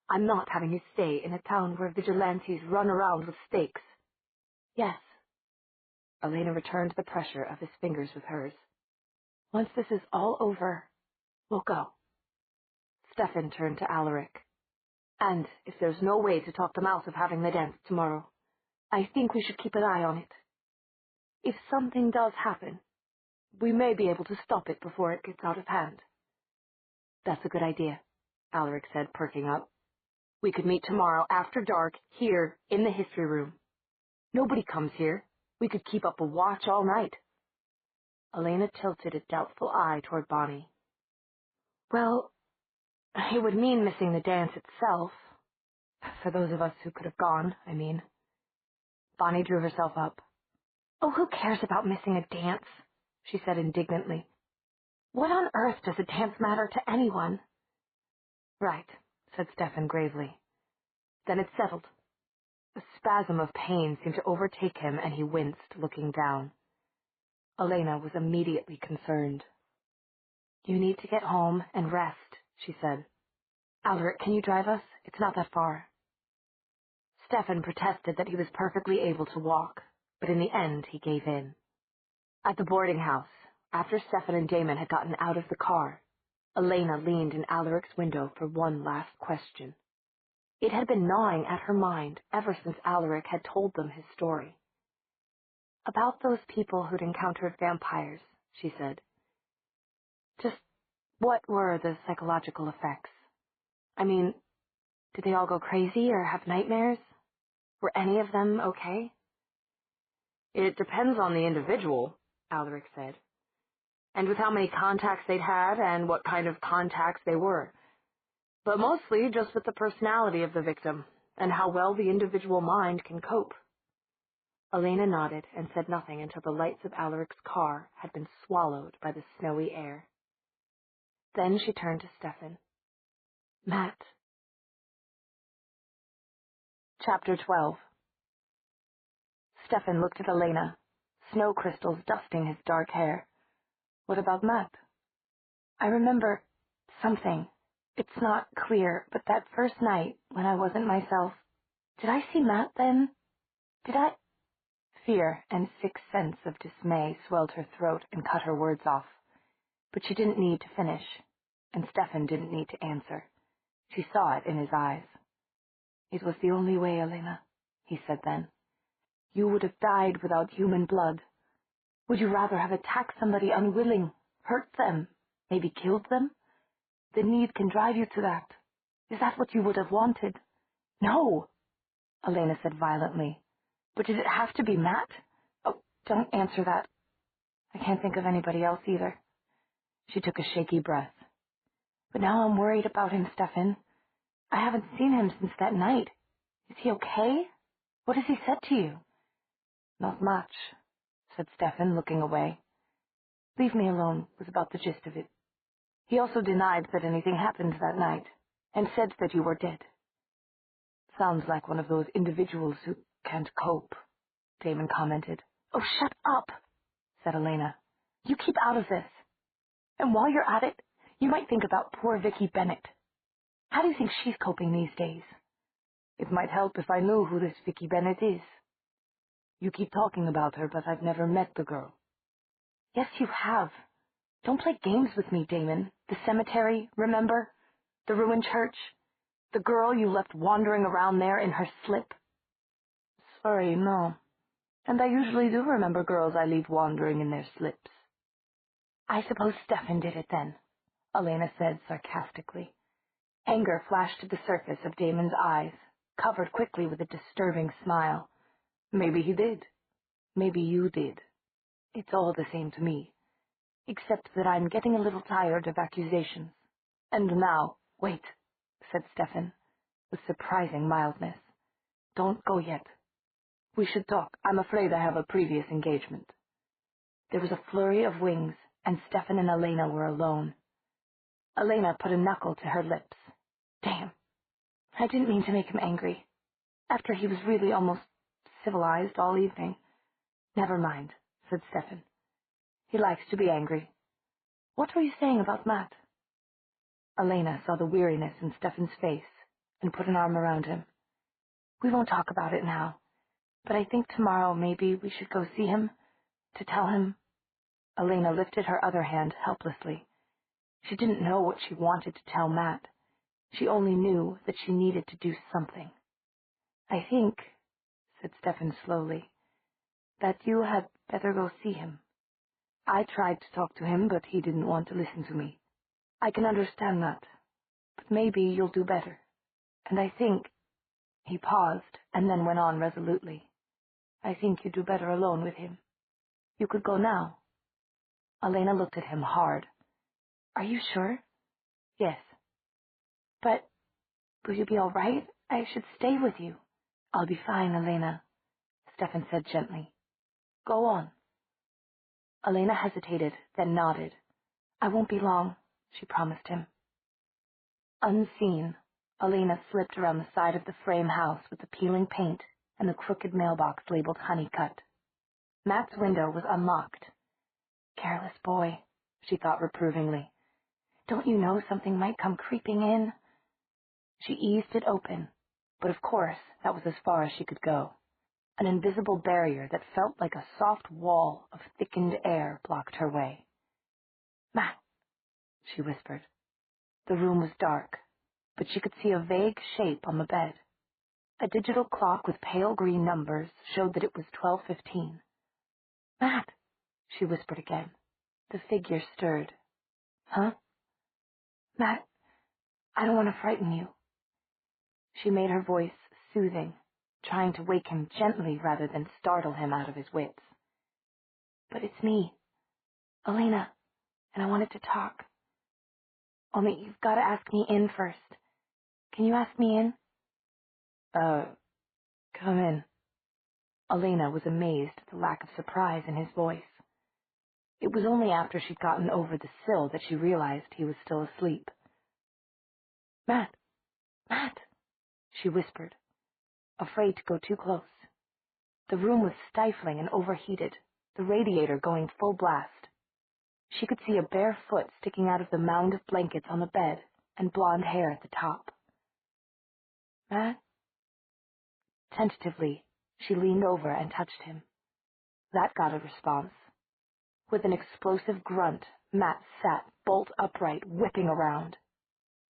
I'm not having you stay in a town where vigilantes run around with stakes. Yes. Elena returned the pressure of his fingers with hers. Once this is all over, we'll go. Stefan turned to Alaric. And if there's no way to talk them out of having the dance tomorrow, I think we should keep an eye on it. If something does happen, we may be able to stop it before it gets out of hand. That's a good idea, Alaric said, perking up. We could meet tomorrow after dark here in the history room. Nobody comes here. We could keep up a watch all night. Elena tilted a doubtful eye toward Bonnie. Well, it would mean missing the dance itself. For those of us who could have gone, I mean. Bonnie drew herself up. Oh, who cares about missing a dance? She said indignantly. What on earth does a dance matter to anyone? Right, said Stefan gravely. Then it settled. A spasm of pain seemed to overtake him, and he winced, looking down. Elena was immediately concerned. You need to get home and rest, she said. Alaric, can you drive us? It's not that far. Stefan protested that he was perfectly able to walk, but in the end he gave in. At the boarding house, after Stefan and Damon had gotten out of the car, Elena leaned in Alaric's window for one last question. It had been gnawing at her mind ever since Alaric had told them his story. About those people who'd encountered vampires, she said. Just what were the psychological effects? I mean, did they all go crazy or have nightmares? Were any of them okay? It depends on the individual, Alaric said, and with how many contacts they'd had and what kind of contacts they were. But mostly just with the personality of the victim and how well the individual mind can cope. Elena nodded and said nothing until the lights of Alaric's car had been swallowed by the snowy air. Then she turned to Stefan. Matt. Chapter 12. Stefan looked at Elena, snow crystals dusting his dark hair. What about Matt? I remember something. It's not clear, but that first night, when I wasn't myself, did I see Matt then? Did I? Fear and sick sense of dismay swelled her throat and cut her words off. But she didn't need to finish, and Stefan didn't need to answer. She saw it in his eyes. It was the only way, Elena, he said then. You would have died without human blood. Would you rather have attacked somebody unwilling, hurt them, maybe killed them? The need can drive you to that. Is that what you would have wanted? No, Elena said violently. But did it have to be Matt? Oh, don't answer that. I can't think of anybody else either. She took a shaky breath. But now I'm worried about him, Stefan. I haven't seen him since that night. Is he okay? What has he said to you? Not much, said Stefan, looking away. Leave me alone was about the gist of it. He also denied that anything happened that night, and said that you were dead. Sounds like one of those individuals who can't cope, Damon commented. Oh, shut up, said Elena. You keep out of this. And while you're at it, you might think about poor Vicky Bennett. How do you think she's coping these days? It might help if I knew who this Vicky Bennett is. You keep talking about her, but I've never met the girl. Yes, you have. Don't play games with me, Damon. The cemetery, remember? The ruined church? The girl you left wandering around there in her slip? Sorry, no. And I usually do remember girls I leave wandering in their slips. I suppose Stefan did it then, Elena said sarcastically. Anger flashed to the surface of Damon's eyes, covered quickly with a disturbing smile. Maybe he did. Maybe you did. It's all the same to me, except that I'm getting a little tired of accusations. And now, wait, said Stefan, with surprising mildness. Don't go yet. We should talk. I'm afraid I have a previous engagement. There was a flurry of wings, and Stefan and Elena were alone. Elena put a knuckle to her lips. Damn. I didn't mean to make him angry. After he was really almost civilized all evening. Never mind, said Stefan. He likes to be angry. What were you saying about Matt? Elena saw the weariness in Stefan's face and put an arm around him. We won't talk about it now, but I think tomorrow maybe we should go see him, to tell him. Elena lifted her other hand helplessly. She didn't know what she wanted to tell Matt. She only knew that she needed to do something. I think, said Stefan slowly, that you had better go see him. I tried to talk to him, but he didn't want to listen to me. I can understand that, but maybe you'll do better. And I think... He paused, and then went on resolutely. I think you'd do better alone with him. You could go now." Elena looked at him hard. "Are you sure?" "Yes." "But will you be all right? I should stay with you." "I'll be fine, Elena," Stefan said gently. "Go on." Elena hesitated, then nodded. "I won't be long," she promised him. Unseen, Elena slipped around the side of the frame house with the peeling paint and the crooked mailbox labeled Honeycutt. Matt's window was unlocked. "Careless boy," she thought reprovingly. "Don't you know something might come creeping in?" She eased it open, but of course that was as far as she could go. An invisible barrier that felt like a soft wall of thickened air blocked her way. "Matt," she whispered. The room was dark, but she could see a vague shape on the bed. A digital clock with pale green numbers showed that it was 12:15. "Matt," she whispered again. The figure stirred. "Huh?" "Matt, I don't want to frighten you." She made her voice soothing, trying to wake him gently rather than startle him out of his wits. "But it's me, Elena, and I wanted to talk. Only you've got to ask me in first. Can you ask me in?" Come in." Elena was amazed at the lack of surprise in his voice. It was only after she'd gotten over the sill that she realized he was still asleep. "Matt, Matt," she whispered, afraid to go too close. The room was stifling and overheated, the radiator going full blast. She could see a bare foot sticking out of the mound of blankets on the bed and blonde hair at the top. "Matt?" Tentatively, she leaned over and touched him. That got a response. With an explosive grunt, Matt sat bolt upright, whipping around.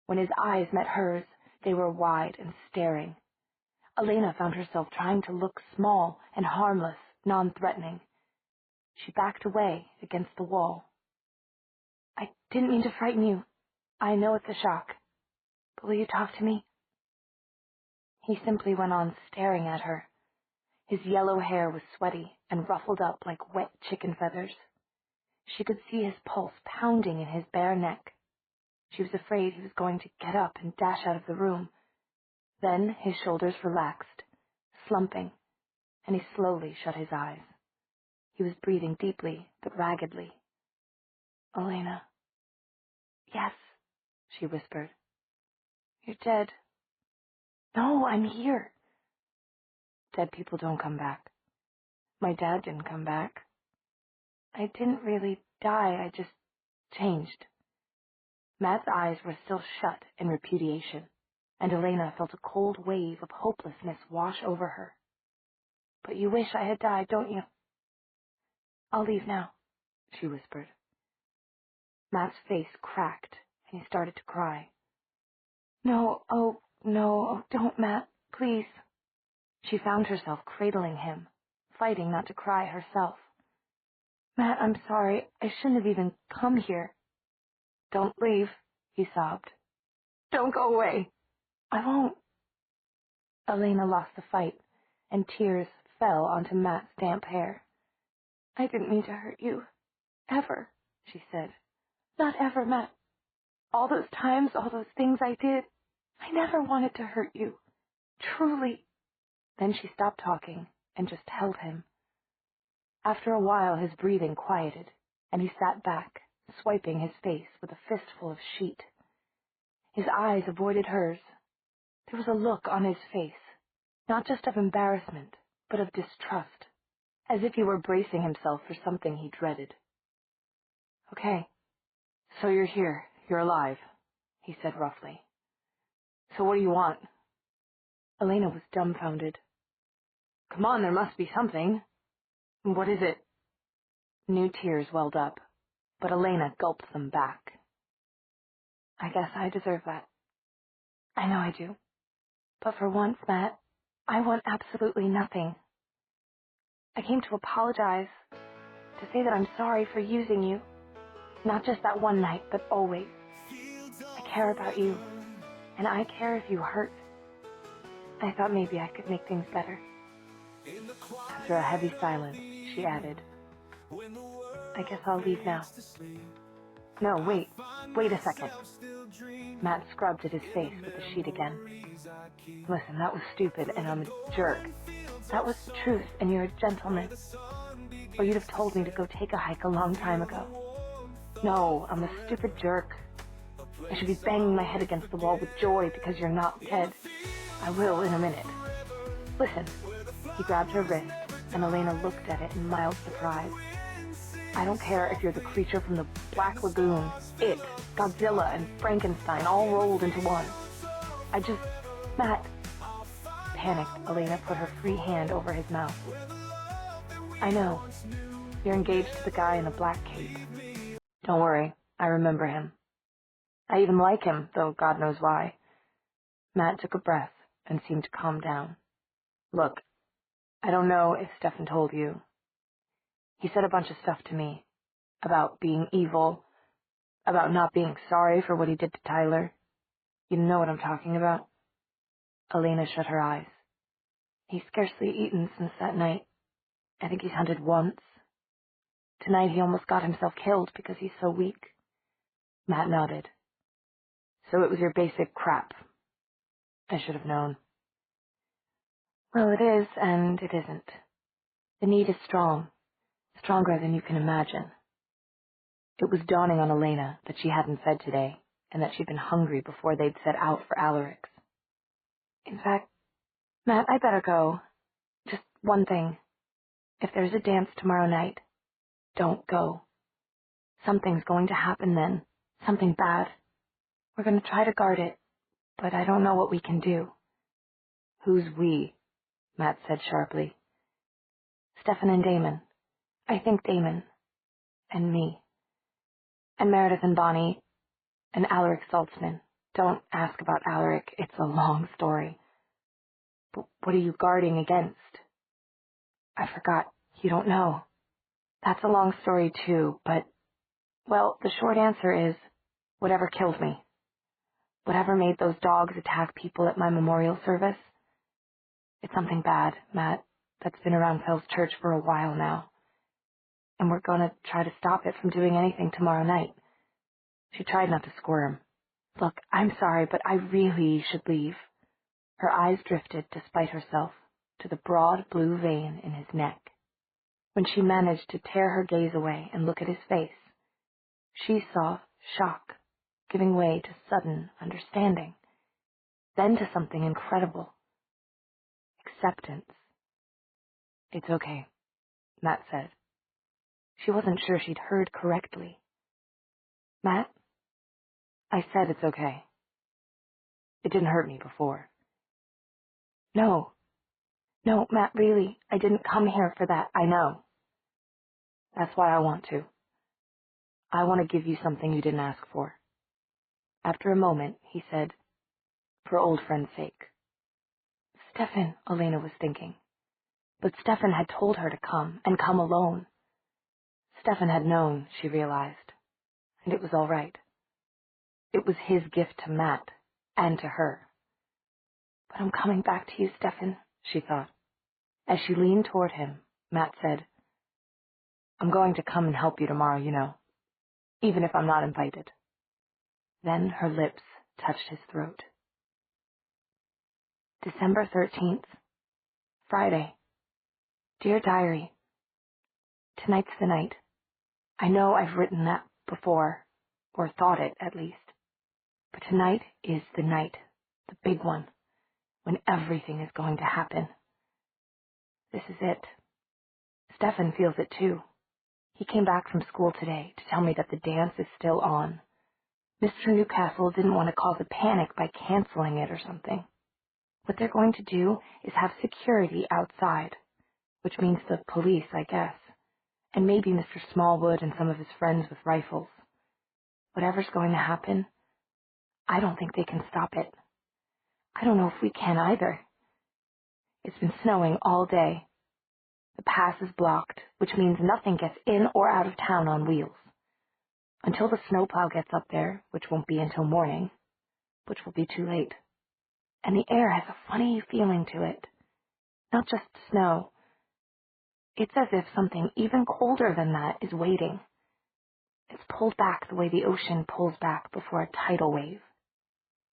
When his eyes met hers, they were wide and staring. Elena found herself trying to look small and harmless, non-threatening. She backed away against the wall. "I didn't mean to frighten you. I know it's a shock. But will you talk to me?" He simply went on staring at her. His yellow hair was sweaty and ruffled up like wet chicken feathers. She could see his pulse pounding in his bare neck. She was afraid he was going to get up and dash out of the room. Then his shoulders relaxed, slumping, and he slowly shut his eyes. He was breathing deeply, but raggedly. "Elena." "Yes," she whispered. "You're dead." "No, I'm here." "Dead people don't come back. My dad didn't come back." "I didn't really die, I just changed." Matt's eyes were still shut in repudiation, and Elena felt a cold wave of hopelessness wash over her. "But you wish I had died, don't you?" "I'll leave now," she whispered. Matt's face cracked, and he started to cry. "No, oh, no, oh, don't, Matt, please." She found herself cradling him, fighting not to cry herself. "Matt, I'm sorry. I shouldn't have even come here." "Don't leave," he sobbed. "Don't go away." "I won't." Elena lost the fight, and tears fell onto Matt's damp hair. "I didn't mean to hurt you. Ever," she said. "Not ever, Matt. All those times, all those things I did, I never wanted to hurt you. Truly." Then she stopped talking and just held him. After a while his breathing quieted, and he sat back, swiping his face with a fistful of sheet. His eyes avoided hers. There was a look on his face, not just of embarrassment, but of distrust, as if he were bracing himself for something he dreaded. "Okay, so you're here, you're alive," he said roughly. "So what do you want?" Elena was dumbfounded. "Come on, there must be something. What is it?" New tears welled up, but Elena gulped them back. "I guess I deserve that. I know I do. But for once, Matt, I want absolutely nothing. I came to apologize, to say that I'm sorry for using you. Not just that one night, but always. I care about you, and I care if you hurt. I thought maybe I could make things better." After a heavy silence, she added, I guess I'll leave now. No, wait a second. Matt scrubbed at his face with the sheet again. Listen, that was stupid, and I'm a jerk. That was the truth, and you're a gentleman. Or you'd have told me to go take a hike a long time ago. No, I'm a stupid jerk. I should be banging my head against the wall with joy because you're not dead. I will in a minute. Listen. He grabbed her wrist, and Elena looked at it in mild surprise. I don't care if you're the creature from the Black Lagoon, it, Godzilla, and Frankenstein all rolled into one. Matt. Panicked, Elena put her free hand over his mouth. I know. You're engaged to the guy in the black cape. Don't worry, I remember him. I even like him, though God knows why. Matt took a breath and seemed to calm down. Look, I don't know if Stefan told you. He said a bunch of stuff to me. About being evil. About not being sorry for what he did to Tyler. You know what I'm talking about? Elena shut her eyes. He's scarcely eaten since that night. I think he's hunted once. Tonight he almost got himself killed because he's so weak. Matt nodded. So it was your basic crap. I should have known. Well, it is, and it isn't. The need is strong. Stronger than you can imagine. It was dawning on Elena that she hadn't fed today, and that she'd been hungry before they'd set out for Alaric's. In fact, Matt, I better go. Just one thing. If there's a dance tomorrow night, don't go. Something's going to happen then. Something bad. We're going to try to guard it, but I don't know what we can do. Who's we? Matt said sharply. Stefan and Damon. I think Damon. And me. And Meredith and Bonnie. And Alaric Saltzman. Don't ask about Alaric. It's a long story. But what are you guarding against? I forgot. You don't know. That's a long story too, but, well, the short answer is, whatever killed me. Whatever made those dogs attack people at my memorial service. It's something bad, Matt, that's been around Phil's church for a while now. And we're going to try to stop it from doing anything tomorrow night. She tried not to squirm. Look, I'm sorry, but I really should leave. Her eyes drifted, despite herself, to the broad blue vein in his neck. When she managed to tear her gaze away and look at his face, she saw shock, giving way to sudden understanding, then to something incredible. Acceptance. It's okay, Matt said. She wasn't sure she'd heard correctly. Matt? I said it's okay. It didn't hurt me before. No, Matt, really, I didn't come here for that, I know. That's why I want to. I want to give you something you didn't ask for. After a moment, he said, for old friend's sake. Stefan, Elena was thinking. But Stefan had told her to come, and come alone. Stefan had known, she realized, and it was all right. It was his gift to Matt, and to her. But I'm coming back to you, Stefan, she thought. As she leaned toward him, Matt said, I'm going to come and help you tomorrow, you know, even if I'm not invited. Then her lips touched his throat. December 13th, Friday. Dear Diary, tonight's the night. I know I've written that before, or thought it at least. But tonight is the night, the big one, when everything is going to happen. This is it. Stefan feels it too. He came back from school today to tell me that the dance is still on. Mr. Newcastle didn't want to cause a panic by canceling it or something. What they're going to do is have security outside, which means the police, I guess, and maybe Mr. Smallwood and some of his friends with rifles. Whatever's going to happen, I don't think they can stop it. I don't know if we can either. It's been snowing all day. The pass is blocked, which means nothing gets in or out of town on wheels. Until the snowplow gets up there, which won't be until morning, which will be too late. And the air has a funny feeling to it. Not just snow. It's as if something even colder than that is waiting. It's pulled back the way the ocean pulls back before a tidal wave,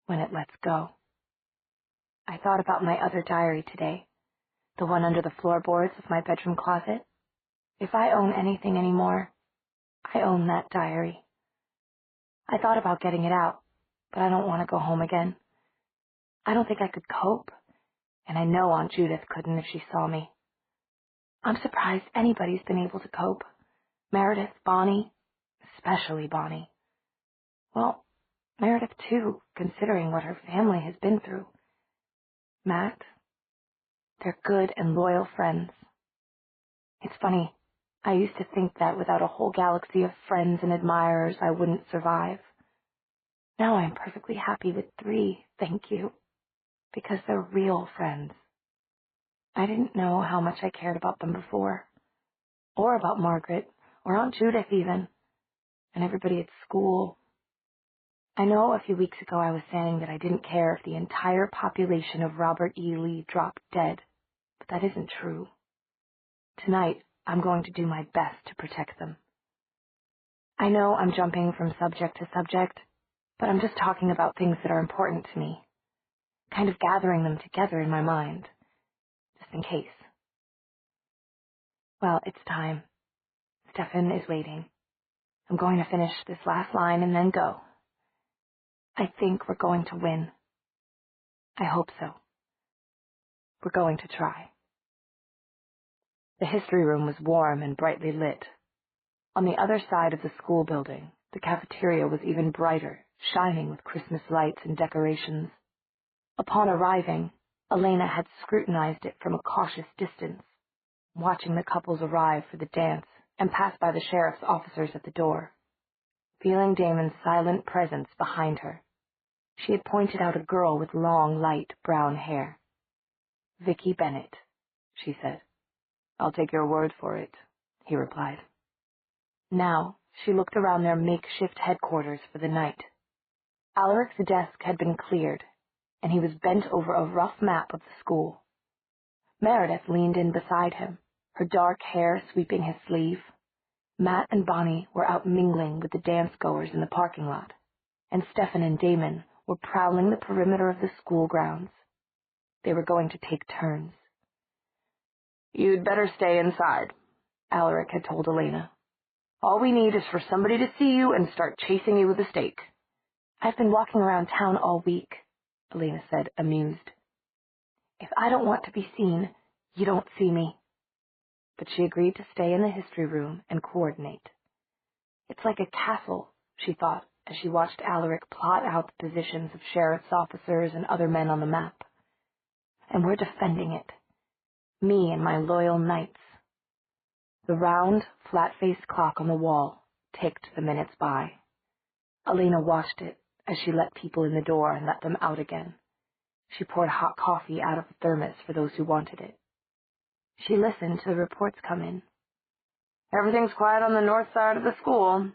when it lets go. I thought about my other diary today, the one under the floorboards of my bedroom closet. If I own anything anymore, I own that diary. I thought about getting it out, but I don't want to go home again. I don't think I could cope, and I know Aunt Judith couldn't if she saw me. I'm surprised anybody's been able to cope. Meredith, Bonnie, especially Bonnie. Well, Meredith too, considering what her family has been through. Matt, they're good and loyal friends. It's funny, I used to think that without a whole galaxy of friends and admirers I wouldn't survive. Now I'm perfectly happy with 3, thank you, because they're real friends. I didn't know how much I cared about them before, or about Margaret, or Aunt Judith even, and everybody at school. I know a few weeks ago I was saying that I didn't care if the entire population of Robert E. Lee dropped dead, but that isn't true. Tonight, I'm going to do my best to protect them. I know I'm jumping from subject to subject, but I'm just talking about things that are important to me, kind of gathering them together in my mind, just in case. Well, it's time. Stefan is waiting. I'm going to finish this last line and then go. I think we're going to win. I hope so. We're going to try. The history room was warm and brightly lit. On the other side of the school building, the cafeteria was even brighter, shining with Christmas lights and decorations. Upon arriving, Elena had scrutinized it from a cautious distance, watching the couples arrive for the dance and pass by the sheriff's officers at the door. Feeling Damon's silent presence behind her, she had pointed out a girl with long, light brown hair. "Vicky Bennett," she said. "I'll take your word for it," he replied. Now she looked around their makeshift headquarters for the night. Alaric's desk had been cleared, and he was bent over a rough map of the school. Meredith leaned in beside him, her dark hair sweeping his sleeve. Matt and Bonnie were out mingling with the dance-goers in the parking lot, and Stefan and Damon were prowling the perimeter of the school grounds. They were going to take turns. "You'd better stay inside," Alaric had told Elena. "All we need is for somebody to see you and start chasing you with a stake." "I've been walking around town all week," Elena said, amused. "If I don't want to be seen, you don't see me." But she agreed to stay in the history room and coordinate. It's like a castle, she thought, as she watched Alaric plot out the positions of sheriff's officers and other men on the map. And we're defending it. Me and my loyal knights. The round, flat-faced clock on the wall ticked the minutes by. Elena watched it as she let people in the door and let them out again. She poured hot coffee out of the thermos for those who wanted it. She listened to the reports come in. "Everything's quiet on the north side of the school.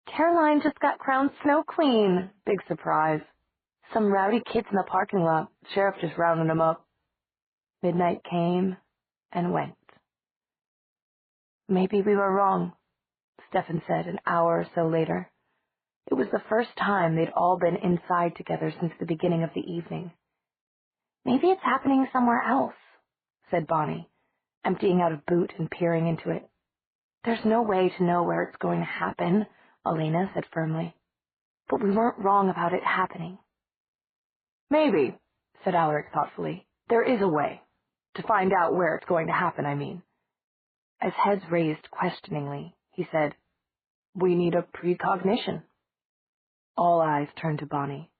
Caroline just got crowned Snow Queen. Big surprise. Some rowdy kids in the parking lot. Sheriff just rounded them up." Midnight came and went. "Maybe we were wrong," Stefan said an hour or so later. It was the first time they'd all been inside together since the beginning of the evening. "Maybe it's happening somewhere else," said Bonnie, emptying out a boot and peering into it. "There's no way to know where it's going to happen," Elena said firmly. "But we weren't wrong about it happening." "Maybe," said Alaric thoughtfully. "There is a way. To find out where it's going to happen, I mean." As heads raised questioningly, he said, "We need a precognition." All eyes turned to Bonnie.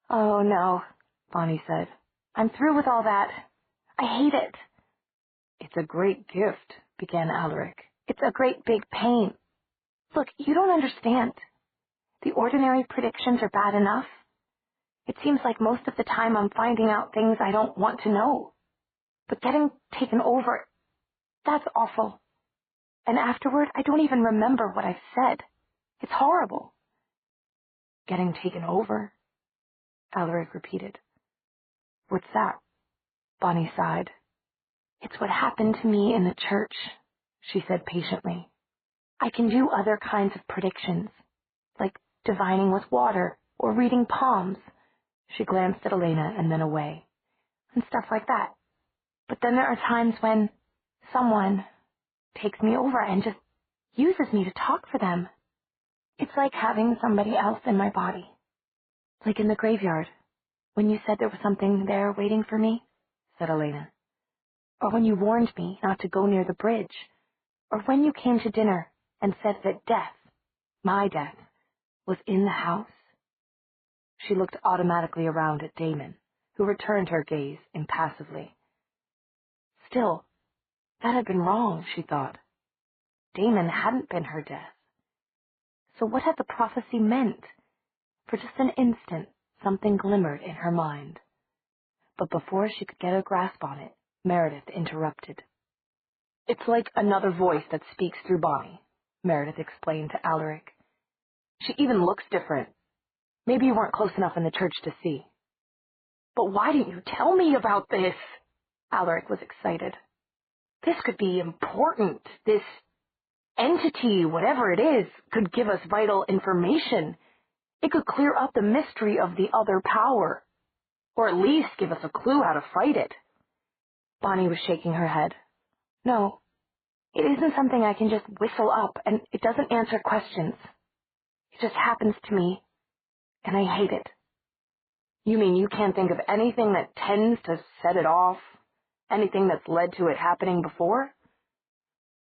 "Oh, no," Bonnie said. "I'm through with all that. I hate it." "It's a great gift," began Alaric. "It's a great big pain. Look, you don't understand. The ordinary predictions are bad enough. It seems like most of the time I'm finding out things I don't want to know. But getting taken over, that's awful. And afterward, I don't even remember what I've said. It's horrible." "Getting taken over?" Alaric repeated. "What's that?" Bonnie sighed. It's what happened to me in the church, she said patiently. I can do other kinds of predictions, like divining with water or reading palms. She glanced at Elena and then away, and stuff like that. But then there are times when someone takes me over and just uses me to talk for them. It's like having somebody else in my body. Like in the graveyard, when you said there was something there waiting for me, said Elena. Or when you warned me not to go near the bridge. Or when you came to dinner and said that death, my death, was in the house. She looked automatically around at Damon, who returned her gaze impassively. Still, that had been wrong, she thought. Damon hadn't been her death. So what had the prophecy meant? For just an instant, something glimmered in her mind. But before she could get a grasp on it, Meredith interrupted. It's like another voice that speaks through Bonnie, Meredith explained to Alaric. She even looks different. Maybe you weren't close enough in the church to see. But why didn't you tell me about this? Alaric was excited. This could be important. This entity, whatever it is, could give us vital information. It could clear up the mystery of the other power, or at least give us a clue how to fight it. Bonnie was shaking her head. No, it isn't something I can just whistle up, and it doesn't answer questions. It just happens to me, and I hate it. You mean you can't think of anything that tends to set it off? Anything that's led to it happening before?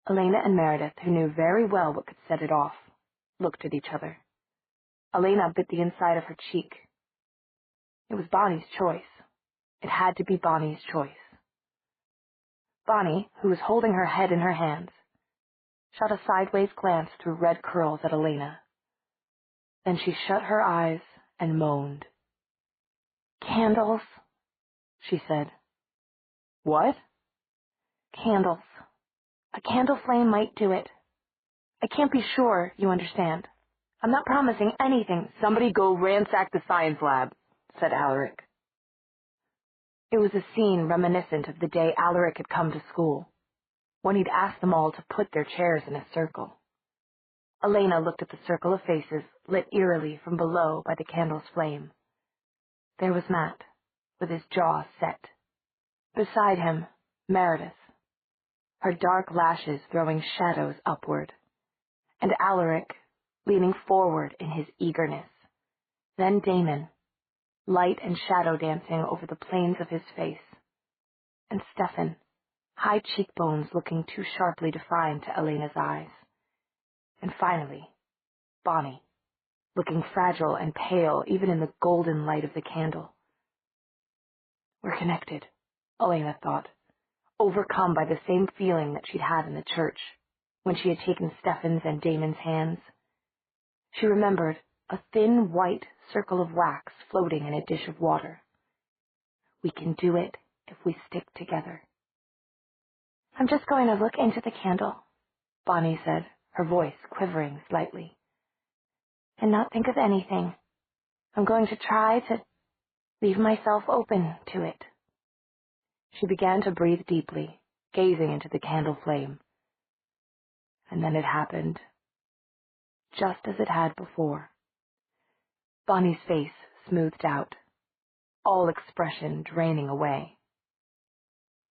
Elena and Meredith, who knew very well what could set it off, looked at each other. Elena bit the inside of her cheek. It was Bonnie's choice. It had to be Bonnie's choice. Bonnie, who was holding her head in her hands, shot a sideways glance through red curls at Elena. Then she shut her eyes and moaned. Candles, she said. What? Candles. A candle flame might do it. I can't be sure, you understand. I'm not promising anything. Somebody go ransack the science lab, said Alaric. It was a scene reminiscent of the day Alaric had come to school, when he'd asked them all to put their chairs in a circle. Elena looked at the circle of faces lit eerily from below by the candle's flame. There was Matt, with his jaw set. Beside him, Meredith, her dark lashes throwing shadows upward, and Alaric, leaning forward in his eagerness. Then Damon, light and shadow dancing over the planes of his face, and Stefan, high cheekbones looking too sharply defined to Elena's eyes. And finally, Bonnie, looking fragile and pale even in the golden light of the candle. We're connected, Elena thought, overcome by the same feeling that she'd had in the church, when she had taken Stefan's and Damon's hands. She remembered a thin white circle of wax floating in a dish of water. We can do it if we stick together. I'm just going to look into the candle, Bonnie said, her voice quivering slightly. And not think of anything. I'm going to try to leave myself open to it. She began to breathe deeply, gazing into the candle flame. And then it happened, just as it had before. Bonnie's face smoothed out, all expression draining away.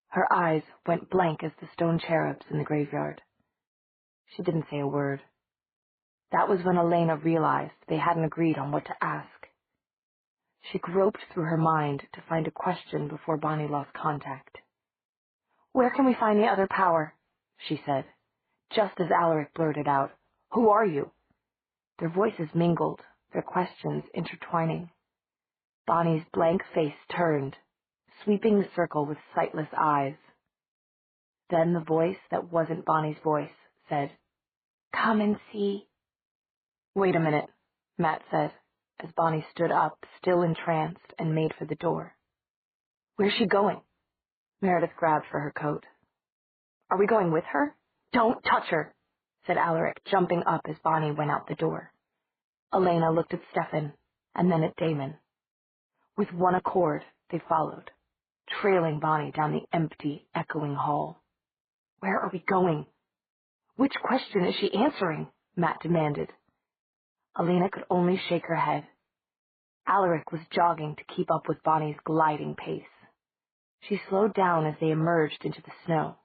Her eyes went blank as the stone cherubs in the graveyard. She didn't say a word. That was when Elena realized they hadn't agreed on what to ask. She groped through her mind to find a question before Bonnie lost contact. Where can we find the other power? She said, just as Alaric blurted out, Who are you? Their voices mingled, their questions intertwining. Bonnie's blank face turned, sweeping the circle with sightless eyes. Then the voice that wasn't Bonnie's voice said, Come and see. Wait a minute, Matt said, as Bonnie stood up, still entranced, and made for the door. Where's she going? Meredith grabbed for her coat. Are we going with her? Don't touch her, said Alaric, jumping up as Bonnie went out the door. Elena looked at Stefan, and then at Damon. With one accord, they followed, trailing Bonnie down the empty, echoing hall. "Where are we going? Which question is she answering?" Matt demanded. Elena could only shake her head. Alaric was jogging to keep up with Bonnie's gliding pace. She slowed down as they emerged into the snow,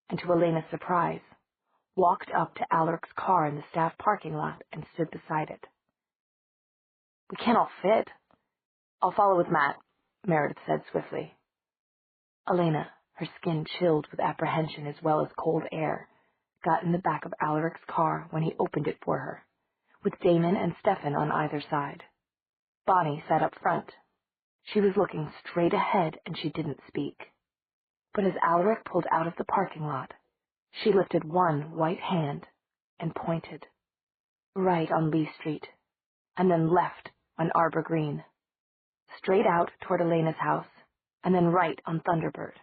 and to Elena's surprise, walked up to Alaric's car in the staff parking lot and stood beside it. "We can't all fit." "I'll follow with Matt," Meredith said swiftly. Elena, her skin chilled with apprehension as well as cold air, got in the back of Alaric's car when he opened it for her, with Damon and Stefan on either side. Bonnie sat up front. She was looking straight ahead and she didn't speak. But as Alaric pulled out of the parking lot, she lifted one white hand and pointed. Right on Lee Street, and then left on Arbor Green. Straight out toward Elena's house, and then right on Thunderbird,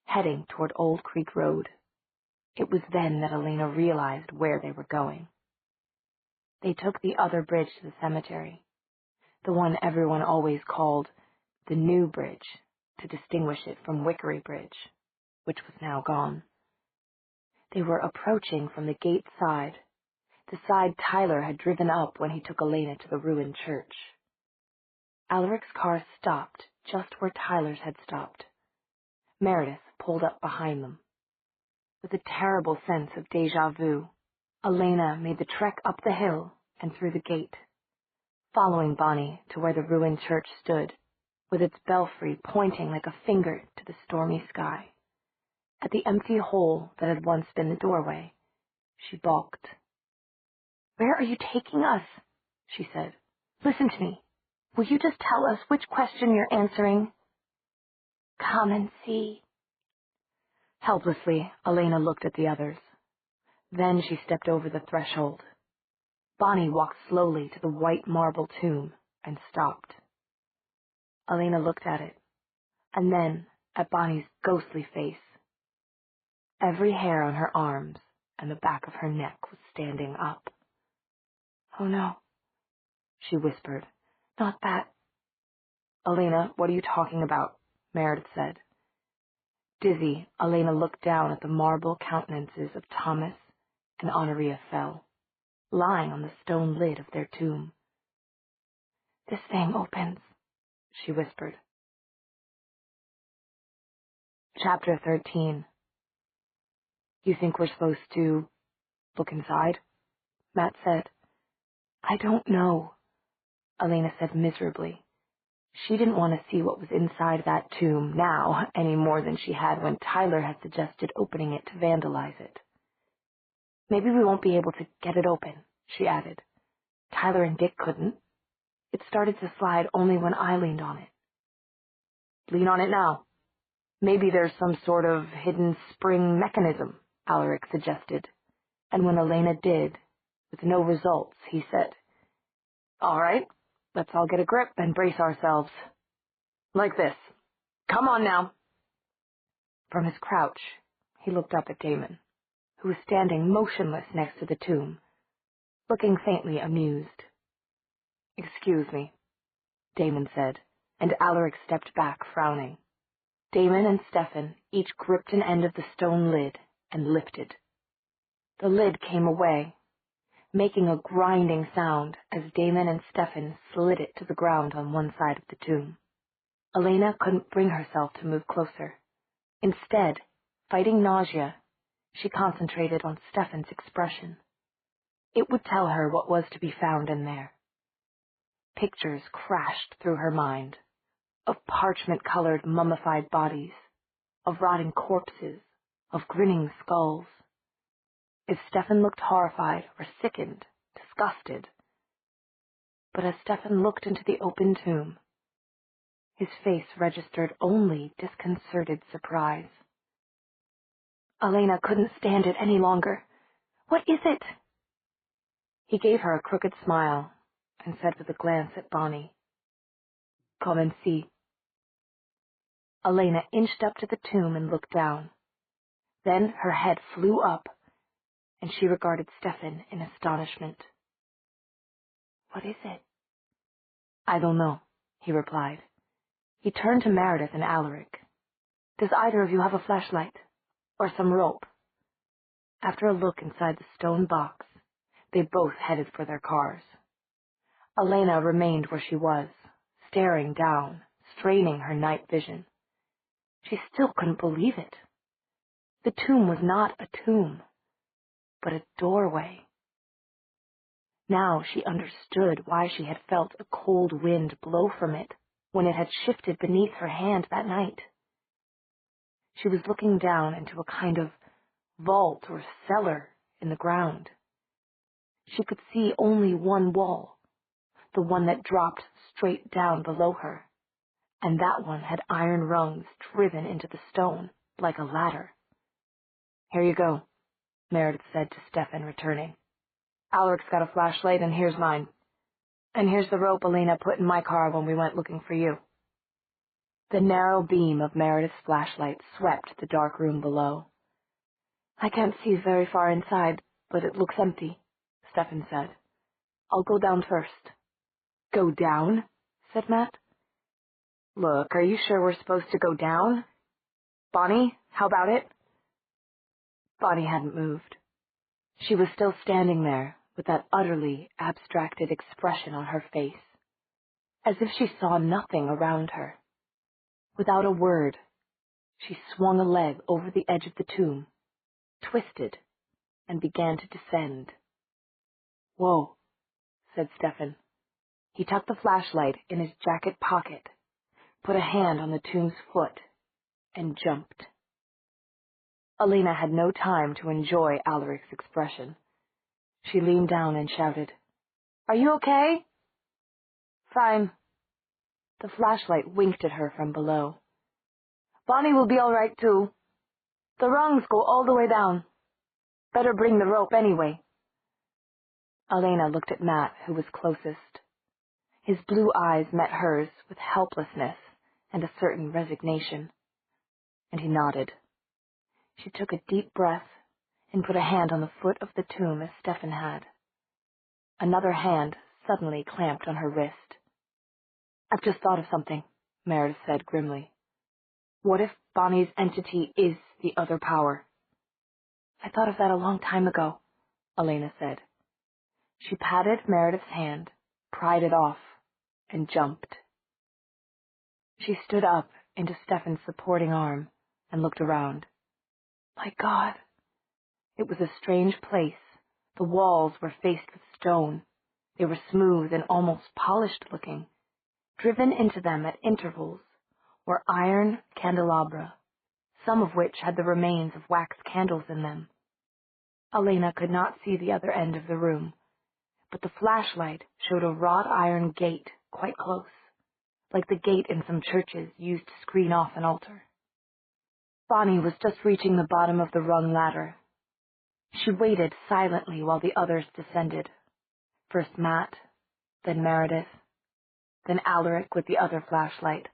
heading toward Old Creek Road. It was then that Elena realized where they were going. They took the other bridge to the cemetery, the one everyone always called the New Bridge, to distinguish it from Wickery Bridge, which was now gone. They were approaching from the gate side, the side Tyler had driven up when he took Elena to the ruined church. Alaric's car stopped just where Tyler's had stopped. Meredith pulled up behind them. With a terrible sense of déjà vu, Elena made the trek up the hill and through the gate, following Bonnie to where the ruined church stood, with its belfry pointing like a finger to the stormy sky. At the empty hole that had once been the doorway, she balked. "Where are you taking us?" she said. "Listen to me. Will you just tell us which question you're answering?" "Come and see." Helplessly, Elena looked at the others. Then she stepped over the threshold. Bonnie walked slowly to the white marble tomb and stopped. Elena looked at it, and then at Bonnie's ghostly face. Every hair on her arms and the back of her neck was standing up. "Oh no," she whispered. "Not that." "Elena, what are you talking about?" Meredith said. Dizzy, Elena looked down at the marble countenances of Thomas and Honoria Fell, lying on the stone lid of their tomb. "This thing opens," she whispered. Chapter 13. "You think we're supposed to look inside?" Matt said. "I don't know," Elena said miserably. She didn't want to see what was inside that tomb now any more than she had when Tyler had suggested opening it to vandalize it. "Maybe we won't be able to get it open," she added. "Tyler and Dick couldn't. It started to slide only when I leaned on it." "Lean on it now. Maybe there's some sort of hidden spring mechanism," Alaric suggested. And when Elena did, with no results, he said, "All right, let's all get a grip and brace ourselves. Like this. Come on now." From his crouch, he looked up at Damon, who was standing motionless next to the tomb, looking faintly amused. "Excuse me," Damon said, and Alaric stepped back, frowning. Damon and Stefan each gripped an end of the stone lid and lifted. The lid came away, making a grinding sound as Damon and Stefan slid it to the ground on one side of the tomb. Elena couldn't bring herself to move closer. Instead, fighting nausea, she concentrated on Stefan's expression. It would tell her what was to be found in there. Pictures crashed through her mind, of parchment-colored mummified bodies, of rotting corpses, of grinning skulls. If Stefan looked horrified or sickened, disgusted. But as Stefan looked into the open tomb, his face registered only disconcerted surprise. Elena couldn't stand it any longer. "What is it?" He gave her a crooked smile and said with a glance at Bonnie, "Come and see." Elena inched up to the tomb and looked down. Then her head flew up, and she regarded Stefan in astonishment. "What is it?" "I don't know," he replied. He turned to Meredith and Alaric. Does either of you have a flashlight? Or some rope? After a look inside the stone box, they both headed for their cars. Elena remained where she was, staring down, straining her night vision. She still couldn't believe it. The tomb was not a tomb, but a doorway. Now she understood why she had felt a cold wind blow from it when it had shifted beneath her hand that night. She was looking down into a kind of vault or cellar in the ground. She could see only one wall, the one that dropped straight down below her, and that one had iron rungs driven into the stone like a ladder. "Here you go," Meredith said to Stefan, returning. "Alaric's got a flashlight, and here's mine. And here's the rope Elena put in my car when we went looking for you." The narrow beam of Meredith's flashlight swept the dark room below. "I can't see very far inside, but it looks empty," Stefan said. "I'll go down first." "Go down?" said Matt. "Look, are you sure we're supposed to go down? Bonnie, how about it?" Bonnie hadn't moved. She was still standing there with that utterly abstracted expression on her face, as if she saw nothing around her. Without a word, she swung a leg over the edge of the tomb, twisted, and began to descend. "Whoa," said Stefan. He tucked the flashlight in his jacket pocket, put a hand on the tomb's foot, and jumped. Elena had no time to enjoy Alaric's expression. She leaned down and shouted, "Are you okay?" "Fine." The flashlight winked at her from below. "Bonnie will be all right, too. The rungs go all the way down. Better bring the rope anyway." Elena looked at Matt, who was closest. His blue eyes met hers with helplessness and a certain resignation, and he nodded. She took a deep breath and put a hand on the foot of the tomb as Stefan had. Another hand suddenly clamped on her wrist. "I've just thought of something," Meredith said grimly. "What if Bonnie's entity is the other power?" "I thought of that a long time ago," Elena said. She patted Meredith's hand, pried it off, and jumped. She stood up into Stefan's supporting arm and looked around. My God! It was a strange place. The walls were faced with stone. They were smooth and almost polished looking. Driven into them at intervals were iron candelabra, some of which had the remains of wax candles in them. Elena could not see the other end of the room, but the flashlight showed a wrought iron gate quite close, like the gate in some churches used to screen off an altar. Bonnie was just reaching the bottom of the rung ladder. She waited silently while the others descended. First Matt, then Meredith, then Alaric with the other flashlight.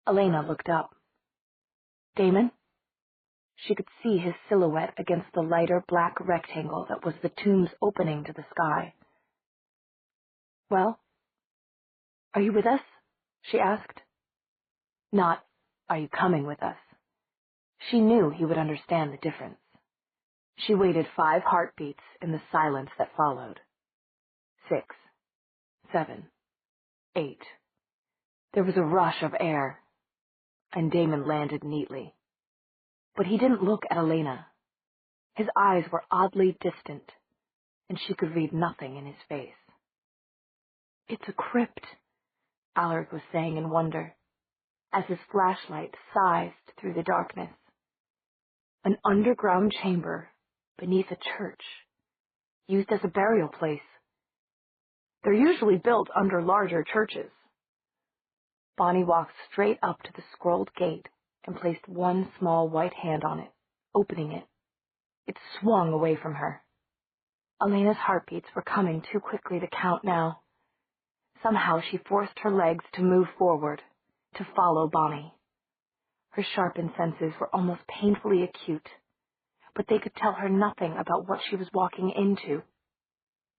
Elena looked up. "Damon?" She could see his silhouette against the lighter black rectangle that was the tomb's opening to the sky. "Well? Are you with us?" she asked. Not, "Are you coming with us?" She knew he would understand the difference. She waited 5 heartbeats in the silence that followed. 6, 7, 8. There was a rush of air, and Damon landed neatly. But he didn't look at Elena. His eyes were oddly distant, and she could read nothing in his face. "It's a crypt," Alaric was saying in wonder, as his flashlight sized through the darkness. "An underground chamber beneath a church, used as a burial place. They're usually built under larger churches." Bonnie walked straight up to the scrolled gate and placed one small white hand on it, opening it. It swung away from her. Elena's heartbeats were coming too quickly to count now. Somehow she forced her legs to move forward, to follow Bonnie. Her sharpened senses were almost painfully acute, but they could tell her nothing about what she was walking into.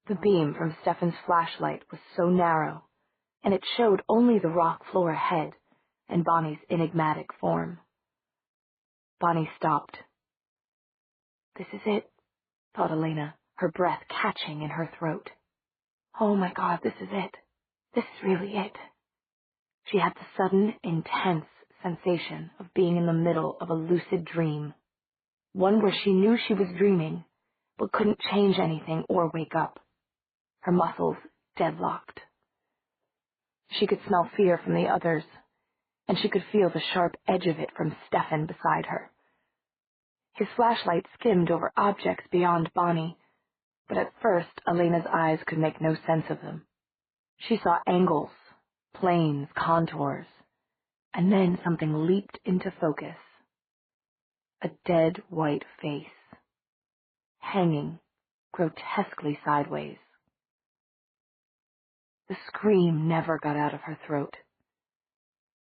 The beam from Stefan's flashlight was so narrow, and it showed only the rock floor ahead and Bonnie's enigmatic form. Bonnie stopped. This is it, thought Elena, her breath catching in her throat. Oh my God, this is it. This is really it. She had the sudden, intense sensation of being in the middle of a lucid dream, one where she knew she was dreaming, but couldn't change anything or wake up. Her muscles deadlocked. She could smell fear from the others, and she could feel the sharp edge of it from Stefan beside her. His flashlight skimmed over objects beyond Bonnie, but at first Elena's eyes could make no sense of them. She saw angles, planes, contours, and then something leaped into focus. A dead white face, hanging grotesquely sideways. The scream never got out of her throat.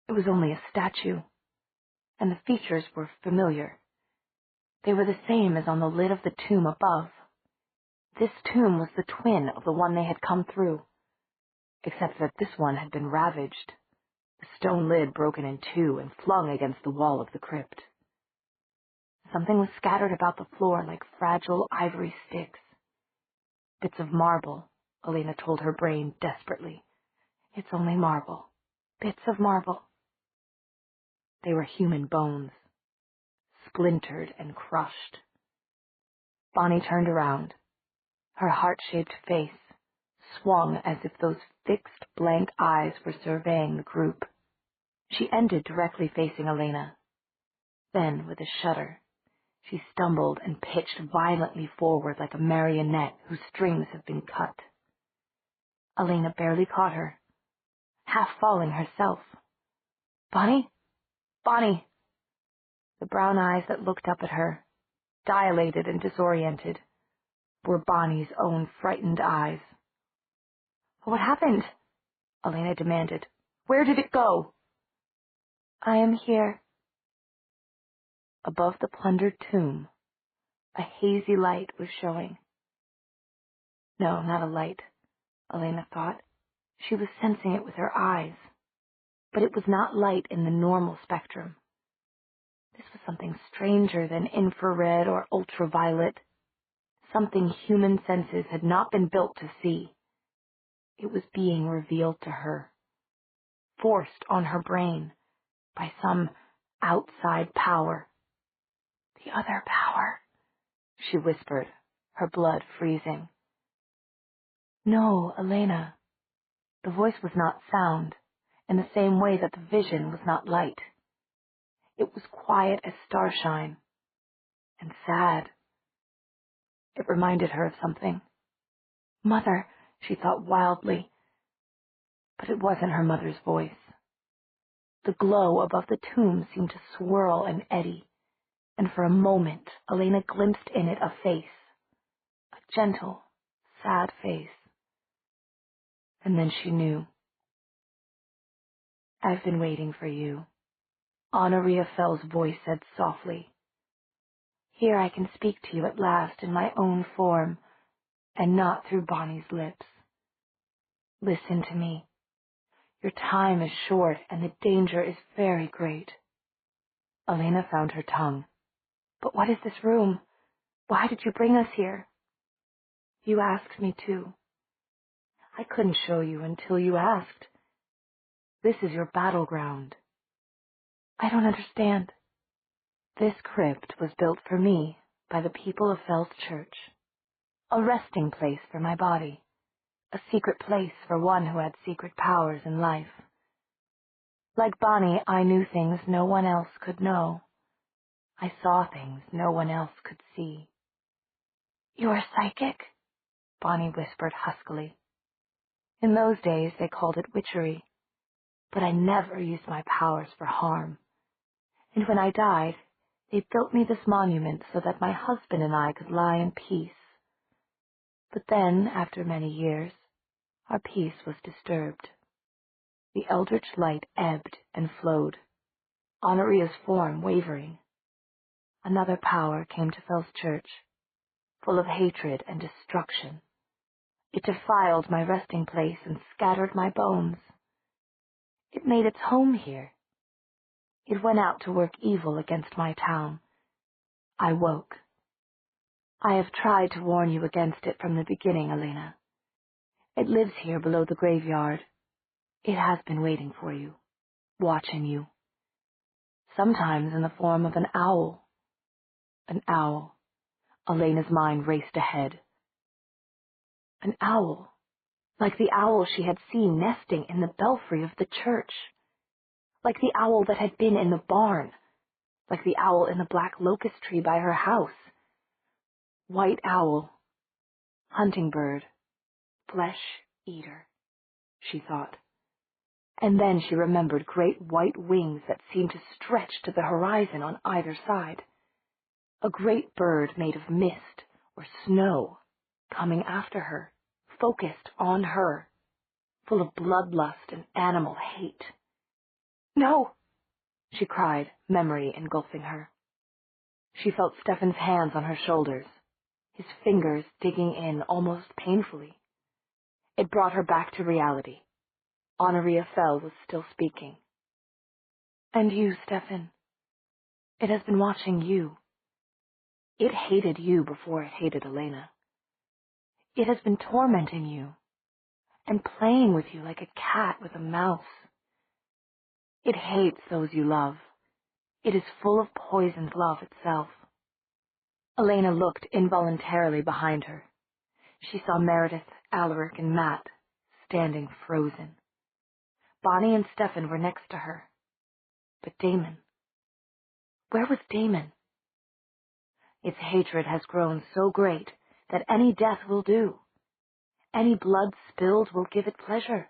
It was only a statue, and the features were familiar. They were the same as on the lid of the tomb above. This tomb was the twin of the one they had come through, except that this one had been ravaged, the stone lid broken in two and flung against the wall of the crypt. Something was scattered about the floor like fragile ivory sticks. Bits of marble, Elena told her brain desperately. It's only marble. Bits of marble. They were human bones, splintered and crushed. Bonnie turned around. Her heart-shaped face swung as if those fixed, blank eyes were surveying the group. She ended directly facing Elena. Then, with a shudder, she stumbled and pitched violently forward like a marionette whose strings have been cut. Elena barely caught her, half falling herself. Bonnie? Bonnie! The brown eyes that looked up at her, dilated and disoriented, were Bonnie's own frightened eyes. What happened? Elena demanded. Where did it go? I am here. Above the plundered tomb, a hazy light was showing. No, not a light, Elena thought. She was sensing it with her eyes. But it was not light in the normal spectrum. This was something stranger than infrared or ultraviolet, something human senses had not been built to see. It was being revealed to her, forced on her brain by some outside power. The other power, she whispered, her blood freezing. No, Elena. The voice was not sound, in the same way that the vision was not light. It was quiet as starshine, and sad. It reminded her of something. Mother, she thought wildly. But it wasn't her mother's voice. The glow above the tomb seemed to swirl and eddy, and for a moment Elena glimpsed in it a face, a gentle, sad face. And then she knew. I've been waiting for you, Honoria Fell's voice said softly. Here I can speak to you at last in my own form, and not through Bonnie's lips. Listen to me. Your time is short, and the danger is very great. Elena found her tongue. But what is this room? Why did you bring us here? You asked me to. I couldn't show you until you asked. This is your battleground. I don't understand. This crypt was built for me by the people of Fell's Church. A resting place for my body. A secret place for one who had secret powers in life. Like Bonnie, I knew things no one else could know. I saw things no one else could see. You are psychic? Bonnie whispered huskily. In those days they called it witchery, but I never used my powers for harm. And when I died, they built me this monument so that my husband and I could lie in peace. But then, after many years, our peace was disturbed. The eldritch light ebbed and flowed, Honoria's form wavering. Another power came to Fell's Church, full of hatred and destruction. It defiled my resting place and scattered my bones. It made its home here. It went out to work evil against my town, I woke. I have tried to warn you against it from the beginning, Elena. It lives here below the graveyard. It has been waiting for you, watching you. Sometimes in the form of an owl. An owl. Elena's mind raced ahead. An owl, like the owl she had seen nesting in the belfry of the church. Like the owl that had been in the barn. Like the owl in the black locust tree by her house. White owl, hunting bird, flesh eater, she thought. And then she remembered great white wings that seemed to stretch to the horizon on either side. A great bird made of mist or snow, coming after her, focused on her, full of bloodlust and animal hate. No, she cried, memory engulfing her. She felt Stefan's hands on her shoulders, his fingers digging in almost painfully. It brought her back to reality. Honoria Fell was still speaking. And you, Stefan, it has been watching you. It hated you before it hated Elena. It has been tormenting you and playing with you like a cat with a mouse. It hates those you love. It is full of poisoned love itself. Elena looked involuntarily behind her. She saw Meredith, Alaric, and Matt standing frozen. Bonnie and Stefan were next to her. But Damon? Where was Damon? Its hatred has grown so great that any death will do. Any blood spilled will give it pleasure.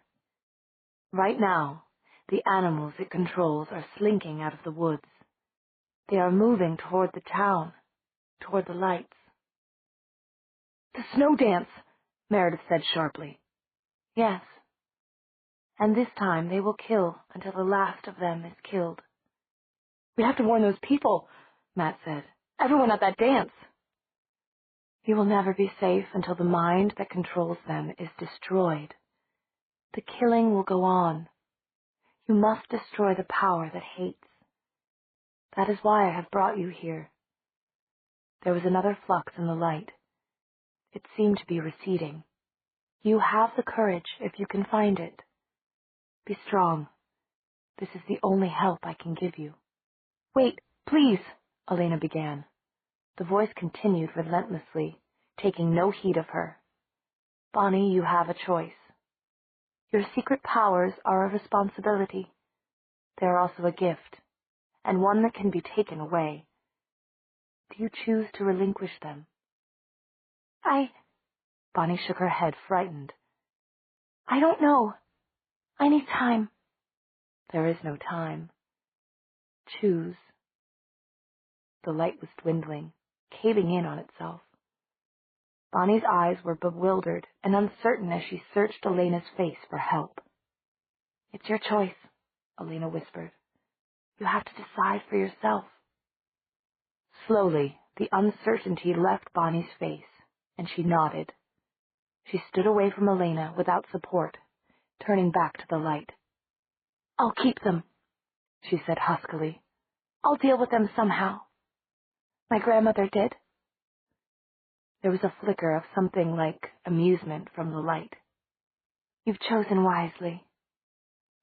Right now, the animals it controls are slinking out of the woods. They are moving toward the town, toward the lights. The snow dance, Meredith said sharply. Yes. And this time they will kill until the last of them is killed. We have to warn those people, Matt said. Everyone at that dance. You will never be safe until the mind that controls them is destroyed. The killing will go on. You must destroy the power that hates. That is why I have brought you here. There was another flux in the light. It seemed to be receding. You have the courage if you can find it. Be strong. This is the only help I can give you. Wait, please, Elena began. The voice continued relentlessly, taking no heed of her. Bonnie, you have a choice. Your secret powers are a responsibility. They are also a gift, and one that can be taken away. Do you choose to relinquish them? Bonnie shook her head, frightened. I don't know. I need time. There is no time. Choose. The light was dwindling, caving in on itself. Bonnie's eyes were bewildered and uncertain as she searched Elena's face for help. It's your choice, Elena whispered. You have to decide for yourself. Slowly, the uncertainty left Bonnie's face, and she nodded. She stood away from Elena without support, turning back to the light. I'll keep them, she said huskily. I'll deal with them somehow. My grandmother did. There was a flicker of something like amusement from the light. You've chosen wisely.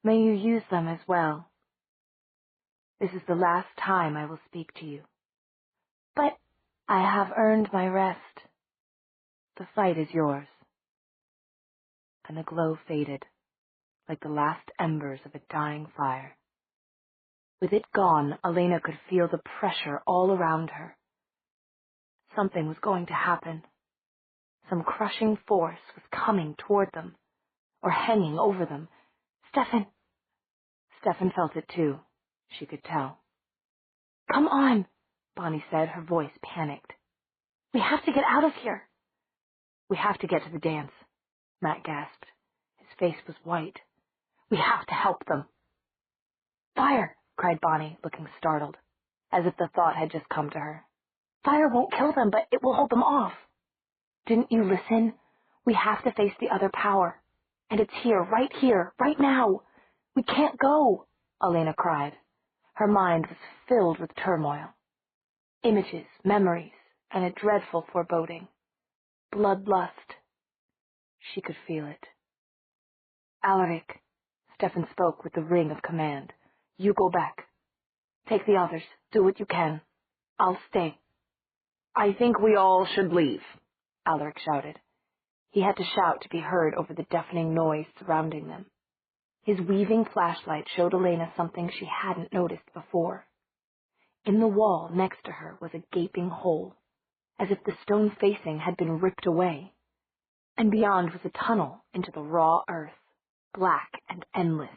May you use them as well. This is the last time I will speak to you. But I have earned my rest. The fight is yours. And the glow faded, like the last embers of a dying fire. With it gone, Elena could feel the pressure all around her. Something was going to happen. Some crushing force was coming toward them, or hanging over them. Stefan! Stefan felt it too, she could tell. Come on, Bonnie said, her voice panicked. We have to get out of here. We have to get to the dance, Matt gasped. His face was white. We have to help them. Fire! Cried Bonnie, looking startled, as if the thought had just come to her. Fire won't kill them, but it will hold them off. Didn't you listen? We have to face the other power. And it's here, right now. We can't go, Elena cried. Her mind was filled with turmoil. Images, memories, and a dreadful foreboding. Bloodlust. She could feel it. Alaric, Stefan spoke with the ring of command. You go back. Take the others. Do what you can. I'll stay. I think we all should leave, Alaric shouted. He had to shout to be heard over the deafening noise surrounding them. His weaving flashlight showed Elena something she hadn't noticed before. In the wall next to her was a gaping hole, as if the stone facing had been ripped away, and beyond was a tunnel into the raw earth, black and endless.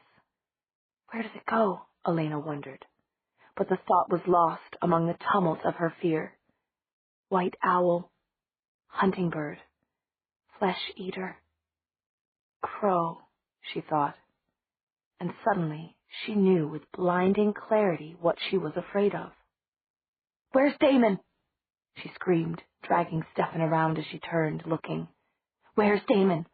Where does it go? Elena wondered, but the thought was lost among the tumult of her fear. White owl, hunting bird, flesh-eater, crow, she thought, and suddenly she knew with blinding clarity what she was afraid of. Where's Damon? She screamed, dragging Stefan around as she turned, looking. Where's Damon?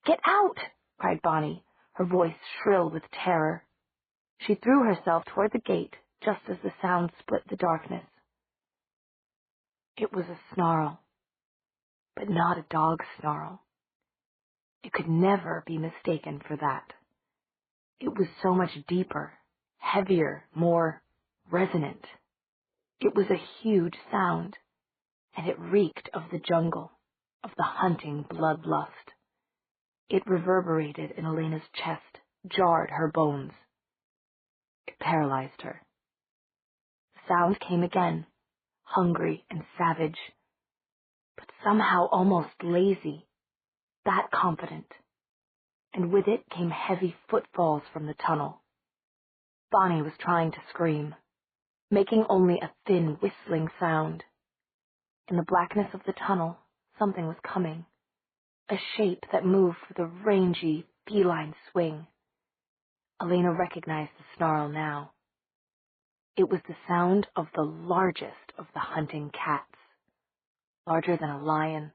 Get out! Cried Bonnie, her voice shrill with terror. She threw herself toward the gate just as the sound split the darkness. It was a snarl, but not a dog's snarl. It could never be mistaken for that. It was so much deeper, heavier, more resonant. It was a huge sound, and it reeked of the jungle, of the hunting bloodlust. It reverberated in Elena's chest, jarred her bones. It paralyzed her. The sound came again, hungry and savage, but somehow almost lazy, that confident. And with it came heavy footfalls from the tunnel. Bonnie was trying to scream, making only a thin whistling sound. In the blackness of the tunnel, something was coming, a shape that moved with a rangy, feline swing. Elena recognized the snarl now. It was the sound of the largest of the hunting cats, larger than a lion.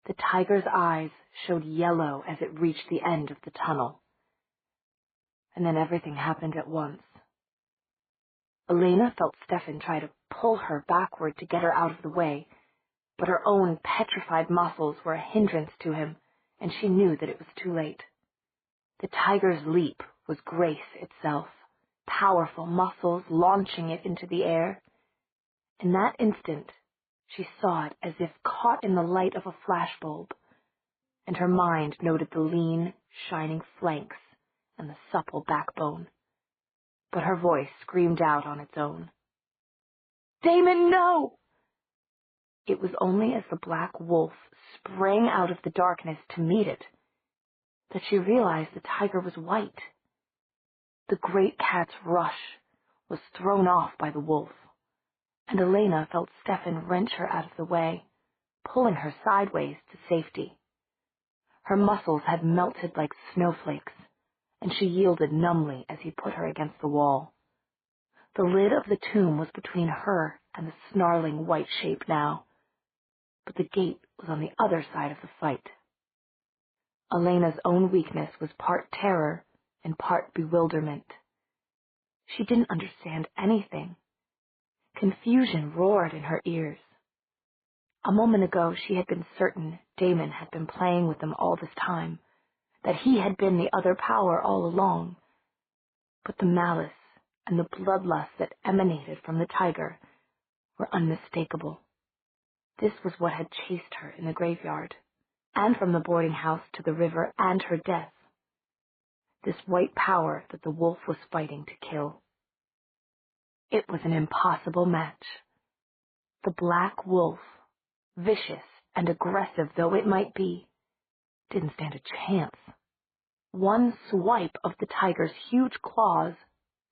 The tiger's eyes showed yellow as it reached the end of the tunnel. And then everything happened at once. Elena felt Stefan try to pull her backward to get her out of the way, but her own petrified muscles were a hindrance to him, and she knew that it was too late. The tiger's leap was grace itself, powerful muscles launching it into the air. In that instant, she saw it as if caught in the light of a flashbulb, and her mind noted the lean, shining flanks and the supple backbone. But her voice screamed out on its own. Damon, no! It was only as the black wolf sprang out of the darkness to meet it that she realized the tiger was white. The great cat's rush was thrown off by the wolf, and Elena felt Stefan wrench her out of the way, pulling her sideways to safety. Her muscles had melted like snowflakes, and she yielded numbly as he put her against the wall. The lid of the tomb was between her and the snarling white shape now, but the gate was on the other side of the fight. Elena's own weakness was part terror and part bewilderment. She didn't understand anything. Confusion roared in her ears. A moment ago she had been certain Damon had been playing with them all this time, that he had been the other power all along. But the malice and the bloodlust that emanated from the tiger were unmistakable. This was what had chased her in the graveyard, and from the boarding house to the river and her death. This white power that the wolf was fighting to kill. It was an impossible match. The black wolf, vicious and aggressive though it might be, didn't stand a chance. One swipe of the tiger's huge claws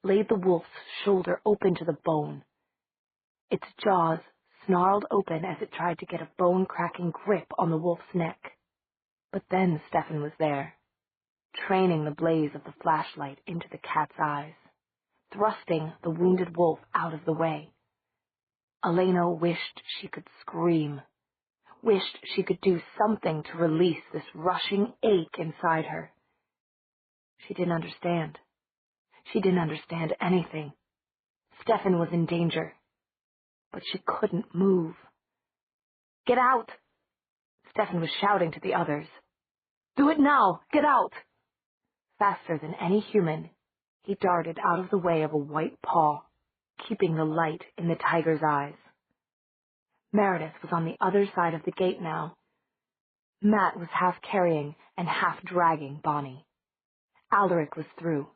laid the wolf's shoulder open to the bone. Its jaws snarled open as it tried to get a bone-cracking grip on the wolf's neck. But then Stefan was there, training the blaze of the flashlight into the cat's eyes, thrusting the wounded wolf out of the way. Elena wished she could scream, wished she could do something to release this rushing ache inside her. She didn't understand. She didn't understand anything. Stefan was in danger. but she couldn't move. "Get out!" Stefan was shouting to the others. "Do it now! Get out!" Faster than any human, he darted out of the way of a white paw, keeping the light in the tiger's eyes. Meredith was on the other side of the gate now. Matt was half carrying and half dragging Bonnie. Alaric was through.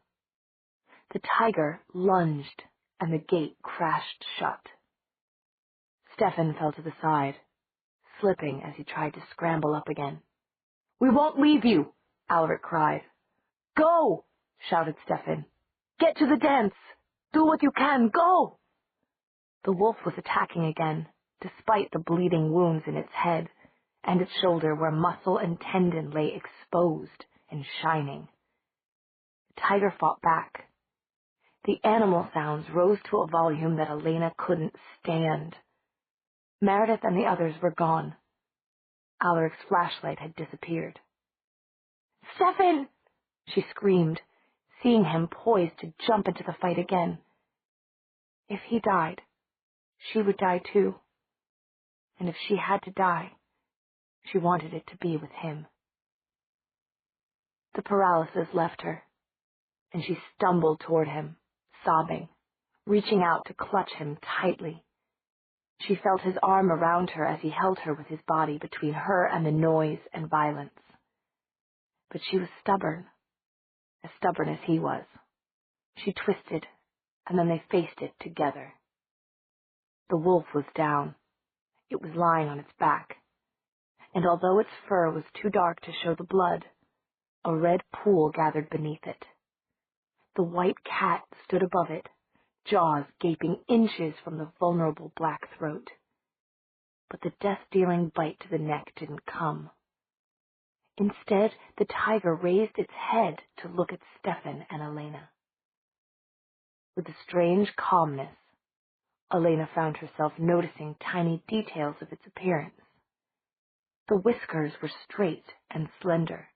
The tiger lunged, and the gate crashed shut. Stefan fell to the side, slipping as he tried to scramble up again. "We won't leave you!" Alaric cried. "Go!" shouted Stefan. "Get to the dance! Do what you can! Go!" The wolf was attacking again, despite the bleeding wounds in its head and its shoulder where muscle and tendon lay exposed and shining. The tiger fought back. The animal sounds rose to a volume that Elena couldn't stand. Meredith and the others were gone. Alaric's flashlight had disappeared. "Stefan!" she screamed, seeing him poised to jump into the fight again. If he died, she would die too. And if she had to die, she wanted it to be with him. The paralysis left her, and she stumbled toward him, sobbing, reaching out to clutch him tightly. She felt his arm around her as he held her with his body between her and the noise and violence. But she was stubborn as he was. She twisted, and then they faced it together. The wolf was down. It was lying on its back, and although its fur was too dark to show the blood, a red pool gathered beneath it. The white cat stood above it, jaws gaping inches from the vulnerable black throat. But the death-dealing bite to the neck didn't come. Instead, the tiger raised its head to look at Stefan and Elena. With a strange calmness, Elena found herself noticing tiny details of its appearance. The whiskers were straight and slender,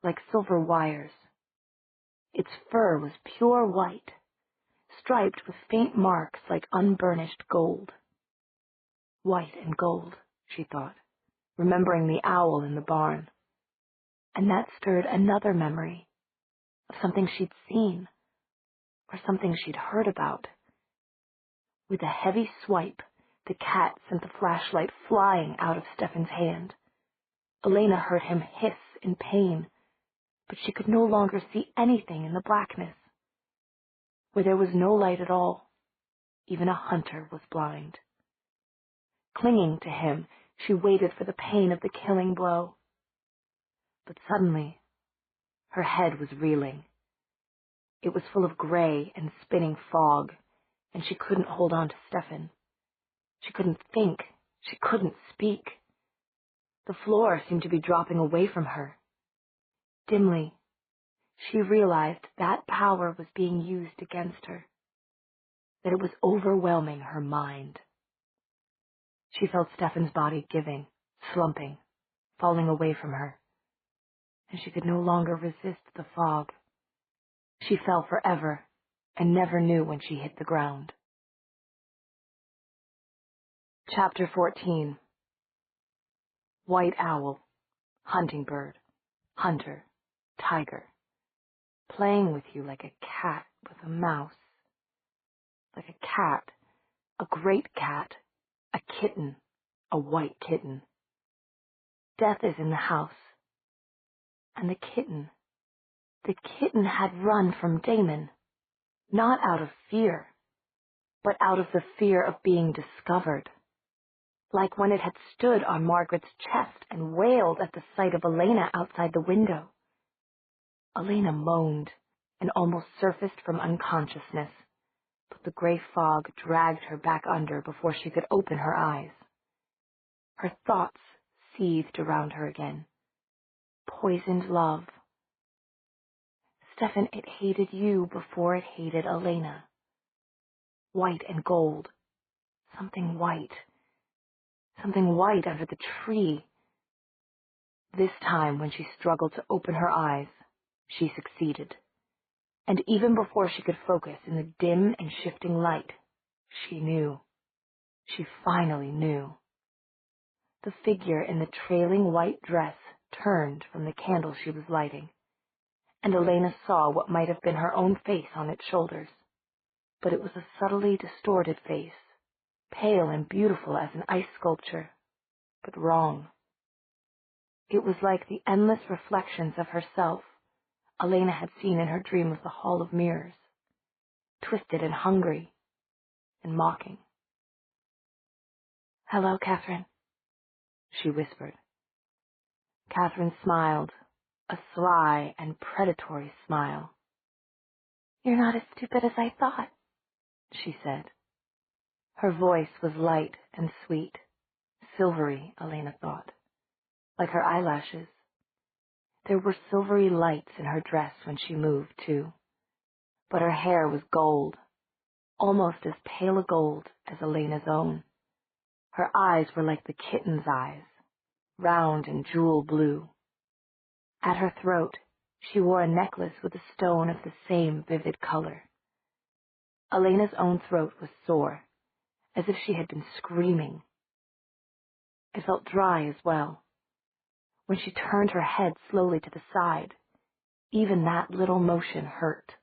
like silver wires. Its fur was pure white, striped with faint marks like unburnished gold. White and gold, she thought, remembering the owl in the barn. And that stirred another memory of something she'd seen, or something she'd heard about. With a heavy swipe, the cat sent the flashlight flying out of Stefan's hand. Elena heard him hiss in pain, but she could no longer see anything in the blackness. Where there was no light at all, even a hunter was blind. Clinging to him, she waited for the pain of the killing blow. But suddenly, her head was reeling. It was full of gray and spinning fog, and she couldn't hold on to Stefan. She couldn't think. She couldn't speak. The floor seemed to be dropping away from her. Dimly, she realized that power was being used against her, that it was overwhelming her mind. She felt Stefan's body giving, slumping, falling away from her, and she could no longer resist the fog. She fell forever and never knew when she hit the ground. Chapter 14. White owl, hunting bird, hunter, tiger, playing with you like a cat with a mouse. Like a cat, a great cat, a kitten, a white kitten. Death is in the house. And the kitten had run from Damon, not out of fear, but out of the fear of being discovered. Like when it had stood on Margaret's chest and wailed at the sight of Elena outside the window. Elena moaned and almost surfaced from unconsciousness, but the gray fog dragged her back under before she could open her eyes. Her thoughts seethed around her again. Poisoned love. Stefan, it hated you before it hated Elena. White and gold. Something white. Something white under the tree. This time, when she struggled to open her eyes, she succeeded. And even before she could focus in the dim and shifting light, she knew. She finally knew. The figure in the trailing white dress turned from the candle she was lighting, and Elena saw what might have been her own face on its shoulders. But it was a subtly distorted face, pale and beautiful as an ice sculpture, but wrong. It was like the endless reflections of herself Elena had seen in her dream of the Hall of Mirrors, twisted and hungry and mocking. "Hello, Catherine," she whispered. Catherine smiled, a sly and predatory smile. "You're not as stupid as I thought," she said. Her voice was light and sweet, silvery, Elena thought, like her eyelashes. There were silvery lights in her dress when she moved, too, but her hair was gold, almost as pale a gold as Elena's own. Her eyes were like the kitten's eyes, round and jewel blue. At her throat, she wore a necklace with a stone of the same vivid color. Elena's own throat was sore, as if she had been screaming. It felt dry as well. When she turned her head slowly to the side, even that little motion hurt.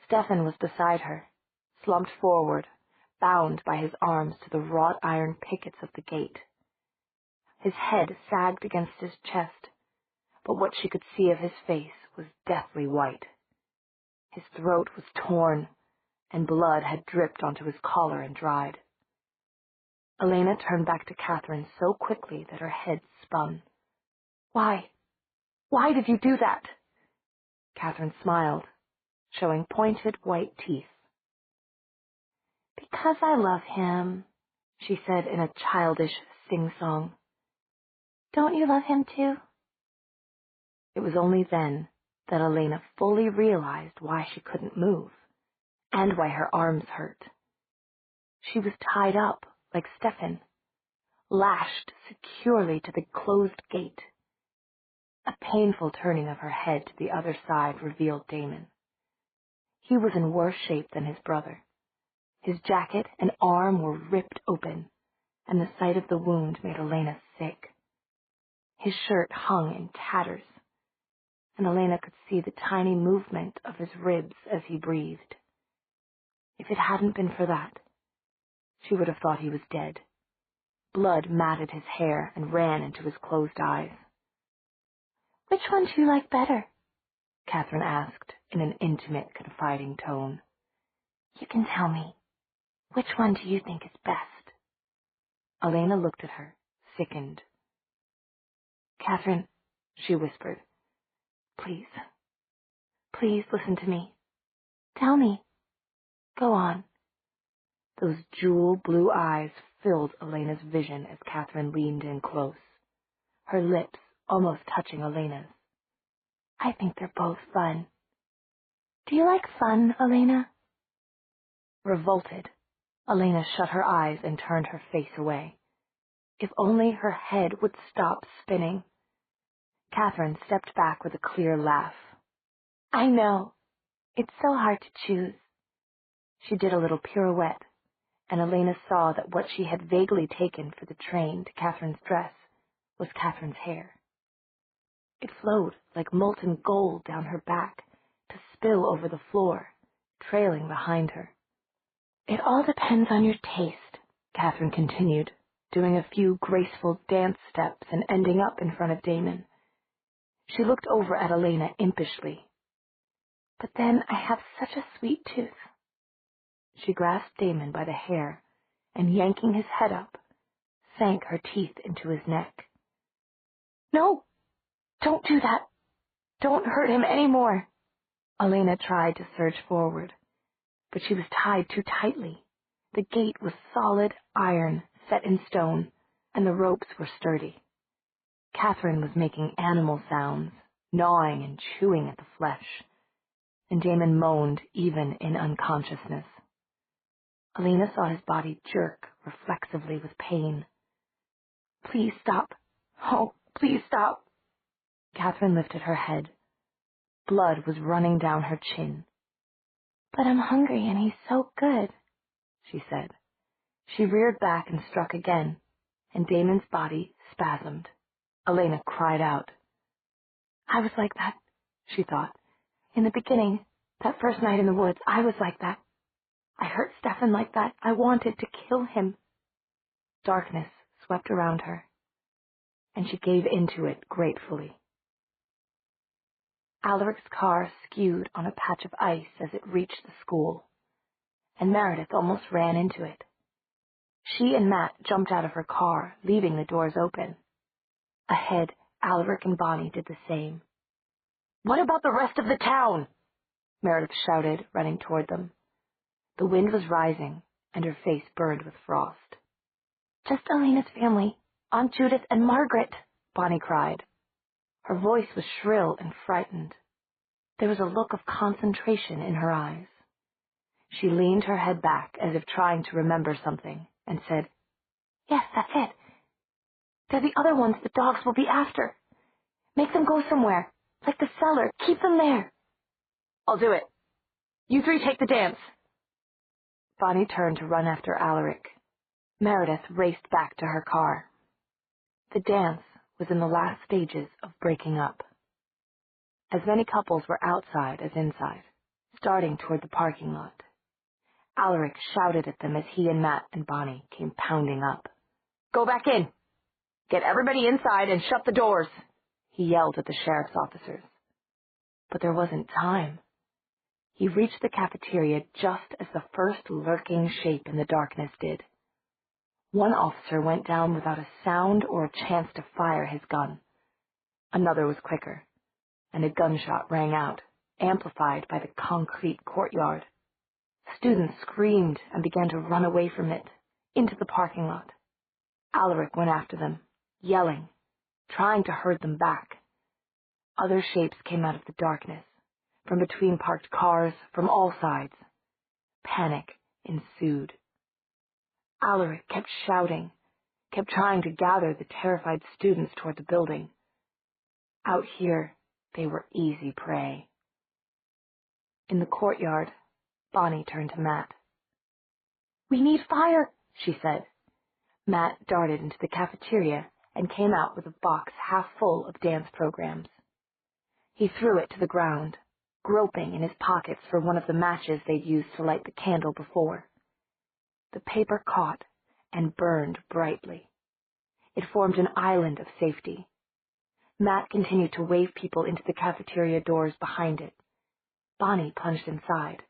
Stefan was beside her, slumped forward, bound by his arms to the wrought iron pickets of the gate. His head sagged against his chest, but what she could see of his face was deathly white. His throat was torn, and blood had dripped onto his collar and dried. Elena turned back to Catherine so quickly that her head spun. "Why? Why did you do that?" Catherine smiled, showing pointed white teeth. "Because I love him," she said in a childish sing-song. "Don't you love him too?" It was only then that Elena fully realized why she couldn't move, and why her arms hurt. She was tied up, like Stefan, lashed securely to the closed gate. A painful turning of her head to the other side revealed Damon. He was in worse shape than his brother. His jacket and arm were ripped open, and the sight of the wound made Elena sick. His shirt hung in tatters, and Elena could see the tiny movement of his ribs as he breathed. If it hadn't been for that, she would have thought he was dead. Blood matted his hair and ran into his closed eyes. "Which one do you like better?" Catherine asked in an intimate, confiding tone. "You can tell me. Which one do you think is best?" Elena looked at her, sickened. "Catherine," she whispered, "please, please listen to me. Tell me. Go on." Those jewel blue eyes filled Elena's vision as Catherine leaned in close, her lips almost touching Elena's. "I think they're both fun. Do you like fun, Elena?" Revolted, Elena shut her eyes and turned her face away. If only her head would stop spinning. Catherine stepped back with a clear laugh. "I know. It's so hard to choose." She did a little pirouette, and Elena saw that what she had vaguely taken for the train to Catherine's dress was Catherine's hair. It flowed like molten gold down her back to spill over the floor, trailing behind her. "It all depends on your taste," Catherine continued, doing a few graceful dance steps and ending up in front of Damon. She looked over at Elena impishly. "But then I have such a sweet tooth." She grasped Damon by the hair and, yanking his head up, sank her teeth into his neck. "No, don't do that. Don't hurt him any more." Elena tried to surge forward, but she was tied too tightly. The gate was solid iron set in stone, and the ropes were sturdy. Catherine was making animal sounds, gnawing and chewing at the flesh, and Damon moaned even in unconsciousness. Elena saw his body jerk reflexively with pain. "Please stop. Oh, please stop." Catherine lifted her head. Blood was running down her chin. "But I'm hungry and he's so good," she said. She reared back and struck again, and Damon's body spasmed. Elena cried out. I was like that, she thought. In the beginning, that first night in the woods, I was like that. I hurt Stefan like that. I wanted to kill him. Darkness swept around her, and she gave into it gratefully. Alaric's car skewed on a patch of ice as it reached the school, and Meredith almost ran into it. She and Matt jumped out of her car, leaving the doors open. Ahead, Alaric and Bonnie did the same. What about the rest of the town? Meredith shouted, running toward them. The wind was rising, and her face burned with frost. Just Elena's family, Aunt Judith and Margaret, Bonnie cried. Her voice was shrill and frightened. There was a look of concentration in her eyes. She leaned her head back as if trying to remember something, and said, Yes, that's it. They're the other ones the dogs will be after. Make them go somewhere, like the cellar. Keep them there. I'll do it. You three take the dance. Bonnie turned to run after Alaric. Meredith raced back to her car. The dance was in the last stages of breaking up. As many couples were outside as inside, starting toward the parking lot. Alaric shouted at them as he and Matt and Bonnie came pounding up. Go back in! Get everybody inside and shut the doors! He yelled at the sheriff's officers. But there wasn't time. He reached the cafeteria just as the first lurking shape in the darkness did. One officer went down without a sound or a chance to fire his gun. Another was quicker, and a gunshot rang out, amplified by the concrete courtyard. Students screamed and began to run away from it, into the parking lot. Alaric went after them, yelling, trying to herd them back. Other shapes came out of the darkness, from between parked cars, from all sides. Panic ensued. Alaric kept shouting, kept trying to gather the terrified students toward the building. Out here, they were easy prey. In the courtyard, Bonnie turned to Matt. We need fire, she said. Matt darted into the cafeteria and came out with a box half full of dance programs. He threw it to the ground, groping in his pockets for one of the matches they'd used to light the candle before. The paper caught and burned brightly. It formed an island of safety. Matt continued to wave people into the cafeteria doors behind it. Bonnie plunged inside,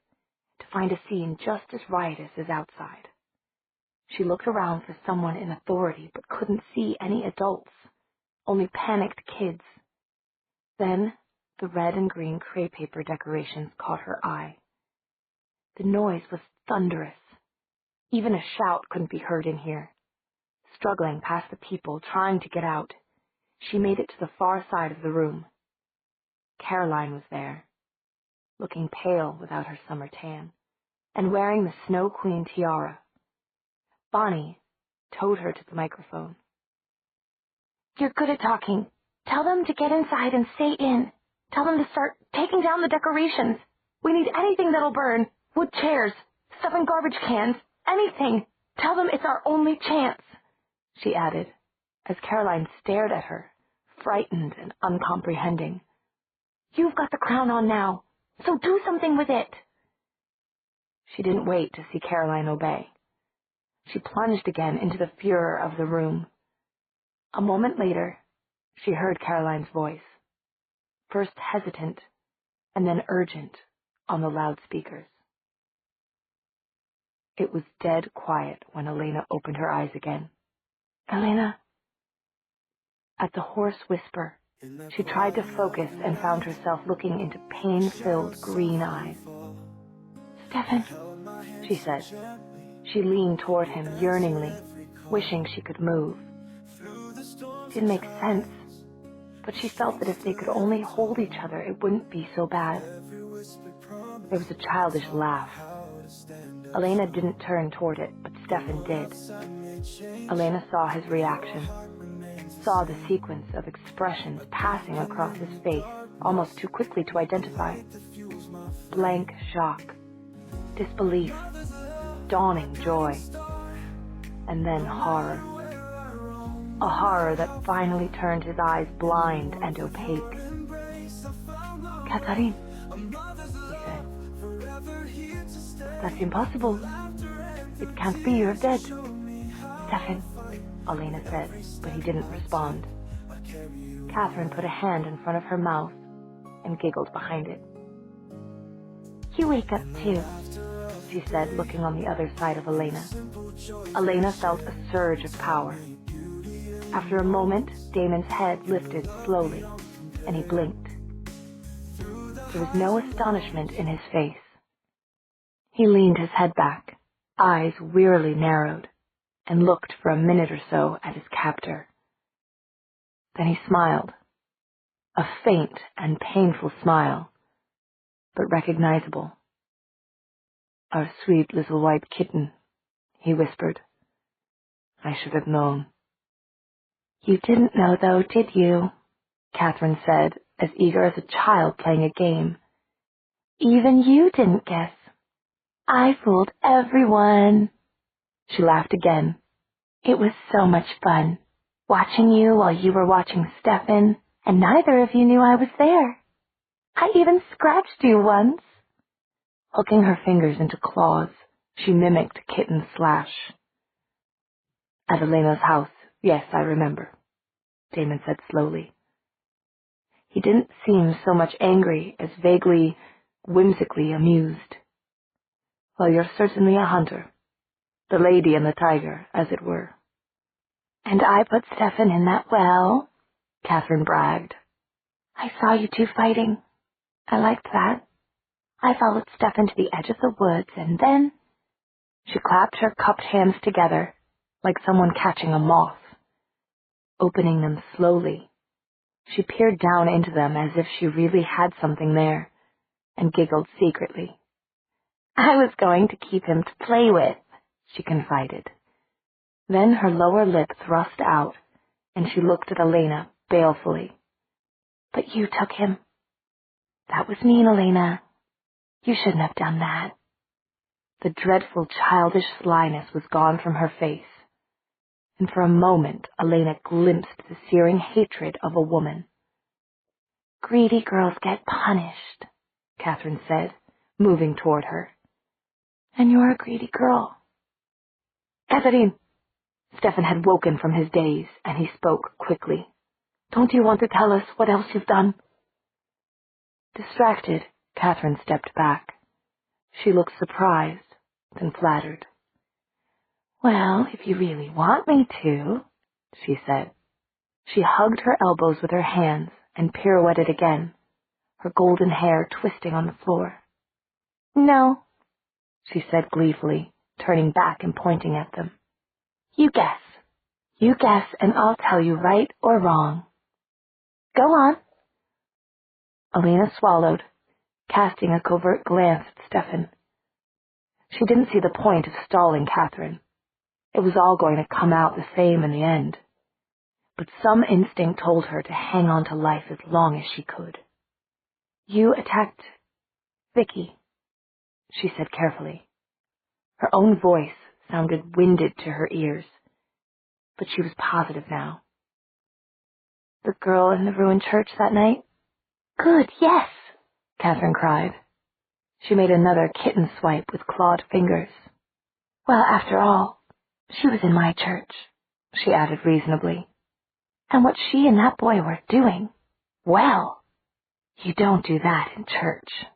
to find a scene just as riotous as outside. She looked around for someone in authority but couldn't see any adults, only panicked kids. Then the red and green crepe paper decorations caught her eye. The noise was thunderous. Even a shout couldn't be heard in here. Struggling past the people trying to get out, she made it to the far side of the room. Caroline was there, looking pale without her summer tan, and wearing the Snow Queen tiara. Bonnie towed her to the microphone. You're good at talking. Tell them to get inside and stay in. Tell them to start taking down the decorations. We need anything that'll burn. Wood chairs, stuff in garbage cans, anything. Tell them it's our only chance, she added, as Caroline stared at her, frightened and uncomprehending. You've got the crown on now, so do something with it. She didn't wait to see Caroline obey. She plunged again into the furor of the room. A moment later, she heard Caroline's voice, first hesitant and then urgent on the loudspeakers. It was dead quiet when Elena opened her eyes again. Elena? At the hoarse whisper, she tried to focus and found herself looking into pain-filled green eyes. Stefan, she said. She leaned toward him yearningly, wishing she could move. It didn't make sense, but she felt that if they could only hold each other, it wouldn't be so bad. There was a childish laugh. Elena didn't turn toward it, but Stefan did. Elena saw his reaction, saw the sequence of expressions passing across his face almost too quickly to identify. Blank shock, disbelief, dawning joy. and then horror. A horror that finally turned his eyes blind and opaque. "Catherine," he said. "That's impossible. It can't be, you're dead." "Stefan," Elena said, but he didn't respond. Catherine put a hand in front of her mouth and giggled behind it. "You wake up too," she said, looking on the other side of Elena. Elena felt a surge of power. After a moment, Damon's head lifted slowly, and he blinked. There was no astonishment in his face. He leaned his head back, eyes wearily narrowed, and looked for a minute or so at his captor. Then he smiled, a faint and painful smile, but recognizable. "Our sweet little white kitten," he whispered. "I should have known." "You didn't know, though, did you?" Catherine said, as eager as a child playing a game. "Even you didn't guess. I fooled everyone." She laughed again. "It was so much fun, watching you while you were watching Stefan, and neither of you knew I was there. I even scratched you once." Hooking her fingers into claws, she mimicked a kitten's slash. "At Elena's house, yes, I remember," Damon said slowly. He didn't seem so much angry as vaguely, whimsically amused. "Well, you're certainly a hunter. The lady and the tiger, as it were." "And I put Stefan in that well," Catherine bragged. "I saw you two fighting. I liked that. I followed Stefan to the edge of the woods, and then—" She clapped her cupped hands together, like someone catching a moth. Opening them slowly, she peered down into them as if she really had something there, and giggled secretly. "I was going to keep him to play with," she confided. Then her lower lip thrust out, and she looked at Elena balefully. "But you took him." "That was mean, Elena. You shouldn't have done that." The dreadful childish slyness was gone from her face, and for a moment Elena glimpsed the searing hatred of a woman. "Greedy girls get punished," Catherine said, moving toward her. "And you're a greedy girl." "Catherine!" Stefan had woken from his daze, and he spoke quickly. "Don't you want to tell us what else you've done?" Distracted, Catherine stepped back. She looked surprised, then flattered. "Well, if you really want me to," she said. She hugged her elbows with her hands and pirouetted again, her golden hair twisting on the floor. "No," she said gleefully, turning back and pointing at them. "You guess. You guess, and I'll tell you right or wrong. Go on." Elena swallowed, casting a covert glance at Stefan. She didn't see the point of stalling Catherine. It was all going to come out the same in the end. But some instinct told her to hang on to life as long as she could. "You attacked Vicky," she said carefully. Her own voice sounded winded to her ears, but she was positive now. "The girl in the ruined church that night?" "Good, yes!" Catherine cried. She made another kitten swipe with clawed fingers. "Well, after all, she was in my church," she added reasonably. "And what she and that boy were doing, well, you don't do that in church.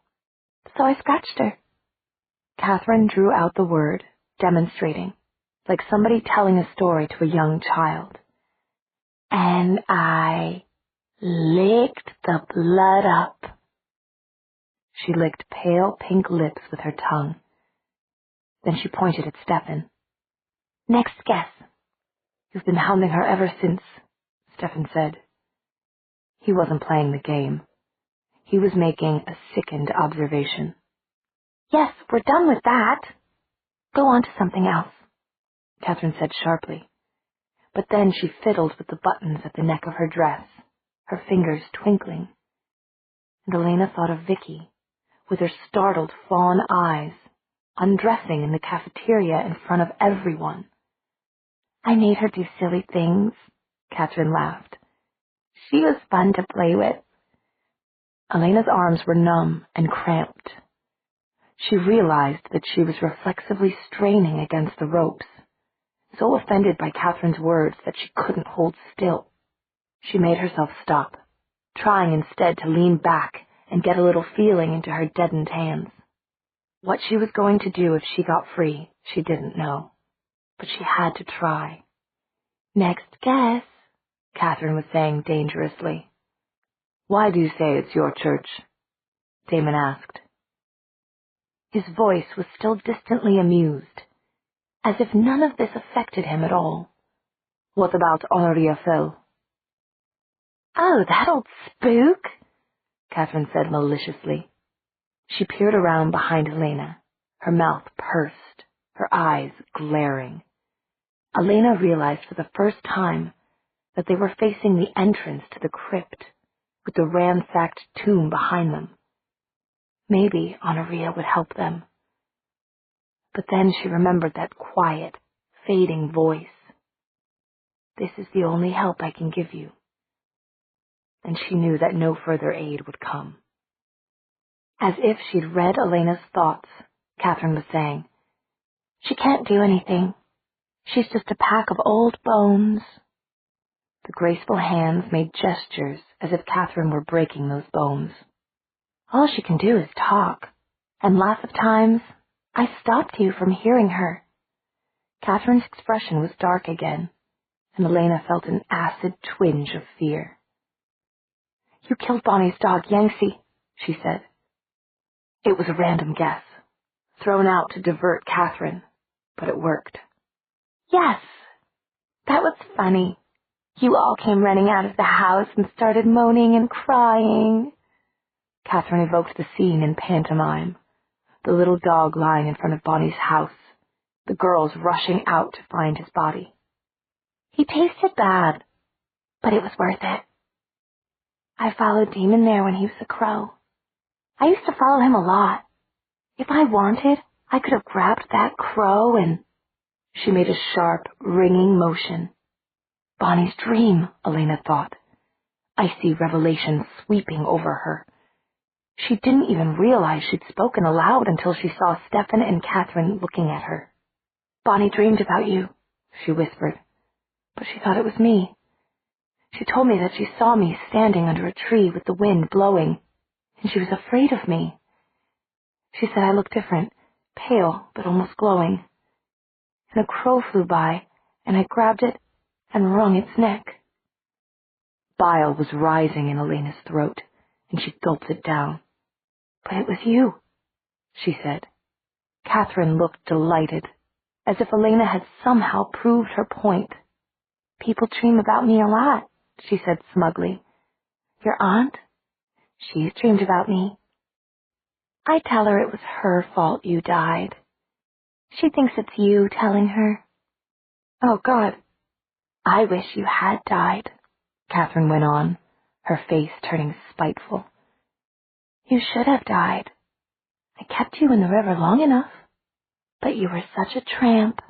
So I scratched her." Catherine drew out the word, demonstrating, like somebody telling a story to a young child. "And I licked the blood up." She licked pale pink lips with her tongue. Then she pointed at Stefan. "Next guess." "You've been hounding her ever since," Stefan said. He wasn't playing the game. He was making a sickened observation. "Yes, we're done with that. Go on to something else," Catherine said sharply. But then she fiddled with the buttons at the neck of her dress, her fingers twinkling. And Elena thought of Vicky, with her startled fawn eyes, undressing in the cafeteria in front of everyone. I made her do silly things, Catherine laughed. She was fun to play with. Elena's arms were numb and cramped. She realized that she was reflexively straining against the ropes, so offended by Catherine's words that she couldn't hold still. She made herself stop, trying instead to lean back and get a little feeling into her deadened hands. What she was going to do if she got free, she didn't know, but she had to try. Next guess, Catherine was saying dangerously. Why do you say it's your church? Damon asked. His voice was still distantly amused, as if none of this affected him at all. What about Henri Phil? Oh, that old spook, Catherine said maliciously. She peered around behind Elena, her mouth pursed, her eyes glaring. Elena realized for the first time that they were facing the entrance to the crypt, with the ransacked tomb behind them. Maybe Honoria would help them. But then she remembered that quiet, fading voice. This is the only help I can give you. And she knew that no further aid would come. As if she'd read Elena's thoughts, Catherine was saying, She can't do anything. She's just a pack of old bones. The graceful hands made gestures as if Catherine were breaking those bones. All she can do is talk, and lots of times I stopped you from hearing her. Catherine's expression was dark again, and Elena felt an acid twinge of fear. You killed Bonnie's dog, Yangtze, she said. It was a random guess, thrown out to divert Catherine, but it worked. Yes, that was funny. You all came running out of the house and started moaning and crying. Catherine evoked the scene in pantomime, the little dog lying in front of Bonnie's house, the girls rushing out to find his body. He tasted bad, but it was worth it. I followed Damon there when he was a crow. I used to follow him a lot. If I wanted, I could have grabbed that crow and... She made a sharp, ringing motion. Bonnie's dream, Elena thought. Icy revelation sweeping over her. She didn't even realize she'd spoken aloud until she saw Stefan and Catherine looking at her. Bonnie dreamed about you, she whispered, but she thought it was me. She told me that she saw me standing under a tree with the wind blowing, and she was afraid of me. She said I looked different, pale but almost glowing. And a crow flew by, and I grabbed it and wrung its neck. Bile was rising in Elena's throat, and she gulped it down. But it was you, she said. Catherine looked delighted, as if Elena had somehow proved her point. People dream about me a lot, she said smugly. Your aunt? She's dreamed about me. I tell her it was her fault you died. She thinks it's you telling her. Oh, God. I wish you had died, Catherine went on, her face turning spiteful. You should have died. I kept you in the river long enough, but you were such a tramp,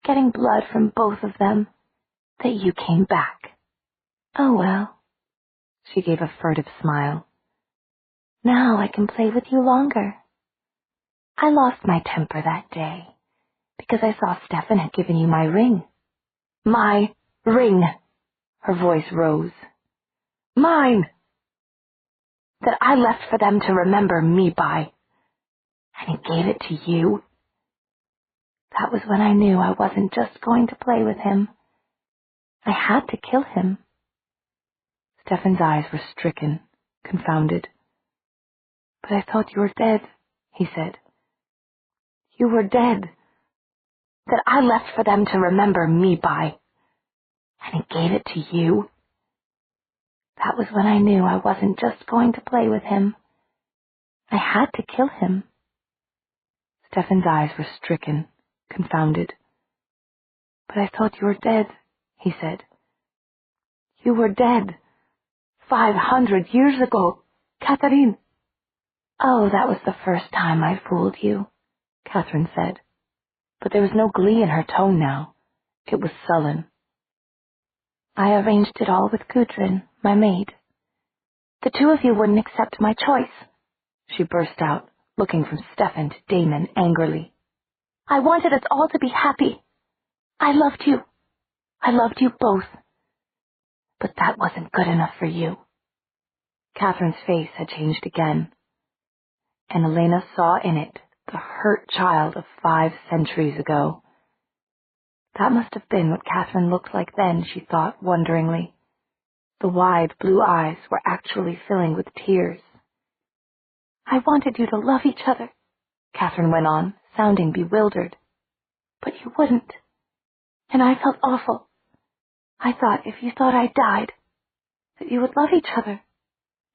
getting blood from both of them, that you came back. Oh, well. She gave a furtive smile. Now I can play with you longer. I lost my temper that day, because I saw Stefan had given you my ring. My ring! Her voice rose. Mine! That I left for them to remember me by. And he gave it to you. That was when I knew I wasn't just going to play with him. I had to kill him. Stefan's eyes were stricken, confounded. But I thought you were dead, he said. You were dead. That I left for them to remember me by. And he gave it to you. That was when I knew I wasn't just going to play with him. I had to kill him. Stefan's eyes were stricken, confounded. But I thought you were dead, he said. You were dead. 500 years ago, Catherine. Oh, that was the first time I fooled you, Catherine said. But there was no glee in her tone now, It was sullen. I arranged it all with Gudrun, my maid. The two of you wouldn't accept my choice, she burst out, looking from Stefan to Damon angrily. I wanted us all to be happy. I loved you. I loved you both. But that wasn't good enough for you. Catherine's face had changed again, and Elena saw in it the hurt child of 5 centuries ago. That must have been what Catherine looked like then, she thought wonderingly. The wide blue eyes were actually filling with tears. I wanted you to love each other, Catherine went on, sounding bewildered. But you wouldn't. And I felt awful. I thought if you thought I died, that you would love each other.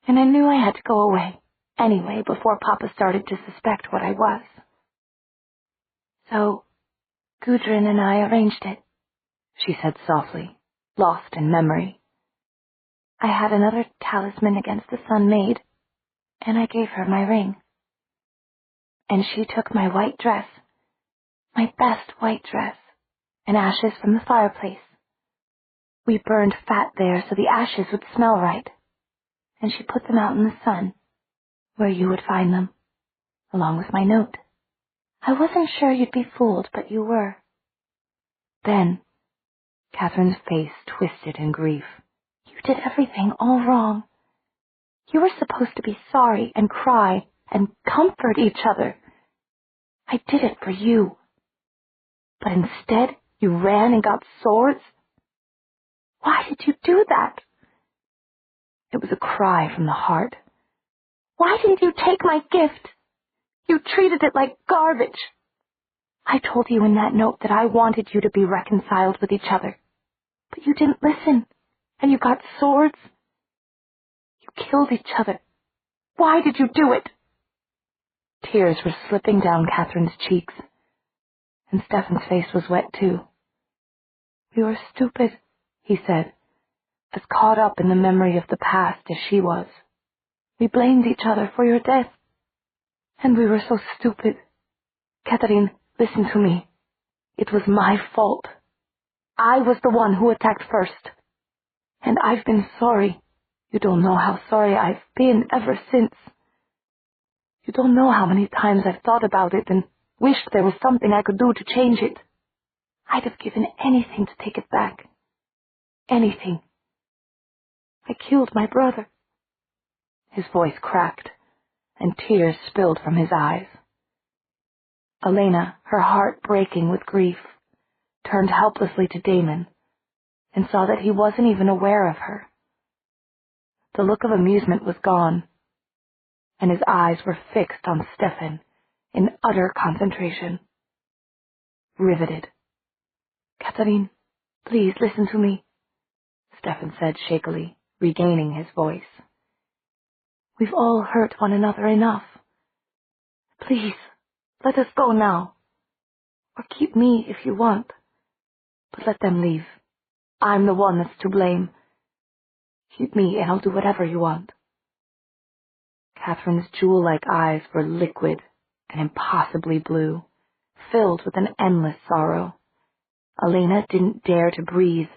And I knew I had to go away, anyway, before Papa started to suspect what I was. So, Gudrun and I arranged it, she said softly, lost in memory. I had another talisman against the sun made, and I gave her my ring. And she took my white dress, my best white dress, and ashes from the fireplace. We burned fat there so the ashes would smell right, and she put them out in the sun, where you would find them, along with my note. I wasn't sure you'd be fooled, but you were. Then, Catherine's face twisted in grief. You did everything all wrong. You were supposed to be sorry and cry and comfort each other. I did it for you. But instead, you ran and got swords? Why did you do that? It was a cry from the heart. Why didn't you take my gift? You treated it like garbage. I told you in that note that I wanted you to be reconciled with each other. But you didn't listen, and you got swords. You killed each other. Why did you do it? Tears were slipping down Catherine's cheeks, and Stefan's face was wet too. We were stupid, he said, as caught up in the memory of the past as she was. We blamed each other for your death, and we were so stupid. Catherine, listen to me. It was my fault. I was the one who attacked first, and I've been sorry. You don't know how sorry I've been ever since. You don't know how many times I've thought about it and wished there was something I could do to change it. I'd have given anything to take it back. Anything. I killed my brother. His voice cracked, and tears spilled from his eyes. Elena, her heart breaking with grief, turned helplessly to Damon and saw that he wasn't even aware of her. The look of amusement was gone, and his eyes were fixed on Stefan in utter concentration. Riveted. Catherine, please listen to me, Stefan said shakily, regaining his voice. We've all hurt one another enough. Please, let us go now. Or keep me if you want. But let them leave. I'm the one that's to blame. Keep me and I'll do whatever you want. Catherine's jewel-like eyes were liquid and impossibly blue, filled with an endless sorrow. Elena didn't dare to breathe,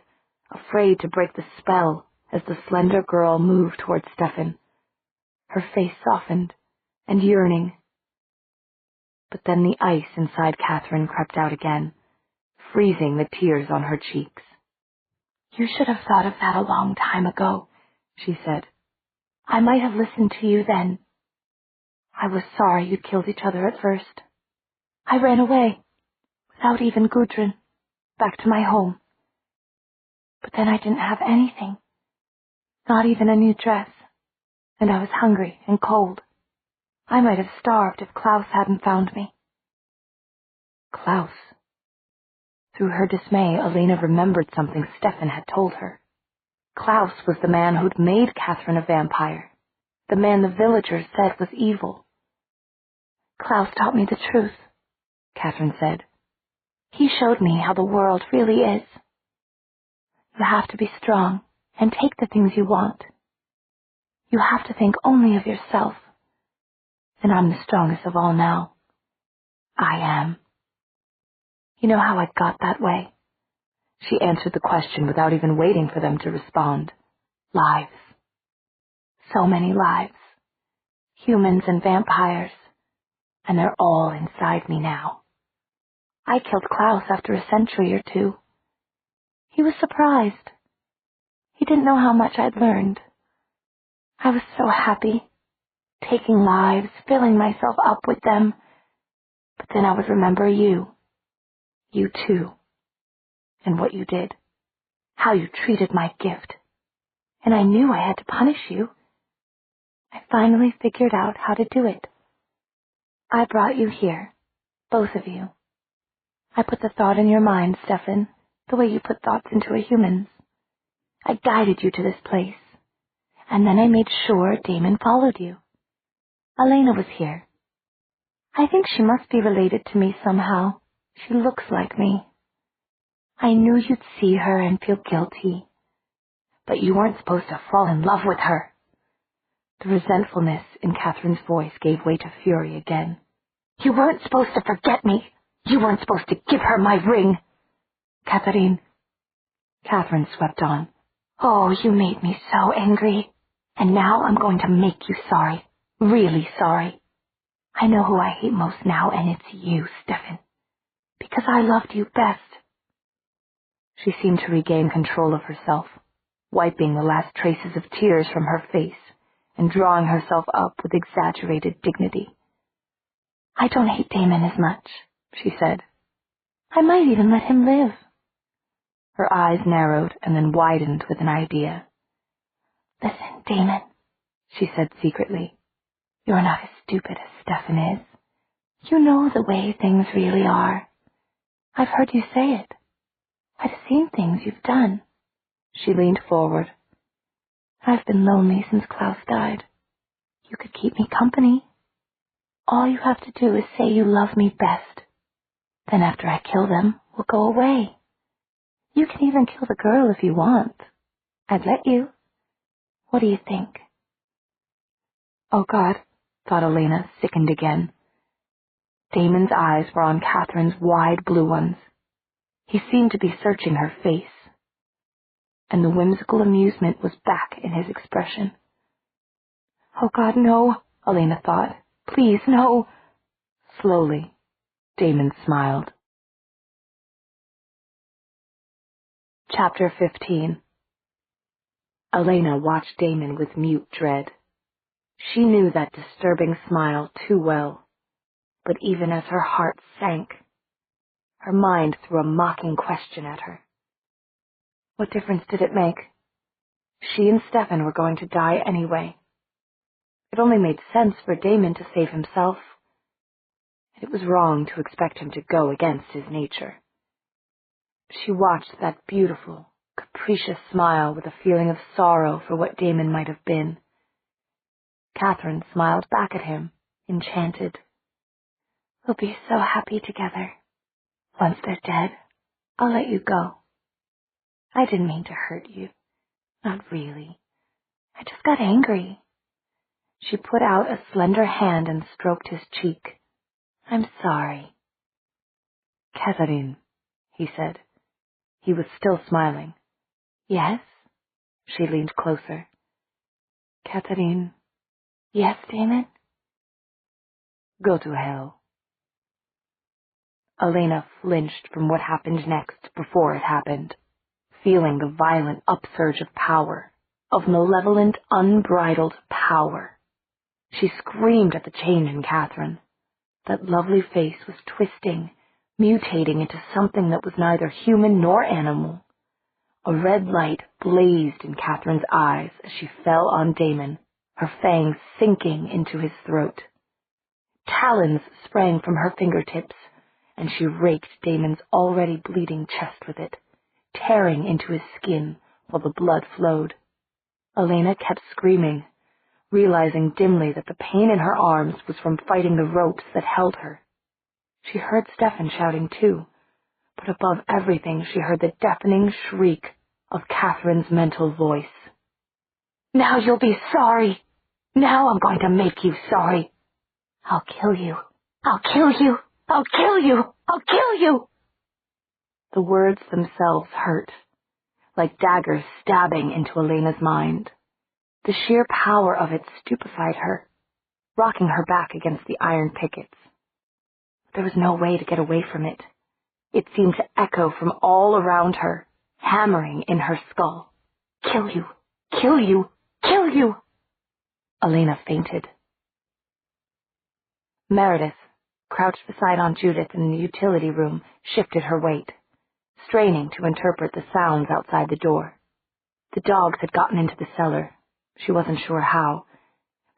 afraid to break the spell as the slender girl moved toward Stefan, her face softened and yearning. But then the ice inside Catherine crept out again, freezing the tears on her cheeks. You should have thought of that a long time ago, she said. I might have listened to you then. I was sorry you killed each other at first. I ran away, without even Gudrun, back to my home. But then I didn't have anything, not even a new dress, and I was hungry and cold. I might have starved if Klaus hadn't found me. Klaus. Through her dismay, Elena remembered something Stefan had told her. Klaus was the man who'd made Catherine a vampire, the man the villagers said was evil. Klaus taught me the truth, Catherine said. He showed me how the world really is. You have to be strong and take the things you want. You have to think only of yourself. And I'm the strongest of all now. I am. You know how I got that way? She answered the question without even waiting for them to respond. Lives. So many lives. Humans and vampires. And they're all inside me now. I killed Klaus after a century or two. He was surprised. He didn't know how much I'd learned. I was so happy, taking lives, filling myself up with them. But then I would remember you too, and what you did, how you treated my gift. And I knew I had to punish you. I finally figured out how to do it. I brought you here, both of you. I put the thought in your mind, Stefan, the way you put thoughts into a human's. I guided you to this place, and then I made sure Damon followed you. Elena was here. I think she must be related to me somehow. She looks like me. I knew you'd see her and feel guilty. But you weren't supposed to fall in love with her. The resentfulness in Catherine's voice gave way to fury again. You weren't supposed to forget me. You weren't supposed to give her my ring. Catherine swept on. Oh, you made me so angry. And now I'm going to make you sorry. Really sorry. I know who I hate most now, and it's you, Stefan. Because I loved you best. She seemed to regain control of herself, wiping the last traces of tears from her face and drawing herself up with exaggerated dignity. I don't hate Damon as much, she said. I might even let him live. Her eyes narrowed and then widened with an idea. Listen, Damon, she said secretly. You're not as stupid as Stefan is. You know the way things really are. I've heard you say it. I've seen things you've done. She leaned forward. I've been lonely since Klaus died. You could keep me company. All you have to do is say you love me best. Then after I kill them, we'll go away. You can even kill the girl if you want. I'd let you. What do you think? Oh, God, thought Elena, sickened again. Damon's eyes were on Catherine's wide blue ones. He seemed to be searching her face, and the whimsical amusement was back in his expression. Oh, God, no, Elena thought. Please, no. Slowly, Damon smiled. Chapter 15. Elena watched Damon with mute dread. She knew that disturbing smile too well, but even as her heart sank, her mind threw a mocking question at her. What difference did it make? She and Stefan were going to die anyway. It only made sense for Damon to save himself. It was wrong to expect him to go against his nature. She watched that beautiful, capricious smile with a feeling of sorrow for what Damon might have been. Catherine smiled back at him, enchanted. We'll be so happy together. Once they're dead, I'll let you go. I didn't mean to hurt you. Not really. I just got angry. She put out a slender hand and stroked his cheek. I'm sorry. Catherine, he said. He was still smiling. Yes? She leaned closer. Catherine. Yes, Damon? Go to hell. Elena flinched from what happened next before it happened, feeling the violent upsurge of power, of malevolent, unbridled power. She screamed at the change in Catherine. That lovely face was twisting, mutating into something that was neither human nor animal. A red light blazed in Catherine's eyes as she fell on Damon, her fangs sinking into his throat. Talons sprang from her fingertips, and she raked Damon's already bleeding chest with it, tearing into his skin while the blood flowed. Elena kept screaming, realizing dimly that the pain in her arms was from fighting the ropes that held her. She heard Stefan shouting too, but above everything she heard the deafening shriek of Catherine's mental voice. Now you'll be sorry. Now I'm going to make you sorry. I'll kill you. I'll kill you. I'll kill you. I'll kill you. The words themselves hurt, like daggers stabbing into Elena's mind. The sheer power of it stupefied her, rocking her back against the iron pickets. There was no way to get away from it. It seemed to echo from all around her, hammering in her skull. Kill you! Kill you! Kill you! Elena fainted. Meredith, crouched beside Aunt Judith in the utility room, shifted her weight, straining to interpret the sounds outside the door. The dogs had gotten into the cellar. She wasn't sure how,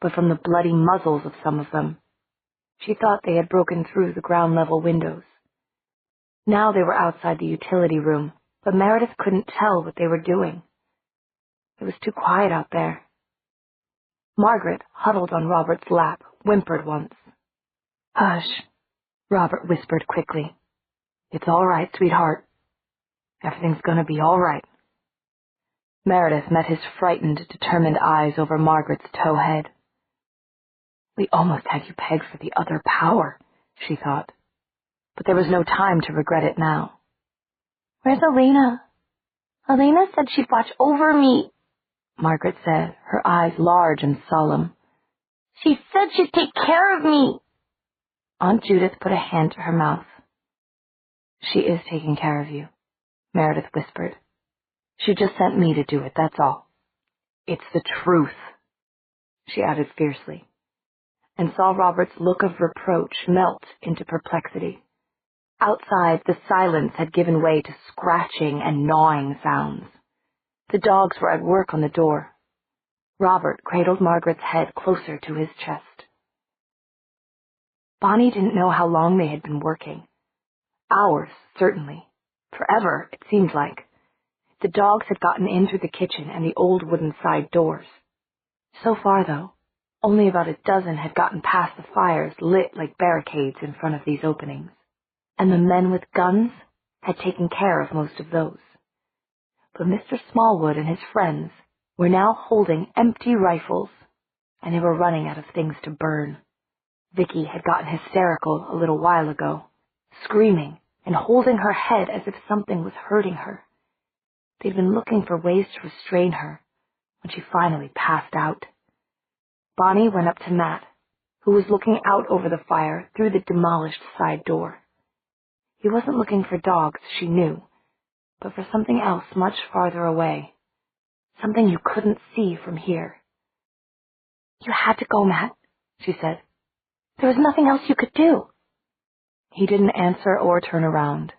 but from the bloody muzzles of some of them, she thought they had broken through the ground-level windows. Now they were outside the utility room, but Meredith couldn't tell what they were doing. It was too quiet out there. Margaret, huddled on Robert's lap, whimpered once. "Hush," Robert whispered quickly. "It's all right, sweetheart. Everything's going to be all right." Meredith met his frightened, determined eyes over Margaret's tow head. "We almost had you pegged for the other power," she thought. But there was no time to regret it now. "Where's Elena? Elena said she'd watch over me," Margaret said, her eyes large and solemn. "She said she'd take care of me." Aunt Judith put a hand to her mouth. "She is taking care of you," Meredith whispered. "She just sent me to do it, that's all. It's the truth," she added fiercely, and saw Robert's look of reproach melt into perplexity. Outside, the silence had given way to scratching and gnawing sounds. The dogs were at work on the door. Robert cradled Margaret's head closer to his chest. Bonnie didn't know how long they had been working. Hours, certainly. Forever, it seemed like. The dogs had gotten in through the kitchen and the old wooden side doors. So far, though, only about a dozen had gotten past the fires lit like barricades in front of these openings, and the men with guns had taken care of most of those. But Mr. Smallwood and his friends were now holding empty rifles, and they were running out of things to burn. Vicky had gotten hysterical a little while ago, screaming and holding her head as if something was hurting her. They'd been looking for ways to restrain her when she finally passed out. Bonnie went up to Matt, who was looking out over the fire through the demolished side door. He wasn't looking for dogs, she knew, but for something else much farther away, something you couldn't see from here. "You had to go, Matt," she said. "There was nothing else you could do." He didn't answer or turn around.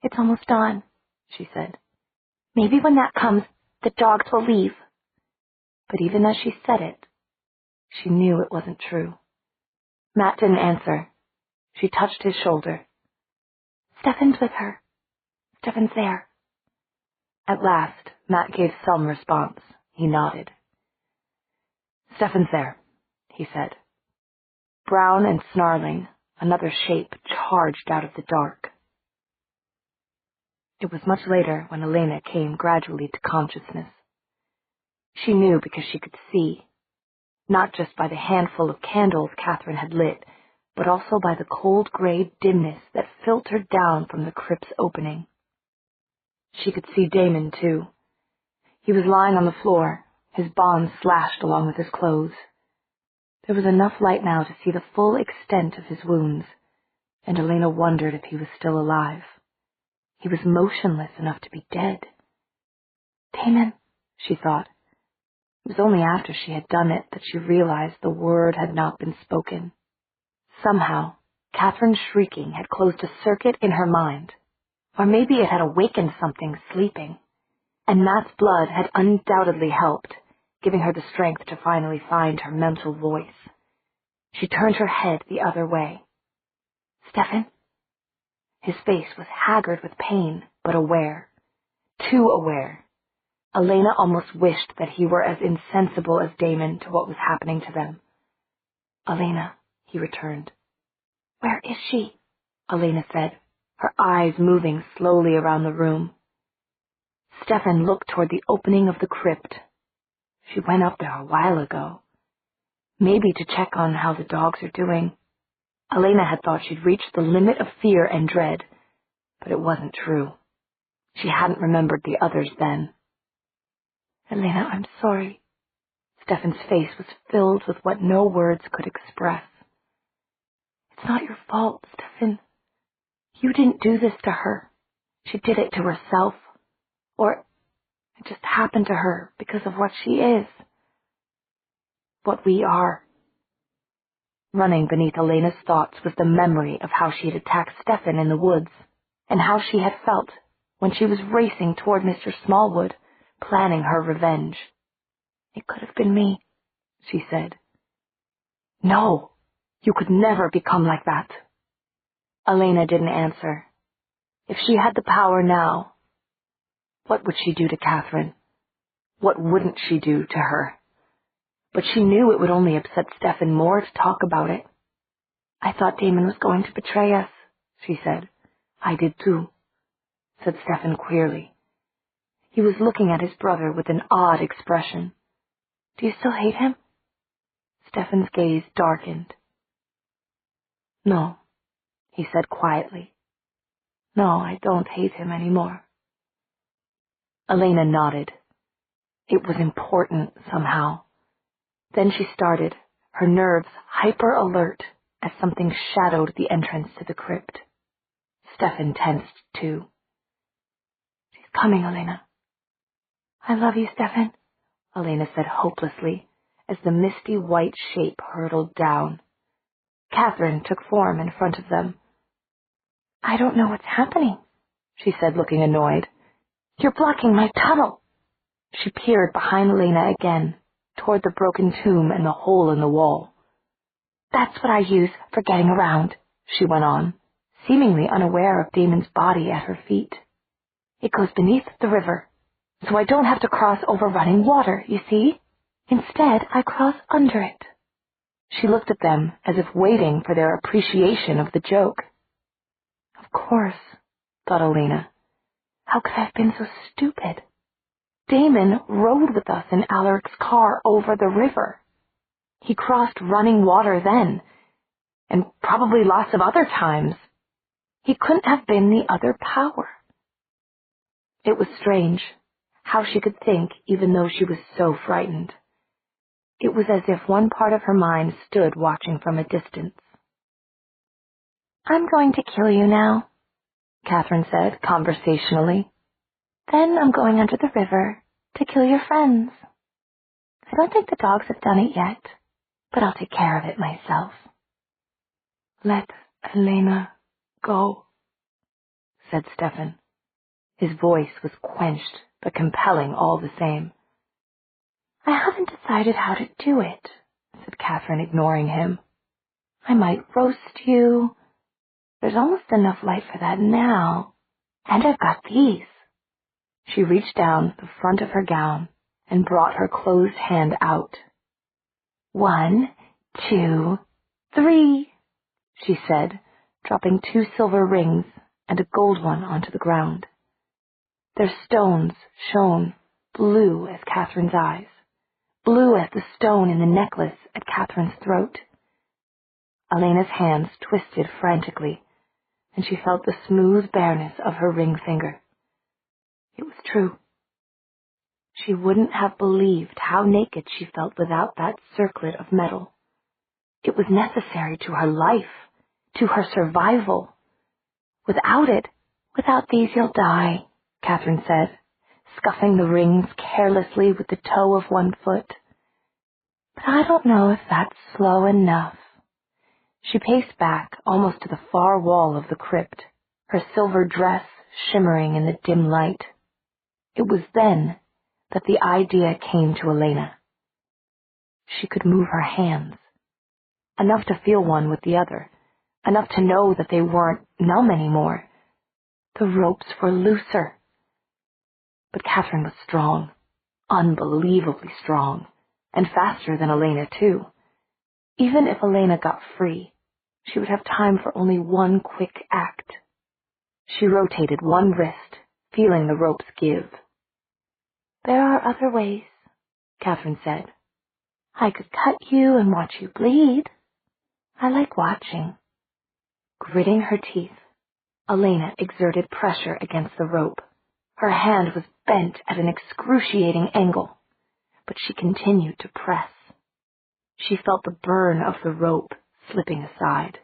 "It's almost dawn," she said. "Maybe when that comes, the dogs will leave." But even as she said it, she knew it wasn't true. Matt didn't answer. She touched his shoulder. "Stefan's with her. Stefan's there." At last, Matt gave some response. He nodded. "Stefan's there," he said. Brown and snarling, another shape charged out of the dark. It was much later when Elena came gradually to consciousness. She knew because she could see, not just by the handful of candles Catherine had lit, but also by the cold gray dimness that filtered down from the crypt's opening. She could see Damon, too. He was lying on the floor, his bonds slashed along with his clothes. There was enough light now to see the full extent of his wounds, and Elena wondered if he was still alive. He was motionless enough to be dead. "Damon," she thought. It was only after she had done it that she realized the word had not been spoken. Somehow, Catherine's shrieking had closed a circuit in her mind, or maybe it had awakened something sleeping, and Matt's blood had undoubtedly helped, giving her the strength to finally find her mental voice. She turned her head the other way. "Stefan?" His face was haggard with pain, but aware. Too aware. Elena almost wished that he were as insensible as Damon to what was happening to them. "Elena," he returned. "Where is she?" Elena said, her eyes moving slowly around the room. Stefan looked toward the opening of the crypt. She went up there a while ago. Maybe to check on how the dogs are doing. Elena had thought she'd reached the limit of fear and dread, But it wasn't true. She hadn't remembered the others then. Elena, I'm sorry. Stefan's face was filled with what no words could express. It's not your fault, Stefan. You didn't do this to her. She did it to herself. Or it just happened to her because of what she is. What we are. Running beneath Elena's thoughts was the memory of how she had attacked Stefan in the woods, and how she had felt when she was racing toward Mr. Smallwood, planning her revenge. It could have been me, she said. No, you could never become like that. Elena didn't answer. If she had the power now, what would she do to Catherine? What wouldn't she do to her? But she knew it would only upset Stefan more to talk about it. I thought Damon was going to betray us, she said. I did too, said Stefan queerly. He was looking at his brother with an odd expression. Do you still hate him? Stefan's gaze darkened. No, he said quietly. No, I don't hate him anymore. Elena nodded. It was important somehow. Then she started, her nerves hyper-alert as something shadowed the entrance to the crypt. Stefan tensed too. She's coming, Elena. I love you, Stefan, Elena said hopelessly as the misty white shape hurtled down. Catherine took form in front of them. I don't know what's happening, she said, looking annoyed. You're blocking my tunnel. She peered behind Elena again, toward the broken tomb and the hole in the wall. That's what I use for getting around, she went on, seemingly unaware of Damon's body at her feet. It goes beneath the river, so I don't have to cross over running water, you see? Instead, I cross under it. She looked at them as if waiting for their appreciation of the joke. Of course, thought Elena. How could I have been so stupid? Damon rode with us in Alaric's car over the river. He crossed running water then, and probably lots of other times. He couldn't have been the other power. It was strange how she could think even though she was so frightened. It was as if one part of her mind stood watching from a distance. I'm going to kill you now, Catherine said conversationally. Then I'm going under the river to kill your friends. I don't think the dogs have done it yet, but I'll take care of it myself. Let Elena go, said Stefan. His voice was quenched, but compelling all the same. I haven't decided how to do it, said Catherine, ignoring him. I might roast you. There's almost enough light for that now. And I've got these. She reached down the front of her gown and brought her closed hand out. 1, 2, 3, she said, dropping 2 silver rings and a gold one onto the ground. Their stones shone blue as Catherine's eyes, blue as the stone in the necklace at Catherine's throat. Elena's hands twisted frantically, and she felt the smooth bareness of her ring finger. It was true. She wouldn't have believed how naked she felt without that circlet of metal. It was necessary to her life, to her survival. Without these you'll die, Catherine said, scuffing the rings carelessly with the toe of one foot. But I don't know if that's slow enough. She paced back almost to the far wall of the crypt, her silver dress shimmering in the dim light. It was then that the idea came to Elena. She could move her hands, enough to feel one with the other, enough to know that they weren't numb anymore. The ropes were looser. But Catherine was strong, unbelievably strong, and faster than Elena, too. Even if Elena got free, she would have time for only one quick act. She rotated one wrist, feeling the ropes give. There are other ways, Catherine said. I could cut you and watch you bleed. I like watching. Gritting her teeth, Elena exerted pressure against the rope. Her hand was bent at an excruciating angle, but she continued to press. She felt the burn of the rope slipping aside.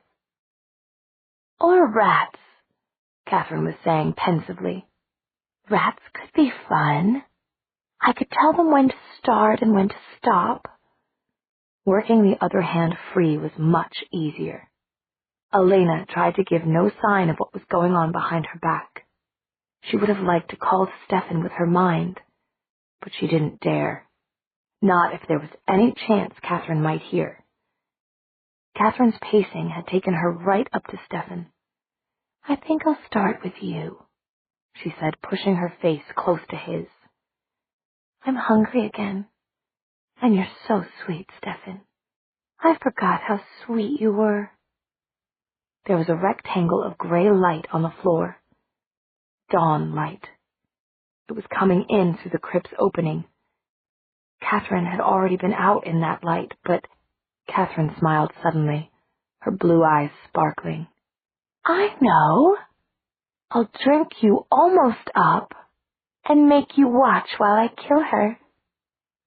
"Or rats," Catherine was saying pensively. "Rats could be fun. I could tell them when to start and when to stop." Working the other hand free was much easier. Elena tried to give no sign of what was going on behind her back. She would have liked to call Stefan with her mind, but she didn't dare. Not if there was any chance Catherine might hear. Catherine's pacing had taken her right up to Stefan. "I think I'll start with you," she said, pushing her face close to his. "I'm hungry again. And you're so sweet, Stefan. I forgot how sweet you were." There was a rectangle of gray light on the floor. Dawn light. It was coming in through the crypt's opening. Catherine had already been out in that light, but Catherine smiled suddenly, her blue eyes sparkling. "I know. I'll drink you almost up and make you watch while I kill her.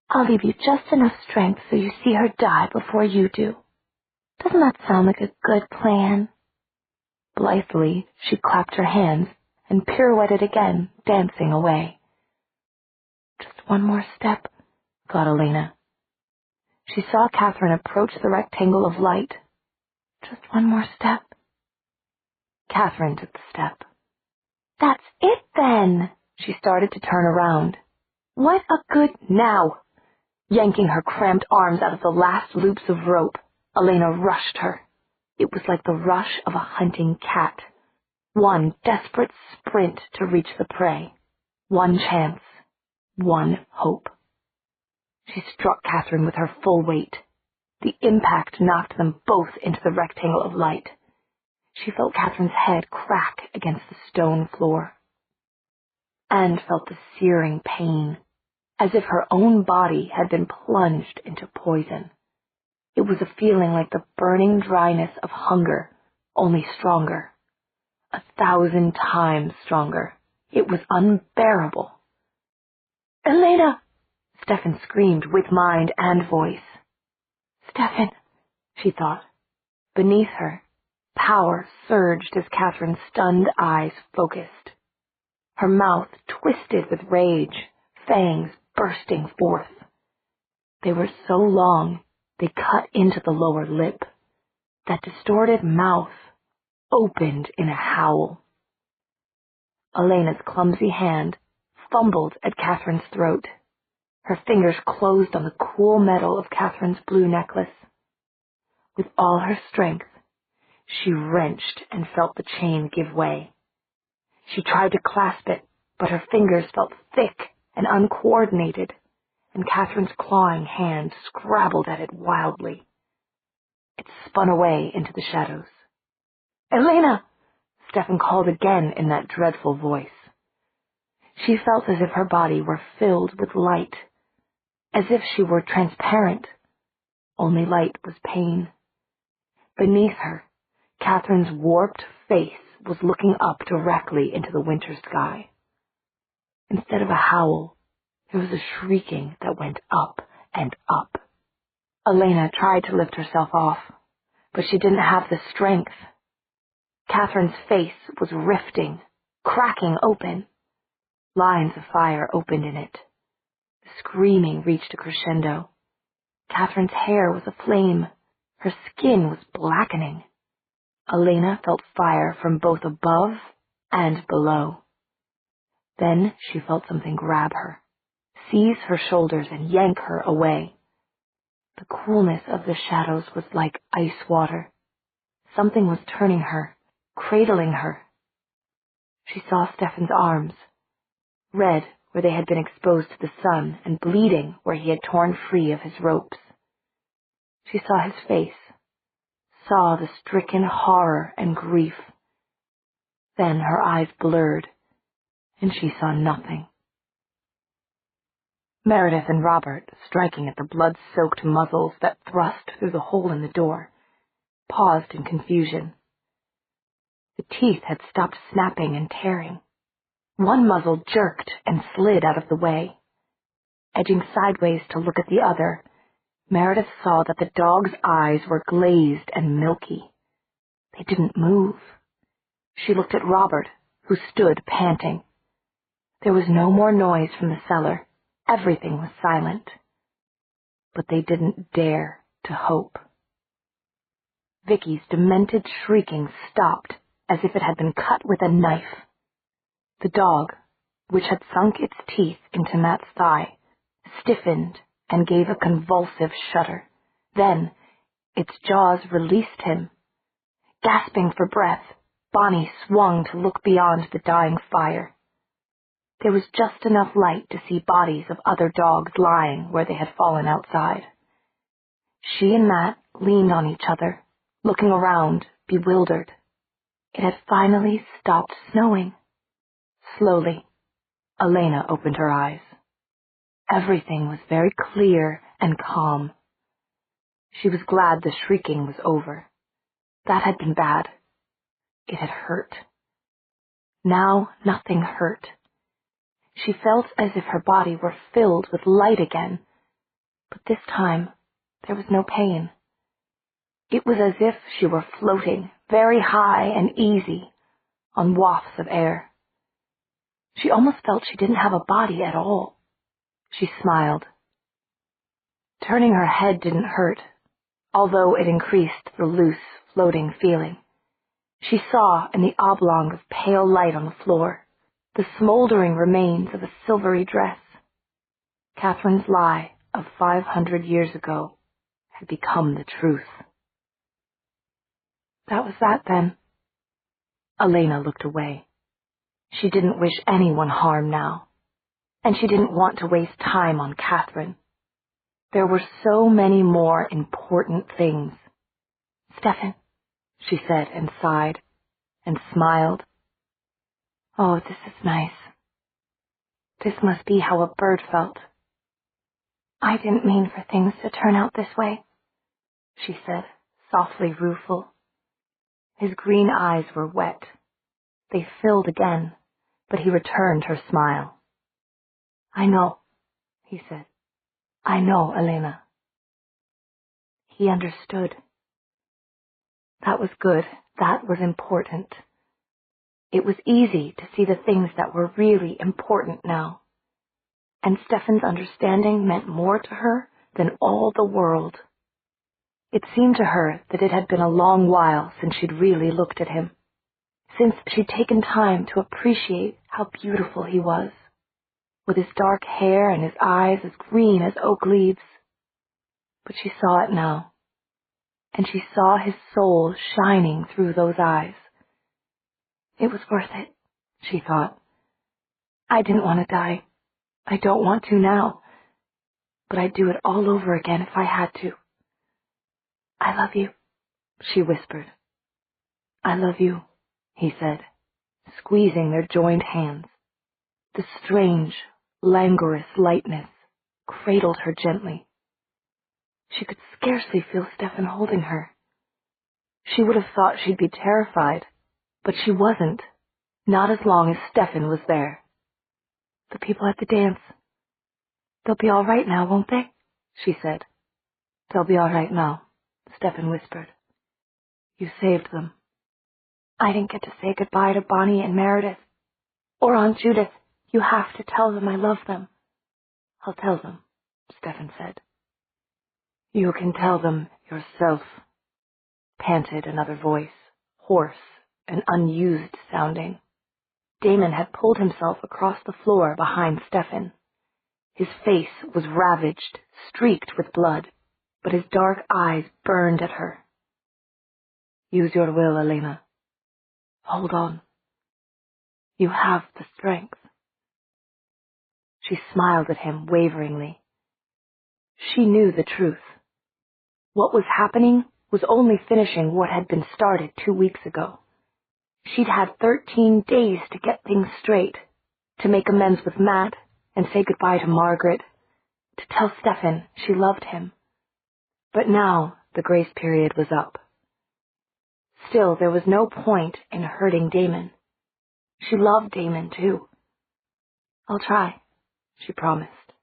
I'll leave you just enough strength so you see her die before you do. Doesn't that sound like a good plan?" Blithely, she clapped her hands and pirouetted again, dancing away. "Just one more step," thought Elena. She saw Catherine approach the rectangle of light. Just one more step. Catherine took the step. "That's it, then!" She started to turn around. "What a good now!" Yanking her cramped arms out of the last loops of rope, Elena rushed her. It was like the rush of a hunting cat. One desperate sprint to reach the prey. One chance. One hope. She struck Catherine with her full weight. The impact knocked them both into the rectangle of light. She felt Catherine's head crack against the stone floor. And felt the searing pain, as if her own body had been plunged into poison. It was a feeling like the burning dryness of hunger, only stronger. 1,000 times stronger. It was unbearable. "Elena!" Stefan screamed with mind and voice. "Stefan," she thought. Beneath her, power surged as Catherine's stunned eyes focused. Her mouth twisted with rage, fangs bursting forth. They were so long, they cut into the lower lip. That distorted mouth opened in a howl. Elena's clumsy hand fumbled at Catherine's throat. Her fingers closed on the cool metal of Catherine's blue necklace. With all her strength, she wrenched and felt the chain give way. She tried to clasp it, but her fingers felt thick and uncoordinated, and Catherine's clawing hand scrabbled at it wildly. It spun away into the shadows. "Elena!" Stefan called again in that dreadful voice. She felt as if her body were filled with light, as if she were transparent. Only light was pain. Beneath her, Catherine's warped face was looking up directly into the winter sky. Instead of a howl, there was a shrieking that went up and up. Elena tried to lift herself off, but she didn't have the strength. Catherine's face was rifting, cracking open. Lines of fire opened in it. The screaming reached a crescendo. Catherine's hair was aflame. Her skin was blackening. Elena felt fire from both above and below. Then she felt something grab her, seize her shoulders and yank her away. The coolness of the shadows was like ice water. Something was turning her, cradling her. She saw Stefan's arms, red where they had been exposed to the sun and bleeding where he had torn free of his ropes. She saw his face, saw the stricken horror and grief. Then her eyes blurred, and she saw nothing. Meredith and Robert, striking at the blood-soaked muzzles that thrust through the hole in the door, paused in confusion. The teeth had stopped snapping and tearing. One muzzle jerked and slid out of the way. Edging sideways to look at the other, Meredith saw that the dog's eyes were glazed and milky. They didn't move. She looked at Robert, who stood panting. There was no more noise from the cellar. Everything was silent. But they didn't dare to hope. Vicky's demented shrieking stopped as if it had been cut with a knife. The dog, which had sunk its teeth into Matt's thigh, stiffened and gave a convulsive shudder. Then its jaws released him. Gasping for breath, Bonnie swung to look beyond the dying fire. There was just enough light to see bodies of other dogs lying where they had fallen outside. She and Matt leaned on each other, looking around, bewildered. It had finally stopped snowing. Slowly, Elena opened her eyes. Everything was very clear and calm. She was glad the shrieking was over. That had been bad. It had hurt. Now nothing hurt. She felt as if her body were filled with light again, but this time there was no pain. It was as if she were floating very high and easy on wafts of air. She almost felt she didn't have a body at all. She smiled. Turning her head didn't hurt, although it increased the loose, floating feeling. She saw in the oblong of pale light on the floor the smoldering remains of a silvery dress. Catherine's lie of 500 years ago had become the truth. That was that, then. Elena looked away. She didn't wish anyone harm now, and she didn't want to waste time on Catherine. There were so many more important things. "Stefan," she said, and sighed, and smiled. "Oh, this is nice. This must be how a bird felt." "I didn't mean for things to turn out this way," she said, softly rueful. His green eyes were wet. They filled again, but he returned her smile. "I know," he said. "I know, Elena." He understood. That was good. That was important. It was easy to see the things that were really important now. And Stefan's understanding meant more to her than all the world. It seemed to her that it had been a long while since she'd really looked at him, since she'd taken time to appreciate how beautiful he was, with his dark hair and his eyes as green as oak leaves. But she saw it now, and she saw his soul shining through those eyes. It was worth it, she thought. I didn't want to die. I don't want to now, but I'd do it all over again if I had to. "I love you," she whispered. "I love you," he said, squeezing their joined hands. The strange, languorous lightness cradled her gently. She could scarcely feel Stefan holding her. She would have thought she'd be terrified, but she wasn't, not as long as Stefan was there. "The people at the dance. They'll be all right now, won't they?" she said. "They'll be all right now," Stefan whispered. "You saved them." "I didn't get to say goodbye to Bonnie and Meredith. Or Aunt Judith. You have to tell them I love them." "I'll tell them," Stefan said. "You can tell them yourself," panted another voice, hoarse and unused sounding. Damon had pulled himself across the floor behind Stefan. His face was ravaged, streaked with blood, but his dark eyes burned at her. "Use your will, Elena. Hold on. You have the strength." She smiled at him waveringly. She knew the truth. What was happening was only finishing what had been started 2 weeks ago. She'd had 13 days to get things straight, to make amends with Matt and say goodbye to Margaret, to tell Stefan she loved him. But now the grace period was up. Still, there was no point in hurting Damon. She loved Damon, too. "I'll try," she promised.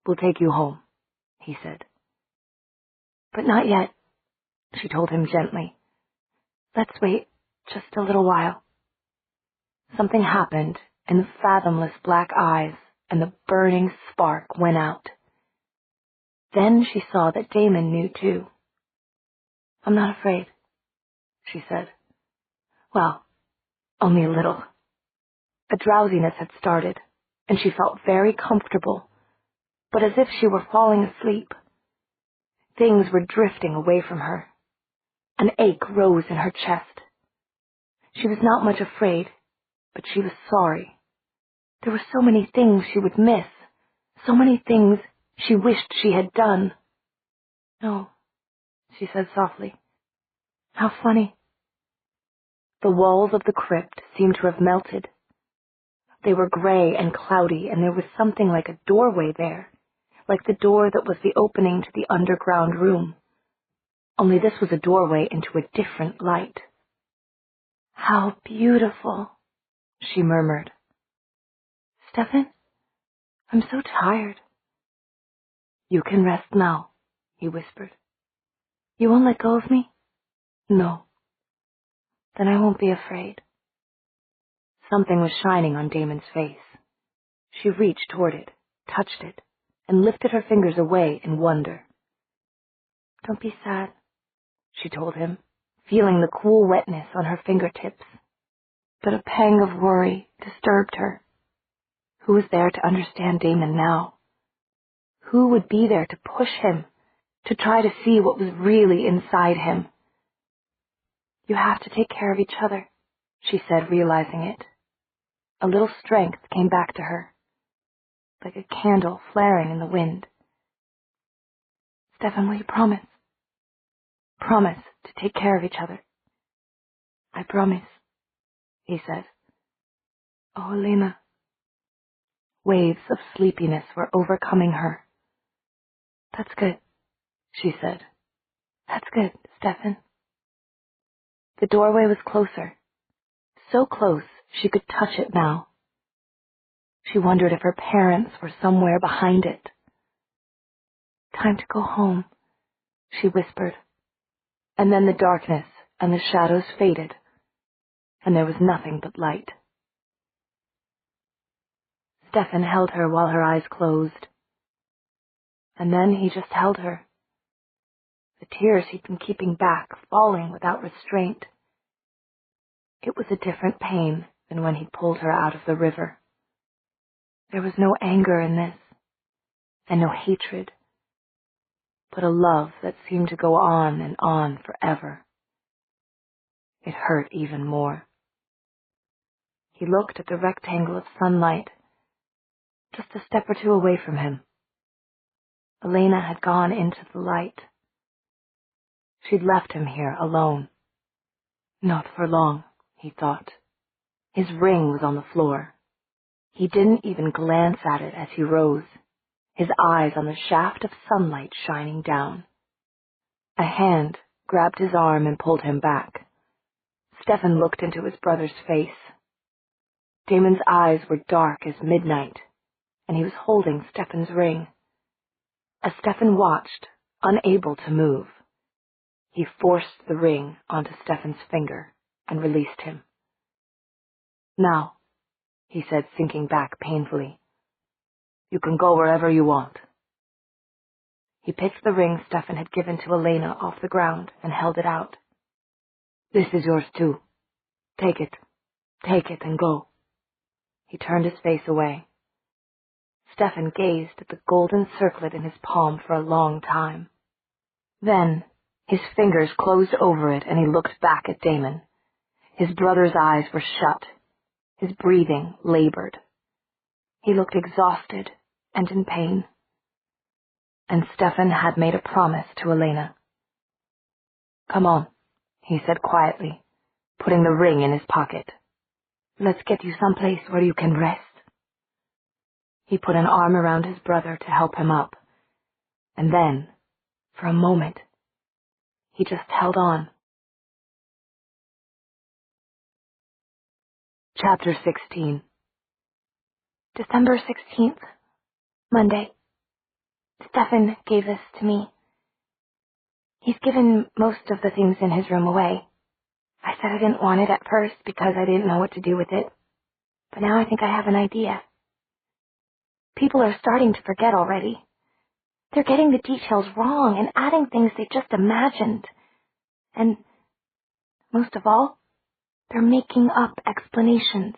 "We'll take you home," he said. "But not yet," she told him gently. "Let's wait just a little while." Something happened in the fathomless black eyes, and the burning spark went out. Then she saw that Damon knew too. "I'm not afraid," she said. "Well, only a little." A drowsiness had started, and she felt very comfortable, but as if she were falling asleep. Things were drifting away from her. An ache rose in her chest. She was not much afraid, but she was sorry. There were so many things she would miss, so many things she wished she had done. "No," she said softly. "How funny." The walls of the crypt seemed to have melted. They were gray and cloudy, and there was something like a doorway there, like the door that was the opening to the underground room. Only this was a doorway into a different light. "How beautiful," she murmured. "Stefan, I'm so tired." "You can rest now," he whispered. "You won't let go of me?" "No." "Then I won't be afraid." Something was shining on Damon's face. She reached toward it, touched it, and lifted her fingers away in wonder. "Don't be sad," she told him, feeling the cool wetness on her fingertips. But a pang of worry disturbed her. Who was there to understand Damon now? Who would be there to push him, to try to see what was really inside him? "You have to take care of each other," she said, realizing it. A little strength came back to her, like a candle flaring in the wind. "Stefan, will you promise? Promise to take care of each other." "I promise," he said. "Oh, Elena." Waves of sleepiness were overcoming her. "That's good," she said. "That's good, Stefan." The doorway was closer, so close she could touch it now. She wondered if her parents were somewhere behind it. "Time to go home," she whispered. And then the darkness and the shadows faded, and there was nothing but light. Stefan held her while her eyes closed. And then he just held her. The tears he'd been keeping back, falling without restraint. It was a different pain than when he'd pulled her out of the river. There was no anger in this, and no hatred, but a love that seemed to go on and on forever. It hurt even more. He looked at the rectangle of sunlight, just a step or two away from him. Elena had gone into the light. She'd left him here alone. Not for long, he thought. His ring was on the floor. He didn't even glance at it as he rose, his eyes on the shaft of sunlight shining down. A hand grabbed his arm and pulled him back. Stefan looked into his brother's face. Damon's eyes were dark as midnight, and he was holding Stefan's ring. As Stefan watched, unable to move, he forced the ring onto Stefan's finger and released him. "Now," he said, sinking back painfully, "you can go wherever you want." He picked the ring Stefan had given to Elena off the ground and held it out. "This is yours too. Take it and go." He turned his face away. Stefan gazed at the golden circlet in his palm for a long time. Then his fingers closed over it and he looked back at Damon. His brother's eyes were shut, his breathing labored. He looked exhausted and in pain. And Stefan had made a promise to Elena. "Come on," he said quietly, putting the ring in his pocket. "Let's get you someplace where you can rest." He put an arm around his brother to help him up, and then, for a moment, he just held on. Chapter 16. December 16th, Monday. Stefan gave this to me. He's given most of the things in his room away. I said I didn't want it at first because I didn't know what to do with it. But now I think I have an idea. People are starting to forget already. They're getting the details wrong and adding things they just imagined. And, most of all, they're making up explanations.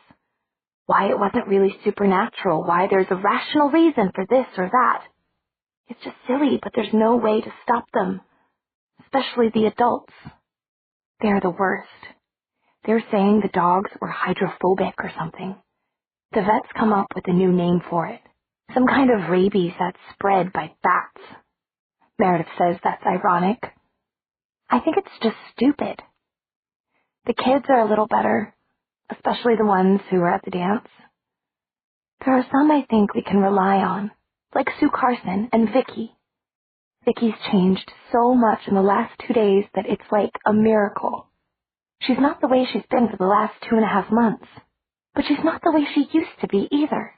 Why it wasn't really supernatural, why there's a rational reason for this or that. It's just silly, but there's no way to stop them. Especially the adults. They're the worst. They're saying the dogs were hydrophobic or something. The vets come up with a new name for it. Some kind of rabies that's spread by bats. Meredith says that's ironic. I think it's just stupid. The kids are a little better, especially the ones who were at the dance. There are some I think we can rely on, like Sue Carson and Vicky. Vicky's changed so much in the last 2 days that it's like a miracle. She's not the way she's been for the last 2.5 months, but she's not the way she used to be either.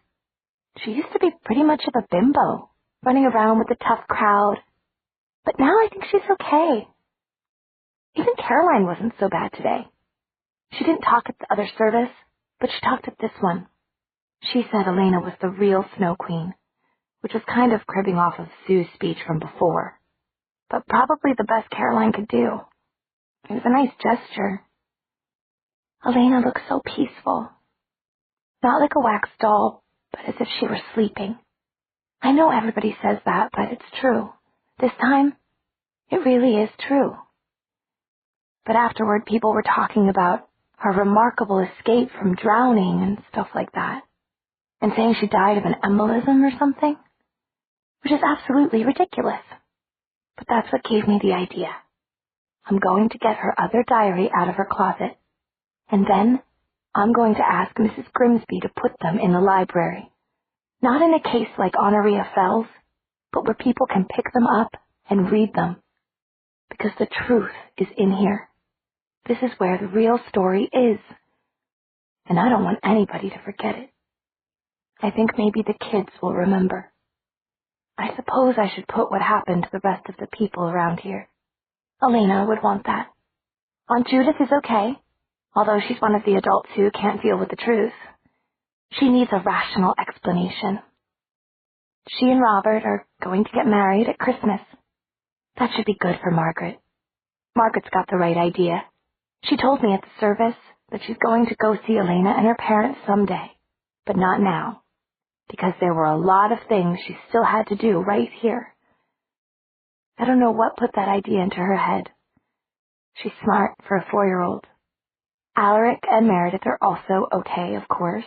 She used to be pretty much of a bimbo, running around with the tough crowd, but now I think she's okay. Even Caroline wasn't so bad today. She didn't talk at the other service, but she talked at this one. She said Elena was the real Snow Queen, which was kind of cribbing off of Sue's speech from before, but probably the best Caroline could do. It was a nice gesture. Elena looked so peaceful. Not like a wax doll, but as if she were sleeping. I know everybody says that, but it's true. This time, it really is true. But afterward, people were talking about her remarkable escape from drowning and stuff like that, and saying she died of an embolism or something, which is absolutely ridiculous. But that's what gave me the idea. I'm going to get her other diary out of her closet, and then I'm going to ask Mrs. Grimsby to put them in the library. Not in a case like Honoria Fell's, but where people can pick them up and read them. Because the truth is in here. This is where the real story is. And I don't want anybody to forget it. I think maybe the kids will remember. I suppose I should put what happened to the rest of the people around here. Elena would want that. Aunt Judith is okay, although she's one of the adults who can't deal with the truth. She needs a rational explanation. She and Robert are going to get married at Christmas. That should be good for Margaret. Margaret's got the right idea. She told me at the service that she's going to go see Elena and her parents someday, but not now, because there were a lot of things she still had to do right here. I don't know what put that idea into her head. She's smart for a 4-year-old. Alaric and Meredith are also okay, of course.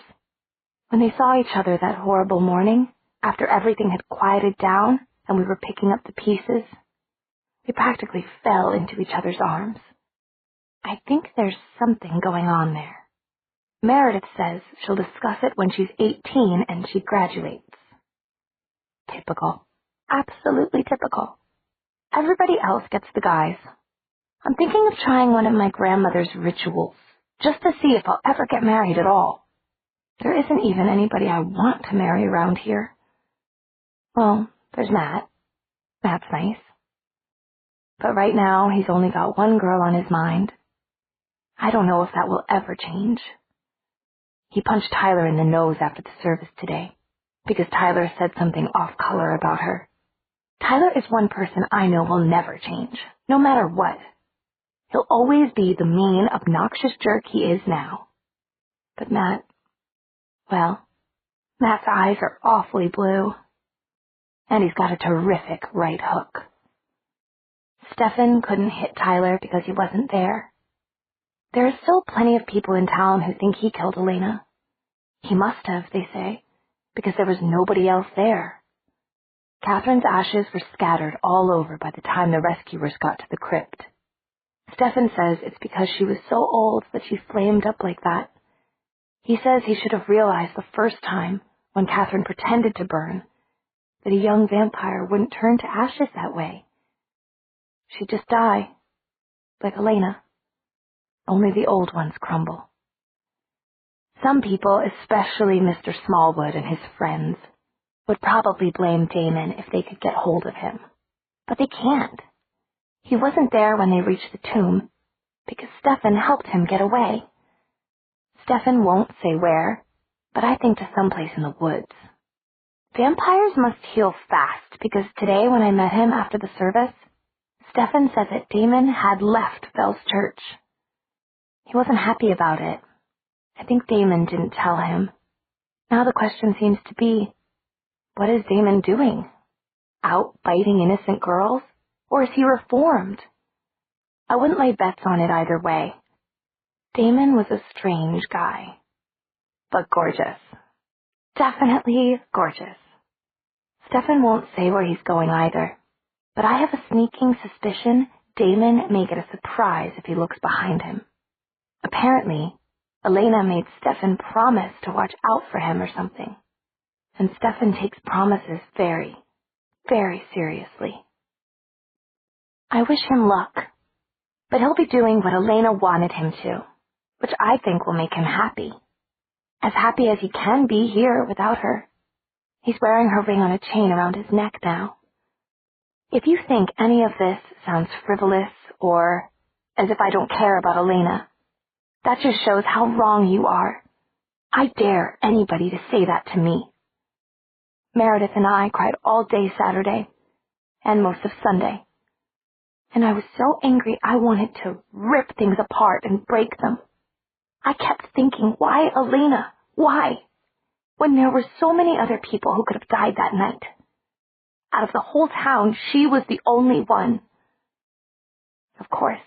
When they saw each other that horrible morning, after everything had quieted down and we were picking up the pieces, we practically fell into each other's arms. I think there's something going on there. Meredith says she'll discuss it when she's 18 and she graduates. Typical. Absolutely typical. Everybody else gets the guys. I'm thinking of trying one of my grandmother's rituals, just to see if I'll ever get married at all. There isn't even anybody I want to marry around here. Well, there's Matt. Matt's nice. But right now, he's only got one girl on his mind. I don't know if that will ever change. He punched Tyler in the nose after the service today, because Tyler said something off-color about her. Tyler is one person I know will never change, no matter what. He'll always be the mean, obnoxious jerk he is now. But Matt, well, Matt's eyes are awfully blue. And he's got a terrific right hook. Stefan couldn't hit Tyler because he wasn't there. There are still plenty of people in town who think he killed Elena. He must have, they say, because there was nobody else there. Catherine's ashes were scattered all over by the time the rescuers got to the crypt. Stefan says it's because she was so old that she flamed up like that. He says he should have realized the first time, when Catherine pretended to burn, that a young vampire wouldn't turn to ashes that way. She'd just die, like Elena. Only the old ones crumble. Some people, especially Mr. Smallwood and his friends, would probably blame Damon if they could get hold of him. But they can't. He wasn't there when they reached the tomb, because Stefan helped him get away. Stefan won't say where, but I think to someplace in the woods. Vampires must heal fast, because today when I met him after the service, Stefan said that Damon had left Fell's church. He wasn't happy about it. I think Damon didn't tell him. Now the question seems to be, what is Damon doing? Out biting innocent girls? Or is he reformed? I wouldn't lay bets on it either way. Damon was a strange guy. But gorgeous. Definitely gorgeous. Stefan won't say where he's going either. But I have a sneaking suspicion Damon may get a surprise if he looks behind him. Apparently, Elena made Stefan promise to watch out for him or something. And Stefan takes promises very, very seriously. I wish him luck, but he'll be doing what Elena wanted him to, which I think will make him happy. As happy as he can be here without her. He's wearing her ring on a chain around his neck now. If you think any of this sounds frivolous or as if I don't care about Elena, that just shows how wrong you are. I dare anybody to say that to me. Meredith and I cried all day Saturday, and most of Sunday. And I was so angry I wanted to rip things apart and break them. I kept thinking, why Elena? Why? When there were so many other people who could have died that night. Out of the whole town, she was the only one. Of course,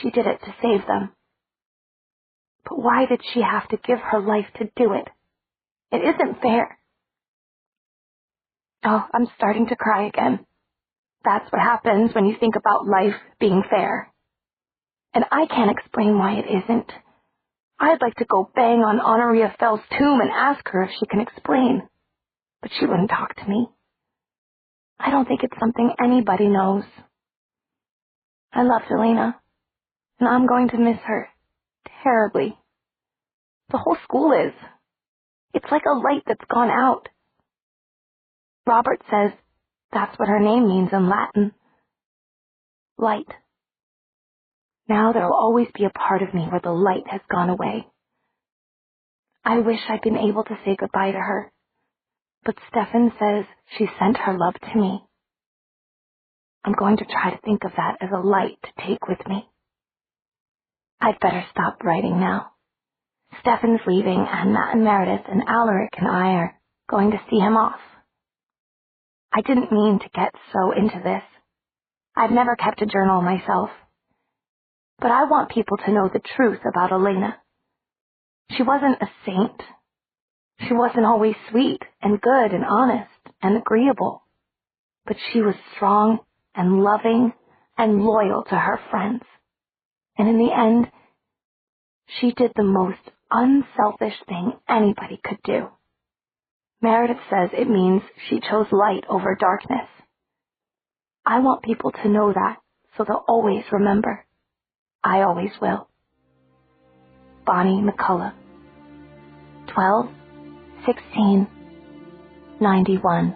she did it to save them. But why did she have to give her life to do it? It isn't fair. Oh, I'm starting to cry again. That's what happens when you think about life being fair. And I can't explain why it isn't. I'd like to go bang on Honoria Fell's tomb and ask her if she can explain. But she wouldn't talk to me. I don't think it's something anybody knows. I loved Elena, and I'm going to miss her terribly. The whole school is. It's like a light that's gone out. Robert says that's what her name means in Latin. Light. Now there'll always be a part of me where the light has gone away. I wish I'd been able to say goodbye to her, but Stefan says she sent her love to me. I'm going to try to think of that as a light to take with me. I'd better stop writing now. Stefan's leaving, and Matt and Meredith and Alaric and I are going to see him off. I didn't mean to get so into this. I've never kept a journal myself. But I want people to know the truth about Elena. She wasn't a saint. She wasn't always sweet and good and honest and agreeable. But she was strong and loving and loyal to her friends. And in the end, she did the most unselfish thing anybody could do. Meredith says it means she chose light over darkness. I want people to know that, so they'll always remember. I always will. Bonnie McCullough. 12/16/91